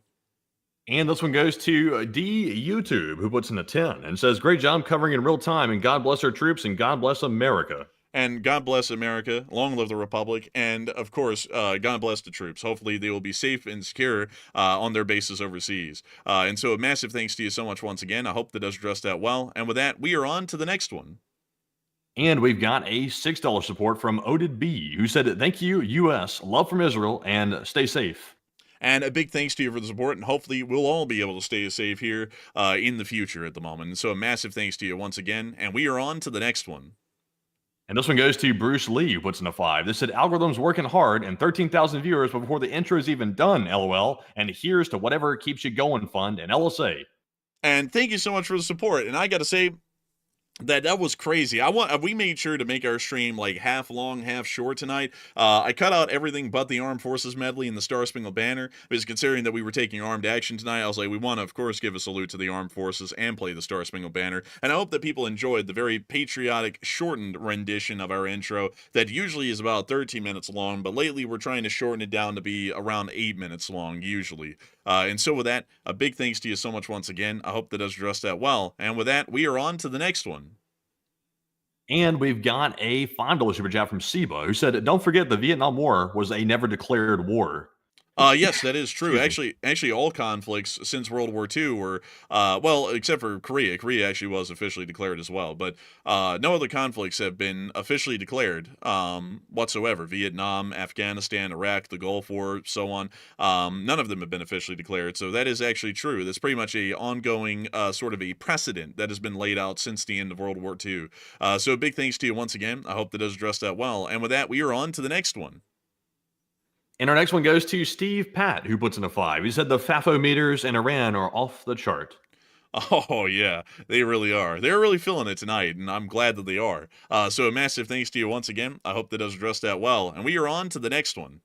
And this one goes to D YouTube, who puts in a 10 and says, "Great job covering in real time, and God bless our troops, and God bless America." And God bless America, long live the Republic, and of course, God bless the troops. Hopefully, they will be safe and secure on their bases overseas. And so, a massive thanks to you so much once again. I hope that does address that well. And with that, we are on to the next one. And we've got a $6 support from Oded B, who said, "Thank you, U.S., love from Israel, and stay safe." And a big thanks to you for the support, and hopefully we'll all be able to stay safe here in the future at the moment. And so a massive thanks to you once again, and we are on to the next one. And this one goes to Bruce Lee, who puts in a 5. This said, "Algorithms working hard and 13,000 viewers before the intro is even done, LOL. And here's to whatever keeps you going fund and LSA." And thank you so much for the support. And I got to say, that was crazy. We made sure to make our stream like half long, half short tonight. I cut out everything but the Armed Forces medley and the Star Spangled Banner, because considering that we were taking armed action tonight, I was like, we want to, of course, give a salute to the Armed Forces and play the Star Spangled Banner. And I hope that people enjoyed the very patriotic, shortened rendition of our intro that usually is about 13 minutes long, but lately we're trying to shorten it down to be around 8 minutes long, usually. And so with that, a big thanks to you so much once again. I hope that does address that well. And with that, we are on to the next one. And we've got a $5 super chat from Seba, who said, "Don't forget the Vietnam War was a never declared war." Yes, that is true. Actually, all conflicts since World War II were, well, except for Korea. Korea actually was officially declared as well, but no other conflicts have been officially declared whatsoever. Vietnam, Afghanistan, Iraq, the Gulf War, so on. None of them have been officially declared, so that is actually true. That's pretty much a ongoing sort of a precedent that has been laid out since the end of World War II. So big thanks to you once again. I hope that does address that well. And with that, we are on to the next one. And our next one goes to Steve Pat, who puts in a 5. He said, "The FAFO meters in Iran are off the chart." Oh, yeah, they really are. They're really feeling it tonight, and I'm glad that they are. So a massive thanks to you once again. I hope that does address that well. And we are on to the next one.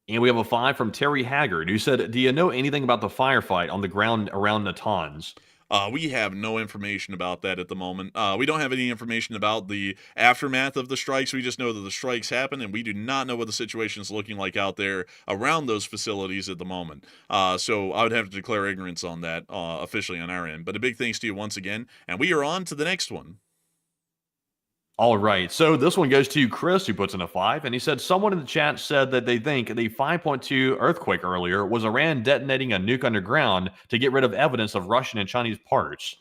And we have a 5 from Terry Haggard, who said, "Do you know anything about the firefight on the ground around Natanz?" We have no information about that at the moment. We don't have any information about the aftermath of the strikes. We just know that the strikes happened, and we do not know what the situation is looking like out there around those facilities at the moment. So I would have to declare ignorance on that officially on our end. But a big thanks to you once again, and we are on to the next one. All right, so this one goes to Chris, who puts in a 5, and he said, "Someone in the chat said that they think the 5.2 earthquake earlier was Iran detonating a nuke underground to get rid of evidence of Russian and Chinese parts."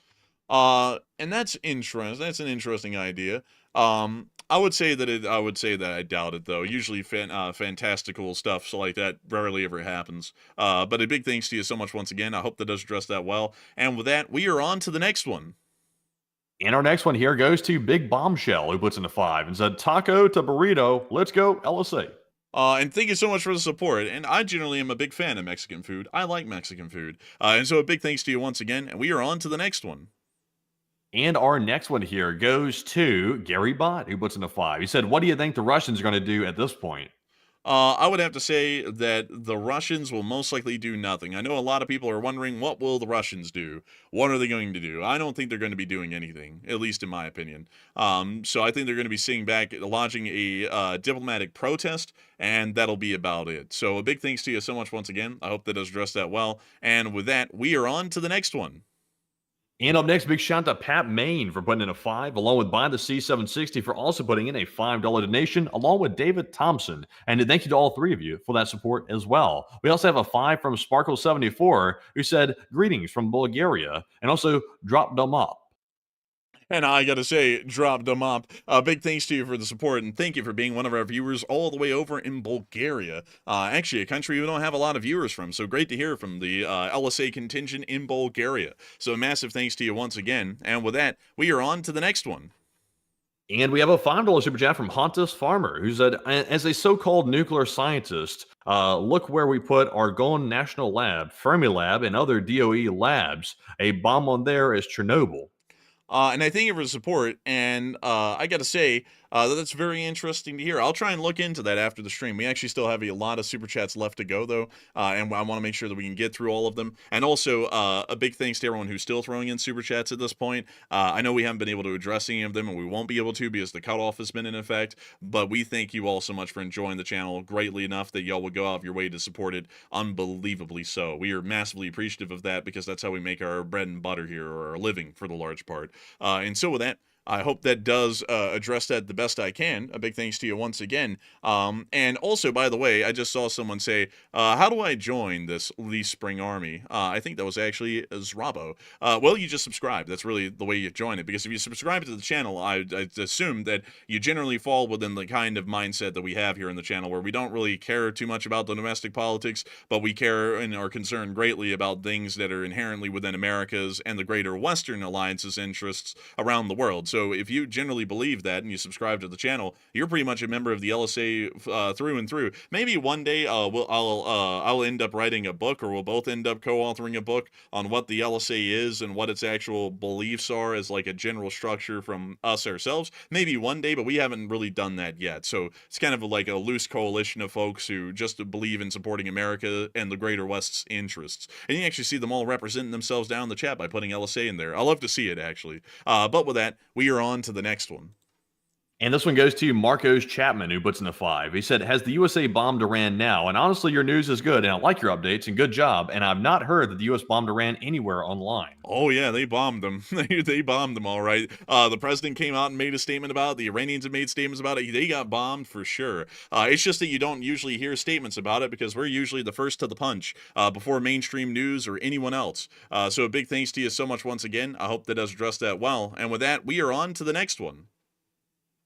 And that's interesting. That's an interesting idea. I would say that I doubt it though. Usually, fantastical stuff so like that rarely ever happens. But a big thanks to you so much once again. I hope that does address that well. And with that, we are on to the next one. And our next one here goes to Big Bombshell, who puts in a 5 and said, "Taco to burrito, let's go LSA." And thank you so much for the support. And I generally am a big fan of Mexican food. I like Mexican food. And so a big thanks to you once again. And we are on to the next one. And our next one here goes to Gary Bott, who puts in a 5. He said, "What do you think the Russians are going to do at this point?" I would have to say that the Russians will most likely do nothing. I know a lot of people are wondering, what will the Russians do? What are they going to do? I don't think they're going to be doing anything, at least in my opinion. So I think they're going to be sitting back, launching a diplomatic protest, and that'll be about it. So a big thanks to you so much once again. I hope that does address that well. And with that, we are on to the next one. And up next, big shout out to Pat Main for putting in a 5, along with Buy the C760 for also putting in a $5 donation, along with David Thompson. And thank you to all three of you for that support as well. We also have a 5 from Sparkle74, who said, "Greetings from Bulgaria," and also dropped them up. And I gotta say, drop them up. Big thanks to you for the support, and thank you for being one of our viewers all the way over in Bulgaria. Actually, a country we don't have a lot of viewers from, so great to hear from the LSA contingent in Bulgaria. So a massive thanks to you once again. And with that, we are on to the next one. And we have a $5 super chat from Hontus Farmer, who said, "As a so-called nuclear scientist, look where we put Argonne National Lab, Fermilab, and other DOE labs. A bomb on there is Chernobyl." And I thank you for the support. And I got to say, That's very interesting to hear. I'll try and look into that after the stream. We actually still have a lot of super chats left to go, though, and I want to make sure that we can get through all of them. And also, a big thanks to everyone who's still throwing in super chats at this point. I know we haven't been able to address any of them, and we won't be able to because the cutoff has been in effect. But we thank you all so much for enjoying the channel greatly enough that y'all will go out of your way to support it unbelievably so. We are massively appreciative of that because that's how we make our bread and butter here, or our living for the large part. And so with that, I hope that does address that the best I can. A big thanks to you once again. And also, by the way, I just saw someone say, how do I join this Lee Spring Army? I think that was actually Zrabo. Well, you just subscribe. That's really the way you join it. Because if you subscribe to the channel, I assume that you generally fall within the kind of mindset that we have here in the channel, where we don't really care too much about the domestic politics, but we care and are concerned greatly about things that are inherently within America's and the greater Western alliance's interests around the world. So if you generally believe that and you subscribe to the channel, you're pretty much a member of the LSA through and through. Maybe one day I'll end up writing a book, or we'll both end up co-authoring a book on what the LSA is and what its actual beliefs are as like a general structure from us ourselves. Maybe one day, but we haven't really done that yet. So it's kind of like a loose coalition of folks who just believe in supporting America and the greater West's interests. And you actually see them all representing themselves down in the chat by putting LSA in there. I love to see it, actually. But with that, we are on to the next one. And this one goes to Marcos Chapman, who puts in a 5. He said, has the USA bombed Iran now? And honestly, your news is good, and I like your updates, and good job. And I've not heard that the U.S. bombed Iran anywhere online. Oh, yeah, they bombed them. They bombed them, all right. The president came out and made a statement about it. The Iranians have made statements about it. They got bombed for sure. It's just that you don't usually hear statements about it because we're usually the first to the punch before mainstream news or anyone else. So a big thanks to you so much once again. I hope that does address that well. And with that, we are on to the next one.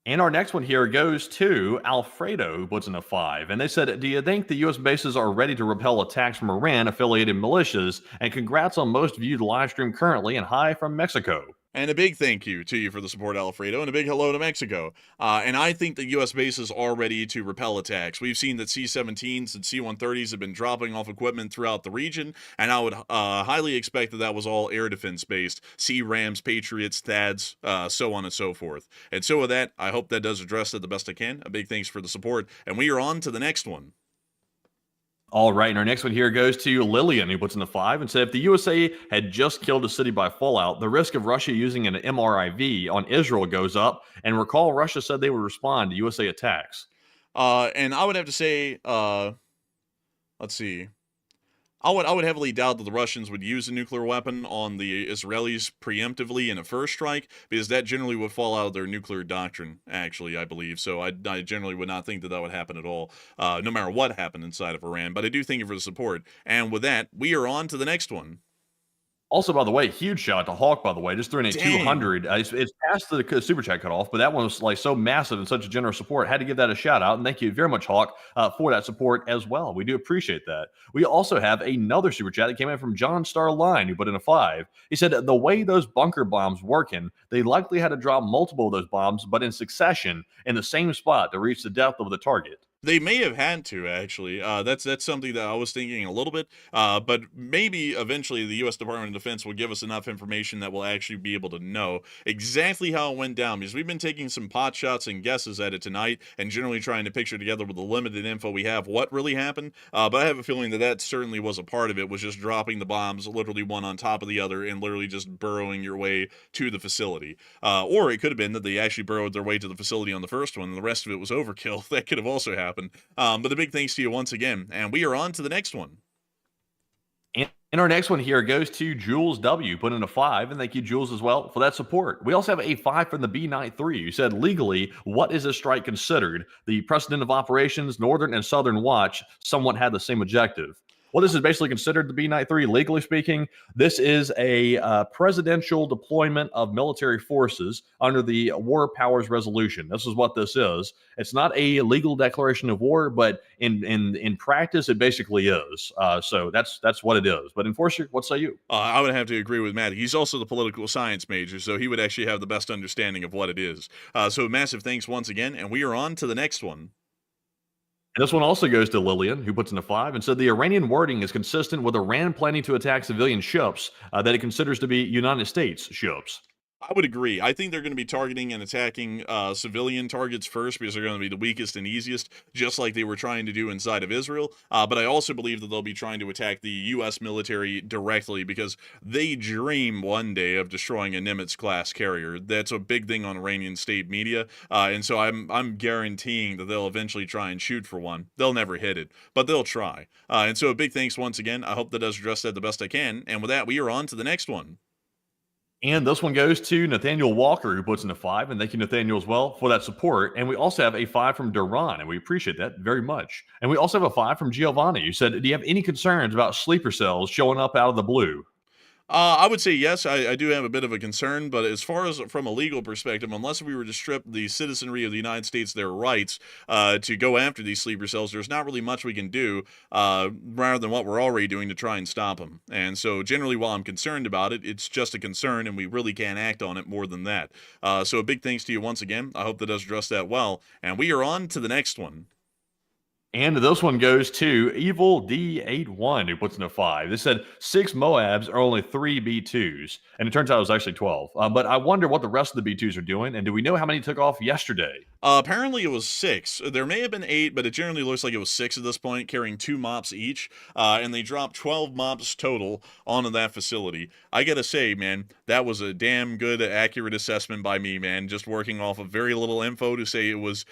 And our next one here goes to Alfredo, who puts in a 5. And they said, do you think the U.S. bases are ready to repel attacks from Iran-affiliated militias? And congrats on most viewed live stream currently, and hi from Mexico. And a big thank you to you for the support, Alfredo, and a big hello to Mexico. And I think the U.S. bases are ready to repel attacks. We've seen that C-17s and C-130s have been dropping off equipment throughout the region, and I would highly expect that that was all air defense-based. C-Rams, Patriots, THAADs, so on and so forth. And so with that, I hope that does address it the best I can. A big thanks for the support, and we are on to the next one. All right, and our next one here goes to Lillian, who puts in the 5 and said, if the USA had just killed a city by fallout, the risk of Russia using an MRIV on Israel goes up. And recall, Russia said they would respond to USA attacks. And I would have to say, let's see. I would heavily doubt that the Russians would use a nuclear weapon on the Israelis preemptively in a first strike, because that generally would fall out of their nuclear doctrine, actually, I believe. So I generally would not think that that would happen at all, no matter what happened inside of Iran. But I do thank you for the support. And with that, we are on to the next one. Also, by the way, huge shout out to Hawk, by the way, just throwing a 200. It's past the super chat cutoff, but that one was like so massive and such a generous support. Had to give that a shout out. And thank you very much, Hawk, for that support as well. We do appreciate that. We also have another super chat that came in from John Starline, who put in a 5. He said, the way those bunker bombs working, they likely had to drop multiple of those bombs, but in succession in the same spot to reach the depth of the target. They may have had to, actually. That's something that I was thinking a little bit. But maybe eventually the U.S. Department of Defense will give us enough information that we'll actually be able to know exactly how it went down. Because we've been taking some pot shots and guesses at it tonight, and generally trying to picture together with the limited info we have what really happened. But I have a feeling that that certainly was a part of it, was just dropping the bombs literally one on top of the other and literally just burrowing your way to the facility. Or it could have been that they actually burrowed their way to the facility on the first one, and the rest of it was overkill. That could have also happened. But the big thanks to you once again, and we are on to the next one. And our next one here goes to Jules W. Put in a 5, and thank you, Jules, as well, for that support. We also have a 5 from the B93, who said, legally, what is a strike considered? The precedent of operations, Northern and Southern Watch, somewhat had the same objective. Well, this is basically considered the B-93, legally speaking. This is a presidential deployment of military forces under the War Powers Resolution. This is what this is. It's not a legal declaration of war, but in practice, it basically is. So that's what it is. But Enforcer, what say you? I would have to agree with Matt. He's also the political science major, so he would actually have the best understanding of what it is. So massive thanks once again, and we are on to the next one. And this one also goes to Lillian, who puts in a 5 and said the Iranian wording is consistent with Iran planning to attack civilian ships that it considers to be United States ships. I would agree. I think they're going to be targeting and attacking civilian targets first because they're going to be the weakest and easiest, just like they were trying to do inside of Israel. But I also believe that they'll be trying to attack the U.S. military directly because they dream one day of destroying a Nimitz-class carrier. That's a big thing on Iranian state media, and so I'm guaranteeing that they'll eventually try and shoot for one. They'll never hit it, but they'll try. And so a big thanks once again. I hope that does address that the best I can. And with that, we are on to the next one. And this one goes to Nathaniel Walker, who puts in a 5. And thank you, Nathaniel, as well, for that support. And we also have a 5 from Duran, and we appreciate that very much. And we also have a 5 from Giovanni, who said, do you have any concerns about sleeper cells showing up out of the blue? I would say yes. I do have a bit of a concern, but as far as from a legal perspective, unless we were to strip the citizenry of the United States their rights to go after these sleeper cells, there's not really much we can do rather than what we're already doing to try and stop them. And so generally, while I'm concerned about it, it's just a concern, and we really can't act on it more than that. So a big thanks to you once again. I hope that does address that well. And we are on to the next one. And this one goes to Evil D81, who puts in a 5. They said 6 Moabs are only 3 B2s. And it turns out it was actually 12. But I wonder what the rest of the B2s are doing. And do we know how many took off yesterday? Apparently it was 6. There may have been 8, but it generally looks like it was 6 at this point, carrying 2 mops each. And they dropped 12 mops total onto that facility. I gotta say, man, that was a damn good, accurate assessment by me, man. Just working off of very little info to say it was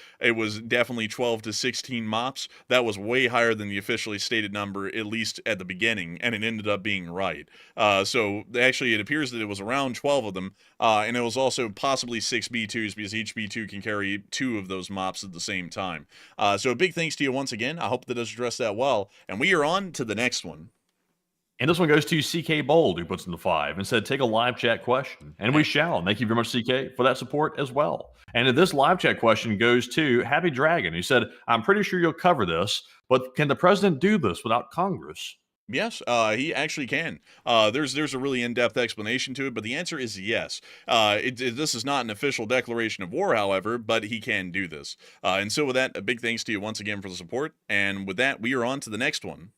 definitely 12 to 16 mops. That was way higher than the officially stated number, at least at the beginning, and it ended up being right. So actually, it appears that it was around 12 of them, and it was also possibly 6 B2s because each B2 can carry 2 of those mops at the same time. So a big thanks to you once again. I hope that does address that well, and we are on to the next one. And this one goes to CK Bold, who puts in the 5 and said, take a live chat question. And we shall. Thank you very much, CK, for that support as well. And this live chat question goes to Happy Dragon, who said, I'm pretty sure you'll cover this, but can the president do this without Congress? Yes, he actually can. There's a really in-depth explanation to it, but the answer is yes. This is not an official declaration of war, however, but he can do this. And so with that, a big thanks to you once again for the support. And with that, we are on to the next one.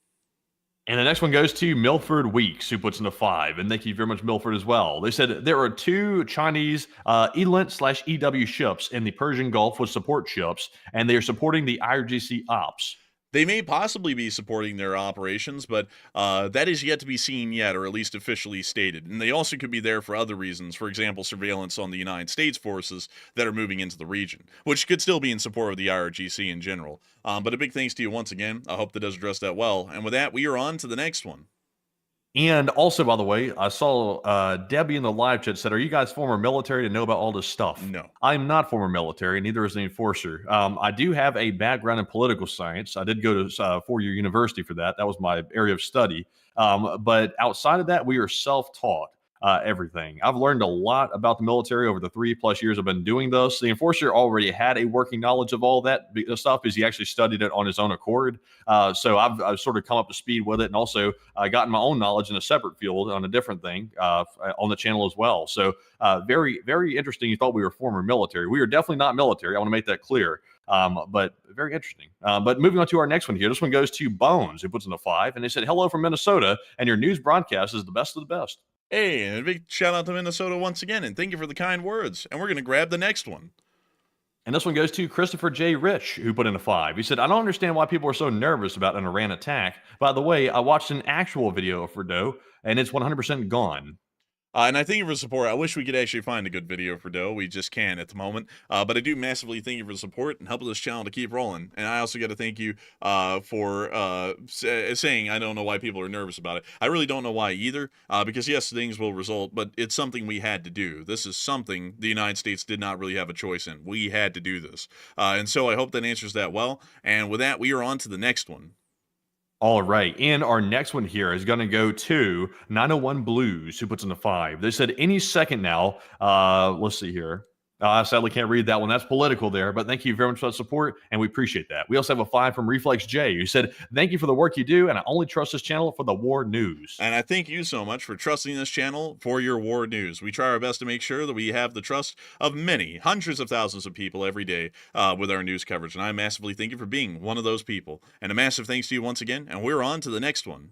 And the next one goes to Milford Weeks, who puts in a 5. And thank you very much, Milford, as well. They said there are 2 Chinese ELINT/EW ships in the Persian Gulf with support ships, and they are supporting the IRGC ops. They may possibly be supporting their operations, but that is yet to be seen yet, or at least officially stated. And they also could be there for other reasons, for example, surveillance on the United States forces that are moving into the region, which could still be in support of the IRGC in general. But a big thanks to you once again. I hope that does address that well. And with that, we are on to the next one. And also, by the way, I saw Debbie in the live chat said, are you guys former military to know about all this stuff? No. I'm not former military, neither is the enforcer. I do have a background in political science. I did go to four-year university for that. That was my area of study. But outside of that, we are self-taught. Everything. I've learned a lot about the military over the 3+ years I've been doing this. The enforcer already had a working knowledge of all that stuff because he actually studied it on his own accord. So I've sort of come up to speed with it, and also gotten my own knowledge in a separate field on a different thing on the channel as well. So very, very interesting. You thought we were former military. We are definitely not military. I want to make that clear. But very interesting. But moving on to our next one here. This one goes to Bones, who puts in a 5, and they said, hello from Minnesota, and your news broadcast is the best of the best. Hey, and a big shout out to Minnesota once again, and thank you for the kind words. And we're going to grab the next one. And this one goes to Christopher J. Rich, who put in a 5. He said, I don't understand why people are so nervous about an Iran attack. By the way, I watched an actual video of Fordo, and it's 100% gone. And I thank you for the support. I wish we could actually find a good video for Doe. We just can't at the moment. But I do massively thank you for the support and helping this channel to keep rolling. And I also got to thank you for saying I don't know why people are nervous about it. I really don't know why either. Because yes, things will result, but it's something we had to do. This is something the United States did not really have a choice in. We had to do this. And so I hope that answers that well. And with that, we are on to the next one. All right. And our next one here is going to go to 901 Blues, who puts in a 5. They said any second now. Let's see here. I sadly can't read that one. That's political there, but thank you very much for the support, and we appreciate that. We also have a 5 from Reflex J, who said, thank you for the work you do, and I only trust this channel for the war news. And I thank you so much for trusting this channel for your war news. We try our best to make sure that we have the trust of many, hundreds of thousands of people every day with our news coverage, and I massively thank you for being one of those people. And a massive thanks to you once again, and we're on to the next one.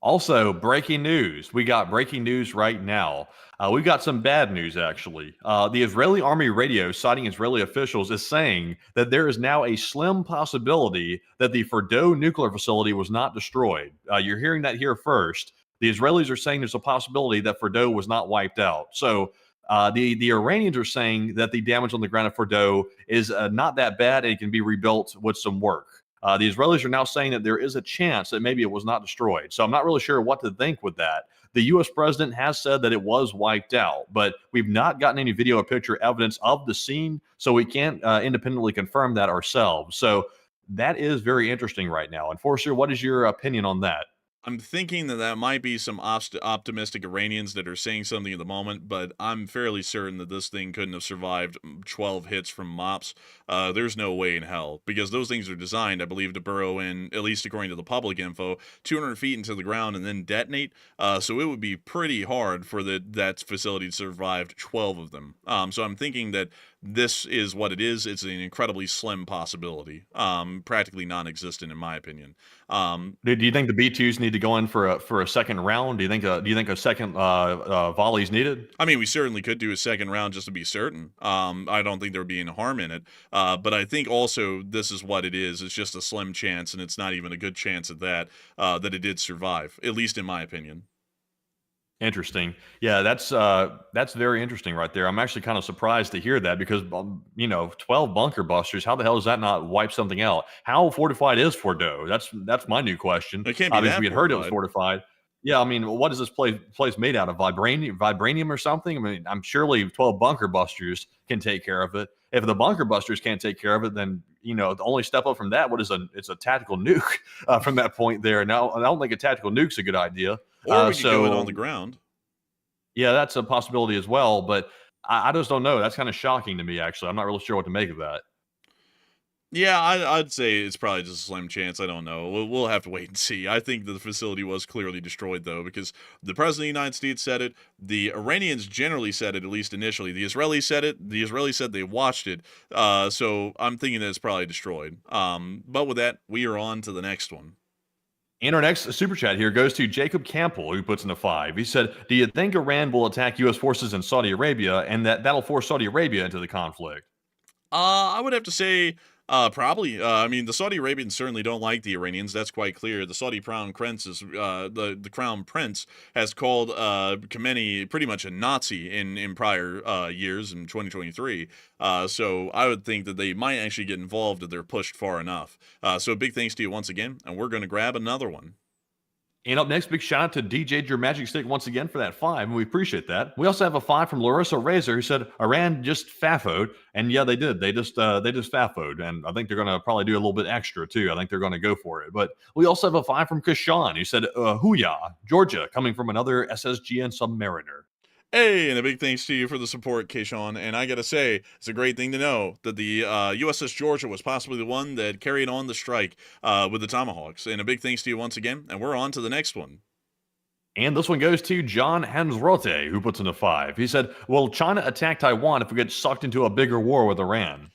Also, breaking news. We got breaking news right now. We've got some bad news, actually. The Israeli army radio, citing Israeli officials, is saying that there is now a slim possibility that the Fordow nuclear facility was not destroyed. You're hearing that here first. The Israelis are saying there's a possibility that Fordow was not wiped out. So the Iranians are saying that the damage on the ground at Fordow is not that bad and it can be rebuilt with some work. The Israelis are now saying that there is a chance that maybe it was not destroyed. So I'm not really sure what to think with that. The U.S. president has said that it was wiped out, but we've not gotten any video or picture evidence of the scene, so we can't independently confirm that ourselves. So that is very interesting right now. And Forster, what is your opinion on that? I'm thinking that might be some optimistic Iranians that are saying something at the moment, but I'm fairly certain that this thing couldn't have survived 12 hits from MOPS. There's no way in hell, because those things are designed, I believe, to burrow in, at least according to the public info, 200 feet into the ground and then detonate. So it would be pretty hard for that facility to survive 12 of them. So I'm thinking that this is what it is. It's an incredibly slim possibility, practically non-existent in my opinion. Do you think the B2s need to go in for a second round? Do you think a second volley is needed? I mean, we certainly could do a second round just to be certain. I don't think there would be any harm in it. But I think also this is what it is. It's just a slim chance, and it's not even a good chance at that, that it did survive, at least in my opinion. Interesting. Yeah, that's very interesting right there. I'm actually kind of surprised to hear that because 12 bunker busters. How the hell does that not wipe something out? How fortified is Fordow? That's my new question. It can't be Obviously, that we had heard it was fortified. fortified. Yeah, I mean, what is this place made out of? Vibranium or something? I mean, I'm surely 12 bunker busters can take care of it. If the bunker busters can't take care of it, then the only step up from that, it's a tactical nuke from that point there. Now, I don't think a tactical nuke's a good idea. Or we could go in on the ground. Yeah, that's a possibility as well, but I just don't know. That's kind of shocking to me, actually. I'm not really sure what to make of that. Yeah, I'd say it's probably just a slim chance. I don't know. We'll have to wait and see. I think the facility was clearly destroyed, though, because the President of the United States said it. The Iranians generally said it, at least initially. The Israelis said it. The Israelis said they watched it. So I'm thinking that it's probably destroyed. But with that, we are on to the next one. And our next super chat here goes to Jacob Campbell, who puts in a 5. He said, do you think Iran will attack U.S. forces in Saudi Arabia and that'll force Saudi Arabia into the conflict? I would have to say probably. I mean, the Saudi Arabians certainly don't like the Iranians. That's quite clear. The Saudi Crown Prince is the Crown Prince has called Khamenei pretty much a Nazi in prior years in 2023. So I would think that they might actually get involved if they're pushed far enough. So big thanks to you once again, and we're going to grab another one. And up next, big shout out to DJ Your Magic Stick once again for that 5, and we appreciate that. We also have a 5 from Larissa Razor, who said Iran just fafoed, and yeah, they did. They just fafoed, and I think they're going to probably do a little bit extra too. I think they're going to go for it. But we also have a 5 from Kashan, who said Hooyah, Georgia, coming from another SSGN Submariner. Hey, and a big thanks to you for the support, Keishon. And I gotta say, it's a great thing to know that the USS Georgia was possibly the one that carried on the strike with the Tomahawks. And a big thanks to you once again. And we're on to the next one. And this one goes to John Hansrote, who puts in a 5. He said, will China attack Taiwan if we get sucked into a bigger war with Iran?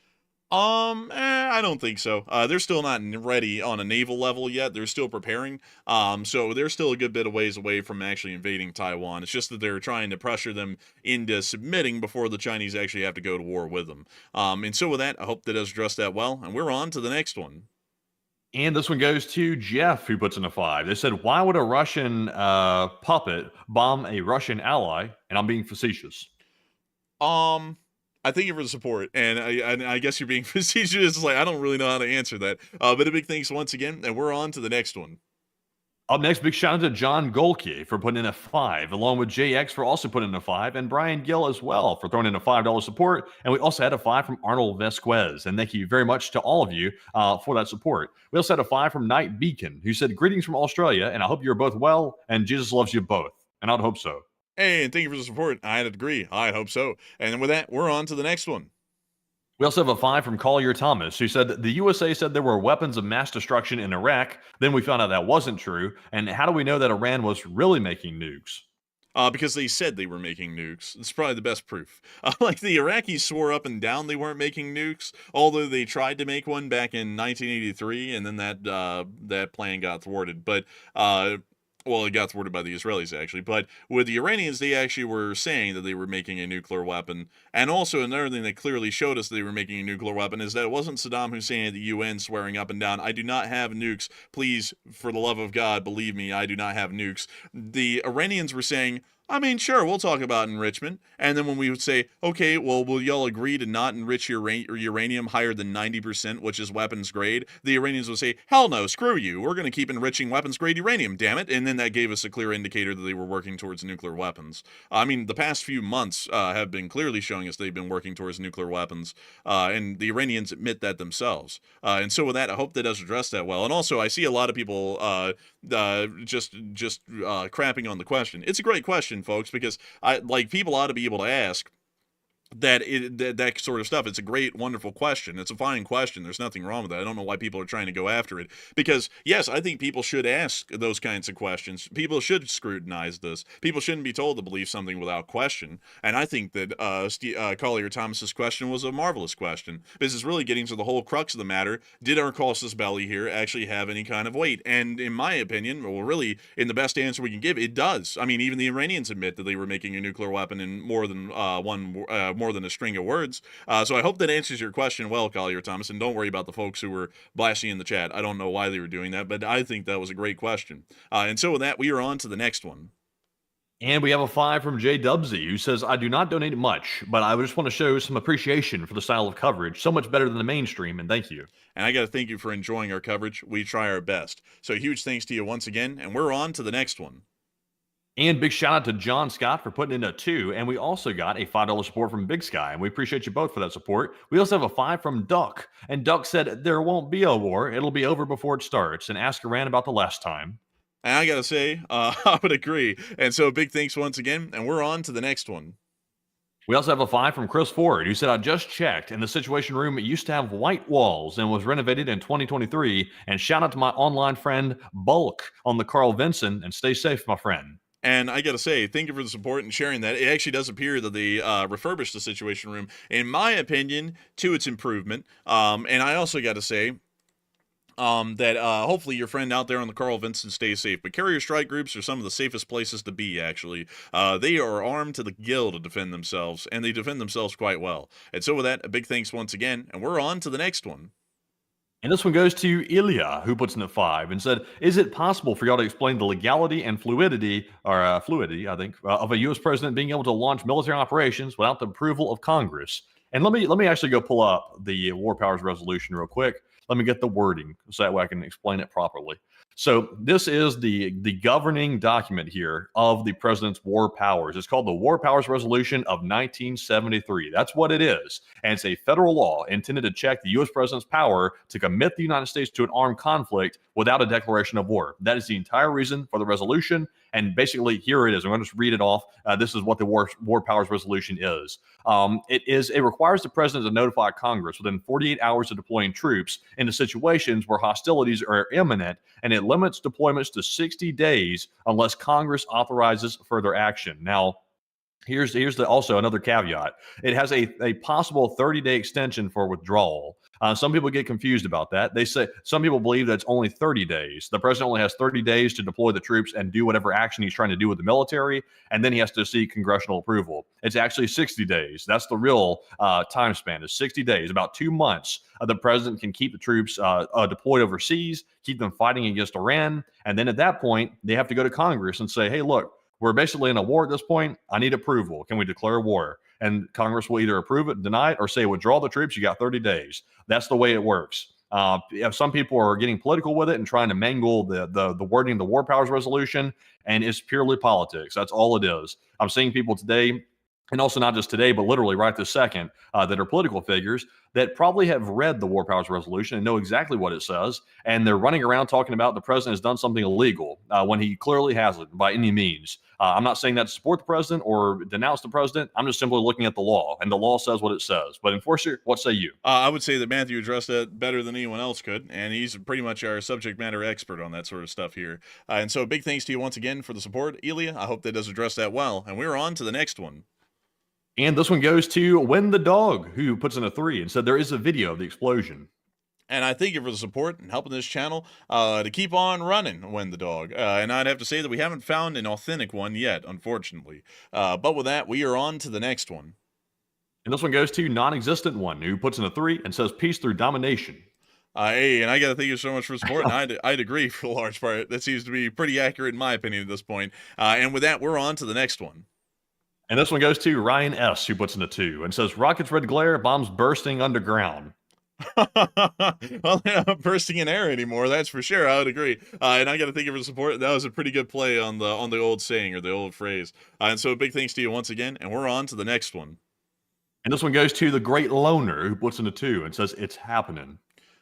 I don't think so. They're still not ready on a naval level yet. They're still preparing. So they're still a good bit of ways away from actually invading Taiwan. It's just that they're trying to pressure them into submitting before the Chinese actually have to go to war with them. And so with that, I hope that does address that well. And we're on to the next one. And this one goes to Jeff, who puts in a 5. They said, why would a Russian puppet bomb a Russian ally? And I'm being facetious. I thank you for the support, and I guess you're being facetious. Like, I don't really know how to answer that. But a big thanks once again, and we're on to the next one. Up next, big shout out to John Golke for putting in a 5, along with JX for also putting in a 5, and Brian Gill as well for throwing in a $5 support. And we also had a 5 from Arnold Vesquez. And thank you very much to all of you for that support. We also had a 5 from Night Beacon, who said, greetings from Australia, and I hope you're both well, and Jesus loves you both. And I'd hope so. Hey, and thank you for the support. I'd agree. I'd hope so. And with that, we're on to the next one. We also have a 5 from Collier Thomas, who said the USA said there were weapons of mass destruction in Iraq. Then we found out that wasn't true. And how do we know that Iran was really making nukes? Because they said they were making nukes. It's probably the best proof. Like the Iraqis swore up and down they weren't making nukes, although they tried to make one back in 1983, and then that plan got thwarted. But Well, it got thwarted by the Israelis, actually. But with the Iranians, they actually were saying that they were making a nuclear weapon. And also, another thing that clearly showed us they were making a nuclear weapon is that it wasn't Saddam Hussein at the UN swearing up and down, I do not have nukes. Please, for the love of God, believe me, I do not have nukes. The Iranians were saying, I mean, sure, we'll talk about enrichment. And then when we would say, okay, well, will y'all agree to not enrich your uranium higher than 90%, which is weapons grade? The Iranians would say, hell no, screw you. We're going to keep enriching weapons grade uranium, damn it. And then that gave us a clear indicator that they were working towards nuclear weapons. I mean, the past few months have been clearly showing us they've been working towards nuclear weapons. And the Iranians admit that themselves. And so with that, I hope that does address that well. And also, I see a lot of people just crapping on the question. It's a great question, folks, because people ought to be able to ask that sort of stuff. It's a great, wonderful question. It's a fine question. There's nothing wrong with that. I don't know why people are trying to go after it. Because, yes, I think people should ask those kinds of questions. People should scrutinize this. People shouldn't be told to believe something without question. And I think that Collier Thomas's question was a marvelous question. This is really getting to the whole crux of the matter. Did our casus belli here actually have any kind of weight? And in my opinion, well, really, in the best answer we can give, it does. I mean, even the Iranians admit that they were making a nuclear weapon in more than more than a string of words. So I hope that answers your question well, Collier Thomas, and don't worry about the folks who were blasting in the chat. I don't know why they were doing that, but I think that was a great question. And so with that, we are on to the next one. And we have a 5 from Jay Dubsy, who says, I do not donate much, but I just want to show some appreciation for the style of coverage. So much better than the mainstream, and thank you. And I got to thank you for enjoying our coverage. We try our best. So huge thanks to you once again, and we're on to the next one. And big shout out to John Scott for putting in a 2. And we also got a $5 support from Big Sky. And we appreciate you both for that support. We also have a 5 from Duck. And Duck said, there won't be a war. It'll be over before it starts. And ask Iran about the last time. And I got to say, I would agree. And so big thanks once again. And we're on to the next one. We also have a 5 from Chris Ford, who said, I just checked, and the Situation Room used to have white walls and was renovated in 2023. And shout out to my online friend, Bulk, on the Carl Vinson. And stay safe, my friend. And I got to say, thank you for the support and sharing that. It actually does appear that they refurbished the Situation Room, in my opinion, to its improvement. And I also got to say that hopefully your friend out there on the Carl Vinson stays safe. But carrier strike groups are some of the safest places to be, actually. They are armed to the gill to defend themselves, and they defend themselves quite well. And so with that, a big thanks once again, and we're on to the next one. And this one goes to Ilya, who puts in a 5 and said, is it possible for y'all to explain the legality and fluidity, I think, of a U.S. president being able to launch military operations without the approval of Congress? And let me actually go pull up the War Powers Resolution real quick. Let me get the wording so that way I can explain it properly. So this is the governing document here of the president's war powers. It's called the War Powers Resolution of 1973. That's what it is. And it's a federal law intended to check the U.S. president's power to commit the United States to an armed conflict without a declaration of war. That is the entire reason for the resolution. And basically, here it is. I'm going to just read it off. This is what the War Powers Resolution is. It requires the president to notify Congress within 48 hours of deploying troops into situations where hostilities are imminent, and it limits deployments to 60 days unless Congress authorizes further action. Now, here's also another caveat. It has a possible 30-day extension for withdrawal. Some people get confused about that. They say some people believe that it's only 30 days. The president only has 30 days to deploy the troops and do whatever action he's trying to do with the military, and then he has to seek congressional approval. It's actually 60 days. That's the real time span, is 60 days, about 2 months. The president can keep the troops deployed overseas, keep them fighting against Iran, and then at that point, they have to go to Congress and say, hey, look, we're basically in a war at this point. I need approval. Can we declare war? And Congress will either approve it, deny it, or say, withdraw the troops. You got 30 days. That's the way it works. Some people are getting political with it and trying to mangle the wording of the War Powers Resolution, and it's purely politics. That's all it is. I'm seeing people today, and also not just today, but literally right this second, that are political figures that probably have read the War Powers Resolution and know exactly what it says, and they're running around talking about the president has done something illegal when he clearly hasn't by any means. I'm not saying that to support the president or denounce the president. I'm just simply looking at the law, and the law says what it says. But Enforcer, what say you? I would say that Matthew addressed that better than anyone else could, and he's pretty much our subject matter expert on that sort of stuff here. And so big thanks to you once again for the support, Ilya. I hope that does address that well, and we're on to the next one. And this one goes to Win the Dog, who puts in a 3 and said there is a video of the explosion. And I thank you for the support and helping this channel to keep on running when the dog. And I'd have to say that we haven't found an authentic one yet, unfortunately. But with that, we are on to the next one. And this one goes to non-existent one, who puts in a 3 and says peace through domination. Hey, and I got to thank you so much for supporting. I'd agree for a large part. That seems to be pretty accurate in my opinion at this point. And with that, we're on to the next one. And this one goes to Ryan S., who puts in a 2 and says rockets red glare, bombs bursting underground. Well, they're not bursting in air anymore, that's for sure. I would agree. And I got to thank you for the support. That was a pretty good play on the old saying or the old phrase. And so big thanks to you once again. And we're on to the next one. And this one goes to the Great Loner, who puts in a 2 and says it's happening.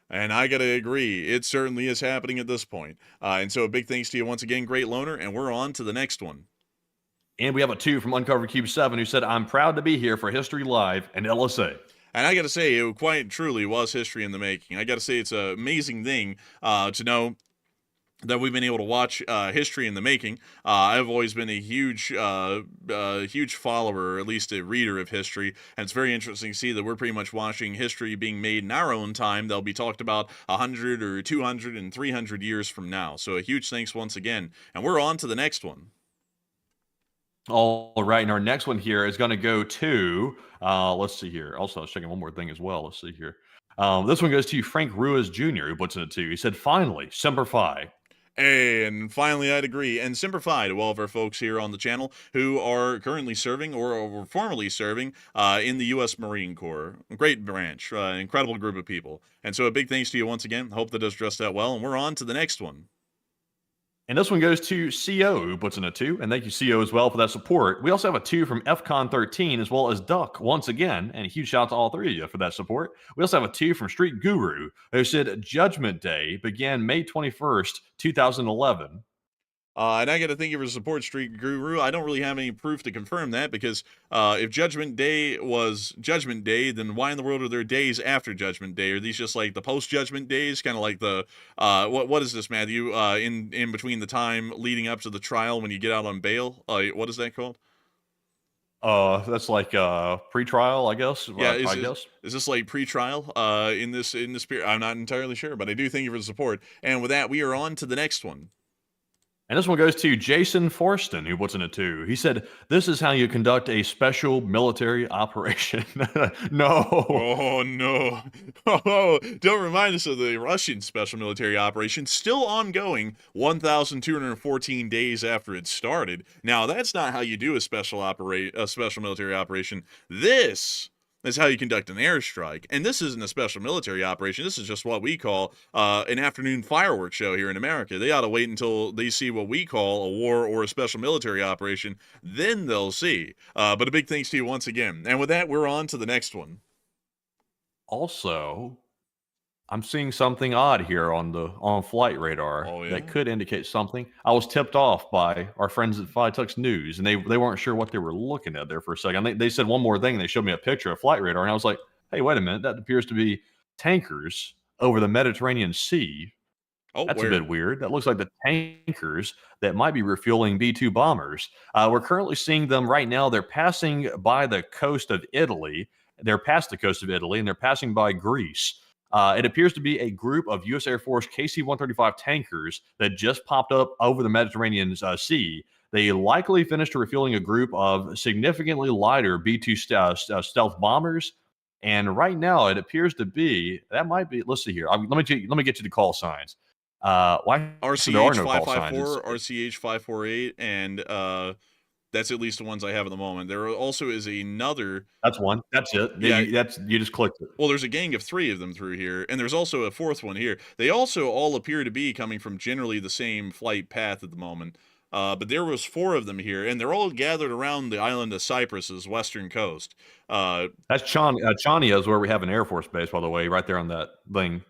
And I got to agree, it certainly is happening at this point. And so a big thanks to you once again, Great Loner. And we're on to the next one. And we have a 2 from Uncovered Cube 7, who said, I'm proud to be here for History Live and LSA. And I got to say, it quite truly was history in the making. I got to say, it's an amazing thing to know that we've been able to watch history in the making. I've always been a huge follower, or at least a reader of history, and it's very interesting to see that we're pretty much watching history being made in our own time. They'll be talked about 100 or 200 and 300 years from now. So a huge thanks once again. And we're on to the next one. All right, and our next one here is going to go to, let's see here. Also, I was checking one more thing as well. Let's see here. This one goes to Frank Ruiz Jr., who puts in a 2. He said, finally, Semper Fi. And finally, I'd agree. And Semper Fi to all of our folks here on the channel who are currently serving or were formerly serving in the U.S. Marine Corps. Great branch, incredible group of people. And so a big thanks to you once again. Hope that does dress out well. And we're on to the next one. And this one goes to CO, who puts in a 2. And thank you, CO, as well, for that support. We also have a 2 from FCon13, as well as Duck, once again. And a huge shout out to all 3 of you for that support. We also have a 2 from Street Guru, who said Judgment Day began May 21st, 2011. And I got to thank you for the support, Street Guru. I don't really have any proof to confirm that because if Judgment Day was Judgment Day, then why in the world are there days after Judgment Day? Are these just like the post-Judgment days? Kind of like the, what is this, Matthew? In between the time leading up to the trial when you get out on bail? What is that called? That's like pre-trial, I guess. Yeah, is this like pre-trial in this period? I'm not entirely sure, but I do thank you for the support. And with that, we are on to the next one. And this one goes to Jason Forston, who puts in a 2. He said, this is how you conduct a special military operation. No. Oh, no. Oh, don't remind us of the Russian special military operation, still ongoing 1,214 days after it started. Now, that's not how you do a special military operation. This is how you conduct an airstrike. And this isn't a special military operation. This is just what we call an afternoon fireworks show here in America. They ought to wait until they see what we call a war or a special military operation. Then they'll see. But a big thanks to you once again. And with that, we're on to the next one. Also, I'm seeing something odd here on flight radar that could indicate something. I was tipped off by our friends at FlyTux News, and they weren't sure what they were looking at there for a second. They said one more thing. They showed me a picture of flight radar, and I was like, hey, wait a minute. That appears to be tankers over the Mediterranean Sea. Oh, that's weird. A bit weird. That looks like the tankers that might be refueling B-2 bombers. We're currently seeing them right now. They're passing by the coast of Italy. They're past the coast of Italy, and they're passing by Greece. It appears to be a group of U.S. Air Force KC-135 tankers that just popped up over the Mediterranean Sea. They likely finished refueling a group of significantly lighter B-2 stealth bombers. And right now, it appears to be, that might be, let's see here. Let me get you the call signs. Why? RCH 554, RCH 548, and that's at least the ones I have at the moment. There also is another. That's one. That's it. Yeah, you just clicked it. Well, there's a gang of 3 of them through here, and there's also a 4th one here. They also all appear to be coming from generally the same flight path at the moment. But there was 4 of them here, and they're all gathered around the island of Cyprus's western coast. That's Chania is where we have an Air Force base, by the way, right there on that thing.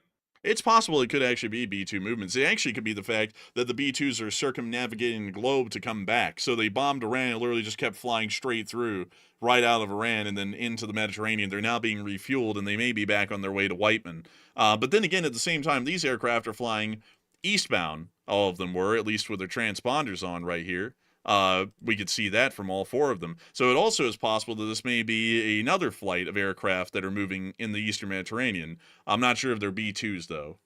It's possible it could actually be B-2 movements. It actually could be the fact that the B-2s are circumnavigating the globe to come back. So they bombed Iran and literally just kept flying straight through, right out of Iran and then into the Mediterranean. They're now being refueled, and they may be back on their way to Whiteman. But then again, at the same time, these aircraft are flying eastbound. All of them were, at least with their transponders on right here. we could see that from all 4 of them. So it also is possible that this may be another flight of aircraft that are moving in the Eastern Mediterranean. I'm not sure if they're B-2s, though.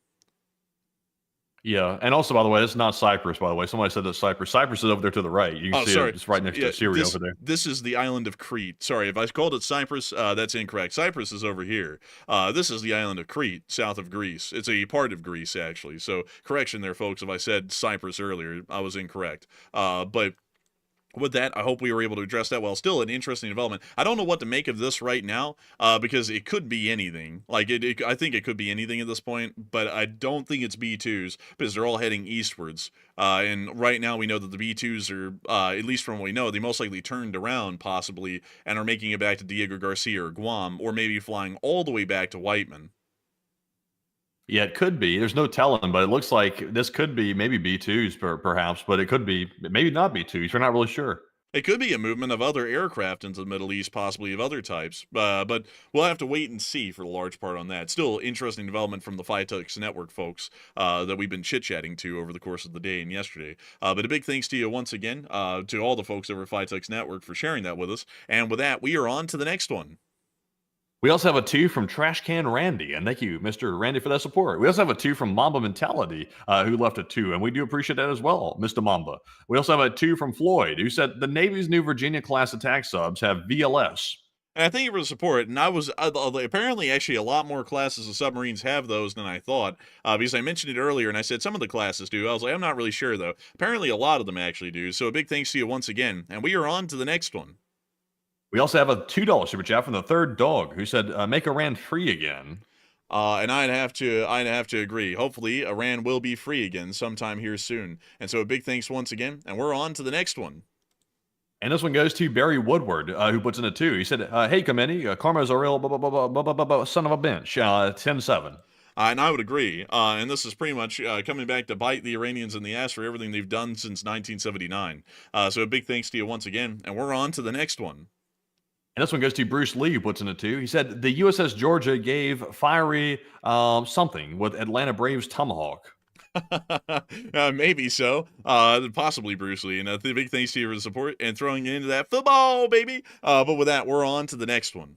Yeah, and also, by the way, it's not Cyprus, by the way. Somebody said that Cyprus. Cyprus is over there to the right. You can Oh, see sorry. it. It's right next Yeah, to Syria over there. this is the island of Crete. Sorry, if I called it Cyprus, that's incorrect. Cyprus is over here. This is the island of Crete, south of Greece. It's a part of Greece, actually. So, correction there, folks. If I said Cyprus earlier, I was incorrect. But with that, I hope we were able to address that well. Still an interesting development. I don't know what to make of this right now, because it could be anything. Like, I think it could be anything at this point, but I don't think it's B-2s because they're all heading eastwards. And right now we know that the B-2s are, at least from what we know, they most likely turned around possibly and are making it back to Diego Garcia or Guam, or maybe flying all the way back to Whiteman. Yeah, it could be. There's no telling, but it looks like this could be maybe B2s perhaps, but it could be maybe not B2s. We're not really sure. It could be a movement of other aircraft into the Middle East, possibly of other types, but we'll have to wait and see for the large part on that. Still, interesting development from the FITUX Network folks that we've been chit-chatting to over the course of the day and yesterday. But a big thanks to you once again, to all the folks over at FITUX Network for sharing that with us. And with that, we are on to the next one. We also have a 2 from Trash Can Randy, and thank you, Mr. Randy, for that support. We also have a 2 from Mamba Mentality, who left a 2, and we do appreciate that as well, Mr. Mamba. We also have a 2 from Floyd, who said the Navy's new Virginia-class attack subs have VLS. And I thank you for the support. And I was apparently actually a lot more classes of submarines have those than I thought, because I mentioned it earlier and I said some of the classes do. I was like, I'm not really sure though. Apparently a lot of them actually do. So a big thanks to you once again. And we are on to the next one. We also have a $2 super chat from the Third Dog, who said, "Make Iran free again." And I'd have to agree. Hopefully, Iran will be free again sometime here soon. And so, a big thanks once again. And we're on to the next one. And this one goes to Barry Woodward, who puts in a 2. He said, "Hey, Kameni, Karma's a real son of a bitch." 10-7. And I would agree. And this is pretty much coming back to bite the Iranians in the ass for everything they've done since 1979. So, a big thanks to you once again. And we're on to the next one. And this one goes to Bruce Lee, who puts in a 2. He said the USS Georgia gave fiery something with Atlanta Braves Tomahawk. Maybe so. Possibly Bruce Lee. And the big thanks to you for the support and throwing into that football, baby. But with that, we're on to the next one.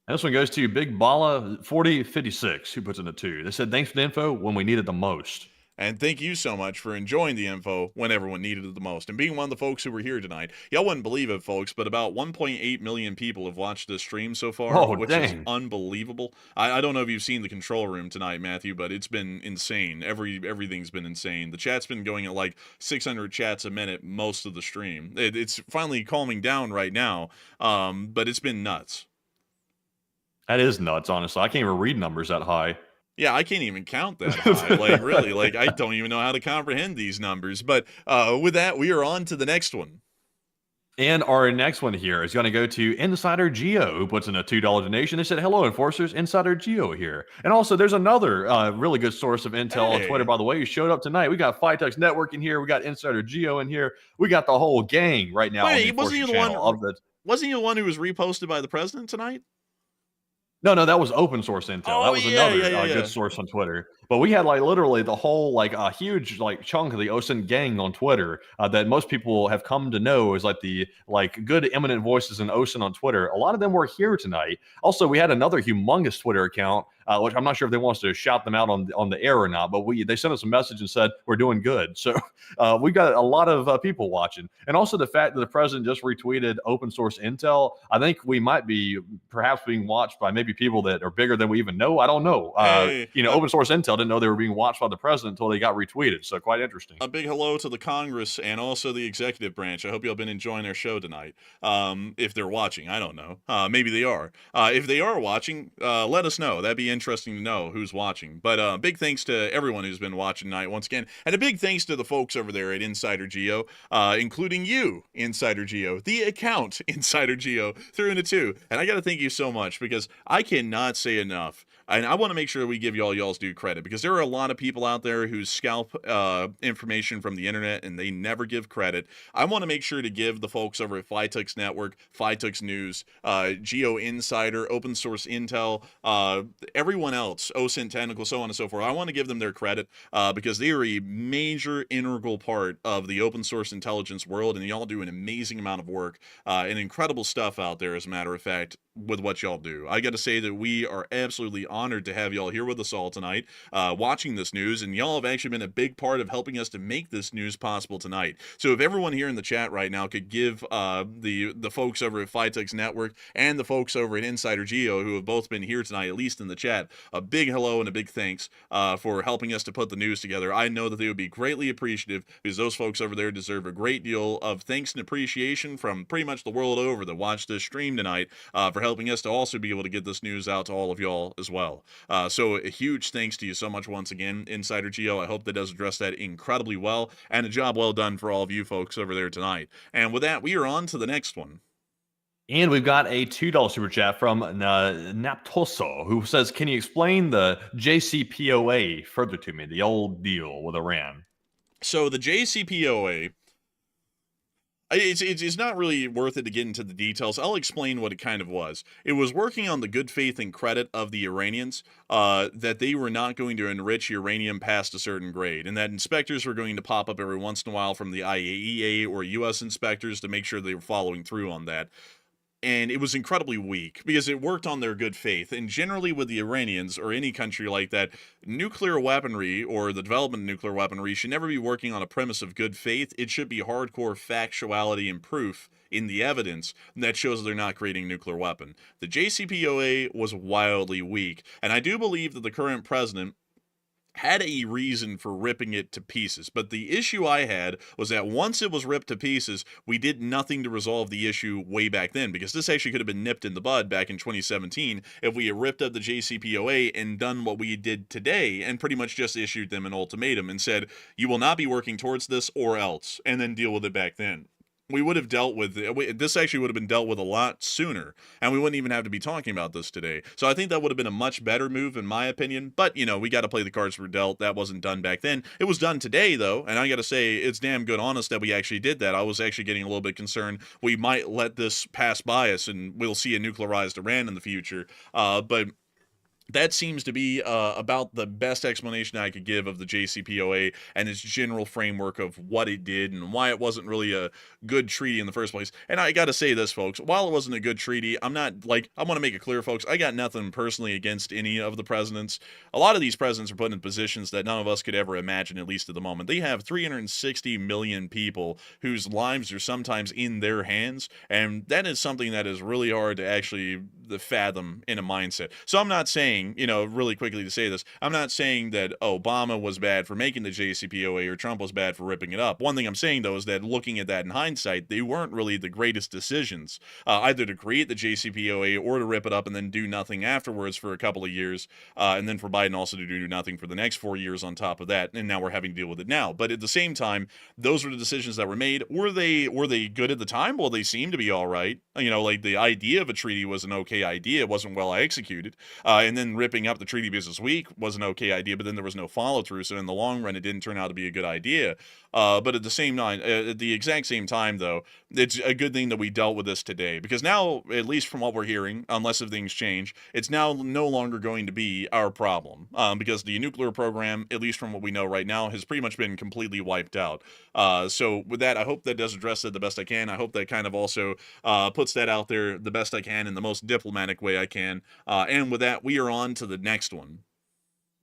And this one goes to Big Bala 4056, who puts in a 2. They said, thanks for the info when we need it the most. And thank you so much for enjoying the info when everyone needed it the most. And being one of the folks who were here tonight. Y'all wouldn't believe it, folks, but about 1.8 million people have watched this stream so far, which is unbelievable. I don't know if you've seen the control room tonight, Matthew, but it's been insane. Everything's been insane. The chat's been going at like 600 chats a minute most of the stream. It's finally calming down right now, but it's been nuts. That is nuts, honestly. I can't even read numbers that high. Yeah, I can't even count that high. Like, really, like, I don't even know how to comprehend these numbers. But with that, we are on to the next one. And our next one here is going to go to Insider Geo, who puts in a $2 donation. They said, hello, enforcers, Insider Geo here. And also, there's another really good source of intel on Twitter, by the way, who showed up tonight. We got FITUX Network in here. We got Insider Geo in here. We got the whole gang right now. Wait, wasn't he the one who was reposted by the president tonight? No, that was open source intel. Oh, that was another good source on Twitter. But we had like literally the whole like a huge like chunk of the OSINT gang on Twitter that most people have come to know as like the like good eminent voices in OSINT on Twitter. A lot of them were here tonight. Also, we had another humongous Twitter account, which I'm not sure if they want us to shout them out on the air or not, but they sent us a message and said we're doing good. So we got a lot of people watching. And also the fact that the president just retweeted open source intel, I think we might be perhaps being watched by maybe people that are bigger than we even know. I don't know. Open source intel didn't know they were being watched by the president until they got retweeted. So quite interesting. A big hello to the Congress and also the executive branch. I hope y'all been enjoying their show tonight. If they're watching, I don't know. Maybe they are. If they are watching, let us know. That'd be interesting to know who's watching. But big thanks to everyone who's been watching tonight once again. And a big thanks to the folks over there at Insider Geo, including you, Insider Geo, the account Insider Geo, through into two. And I got to thank you so much because I cannot say enough And I want to make sure we give y'all's due credit, because there are a lot of people out there who scalp information from the internet and they never give credit. I want to make sure to give the folks over at FlyTux Network, FlyTux News, Geo Insider, Open Source Intel, everyone else, OSINT Technical, so on and so forth. I want to give them their credit because they are a major integral part of the open source intelligence world, and y'all do an amazing amount of work and incredible stuff out there, as a matter of fact, with what y'all do. I got to say that we are absolutely honored to have y'all here with us all tonight, watching this news, and y'all have actually been a big part of helping us to make this news possible tonight. So if everyone here in the chat right now could give the folks over at FlyTux Network and the folks over at Insider Geo, who have both been here tonight, at least in the chat, a big hello and a big thanks for helping us to put the news together. I know that they would be greatly appreciative, because those folks over there deserve a great deal of thanks and appreciation from pretty much the world over that watched this stream tonight, for helping us to also be able to get this news out to all of y'all as well. So a huge thanks to you so much once again, Insider Geo. I hope that does address that incredibly well, and a job well done for all of you folks over there tonight. And with that, we are on to the next one. And we've got a $2 super chat from Naptoso, who says, can you explain the JCPOA further to me, the old deal with Iran? So the JCPOA, it's not really worth it to get into the details. I'll explain what it kind of was. It was working on the good faith and credit of the Iranians, that they were not going to enrich uranium past a certain grade, and that inspectors were going to pop up every once in a while from the IAEA or U.S. inspectors to make sure they were following through on that. And it was incredibly weak because it worked on their good faith. And generally with the Iranians, or any country like that, nuclear weaponry or the development of nuclear weaponry should never be working on a premise of good faith. It should be hardcore factuality and proof in the evidence that shows they're not creating a nuclear weapon. The JCPOA was wildly weak, and I do believe that the current president had a reason for ripping it to pieces. But the issue I had was that once it was ripped to pieces, we did nothing to resolve the issue way back then, because this actually could have been nipped in the bud back in 2017 if we had ripped up the JCPOA and done what we did today and pretty much just issued them an ultimatum and said, you will not be working towards this or else, and then deal with it back then. We would have dealt with this actually would have been dealt with a lot sooner, and we wouldn't even have to be talking about this today. So I think that would have been a much better move, in my opinion. But, you know, we got to play the cards we're dealt. That wasn't done back then. It was done today, though, and I got to say it's damn good honest that we actually did that. I was actually getting a little bit concerned we might let this pass by us and we'll see a nuclearized Iran in the future. But that seems to be about the best explanation I could give of the JCPOA and its general framework of what it did and why it wasn't really a good treaty in the first place. And I got to say this, folks, while it wasn't a good treaty, I want to make it clear, folks, I got nothing personally against any of the presidents. A lot of these presidents are put in positions that none of us could ever imagine, at least at the moment. They have 360 million people whose lives are sometimes in their hands, and that is something that is really hard to actually fathom in a mindset. So I'm not saying, really quickly to say this, I'm not saying that Obama was bad for making the JCPOA or Trump was bad for ripping it up. One thing I'm saying, though, is that looking at that in hindsight, they weren't really the greatest decisions, either to create the JCPOA or to rip it up and then do nothing afterwards for a couple of years, and then for Biden also to do nothing for the next 4 years on top of that, and now we're having to deal with it now. But at the same time, those were the decisions that were made. Were they good at the time? Well, they seemed to be all right. Like the idea of a treaty was an okay idea. It wasn't well executed. And then ripping up the treaty business week was an okay idea, but then there was no follow through. So in the long run, it didn't turn out to be a good idea. But at the exact same time, though, it's a good thing that we dealt with this today, because now, at least from what we're hearing, unless if things change, it's now no longer going to be our problem, because the nuclear program, at least from what we know right now, has pretty much been completely wiped out. So with that, I hope that does address it the best I can. I hope that kind of also puts that out there the best I can in the most diplomatic way I can. And with that, we are on to the next one.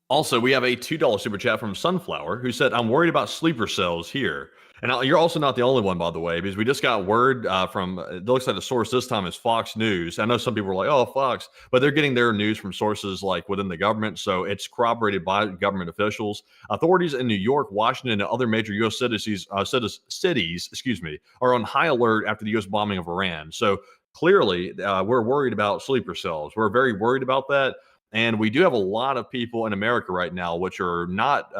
Also, we have a $2 super chat from Sunflower, who said, I'm worried about sleeper cells here. And you're also not the only one, by the way, because we just got word from, it looks like the source this time is Fox News. I know some people are like, oh, Fox, but they're getting their news from sources like within the government. So it's corroborated by government officials. Authorities in New York, Washington, and other major U.S. cities, are on high alert after the U.S. bombing of Iran. So clearly, we're worried about sleeper cells. We're very worried about that. And we do have a lot of people in America right now, which are not,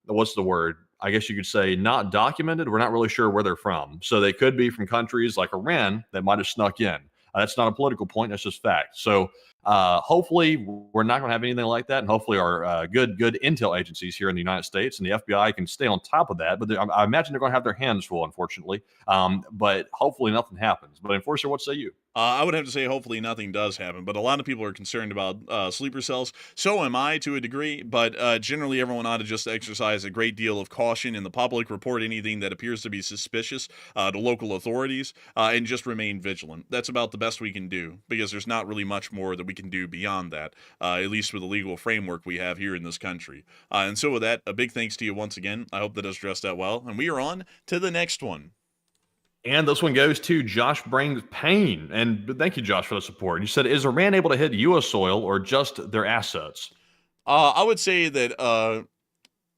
what's the word? I guess you could say not documented. We're not really sure where they're from. So they could be from countries like Iran that might have snuck in. That's not a political point. That's just fact. So hopefully we're not going to have anything like that. And hopefully our good intel agencies here in the United States and the FBI can stay on top of that. But I imagine they're going to have their hands full, unfortunately. But hopefully nothing happens. But Enforcer, what say you? I would have to say hopefully nothing does happen, but a lot of people are concerned about sleeper cells. So am I to a degree, but generally everyone ought to just exercise a great deal of caution in the public, report anything that appears to be suspicious to local authorities, and just remain vigilant. That's about the best we can do, because there's not really much more that we can do beyond that, at least with the legal framework we have here in this country. And so with that, a big thanks to you once again. I hope that has addressed that well, and we are on to the next one. And this one goes to Josh Brings Payne. And thank you, Josh, for the support. You said, is Iran able to hit U.S. soil or just their assets? I would say that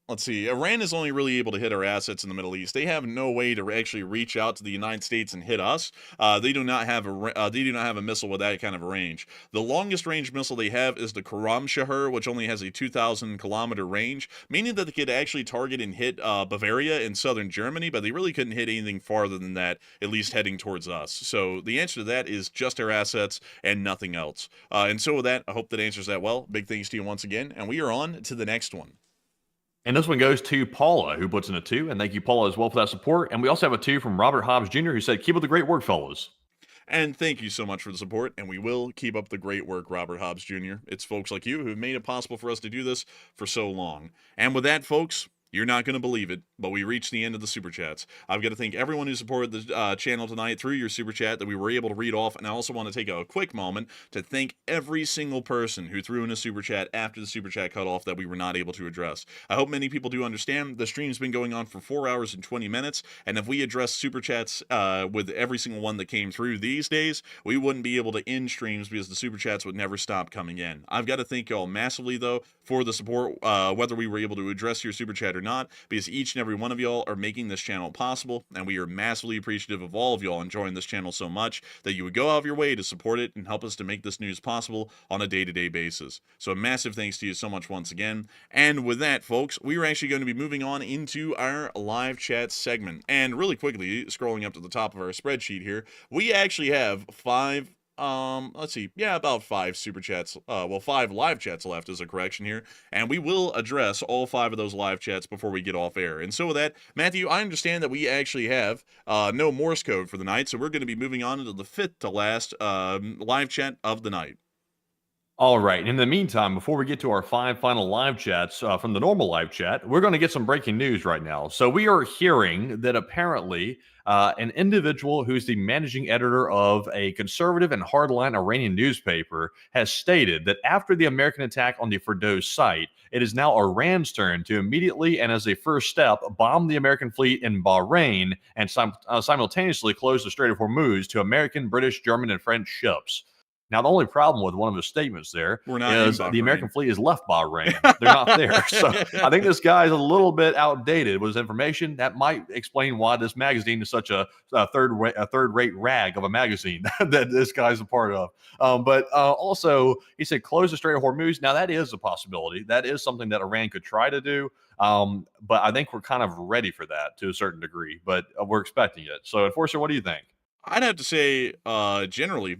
let's see. Iran is only really able to hit our assets in the Middle East. They have no way to actually reach out to the United States and hit us. They do not have a missile with that kind of a range. The longest range missile they have is the Khorramshahr, which only has a 2,000-kilometer range, meaning that they could actually target and hit Bavaria in southern Germany, but they really couldn't hit anything farther than that, at least heading towards us. So the answer to that is just our assets and nothing else. And so with that, I hope that answers that well. Big thanks to you once again, and we are on to the next one. And this one goes to Paula, who puts in a 2. And thank you, Paula, as well for that support. And we also have a 2 from Robert Hobbs Jr., who said, keep up the great work, fellas. And thank you so much for the support, and we will keep up the great work, Robert Hobbs Jr. It's folks like you who have made it possible for us to do this for so long. And with that, folks, you're not going to believe it, but we reached the end of the Super Chats. I've got to thank everyone who supported the channel tonight through your Super Chat that we were able to read off, and I also want to take a quick moment to thank every single person who threw in a Super Chat after the Super Chat cut off that we were not able to address. I hope many people do understand the stream's been going on for 4 hours and 20 minutes, and if we address Super Chats with every single one that came through these days, we wouldn't be able to end streams because the Super Chats would never stop coming in. I've got to thank y'all massively, though, for the support, whether we were able to address your Super Chat or not, because each and every one of y'all are making this channel possible, and we are massively appreciative of all of y'all enjoying this channel so much that you would go out of your way to support it and help us to make this news possible on a day-to-day basis. So a massive thanks to you so much once again. And with that, folks, we are actually going to be moving on into our live chat segment. And really quickly, scrolling up to the top of our spreadsheet here, we actually have let's see, yeah, about 5 super chats, 5 live chats left is a correction here, and we will address all 5 of those live chats before we get off air. And so with that, Matthew, I understand that we actually have no Morse code for the night, so we're going to be moving on into the 5th to last live chat of the night. All right. In the meantime, before we get to our 5 final live chats from the normal live chat, we're going to get some breaking news right now. So we are hearing that apparently an individual who's the managing editor of a conservative and hardline Iranian newspaper has stated that after the American attack on the Fordow site, it is now Iran's turn to immediately and as a first step bomb the American fleet in Bahrain and simultaneously close the Strait of Hormuz to American, British, German, and French ships. Now, the only problem with one of his statements there is the American fleet has left Bahrain. They're not there. So I think this guy is a little bit outdated with his information. That might explain why this magazine is such a third-rate rag of a magazine that this guy's a part of. But also, he said, close the Strait of Hormuz. Now, that is a possibility. That is something that Iran could try to do. But I think we're kind of ready for that to a certain degree. But we're expecting it. So, Enforcer, what do you think? I'd have to say, generally,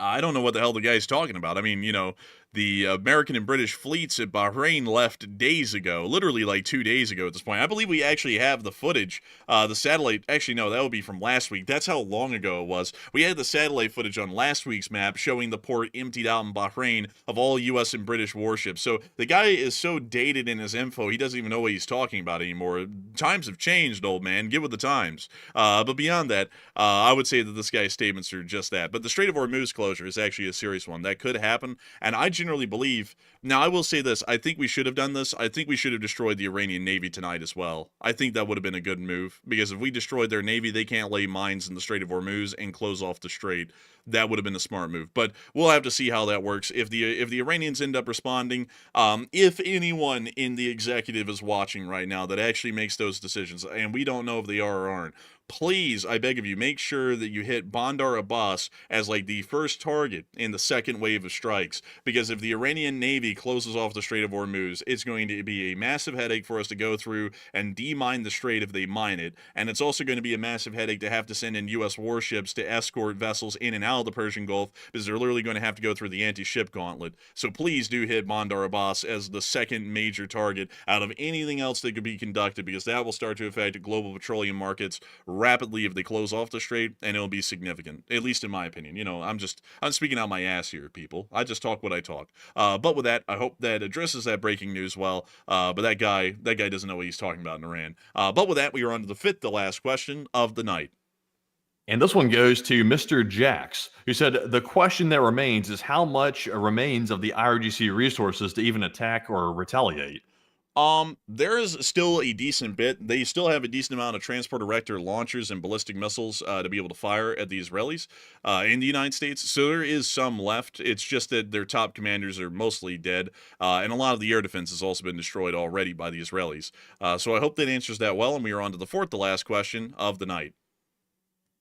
I don't know what the hell the guy's talking about. I mean, you know, the American and British fleets at Bahrain left days ago, literally like 2 days ago at this point. I believe we actually have the footage, the satellite. Actually, no, that would be from last week. That's how long ago it was. We had the satellite footage on last week's map showing the port emptied out in Bahrain of all U.S. and British warships. So the guy is so dated in his info, he doesn't even know what he's talking about anymore. Times have changed, old man. Get with the times. But beyond that, I would say that this guy's statements are just that. But the Strait of Hormuz closure is actually a serious one. That could happen, and I generally believe, now I will say this, I think we should have done this. I think we should have destroyed the Iranian Navy tonight as well. I think that would have been a good move, because if we destroyed their Navy, they can't lay mines in the Strait of Hormuz and close off the strait. That would have been a smart move, but we'll have to see how that works. If the Iranians end up responding, if anyone in the executive is watching right now that actually makes those decisions, and we don't know if they are or aren't, please, I beg of you, make sure that you hit Bandar Abbas as like the first target in the second wave of strikes. Because if the Iranian Navy closes off the Strait of Hormuz, it's going to be a massive headache for us to go through and demine the strait if they mine it. And it's also going to be a massive headache to have to send in U.S. warships to escort vessels in and out of the Persian Gulf, because they're literally going to have to go through the anti-ship gauntlet. So please do hit Bandar Abbas as the second major target out of anything else that could be conducted, because that will start to affect global petroleum markets rapidly if they close off the strait, and it'll be significant, at least in my opinion. You know, I'm speaking out my ass here, people. I just talk what I talk. But with that, I hope that addresses that breaking news well. But that guy doesn't know what he's talking about in Iran. But with that, we are on to the fifth to last question of the night. And this one goes to Mr. Jax, who said, the question that remains is how much remains of the IRGC resources to even attack or retaliate? There is still a decent bit. They still have a decent amount of transport-erector launchers and ballistic missiles to be able to fire at the Israelis in the United States. So there is some left. It's just that their top commanders are mostly dead, and a lot of the air defense has also been destroyed already by the Israelis. So I hope that answers that well, and we are on to the fourth to last question of the night.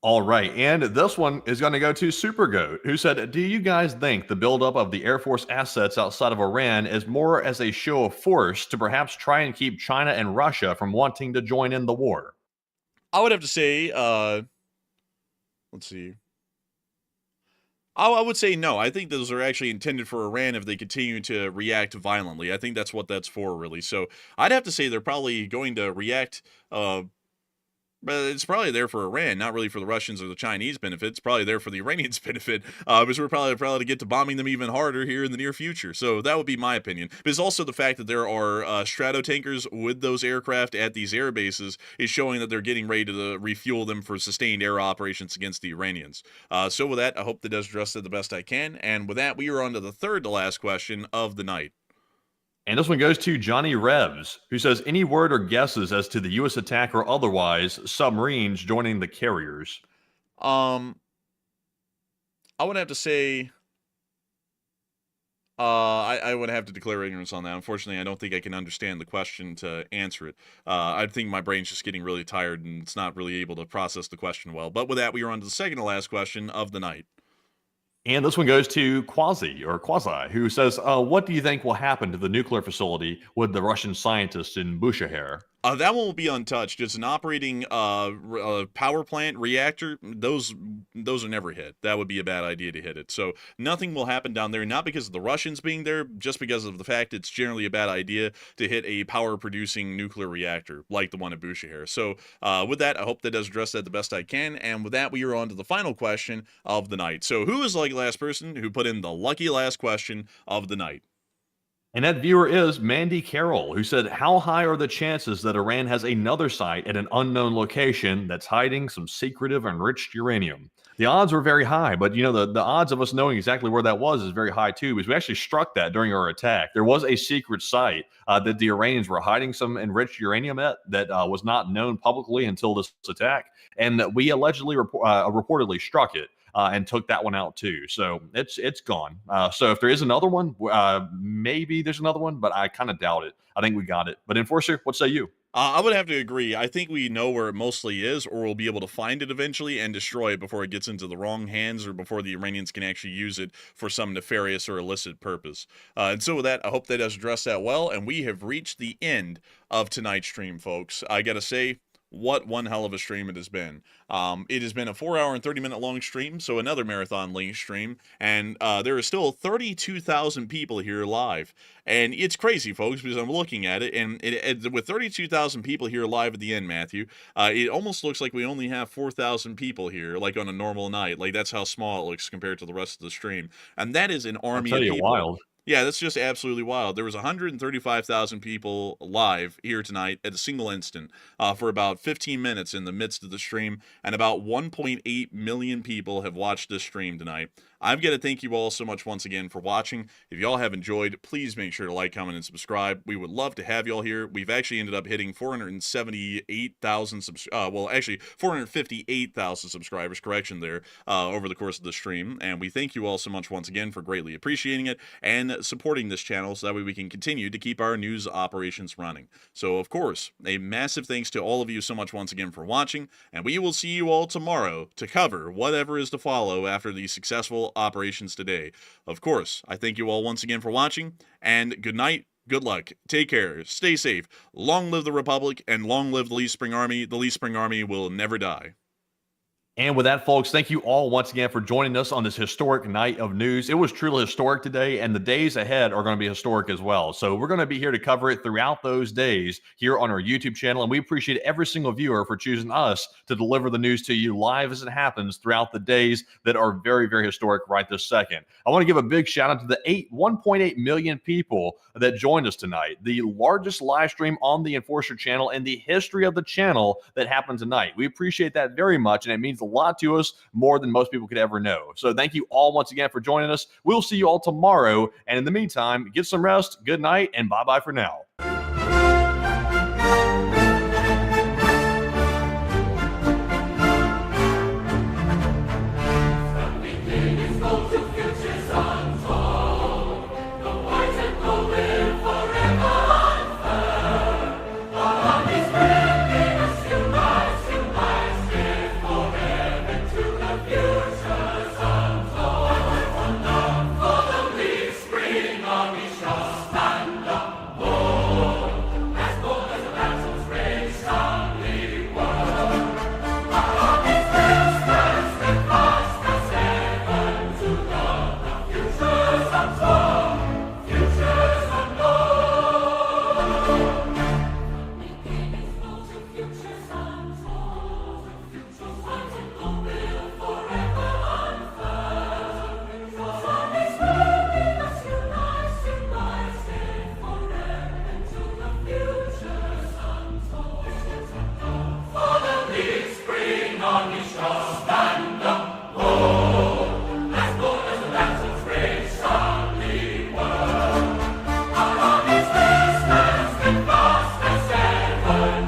All right, and this one is going to go to Supergoat, who said, do you guys think the buildup of the Air Force assets outside of Iran is more as a show of force to perhaps try and keep China and Russia from wanting to join in the war? I would have to say, let's see. I would say no. I think those are actually intended for Iran if they continue to react violently. I think that's what that's for, really. So I'd have to say they're probably going to react but it's probably there for Iran, not really for the Russians or the Chinese benefit. It's probably there for the Iranians' benefit, because we're probably to get to bombing them even harder here in the near future. So that would be my opinion. But it's also the fact that there are strato tankers with those aircraft at these air bases is showing that they're getting ready to refuel them for sustained air operations against the Iranians. So with that, I hope that does address it the best I can. And with that, we are on to the third to last question of the night. And this one goes to Johnny Revs, who says, any word or guesses as to the U.S. attack or otherwise submarines joining the carriers? I would have to say, I would have to declare ignorance on that. Unfortunately, I don't think I can understand the question to answer it. I think my brain's just getting really tired and it's not really able to process the question well. But with that, we are on to the second to last question of the night. And this one goes to Quasi, who says, what do you think will happen to the nuclear facility with the Russian scientists in Bushehr? That one will be untouched. It's an operating power plant reactor. Those are never hit. That would be a bad idea to hit it. So nothing will happen down there, not because of the Russians being there, just because of the fact it's generally a bad idea to hit a power-producing nuclear reactor like the one at Bushehr. So with that, I hope that does address that the best I can. And with that, we are on to the final question of the night. So who is the lucky last person who put in the lucky last question of the night? And that viewer is Mandy Carroll, who said, how high are the chances that Iran has another site at an unknown location that's hiding some secretive enriched uranium? The odds were very high, but you know, the odds of us knowing exactly where that was is very high too, because we actually struck that during our attack. There was a secret site that the Iranians were hiding some enriched uranium at that was not known publicly until this attack, and we allegedly reportedly struck it. And took that one out too. So it's gone. So if there is another one, maybe there's another one, but I kind of doubt it. I think we got it. But Enforcer, what say you? I would have to agree. I think we know where it mostly is, or we'll be able to find it eventually and destroy it before it gets into the wrong hands or before the Iranians can actually use it for some nefarious or illicit purpose. And so with that, I hope that does address that well. And we have reached the end of tonight's stream, folks. I got to say, what one hell of a stream it has been. It has been a 4-hour and 30-minute long stream, so another marathon length stream, and there are still 32,000 people here live. And it's crazy, folks, because I'm looking at it, and with 32,000 people here live at the end, Matthew, it almost looks like we only have 4,000 people here, like on a normal night. Like, that's how small it looks compared to the rest of the stream. And that is an army of people. Wild. Yeah, that's just absolutely wild. There was 135,000 people live here tonight at a single instant for about 15 minutes in the midst of the stream, and about 1.8 million people have watched this stream tonight. I've got to thank you all so much once again for watching. If y'all have enjoyed, please make sure to like, comment, and subscribe. We would love to have y'all here. We've actually ended up hitting 478,000 458,000 subscribers, correction there, over the course of the stream. And we thank you all so much once again for greatly appreciating it. And supporting this channel so that way we can continue to keep our news operations running. So, of course, a massive thanks to all of you so much once again for watching, and we will see you all tomorrow to cover whatever is to follow after the successful operations today. Of course, I thank you all once again for watching, and good night. Good luck. Take care. Stay safe. Long live the Republic, and long live the Lee Spring Army. The Lee Spring Army will never die. And with that, folks, thank you all once again for joining us on this historic night of news. It was truly historic today, and the days ahead are going to be historic as well. So we're going to be here to cover it throughout those days here on our YouTube channel, and we appreciate every single viewer for choosing us to deliver the news to you live as it happens throughout the days that are very, very historic right this second. I want to give a big shout out to the 1.8 million people that joined us tonight, the largest live stream on the Enforcer channel in the history of the channel that happened tonight. We appreciate that very much, and it means a lot to us, more than most people could ever know. So thank you all once again for joining us. We'll see you all tomorrow, and in the meantime, get some rest, good night, and bye-bye for now. One.